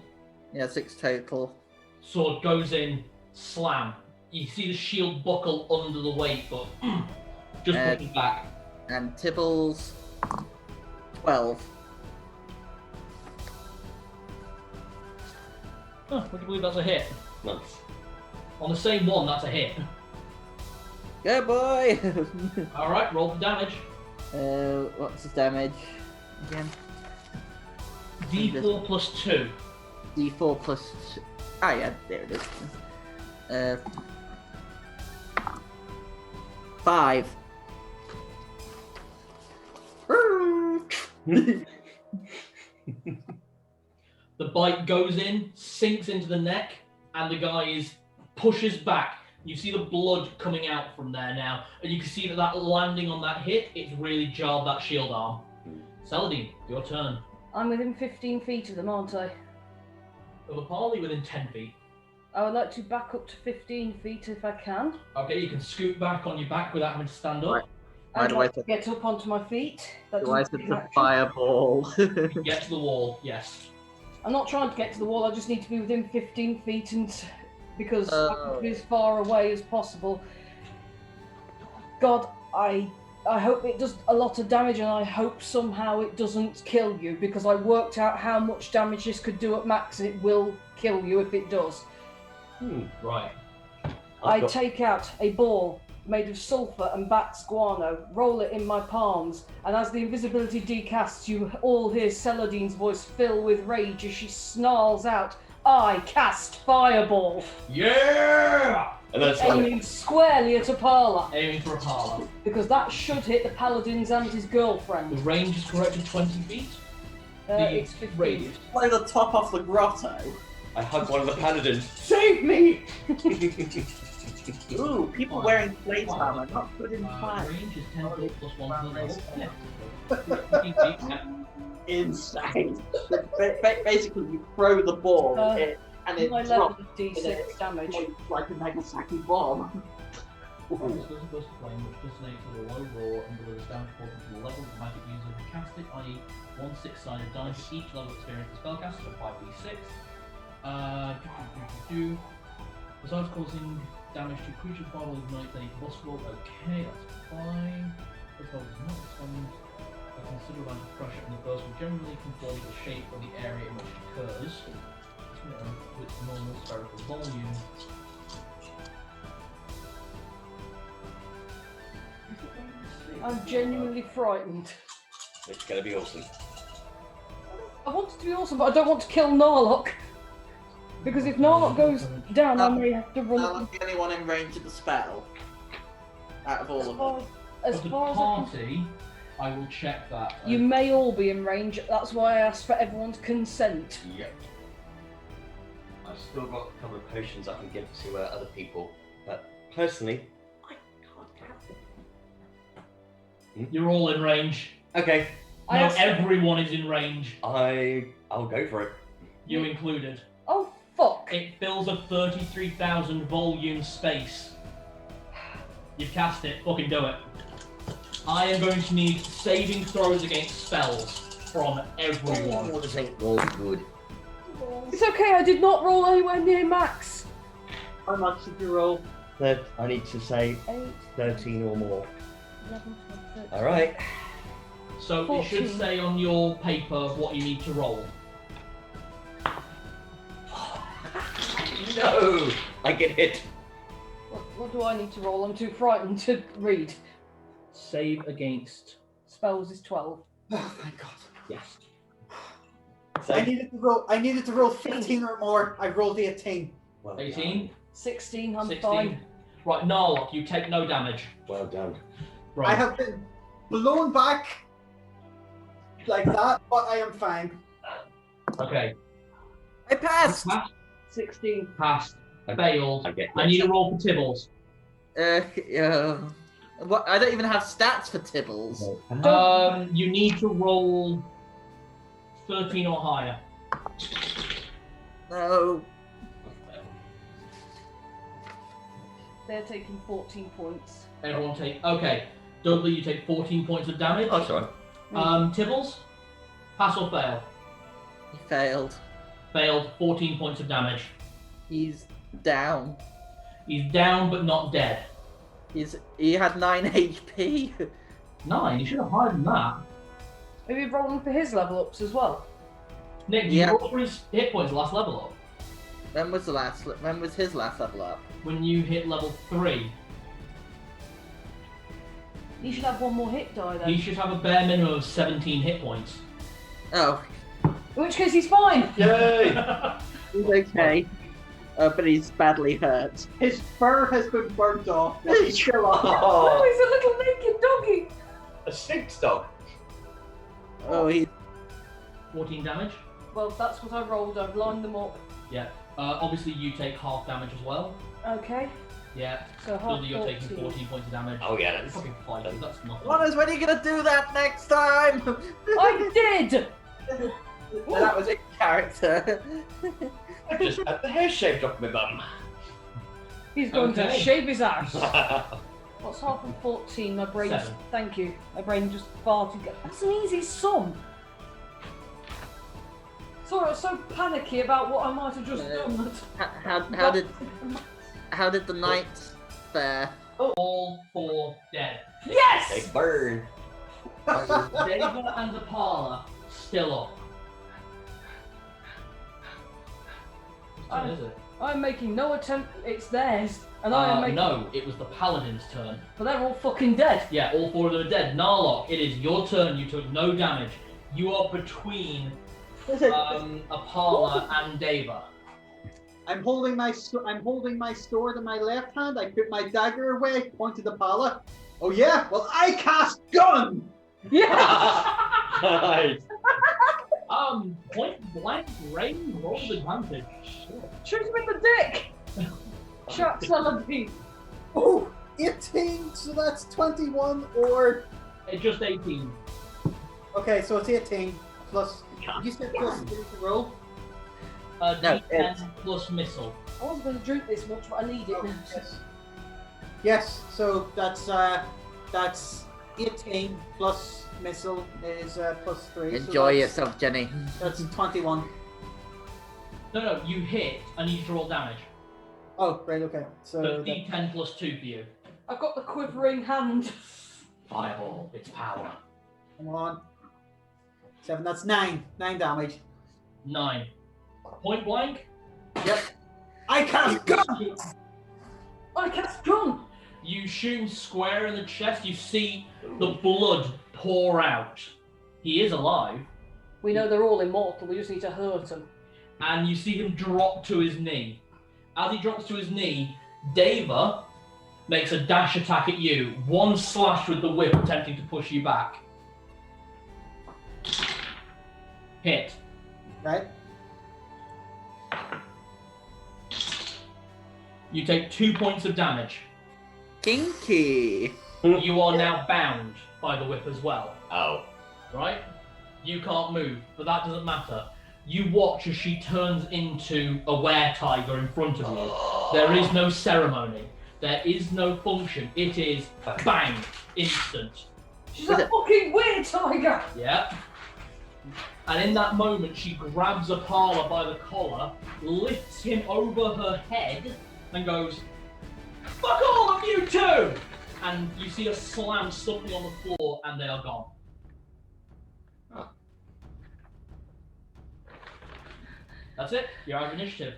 Yeah, 6 total. Sword goes in, slam. You see the shield buckle under the weight, but just pushes back. And Tibbles. 12. Oh, would you believe that's a hit? Nice. On the same one, that's a hit. Good boy! Alright, roll the damage. What's his damage? Again? D4 plus 2. D4 plus 2. Ah, yeah, there it is. 5. The bite goes in, sinks into the neck, and the guy pushes back. You see the blood coming out from there now, and you can see that landing on that hit, it's really jarred that shield arm. Saladin, your turn. I'm within 15 feet of them, aren't I? Of a parley within 10 feet. I would like to back up to 15 feet if I can. Okay, you can scoot back on your back without having to stand up. Right. Why I'd do I like to get up onto my feet. That Do I doesn't set take a fireball? Get to the wall, yes. I'm not trying to get to the wall, I just need to be within 15 feet and because I want to be as far away as possible. God, I hope it does a lot of damage and I hope somehow it doesn't kill you because I worked out how much damage this could do at max and it will kill you if it does. Right. I take out a ball made of sulfur and bat's guano, roll it in my palms, and as the invisibility decasts, you all hear Celadine's voice fill with rage as she snarls out, I cast Fireball! Yeah! And then Aiming squarely at Apalla, Aiming for Apalla. because that should hit the paladins and his The girlfriend. range is corrected 20 feet. It's 15. Radius. Play the top off the grotto. I hug one of the paladins. Save me! Ooh, people wearing plate armor, not good in fight. Range is 10 feet plus 1 to the level. 15 feet, yeah. Insane. Basically, you throw the ball and it My level drops of D6 damage. like a Nagasaki bomb. This doesn't burst of flame, which detonates with a low roar and delivers damage according to the level of the magic user who cast it, i.e. 1 6-sided die for each level experience the spellcaster, so 5d6. Besides causing damage to creatures, fireball ignites any possible. Okay, that's fine. This level does not respond. A considerable amount of pressure and the burst will generally conform to the shape of the area in which it occurs. With normal spherical volume. I'm genuinely frightened. It's gonna be awesome. I want it to be awesome, but I don't want to kill Narlock. Because if Narlock goes down, I may have to run. I'm the only one in range of the spell. Out of all of them. As For the far as I can. party, I will check that. You may all be in range, that's why I asked for everyone's consent. Yep. I've still got a couple of potions I can give to other people, but personally, I can't have them. You're all in range. Okay, I No, asked for- everyone is in range. I'll go for it. You included. Oh, fuck. It fills a 33,000 volume space. You've cast it. Fucking do it. I am going to need saving throws against spells from everyone. Oh, this ain't all good. It's okay, I did not roll anywhere near max. How much did you roll? I need to say 8, 13 or more. 11, 12, 13. All right. So it 14. should say on your paper what you need to roll. No, I get hit. What do I need to roll? I'm too frightened to read. Save against. Spells is 12. Oh, thank God. Yes. I needed to roll 15 or more. I rolled 18. Well 18. done. 16, I'm 16. fine. Right, Narlock, you take no damage. Well done. Right. I have been blown back like that, but I am fine. Okay. I passed. Passed. 16. Passed. Failed. I get I need a roll for Tibbles. What? I don't even have stats for Tibbles. You need to roll 13 or higher. No. They're taking 14 points. Everyone take. Okay. Dudley, you take 14 points of damage. Oh, sorry. Tibbles, pass or fail? He failed. Failed. 14 points of damage. He's down. He's down but not dead. He had 9 HP. 9. You should have higher than that. Maybe rolling for his level ups as well. Nick, did Yeah. you roll for his hit points last level up? When was his last level up? When you hit level 3, You should have one more hit die then. he should have a bare minimum of 17 hit points. Oh, In which case he's fine. Yay! he's okay. But he's badly hurt. His fur has been burnt off. He's still on. Oh, he's a little naked doggy. A six dog. Oh, he. 14 damage. Well, that's what I rolled. I've lined them up. Yeah. Obviously, you take half damage as well. Okay. Yeah. So half Dudley, you're 14. taking 14 points of damage. Oh yeah, You're that's fucking fine. That's nothing. Honest, when are you gonna do that next time? I did. That was in character. I just had the hair shaved off my bum. He's going to Okay. shave his ass. What's half of 14? My brain. 7. Thank you. My brain just farted. That's an easy sum. Sorry, I was so panicky about what I might have just done. How did the knights fare? All 4 dead. Yes! Big bird. Deva and Apalla still up. Whose turn is it? I'm making no attempt. It's theirs, and I am making. No, it was the paladin's turn. But they're all fucking dead. Yeah, all 4 of them are dead. Narlock, it is your turn. You took no damage. You are between Apalla and Deva. I'm holding my sword in my left hand. I put my dagger away, pointed to Apalla. Oh yeah, well I cast gun. Yeah. Nice. Point blank range rolls advantage. Shoot him in the dick. Shark Celebi. Oh, 18. So that's 21 or. It's just 18. Okay, so it's 18 plus. You said plus 3 to roll. No, D10 plus missile. I wasn't going to drink this much, but I need it. Oh, yes. Yes. So that's 18 plus missile is plus 3. Enjoy so yourself, Jenny. That's 21. No, you hit. I need you to roll damage. Oh, right. Okay. So So D10 plus 2 for you. I've got the quivering hand. Fireball, its power. come on. 7. That's 9. 9 damage. 9. Point blank. Yep. I cast gun. I cast gun. You shoot him square in the chest. You see the blood pour out. He is alive. We know they're all immortal. We just need to hurt them. And you see him drop to his knee. As he drops to his knee, Deva makes a dash attack at you. 1 slash with the whip, attempting to push you back. Hit. Right. You take 2 points of damage. Kinky. You are now bound by the whip as well. Oh. Right? You can't move, but that doesn't matter. You watch as she turns into a were-tiger in front of you. There is no ceremony. There is no function. It is bang, instant. She's a fucking weird tiger. Yeah. And in that moment, she grabs Apalla by the collar, lifts him over her head, and goes, "Fuck all of you two!" And you see her slam something on the floor, and they are gone. That's it. You're out of initiative.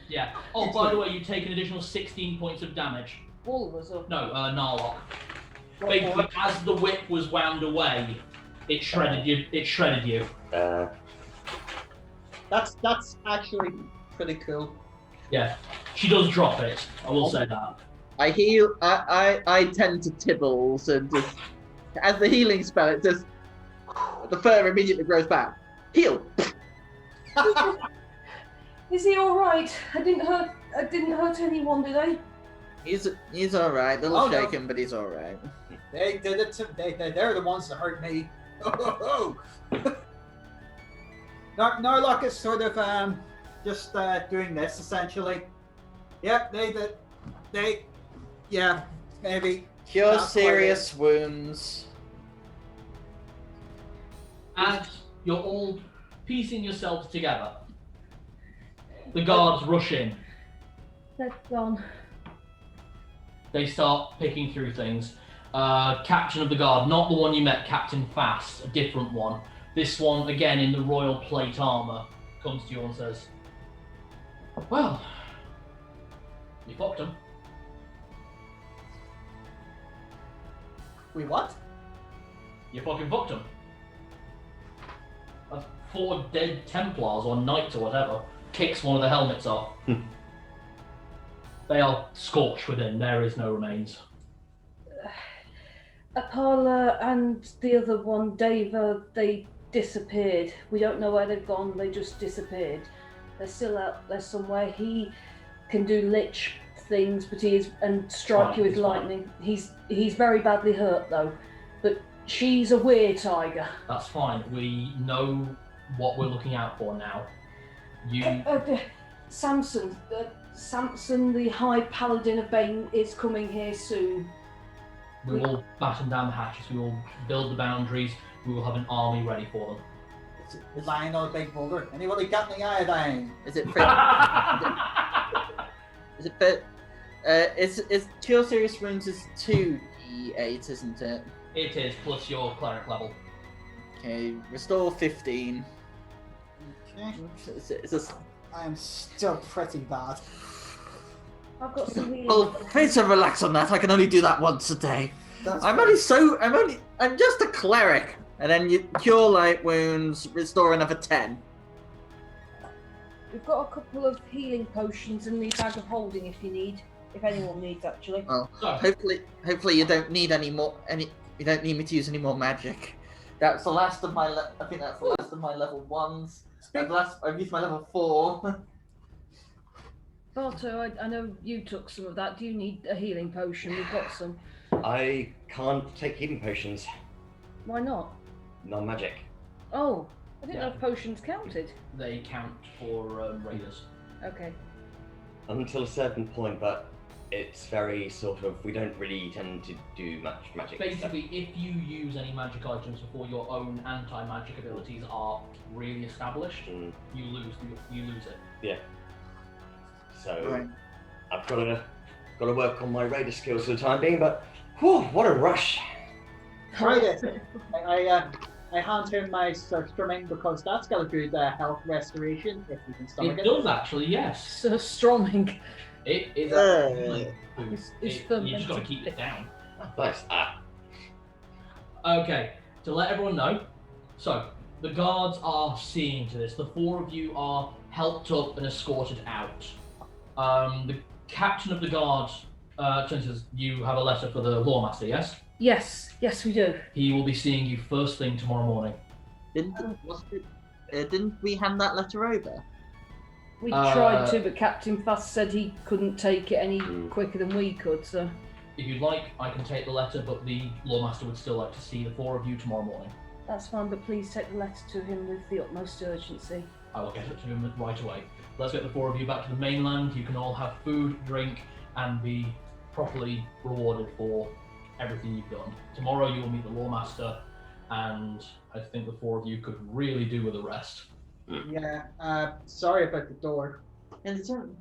Yeah. Oh, by the way, you take an additional 16 points of damage. All of us are. No, Narlock. Basically, as the whip was wound away, it shredded you. It shredded you. That's actually pretty cool. Yeah. She does drop it. I will say that. I heal. I tend to tibbles and just as the healing spell, it just the fur immediately grows back. Heal. Is he all right? I didn't hurt anyone, did I? He's all right. A little Oh, no. shaken, but he's all right. They did it. They're the ones that hurt me. Oh. Narlock is sort of just doing this essentially. Yep, they did. Yeah, maybe. Cure Not quite serious wounds. As you're all piecing yourselves together, the guards rush in. They're gone. They start picking through things. Captain of the guard, not the one you met, Captain Fast, a different one. This one, again in the royal plate armor, comes to you and says, "Well, you fucked him." We what? You fucking fucked him. That's 4 dead Templars or Knights or whatever. Kicks one of the helmets off. They are scorched within. There is no remains. Apalla and the other one, Deva, they disappeared. We don't know where they've gone. They just disappeared. They're still out there somewhere. He can do lich things, but and strike you with lightning. He's very badly hurt though. But she's a weird tiger. That's fine. We know what we're looking out for now. Samson, the High Paladin of Bane, is coming here soon. We will batten down the hatches. We will build the boundaries. We will have an army ready for them. It's lying on a big boulder. Anybody got any iodine? Is it fit? Is it fit? It's Cure Serious Wounds is 2d8, isn't it? It is, plus your cleric level. Okay, restore 15. Okay. It's I am still pretty bad. I've got some healing. well, please don't relax on that. I can only do that once a day. That's I'm fine. I'm just a cleric. And then you cure light wounds, restore another 10. We've got a couple of healing potions in the bag of holding if you need. If anyone needs, actually. Oh, So, hopefully you don't need you don't need me to use any more magic. That's the last of my I think that's the last of my level 1s. I've used my level 4. Barto, I know you took some of that. Do you need a healing potion? We've got some. I can't take healing potions. Why not? Non-magic. Oh, I didn't Yeah. know if potions counted. they count for raiders. Okay. Until a certain point, but it's very sort of, we don't really tend to do much magic. Basically, if you use any magic items before your own anti-magic abilities are really established, you lose it. Yeah. So Right. I've got to work on my raider skills for the time being, but whew, what a rush! Try this. I hand him my surstrumming because that's got a good health restoration if you can stomach It it. does actually, yes. So strumming. It is Uh, actually food. It's You just fermented. got to keep it down. Nice. Okay, to let everyone know, so the guards are seeing to this. The four of you are helped up and escorted out. The captain of the guards says you have a letter for the lawmaster, yes? Yes, we do. He will be seeing you first thing tomorrow morning. Didn't we hand that letter over? We tried to, but Captain Fast said he couldn't take it any quicker than we could, so... If you'd like, I can take the letter, but the lawmaster would still like to see the four of you tomorrow morning. That's fine, but please take the letter to him with the utmost urgency. I will get it to him right away. Let's get the four of you back to the mainland. You can all have food, drink, and be properly rewarded for everything you've done. Tomorrow you will meet the lawmaster, and I think the four of you could really do with a rest. Yeah, sorry about the door. And it's only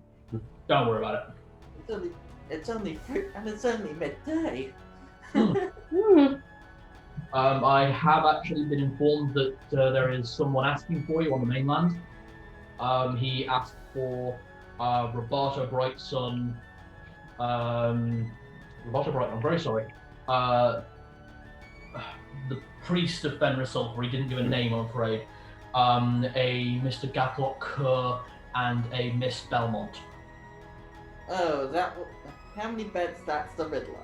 Don't worry about it's only midday. it. I have actually been informed that there is someone asking for you on the mainland. He asked for Roberto Brightson. Roberto Brighton, I'm very sorry. The priest of Fenris Sulphur, he didn't give a name, I'm afraid. A Mr. Gatlock Kerr and a Miss Belmont. Oh, how many beds? That's the Riddler.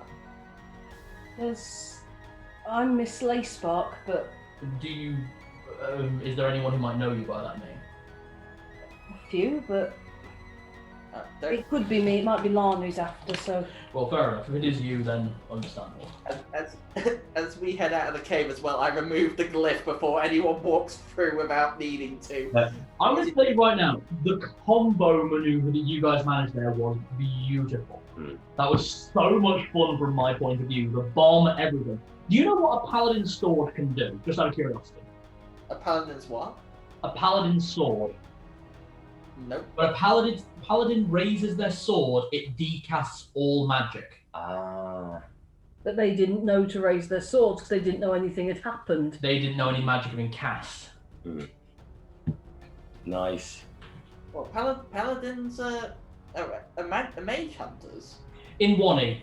I'm Miss Leyspark, but Do you? Is there anyone who might know you by that name? a few, but There- it could be me. It might be Lana who's after, so... Well, fair enough. If it is you, then understandable. As we head out of the cave as well, I remove the glyph before anyone walks through without needing to. I'm going to tell you right now, the combo maneuver that you guys managed there was beautiful. That was so much fun from my point of view. The bomb, everything. Do you know what a paladin's sword can do? Just out of curiosity. A paladin's what? A paladin's sword. Nope. When a paladin raises their sword, it decasts all magic. But they didn't know to raise their swords because they didn't know anything had happened. They didn't know any magic had been cast. Nice. Well, paladins are mage hunters. In 1E.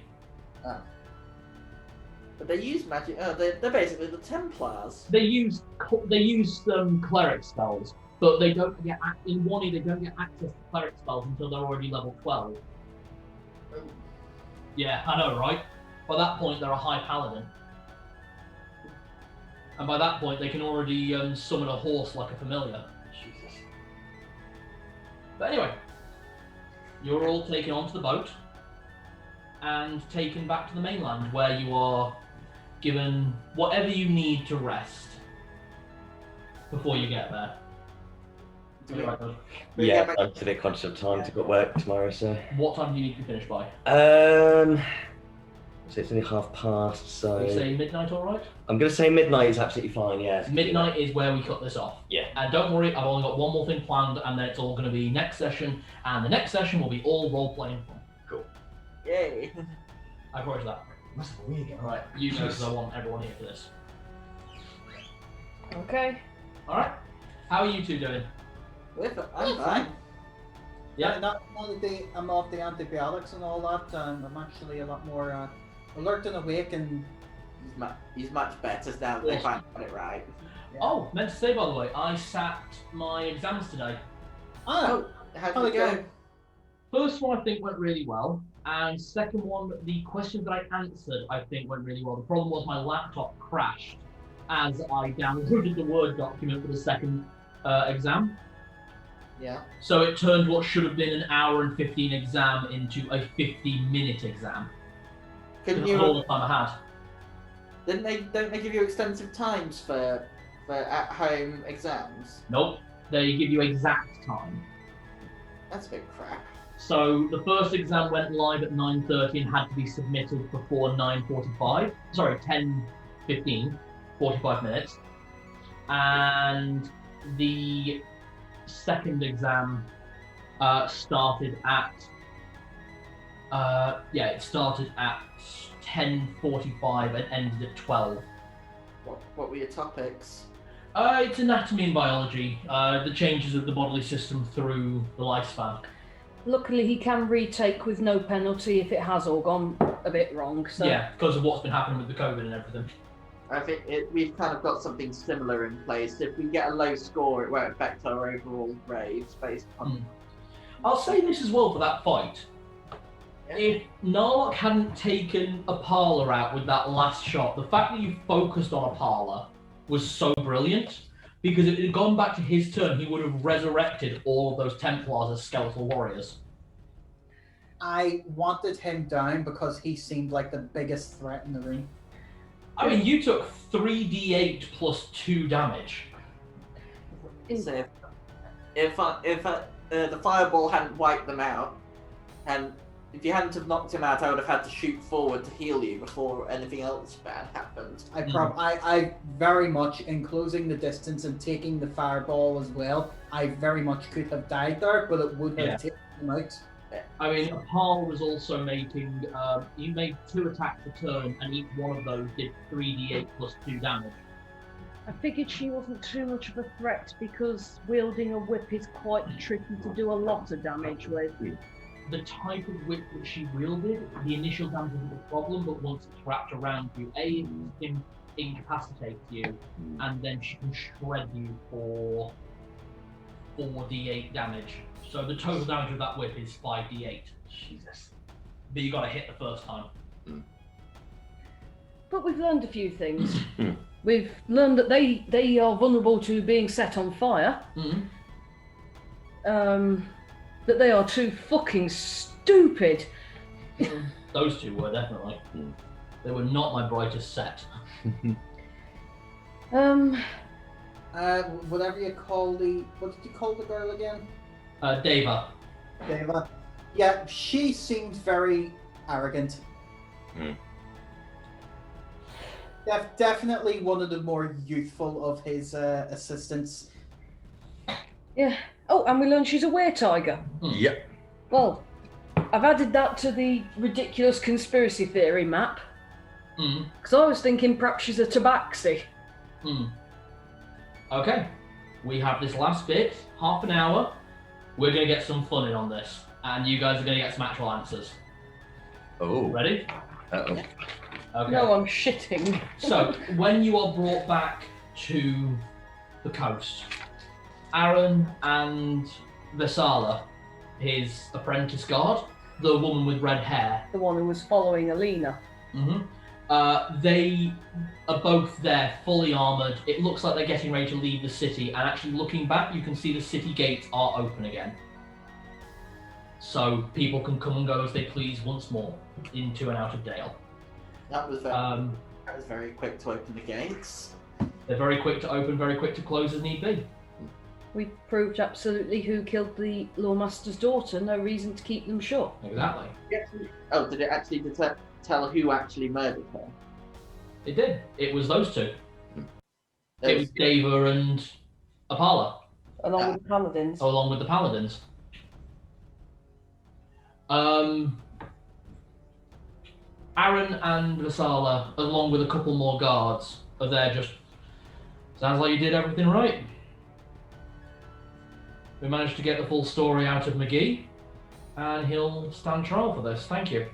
But they use magic. Oh, they're basically the Templars. They use cleric spells, but they don't get in 1E. They don't get access to cleric spells until they're already level 12. Yeah, I know, right? By that point, they're a high paladin, and by that point, they can already summon a horse like a familiar. Jesus. But anyway, you're all taken onto the boat and taken back to the mainland, where you are given whatever you need to rest before you get there. Right, bud. Yeah, I'm today conscious of time to go to work tomorrow, so. What time do you need to be finished by? So it's only past, so... We say midnight, all right? I'm going to say midnight is absolutely fine, yeah. Midnight is where we cut this off. Yeah. And don't worry, I've only got one more thing planned, and then it's all going to be next session, and the next session will be all role-playing fun. Cool. Yay. I promise that. Alright, you know, because I want everyone here for this. Okay. Alright? How are you two doing? I'm fine. Yeah. Now that I'm off the antibiotics and all that, I'm actually a lot more alert and awake, and He's much better now that they finally got it right. yeah. Oh, meant to say, by the way, I sat my exams today. Ah, How'd it go? First one I think went really well, and second one, the questions that I answered I think went really well. The problem was my laptop crashed as I downloaded the Word document for the second exam. Yeah. So it turned what should have been an hour and 15 exam into a 50-minute exam. Couldn't All you? the time I had. Don't they give you extensive times for at-home exams? Nope, they give you exact time. That's a bit crap. So the first exam went live at 9:30 and had to be submitted before 9:45. Sorry, 10:15, 45 minutes. And the second exam started at 10:45 and ended at 12. What were your topics? It's anatomy and biology, the changes of the bodily system through the lifespan. Luckily, he can retake with no penalty if it has all gone a bit wrong. So. Yeah, because of what's been happening with the COVID and everything. I think we've kind of got something similar in place. If we get a low score, it won't affect our overall grades based on. I'll say this as well for that fight. If Narlock hadn't taken Apalla out with that last shot, the fact that you focused on Apalla was so brilliant, because if it had gone back to his turn, he would have resurrected all of those Templars as skeletal warriors. I wanted him down because he seemed like the biggest threat in the room. I mean, you took 3d8 plus 2 damage. So if the fireball hadn't wiped them out, and if you hadn't have knocked him out, I would have had to shoot forward to heal you before anything else bad happened. I very much, in closing the distance and taking the fireball as well, I very much could have died there, but it would have taken him out. I mean, Apalla was also making, he made 2 attacks a turn, and each one of those did 3d8 plus 2 damage. I figured she wasn't too much of a threat because wielding a whip is quite tricky to do a lot of damage with. The type of whip that she wielded, the initial damage isn't a problem, but once it's wrapped around you, it incapacitates you, and then she can shred you for 4d8 damage. So the total damage of that whip is 5d8. Jesus. But you gotta hit the first time. But we've learned a few things. We've learned that they are vulnerable to being set on fire. That they are too fucking stupid. Those two were definitely. They were not my brightest set. Whatever you call what did you call the girl again? Deva. Deva. Yeah, she seemed very arrogant. Definitely one of the more youthful of his assistants. Yeah. Oh, and we learned she's a were-tiger. Yep. Well, I've added that to the ridiculous conspiracy theory map. Because I was thinking perhaps she's a tabaxi. Okay. We have this last bit, half an hour. We're going to get some fun in on this. And you guys are going to get some actual answers. Oh. Ready? Uh-oh. Okay. No, I'm shitting. So, when you are brought back to the coast, Aaron and Vesala, his apprentice guard, the woman with red hair, The one who was following Alina. they are both there, fully armoured. It looks like they're getting ready to leave the city, and actually looking back, you can see the city gates are open again. So people can come and go as they please once more into and out of Dale. That was very quick to open the gates. They're very quick to open, very quick to close as need be. We've proved absolutely who killed the Lawmaster's daughter. No reason to keep them shut. Exactly. Oh, did it actually tell who actually murdered her? It did. It was those two. There It was Deva and Apalla, Along with the paladins. along with the paladins. Aaron and Vasala, along with a couple more guards, are there just... Sounds like you did everything right. We managed to get the full story out of McGee, and he'll stand trial for this. Thank you.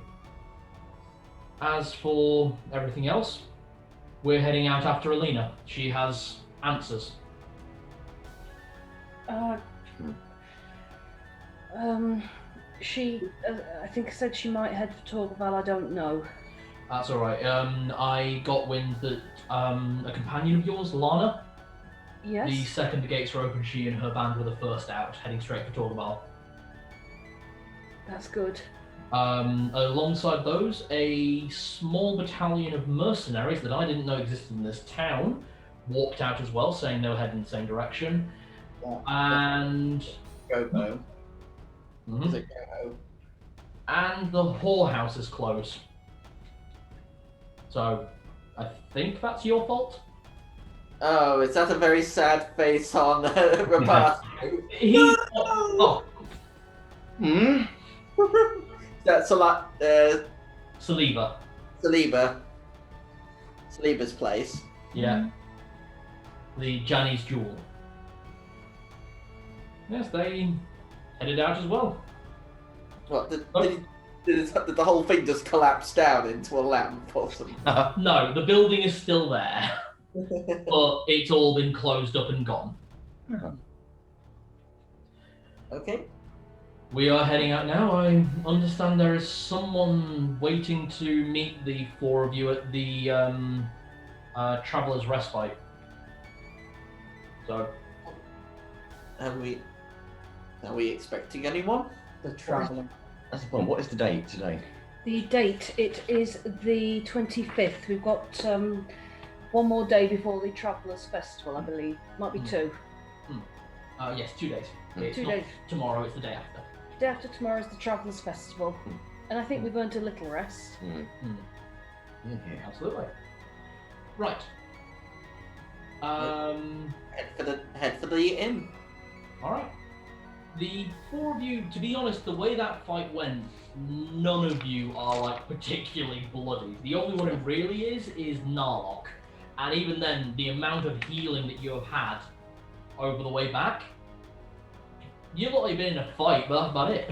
As for everything else, we're heading out after Alina. She has answers. She, I think said she might head for Torval. I don't know. That's all right. I got wind that a companion of yours, Lana, Yes. the second the gates were open, she and her band were the first out, heading straight for Torval. That's good. Alongside those, a small battalion of mercenaries that I didn't know existed in this town walked out as well, saying they were heading in the same direction. Yeah. And Gobo. Mhm. Is it Gobo? And the whorehouse is closed. So, I think that's your fault. Oh, is that a very sad face on Rapath? He. Oh, Hmm? That's a lot. Saliba. Saliba's place. Yeah. The Janny's Jewel. Yes, they headed out as well. What did, Oh. did the whole thing just collapse down into a lamp or something? No, the building is still there, but it's all been closed up and gone. Okay. We are heading out now. I understand there is someone waiting to meet the four of you at the Traveller's Respite. So, Are we expecting anyone? The traveling. That's the point. What is the date today? The date, it is the 25th. We've got one more day before the Travellers' Festival, I believe. Might be two. yes, 2 days. It's 2 not days. tomorrow, it's the day after. Day after tomorrow is the Travellers' Festival. And I think we've earned a little rest. Absolutely. Right. Head for the inn. Alright. The four of you, to be honest, the way that fight went, none of you are like particularly bloody. The only one who really is Narlock. And even then, the amount of healing that you have had over the way back, you've only been in a fight, but that's about it.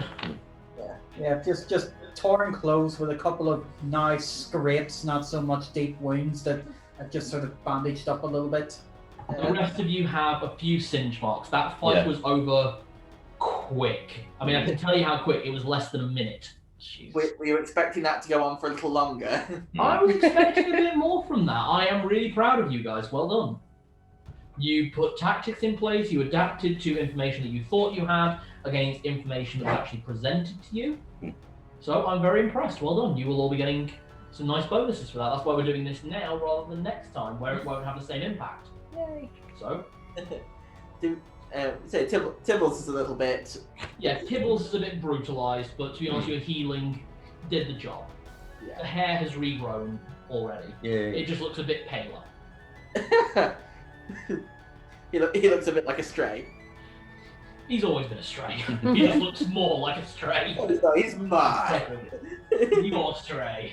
Yeah, just torn clothes with a couple of nice scrapes, not so much deep wounds that have just sort of bandaged up a little bit. The rest of you have a few singe marks. That fight was over quick. I mean, I can tell you how quick. It was less than a minute. Were you expecting that to go on for a little longer? I was expecting a bit more from that. I am really proud of you guys. Well done. You put tactics in place. You adapted to information that you thought you had against information that was actually presented to you. So I'm very impressed. Well done. You will all be getting some nice bonuses for that. That's why we're doing this now rather than next time, where it won't have the same impact. Yay. So, Tibbles is a little bit. yeah, Tibbles is a bit brutalized, but to be honest, your healing did the job. The hair has regrown already. Yeah. It just looks a bit paler. He looks a bit like a stray. He's always been a stray. He just looks more like a stray. So he's mine. You're stray.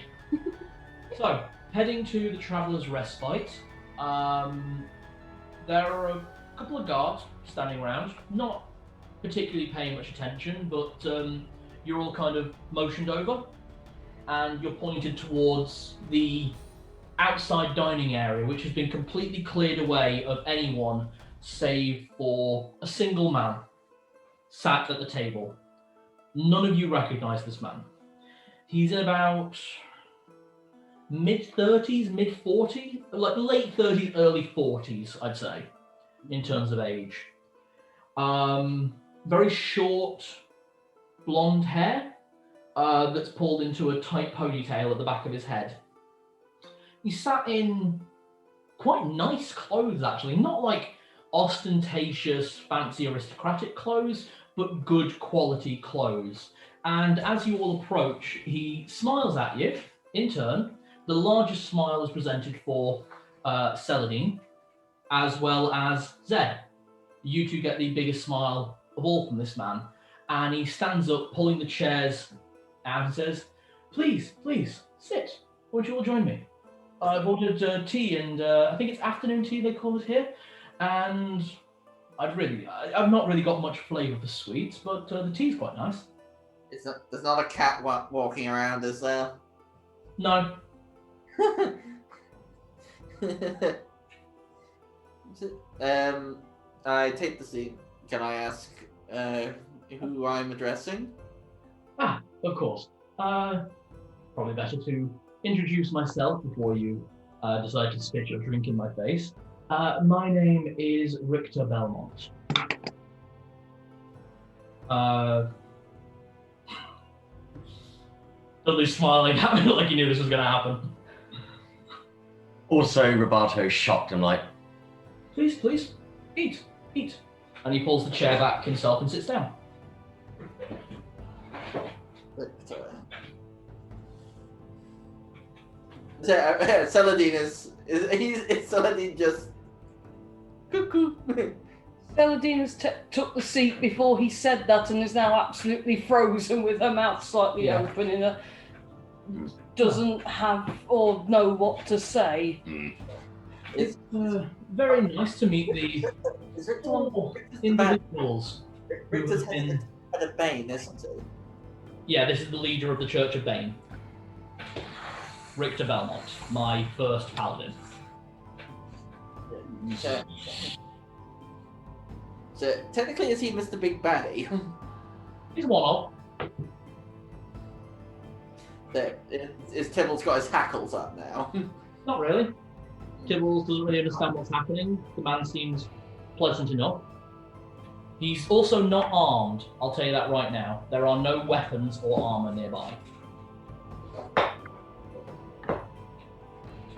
So, heading to the Traveller's Respite, there are a couple of guards standing around, not particularly paying much attention, but you're all kind of motioned over, and you're pointed towards the outside dining area, which has been completely cleared away of anyone save for a single man sat at the table. None of you recognize this man. He's in about mid-30s, mid-40s, like late 30s, early 40s, I'd say, in terms of age. Very short, blonde hair that's pulled into a tight ponytail at the back of his head. He sat in quite nice clothes, actually. Not like ostentatious, fancy aristocratic clothes, but good quality clothes. And as you all approach, he smiles at you. In turn, the largest smile is presented for Celadine, as well as Zed. You two get the biggest smile of all from this man. And he stands up, pulling the chairs out and says, please, sit. Won't you all join me? I've ordered tea, and I think it's afternoon tea they call it here. And I've not really got much flavour for sweets, but the tea's quite nice. There's not a cat walking around, is there? No. I take the seat. Can I ask who I'm addressing? Ah, of course. Probably better to introduce myself before you decide to spit your drink in my face. My name is Richter Belmont. Dudley's smiling at me like he knew this was going to happen. Also, Roberto's shocked and like, Please, eat. And he pulls the chair back himself and sits down. Celadine is Celadine just cuckoo. Celadine has took the seat before he said that and is now absolutely frozen with her mouth slightly open in a doesn't have or know what to say. It's very nice to meet the four individuals who Richter's have been... head of Bane, isn't he? Yeah, this is the leader of the Church of Bane. Richter Belmont, my first paladin. So technically, is he Mr. Big Baddie? He's one of. Is Tibble's got his hackles up now? Not really. Tibbles doesn't really understand what's happening. The man seems pleasant enough. He's also not armed, I'll tell you that right now. There are no weapons or armour nearby.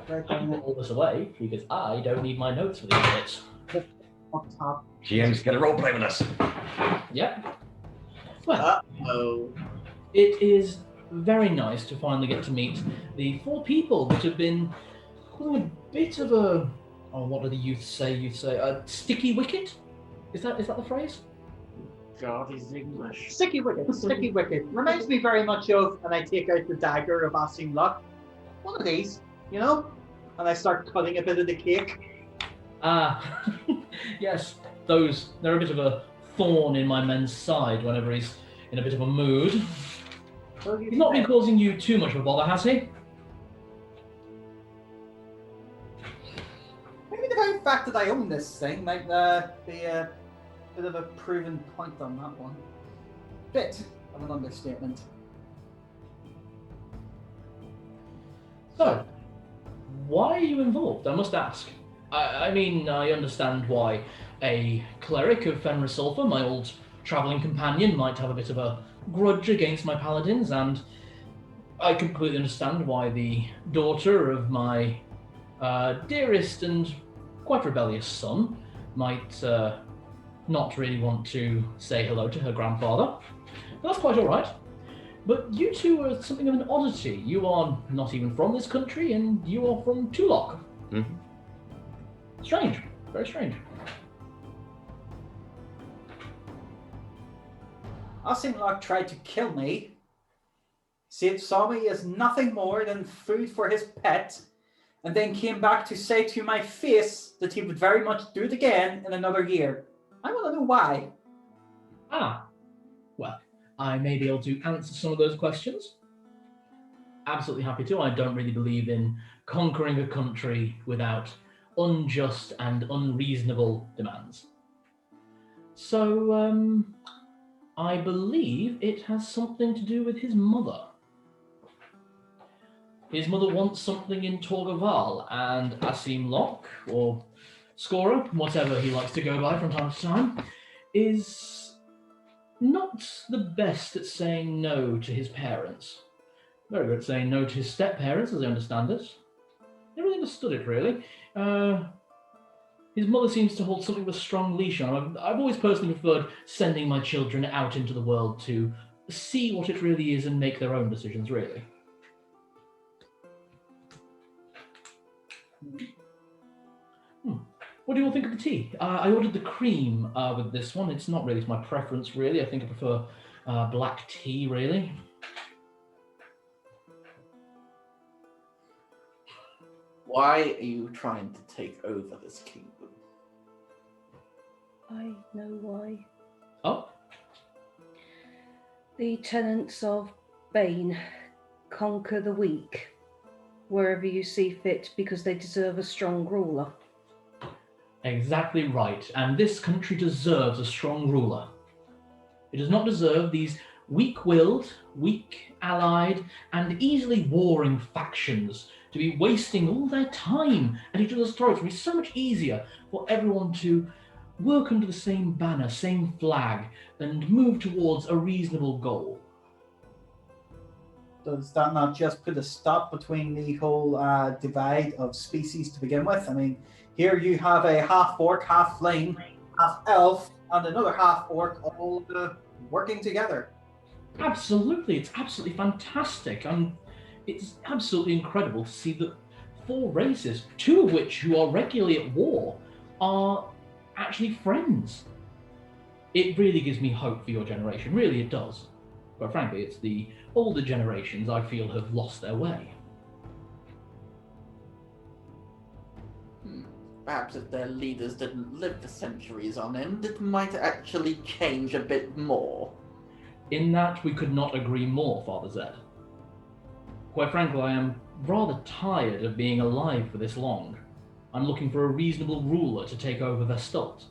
I can put all this away because I don't need my notes for these bits. GM's gonna roleplay with us. Yep. Well, it is very nice to finally get to meet the four people that have been a bit of a, what do the youth say? A sticky wicket? Is that the phrase? God, he's English. Sticky wicket. Reminds me very much of, and I take out the dagger of Asim'Loch. One of these, and I start cutting a bit of the cake. Yes, they're a bit of a thorn in my man's side whenever he's in a bit of a mood. He's not been causing you too much of a bother, has he? Maybe the very fact that I own this thing might be a bit of a proven point on that one. Bit of an understatement. So, why are you involved? I must ask. I mean, I understand why a cleric of Fenris Sulfur, my old travelling companion, might have a bit of a grudge against my paladins, and I completely understand why the daughter of my dearest and quite rebellious son might not really want to say hello to her grandfather. That's quite all right. But you two are something of an oddity. You are not even from this country, and you are from Tulok. Mm-hmm. Strange. Very strange. Asim'Loch tried to kill me. Saw me as nothing more than food for his pet, and then came back to say to my face that he would very much do it again in another year. I want to know why. Well, I may be able to answer some of those questions. Absolutely happy to. I don't really believe in conquering a country without unjust and unreasonable demands. So, I believe it has something to do with his mother. His mother wants something in Torgaval, and Asim'Loch, or Scorer, whatever he likes to go by from time to time, is not the best at saying no to his parents. Very good at saying no to his step-parents, as I understand it. Never really understood it, really. His mother seems to hold something of a strong leash on him. I've always personally preferred sending my children out into the world to see what it really is and make their own decisions, really. What do you all think of the tea? I ordered the cream with this one. It's not really my preference, really. I think I prefer black tea, really. Why are you trying to take over this kingdom? I know why. Oh? The tenants of Bane conquer the weak wherever you see fit because they deserve a strong ruler. Exactly right. And this country deserves a strong ruler. It does not deserve these weak-willed, weak-allied, and easily warring factions to be wasting all their time at each other's throats. It would be so much easier for everyone to work under the same banner, same flag, and move towards a reasonable goal. Does that not just put a stop between the whole divide of species to begin with? I mean, here you have a half-orc, half-flame, half-elf, and another half-orc all working together. Absolutely, it's absolutely fantastic. It's absolutely incredible to see that 4 races, 2 of which who are regularly at war, are actually friends. It really gives me hope for your generation, really it does. But frankly, it's the older generations I feel have lost their way. Perhaps if their leaders didn't live for centuries on end, it might actually change a bit more. In that, we could not agree more, Father Zed. Quite frankly, I am rather tired of being alive for this long. I'm looking for a reasonable ruler to take over Vestalt.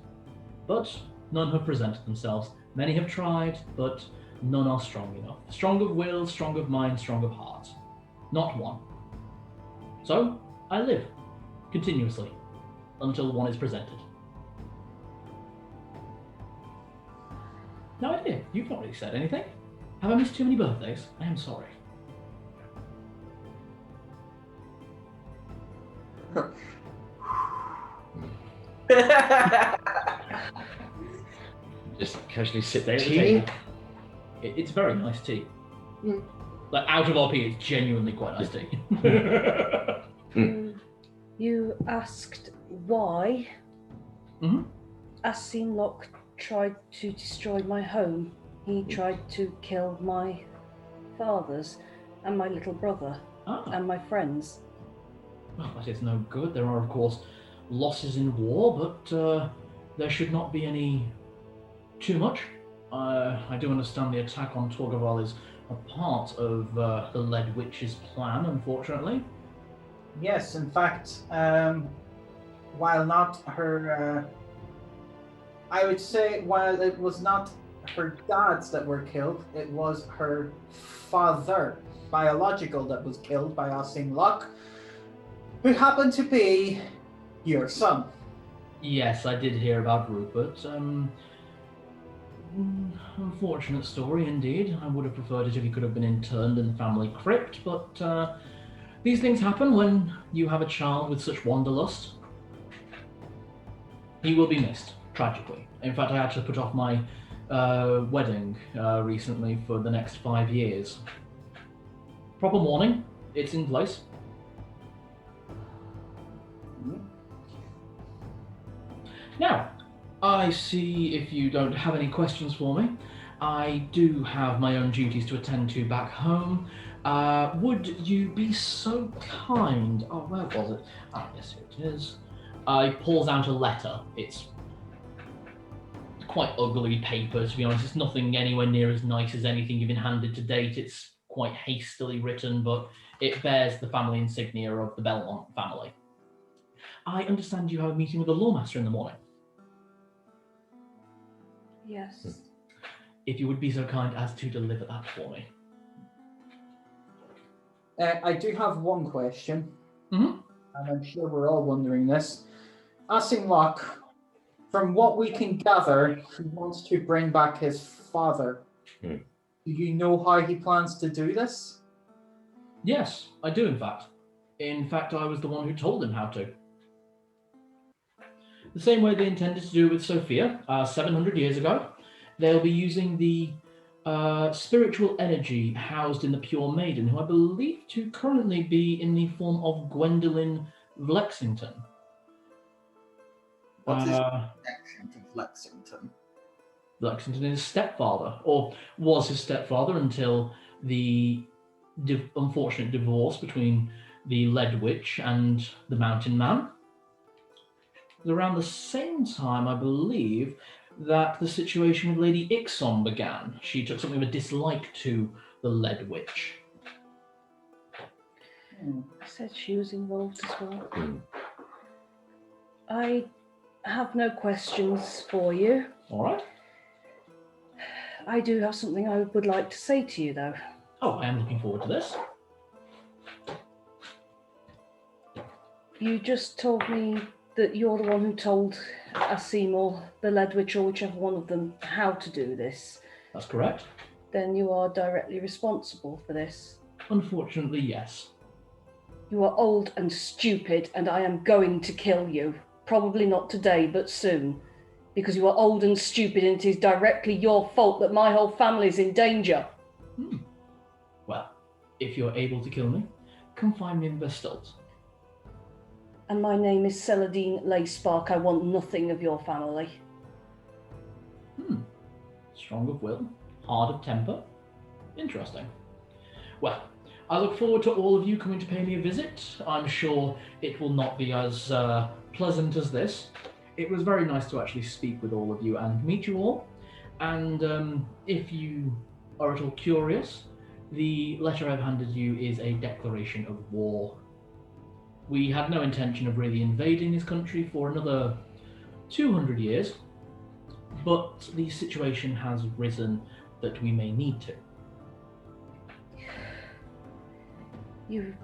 But none have presented themselves. Many have tried, but none are strong enough. Strong of will, strong of mind, strong of heart. Not one. So, I live, continuously, until one is presented. No idea, you've not really said anything. Have I missed too many birthdays? I am sorry. Just casually sip Stay at the tea. table. It's very nice tea. Like, out of RP, it's genuinely quite nice tea. You asked why Asim'Loch tried to destroy my home. He tried to kill my fathers and my little brother and my friends. Well, that is no good. There are, of course, losses in war, but there should not be any too much. I do understand the attack on Torgaval is a part of the Lead Witch's plan, unfortunately. Yes, in fact, while not her, I would say while it was not her dads that were killed, it was her father, biological, that was killed by Asim'Loch, who happened to be your son. Yes, I did hear about Rupert. Unfortunate story indeed. I would have preferred it if he could have been interned in the family crypt, but these things happen when you have a child with such wanderlust. He will be missed, tragically. In fact, I actually put off my wedding recently for the next 5 years. Proper mourning, it's in place. Now, I see if you don't have any questions for me. I do have my own duties to attend to back home. Would you be so kind? Oh, where was it? Ah, yes, here it is. He pulls out a letter. It's quite ugly paper, to be honest. It's nothing anywhere near as nice as anything you've been handed to date. It's quite hastily written, but it bears the family insignia of the Belmont family. I understand you have a meeting with the Lawmaster in the morning. Yes. If you would be so kind as to deliver that for me. I do have one question, Mm-hmm. and I'm sure we're all wondering this. Asim'Loch, from what we can gather, he wants to bring back his father. Do you know how he plans to do this? Yes, I do, in fact. In fact, I was the one who told him how to. the same way they intended to do with Sophia 700 years ago. They'll be using the spiritual energy housed in the Pure Maiden, who I believe to currently be in the form of Gwendolyn Lexington. What is the connection to Lexington? Lexington is his stepfather, or was his stepfather until the unfortunate divorce between the Lead Witch and the Mountain Man. It was around the same time, I believe, that the situation with Lady Ixon began. She took something of a dislike to the Lead Witch. I said she was involved as well. I have no questions for you. All right. I do have something I would like to say to you, though. Oh, I am looking forward to this. You just told me that you're the one who told Asim'Loch, the Lead Witch, or whichever one of them, how to do this. That's correct. Then you are directly responsible for this. Unfortunately, yes. You are old and stupid, and I am going to kill you. Probably not today, but soon. Because you are old and stupid, and it is directly your fault that my whole family is in danger. Well, if you're able to kill me, come find me in Vestalt. And my name is Celadine Leyspark. I want nothing of your family. Strong of will, hard of temper. Interesting. Well, I look forward to all of you coming to pay me a visit. I'm sure it will not be as pleasant as this. It was very nice to actually speak with all of you and meet you all. And if you are at all curious, the letter I've handed you is a declaration of war. We had no intention of really invading this country for another 200 years, but the situation has risen that we may need to. You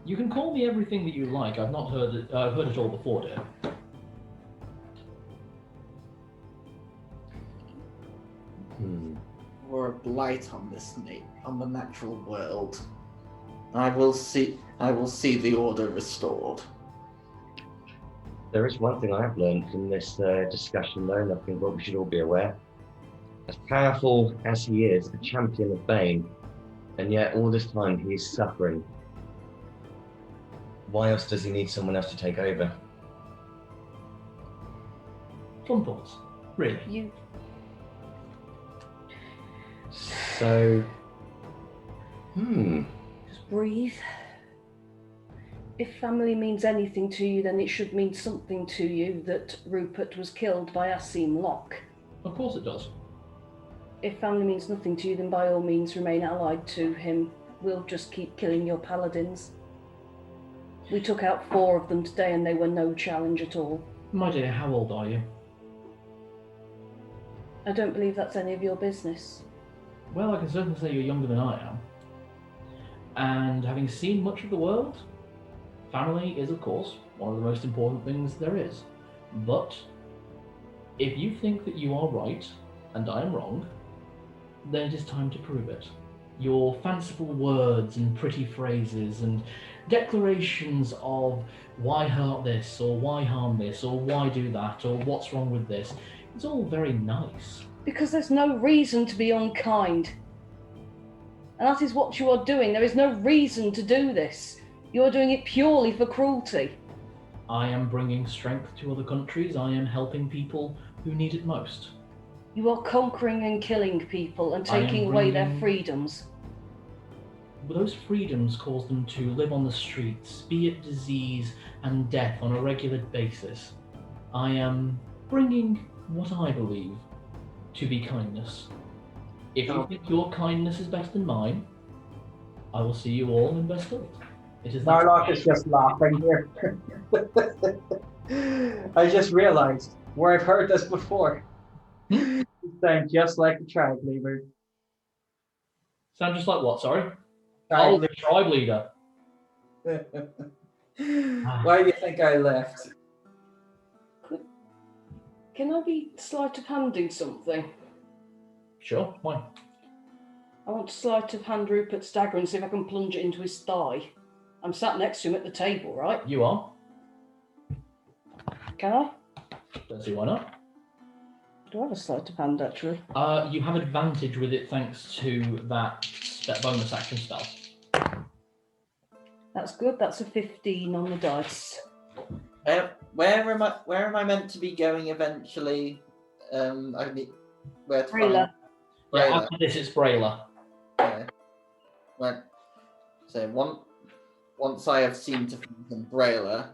can call me everything that you like. I've not heard it. I've heard it all before, dear. Or a blight on on the natural world. I will see the order restored. There is one thing I have learned from this discussion, though, and I think what we should all be aware. As powerful as he is, a champion of Bane, and yet all this time he is suffering. Why else does he need someone else to take over? Fun thoughts, really. So, Just breathe. If family means anything to you, then it should mean something to you that Rupert was killed by Asim'Loch. Of course it does. If family means nothing to you, then by all means remain allied to him. We'll just keep killing your paladins. We took out 4 of them today and they were no challenge at all. My dear, how old are you? I don't believe that's any of your business. Well, I can certainly say you're younger than I am. And having seen much of the world, family is, of course, one of the most important things there is. But if you think that you are right and I am wrong, then it is time to prove it. Your fanciful words and pretty phrases and declarations of why hurt this, or why harm this, or why do that, or what's wrong with this, it's all very nice. Because there's no reason to be unkind. And that is what you are doing. There is no reason to do this. You are doing it purely for cruelty. I am bringing strength to other countries. I am helping people who need it most. You are conquering and killing people and taking away their freedoms. Those freedoms cause them to live on the streets, be it disease and death on a regular basis. I am bringing what I believe to be kindness. If you think your kindness is better than mine, I will see you all in Vestalt. It is Narlock is just laughing here. I just realized where I've heard this before. You sound just like the tribe leader. Sound just like what, sorry? Tribe the tribe leader. Why do you think I left? Can I be sleight of handing something? Sure, why? I want to sleight of hand Rupert's dagger and see if I can plunge it into his thigh. I'm sat next to him at the table, right? You are? Can I? Don't see why not. Do I have a sleight of hand, actually? You have advantage with it thanks to that bonus action spell. That's good. That's a 15 on the dice. Where am I meant to be going eventually? I need where to Brayla. Yeah, Brayla. after this, it's Brayla. Yeah. Well, so once I have seen to find Brayla,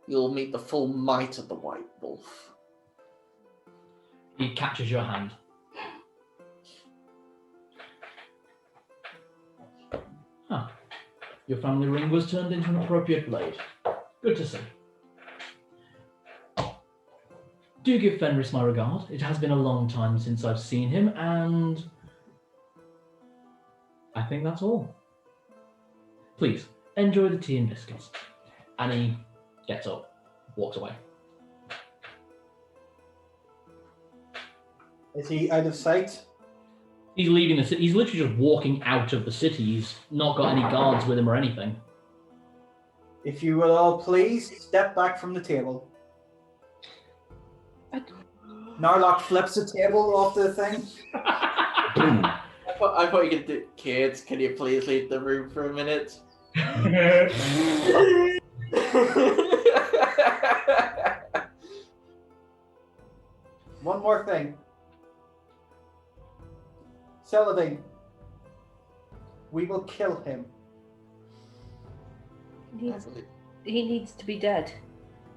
you'll meet the full might of the White Wolf. He catches your hand. Huh. Your family ring was turned into an appropriate blade. Good to see. Do give Fenris my regard. It has been a long time since I've seen him, and I think that's all. Please, enjoy the tea and biscuits. And he gets up, walks away. Is he out of sight? He's leaving the city. He's literally just walking out of the city. He's not got any guards with him or anything. If you will all please step back from the table. Narlock flips the table off the thing. I thought you could do. Kids, can you please leave the room for a minute? One more thing. Celadine. We will kill him. He needs to be dead.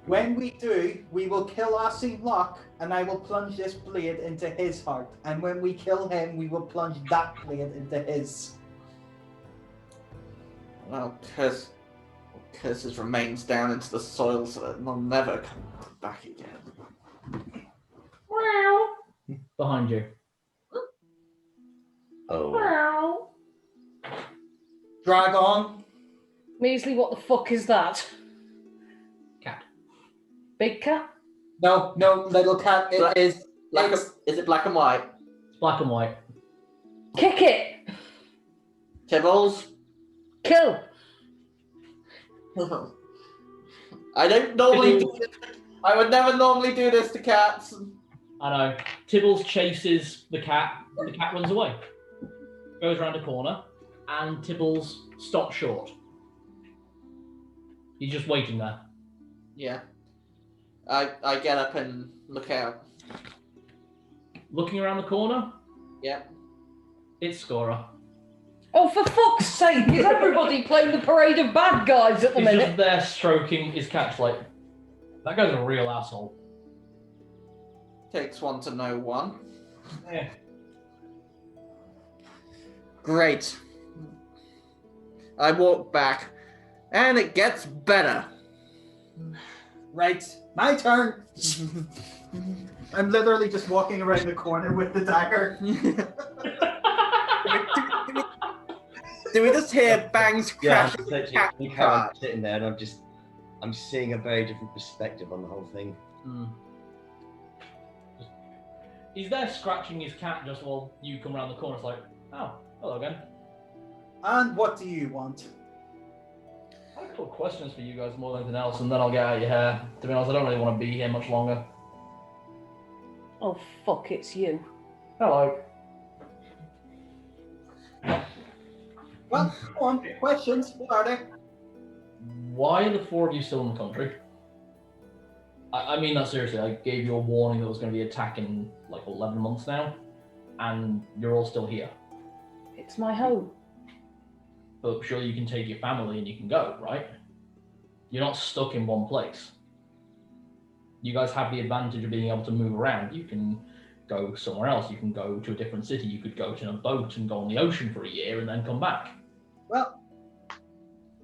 When we do, we will kill Asim'Loch, and I will plunge this blade into his heart. And when we kill him, we will plunge that blade into his. Well, curse his remains down into the soil so that they'll never come back again. Behind you. Oh. Drag on. Measly, what the fuck is that? Cat. Big cat? No, little cat. It is. Is it black and white? It's black and white. Kick it! Tibbles? Kill! I don't normally do this. I would never normally do this to cats. I know. Tibbles chases the cat. The cat runs away. Goes around a corner, and Tibbles stops short. He's just waiting there. Yeah. I get up and look out. Looking around the corner, Yeah. it's Scora. Oh, for fuck's sake! Is everybody playing the parade of bad guys at the He's just minute? there stroking his cat like, that guy's a real asshole. Takes one to know one. Yeah. Great. I walk back, and it gets better. Right, my turn. I'm literally just walking around the corner with the dagger. Do we just hear bangs Yeah, crash? I'm literally how I'm sitting there and I'm seeing a very different perspective on the whole thing. He's there scratching his cat just while you come around the corner. It's like, oh, hello again. And what do you want? I have a couple of questions for you guys more than anything else, and then I'll get out of your hair. To be honest, I don't really want to be here much longer. Oh, fuck, it's you. Hello. Well, go on. Questions? What are they? Why are the four of you still in the country? I mean that seriously. I gave you a warning that was going to be attack in like 11 months now, and you're all still here. It's my home. But surely you can take your family and you can go, right? You're not stuck in one place. You guys have the advantage of being able to move around. You can go somewhere else. You can go to a different city. You could go to a boat and go on the ocean for a year and then come back. Well,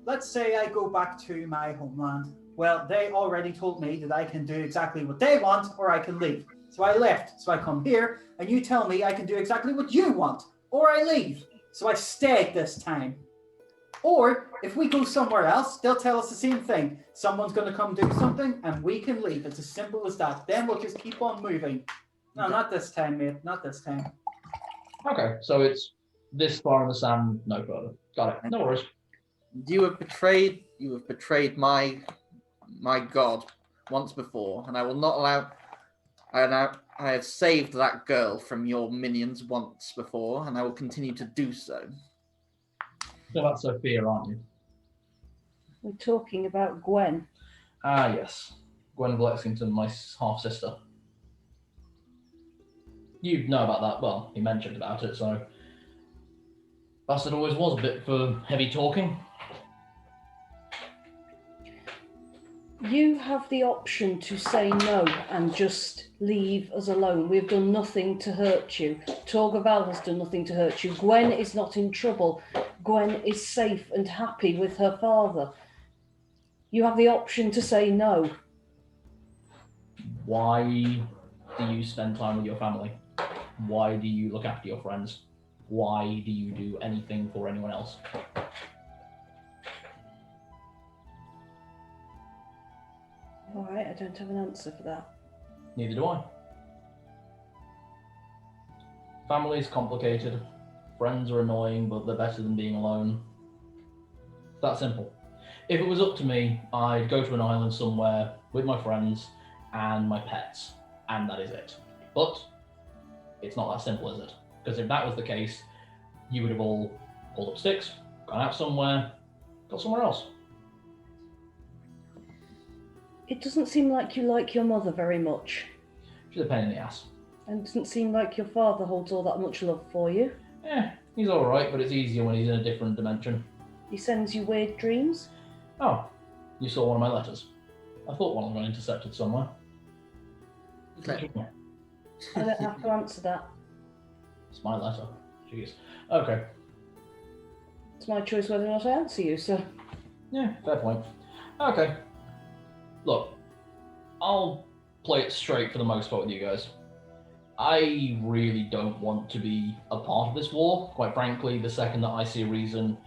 let's say I go back to my homeland. Well, they already told me that I can do exactly what they want or I can leave. So I left. So I come here and you tell me I can do exactly what you want or I leave. So I stayed this time. Or if we go somewhere else, they'll tell us the same thing. Someone's going to come do something and we can leave. It's as simple as that. Then we'll just keep on moving. No, not this time, mate. Not this time. Okay, so it's this far in the sand, no further. Got it. No worries. You have betrayed my god. once before, and I will not allow. I have saved that girl from your minions once before, and I will continue to do so. So that's Sophia, aren't you? We're talking about Gwen. Ah, yes. Gwen Lexington, my half-sister. You know about that. Well, he mentioned about it, so... Bastard always was a bit for heavy talking. You have the option to say no and just leave us alone. We've done nothing to hurt you. Torgaval has done nothing to hurt you. Gwen is not in trouble. Gwen is safe and happy with her father. You have the option to say no. Why do you spend time with your family? Why do you look after your friends? Why do you do anything for anyone else? All right, I don't have an answer for that. Neither do I. Family's complicated. Friends are annoying, but they're better than being alone. It's that simple. If it was up to me, I'd go to an island somewhere with my friends and my pets, and that is it. But it's not that simple, is it? Because if that was the case, you would have all pulled up sticks, gone out somewhere, got somewhere else. It doesn't seem like you like your mother very much. She's a pain in the ass. And it doesn't seem like your father holds all that much love for you. He's alright, but it's easier when he's in a different dimension. He sends you weird dreams. Oh, you saw one of my letters. I thought one got intercepted somewhere. Okay. I don't have to answer that. It's my letter. Jeez. Okay. It's my choice whether or not I answer you, so... Yeah, fair point. Okay. Look, I'll play it straight for the most part with you guys. I really don't want to be a part of this war. Quite frankly, the second that I see a reason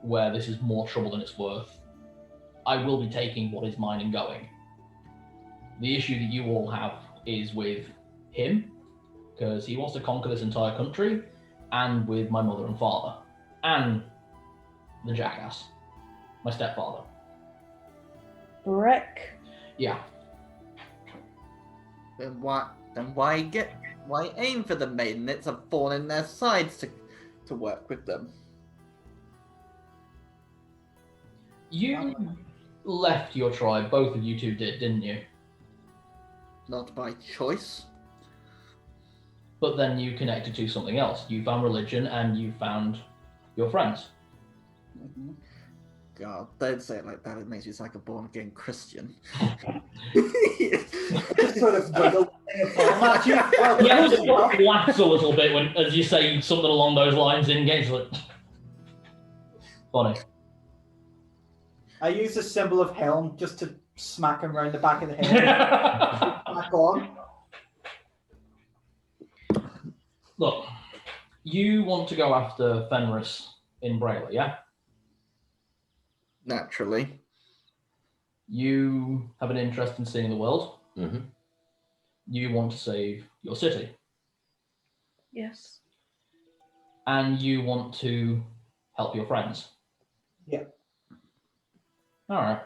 where this is more trouble than it's worth, I will be taking what is mine and going. The issue that you all have is with him, because he wants to conquer this entire country, and with my mother and father, and the jackass, my stepfather. Breck. Yeah. Then why aim for the maiden? It's a thorn in their sides to work with them. You left your tribe, both of you two did, didn't you? Not by choice. But then you connected to something else. You found religion and you found your friends. Mm-hmm. God, don't say it like that. It makes you sound like a born-again Christian. Just sort of wiggle at you. Yeah, just laughs a little bit when, as you say something along those lines in games. Like, funny. I use the symbol of helm just to smack him around the back of the head. Back on. Look, you want to go after Fenris in Braylor, yeah? Naturally. You have an interest in seeing the world. Mm-hmm. You want to save your city. Yes. And you want to help your friends. Yeah. All right.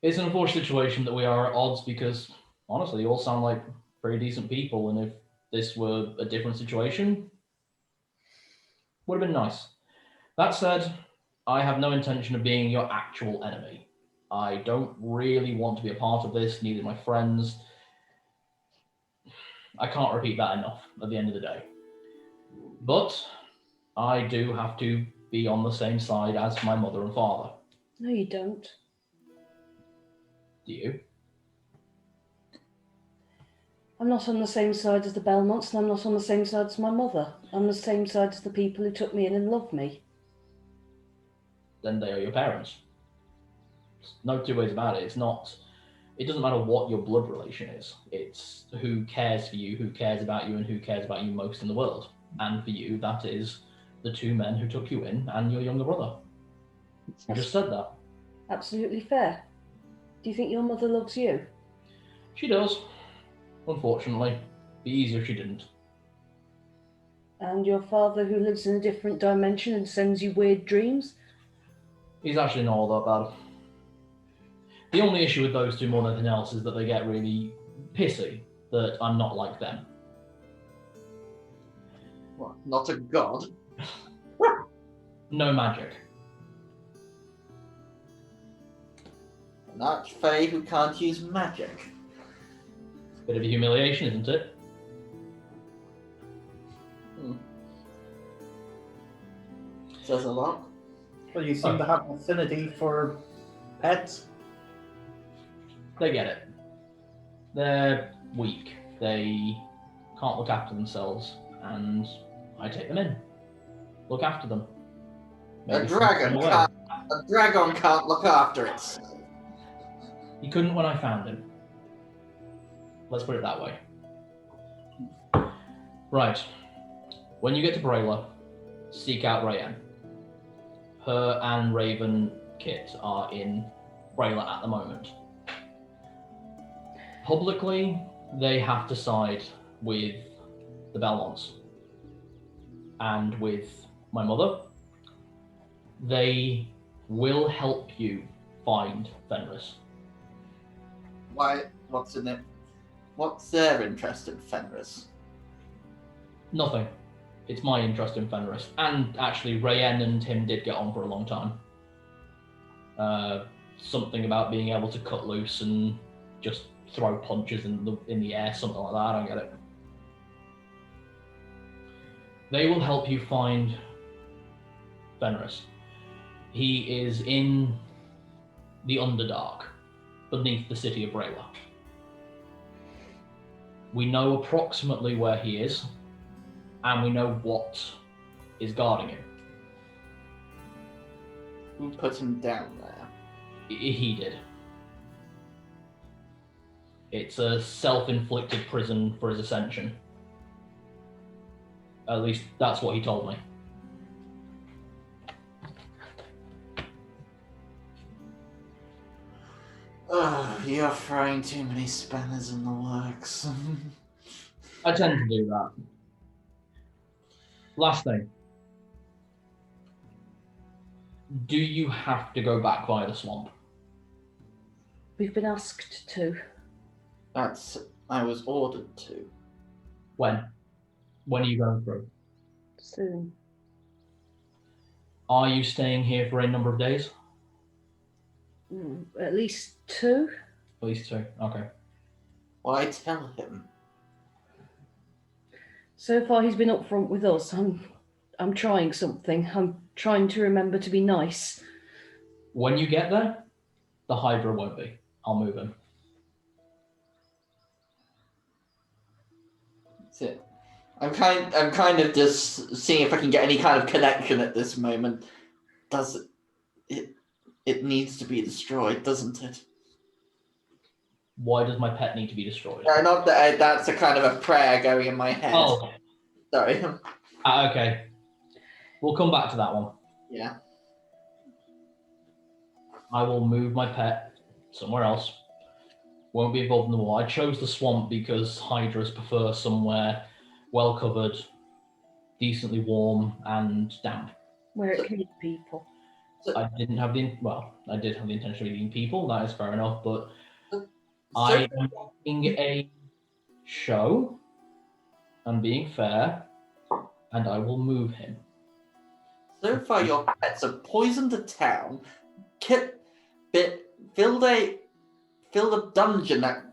It's an unfortunate situation that we are at odds because, honestly, you all sound like pretty decent people, and if this were a different situation, would have been nice. That said, I have no intention of being your actual enemy. I don't really want to be a part of this, neither my friends. I can't repeat that enough at the end of the day. But I do have to be on the same side as my mother and father. No, you don't. Do you? I'm not on the same side as the Belmonts, and I'm not on the same side as my mother. I'm the same side as the people who took me in and loved me. Then they are your parents. There's no two ways about it. It doesn't matter what your blood relation is. It's who cares for you, who cares about you, and who cares about you most in the world. And for you, that is the two men who took you in and your younger brother. You just said that. Absolutely fair. Do you think your mother loves you? She does. Unfortunately. Be easier if she didn't. And your father who lives in a different dimension and sends you weird dreams? He's actually not all that bad. The only issue with those two more than anything else is that they get really pissy that I'm not like them. What, not a god? No magic. An archfey who can't use magic. Bit of a humiliation, isn't it? Says a lot. Well, you seem to have an affinity for pets. They get it. They're weak. They can't look after themselves, and I take them in. Look after them. A Maybe dragon send them away. can't look after it. He couldn't when I found him. Let's put it that way. Right. When you get to Brayla, seek out Rayanne. Her and Raven Kit are in Brayla at the moment. Publicly, they have to side with the Belmonts and with my mother. They will help you find Fenris. Why? What's in it? What's their interest in Fenris? Nothing. It's my interest in Fenris. And actually, Rayanne and him did get on for a long time. Something about being able to cut loose and just throw punches in the air, something like that. I don't get it. They will help you find Fenris. He is in the Underdark, beneath the city of Brayla. We know approximately where he is, and we know what is guarding him. Who put him down there? He did. It's a self-inflicted prison for his ascension. At least that's what he told me. Oh, you're throwing too many spanners in the works. I tend to do that. Last thing. Do you have to go back via the swamp? We've been asked to. I was ordered to. When? When are you going through? Soon. Are you staying here for a number of days? At least 2. At least 2, okay. Why tell him? So far he's been upfront with us. I'm trying something. I'm trying to remember to be nice. When you get there, the Hydra won't be. I'll move him. That's it. I'm kind of just seeing if I can get any kind of connection at this moment. Does it needs to be destroyed, doesn't it? Why does my pet need to be destroyed? Not that that's a kind of a prayer going in my head. Oh. Sorry. Okay. We'll come back to that one. Yeah. I will move my pet somewhere else. Won't be involved in the war. I chose the swamp because Hydras prefer somewhere well covered, decently warm, and damp. Where it can eat people. I did have the intention of eating people. That is fair enough, but I am making a show. I'm being fair, and I will move him. So far, your pets have poisoned a town, filled a dungeon that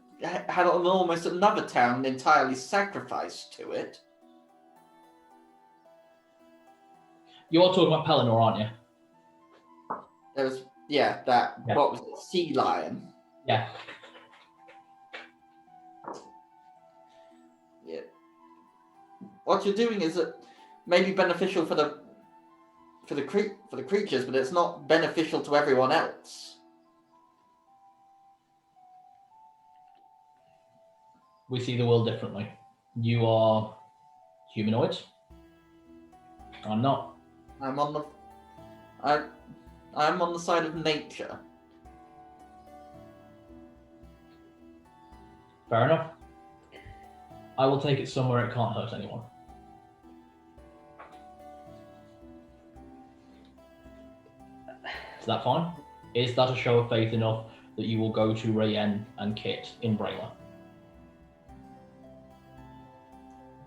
had almost another town entirely sacrificed to it. You're talking about Pelennor, aren't you? There was, Yeah. What was it? Sea lion. Yeah. Yeah. What you're doing is maybe beneficial for the creatures, but it's not beneficial to everyone else. We see the world differently. You are humanoids. I'm not. I'm on the side of nature. Fair enough. I will take it somewhere it can't hurt anyone. Is that fine? Is that a show of faith enough that you will go to Rayen and Kit in Brayla?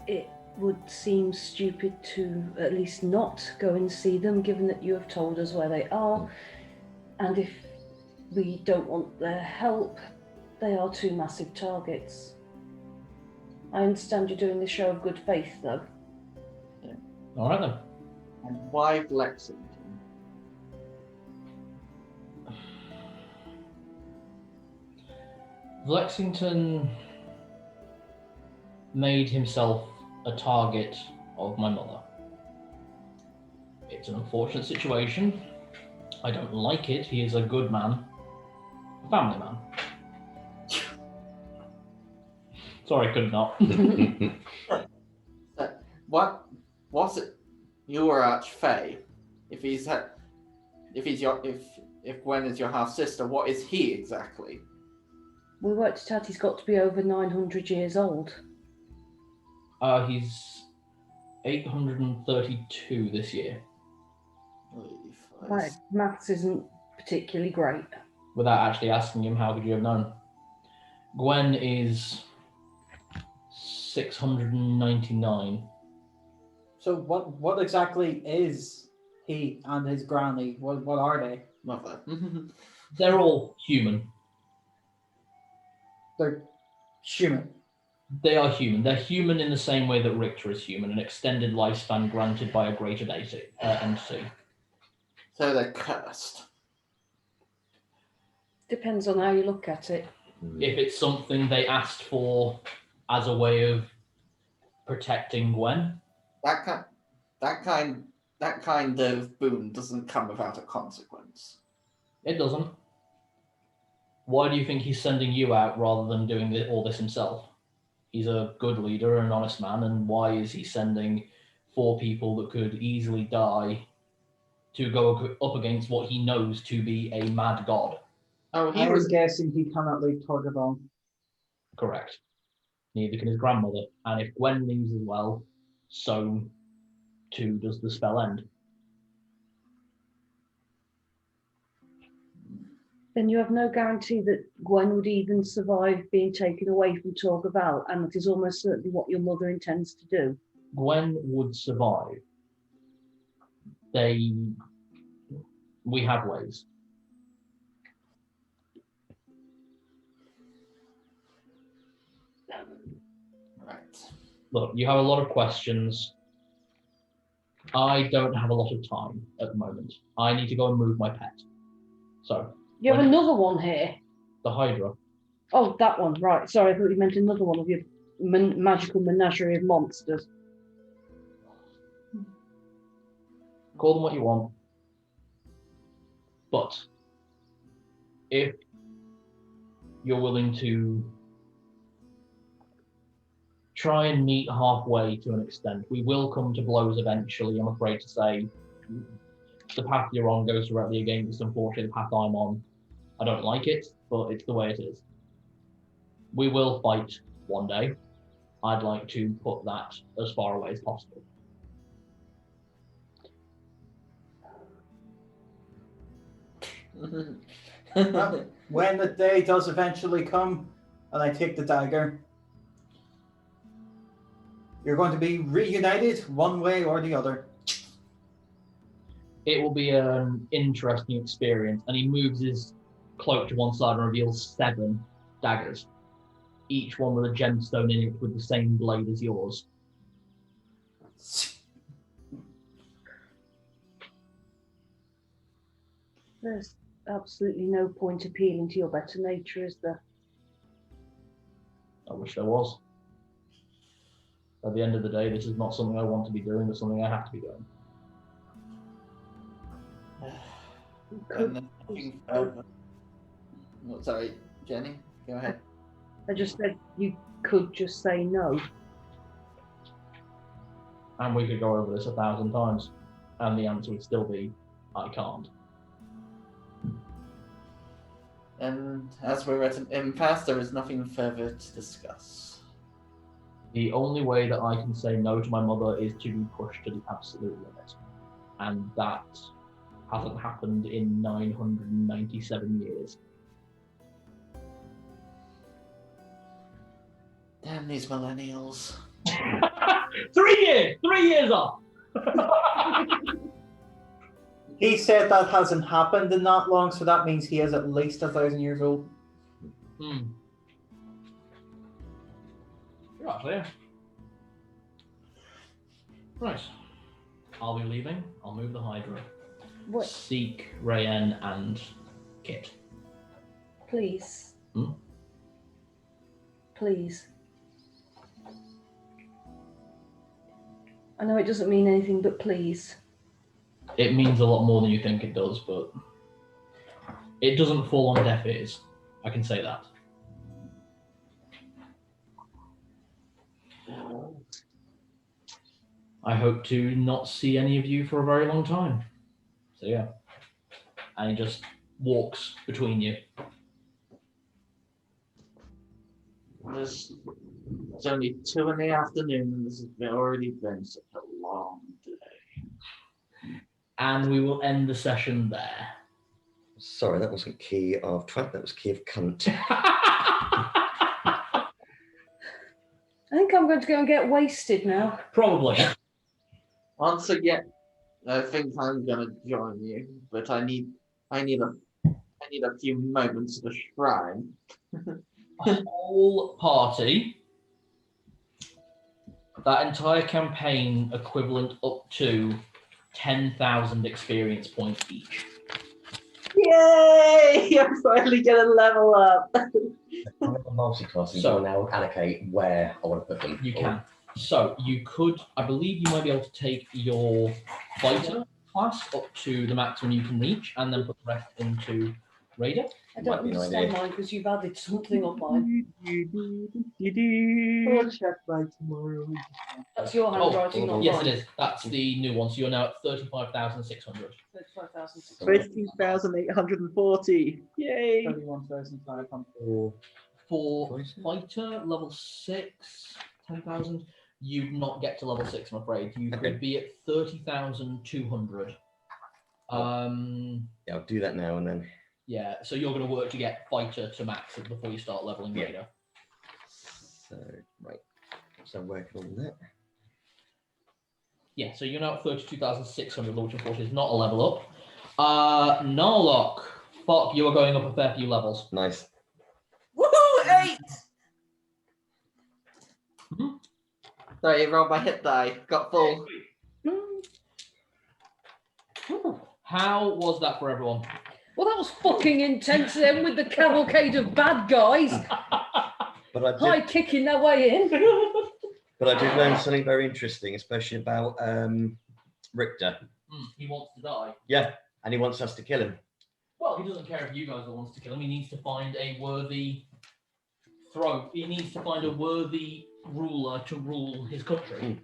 It would seem stupid to at least not go and see them, given that you have told us where they are. And if we don't want their help, they are two massive targets. I understand you're doing the show of good faith, though. All right then. And why Lexington? Lexington made himself a target of my mother. It's an unfortunate situation. I don't like it. He is a good man. A family man. Sorry, could not. What was it? You were Archfey. If Gwen is your half sister, what is he exactly? We worked it out. He's got to be over 900 years old. He's 832 this year. Right, maths isn't particularly great. Without actually asking him, how could you have known? Gwen is 699. So what exactly is he and his granny? What are they? Mother. They're all human. They're human. They are human. They're human in the same way that Richter is human, an extended lifespan granted by a greater entity. So they're cursed. Depends on how you look at it. If it's something they asked for as a way of protecting Gwen, That kind of boon doesn't come without a consequence. it doesn't. Why do you think he's sending you out rather than doing all this himself? He's a good leader and an honest man, and why is he sending 4 people that could easily die to go up against what he knows to be a mad god? Oh, I was guessing he cannot leave Torgabon. Correct. Neither can his grandmother. And if Gwen leaves as well, so too does the spell end. Then you have no guarantee that Gwen would even survive being taken away from Torgaval, and that is almost certainly what your mother intends to do. Gwen would survive. We have ways. Right. Look, you have a lot of questions. I don't have a lot of time at the moment. I need to go and move my pet. So. You have another one here. The Hydra. Oh, that one, right. Sorry, I thought you meant another one of your magical menagerie of monsters. Call them what you want. But if you're willing to try and meet halfway to an extent, we will come to blows eventually, I'm afraid to say. The path you're on goes directly against, unfortunately, the path I'm on. I don't like it, but it's the way it is. We will fight one day. I'd like to put that as far away as possible. When the day does eventually come, and I take the dagger, you're going to be reunited one way or the other. It will be an interesting experience. And he moves his cloak to one side and reveals 7 daggers, each one with a gemstone in it with the same blade as yours. There's absolutely no point appealing to your better nature, is there? I wish there was. At the end of the day, this is not something I want to be doing, but something I have to be doing. Sorry, Jenny, go ahead. I just said you could just say no. And we could go over this 1,000 times, and the answer would still be, I can't. And as we're at an impasse, there is nothing further to discuss. The only way that I can say no to my mother is to be pushed to the absolute limit. And that hasn't happened in 997 years. Damn these millennials. 3 years! 3 years off! He said that hasn't happened in that long, so that means he is at least 1,000 years old. Hmm. You're actually, yeah. Right. I'll be leaving. I'll move the Hydra. What? Seek Rayen and Kit. Please. Hmm? Please. I know it doesn't mean anything, but please. It means a lot more than you think it does, but it doesn't fall on deaf ears. I can say that. I hope to not see any of you for a very long time. So yeah. And he just walks between you. It's only 2 in the afternoon and this has already been such a long day. And we will end the session there. Sorry, that wasn't key of twat, that was key of cunt. I think I'm going to go and get wasted now. Probably. Once again, I think I'm gonna join you, but I need a few moments at the shrine. Whole party. That entire campaign equivalent up to 10,000 experience points each. Yay! I'm finally gonna level up. I'm multi-classing, So- so I'll now allocate where I want to put them. You can. So you could, I believe you might be able to take your fighter class up to the maximum you can reach and then put the rest into Raider. I Might don't be an understand idea. mine because you've added something on mine. I'll check by tomorrow. That's your handwriting, not Yes, mine. it is. That's the new one. So you're now at 35,600. 35,600. 20,840. Yay! 31,500. For fighter level 6, 10,000, you'd not get to level 6, I'm afraid. You Okay. could be at 30,200. Yeah, I'll do that now and then. Yeah, so you're going to work to get fighter to max it before you start leveling Yeah. Raider. So, right. So I'm working on that. Yeah, so you're now at 32,600, which unfortunately is not a level up. Narlock, fuck, you are going up a fair few levels. Nice. Woohoo! 8! Mhm. Sorry, rolled my hit die. Got full. How was that for everyone? Well, that was fucking intense then with the cavalcade of bad guys But I high did, kicking their way in. but I did learn something very interesting, especially about Richter. He wants to die. Yeah, and he wants us to kill him. Well, he doesn't care if you guys are the ones to kill him. He needs to find a worthy throne. He needs to find a worthy ruler to rule his country.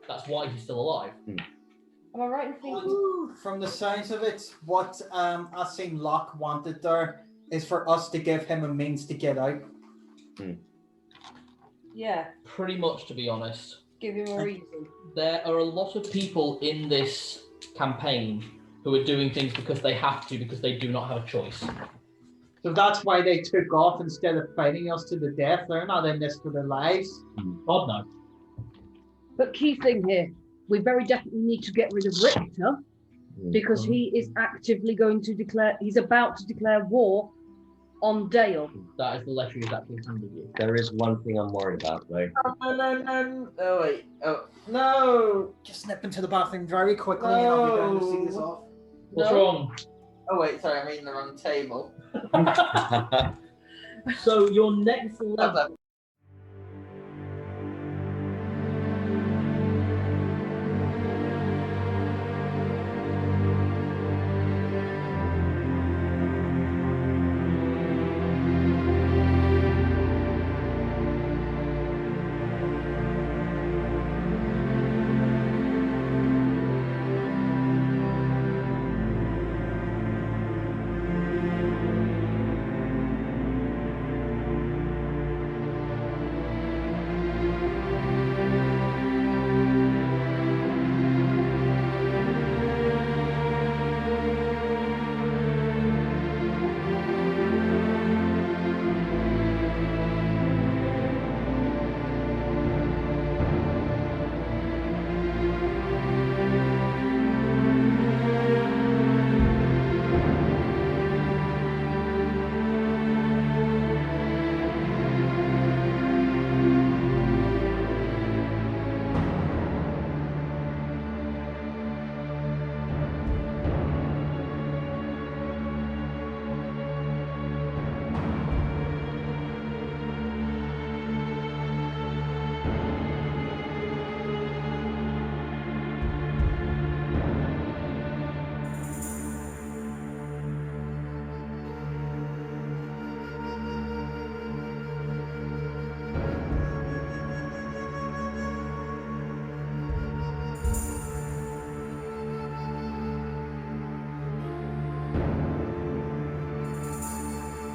That's why he's still alive. Am I right in thinking? And from the sounds of it, what Asim'Loch wanted there is for us to give him a means to get out. Yeah, Pretty much, to be honest. give him a reason. There are a lot of people in this campaign who are doing things because they have to, because they do not have a choice. So that's why they took off instead of fighting us to the death. They're not in this for their lives. God no. But key thing here, we very definitely need to get rid of Richter because he is actively going to declare, he's about to declare war on Dale. That is the letter he's actually handed you. There is one thing I'm worried about, though. No. Oh, wait. Oh, no. Just nip into the bathroom very quickly and I'll be down to see this off. What's No. wrong? Oh, wait. Sorry, I'm eating the wrong table. So your next level. That's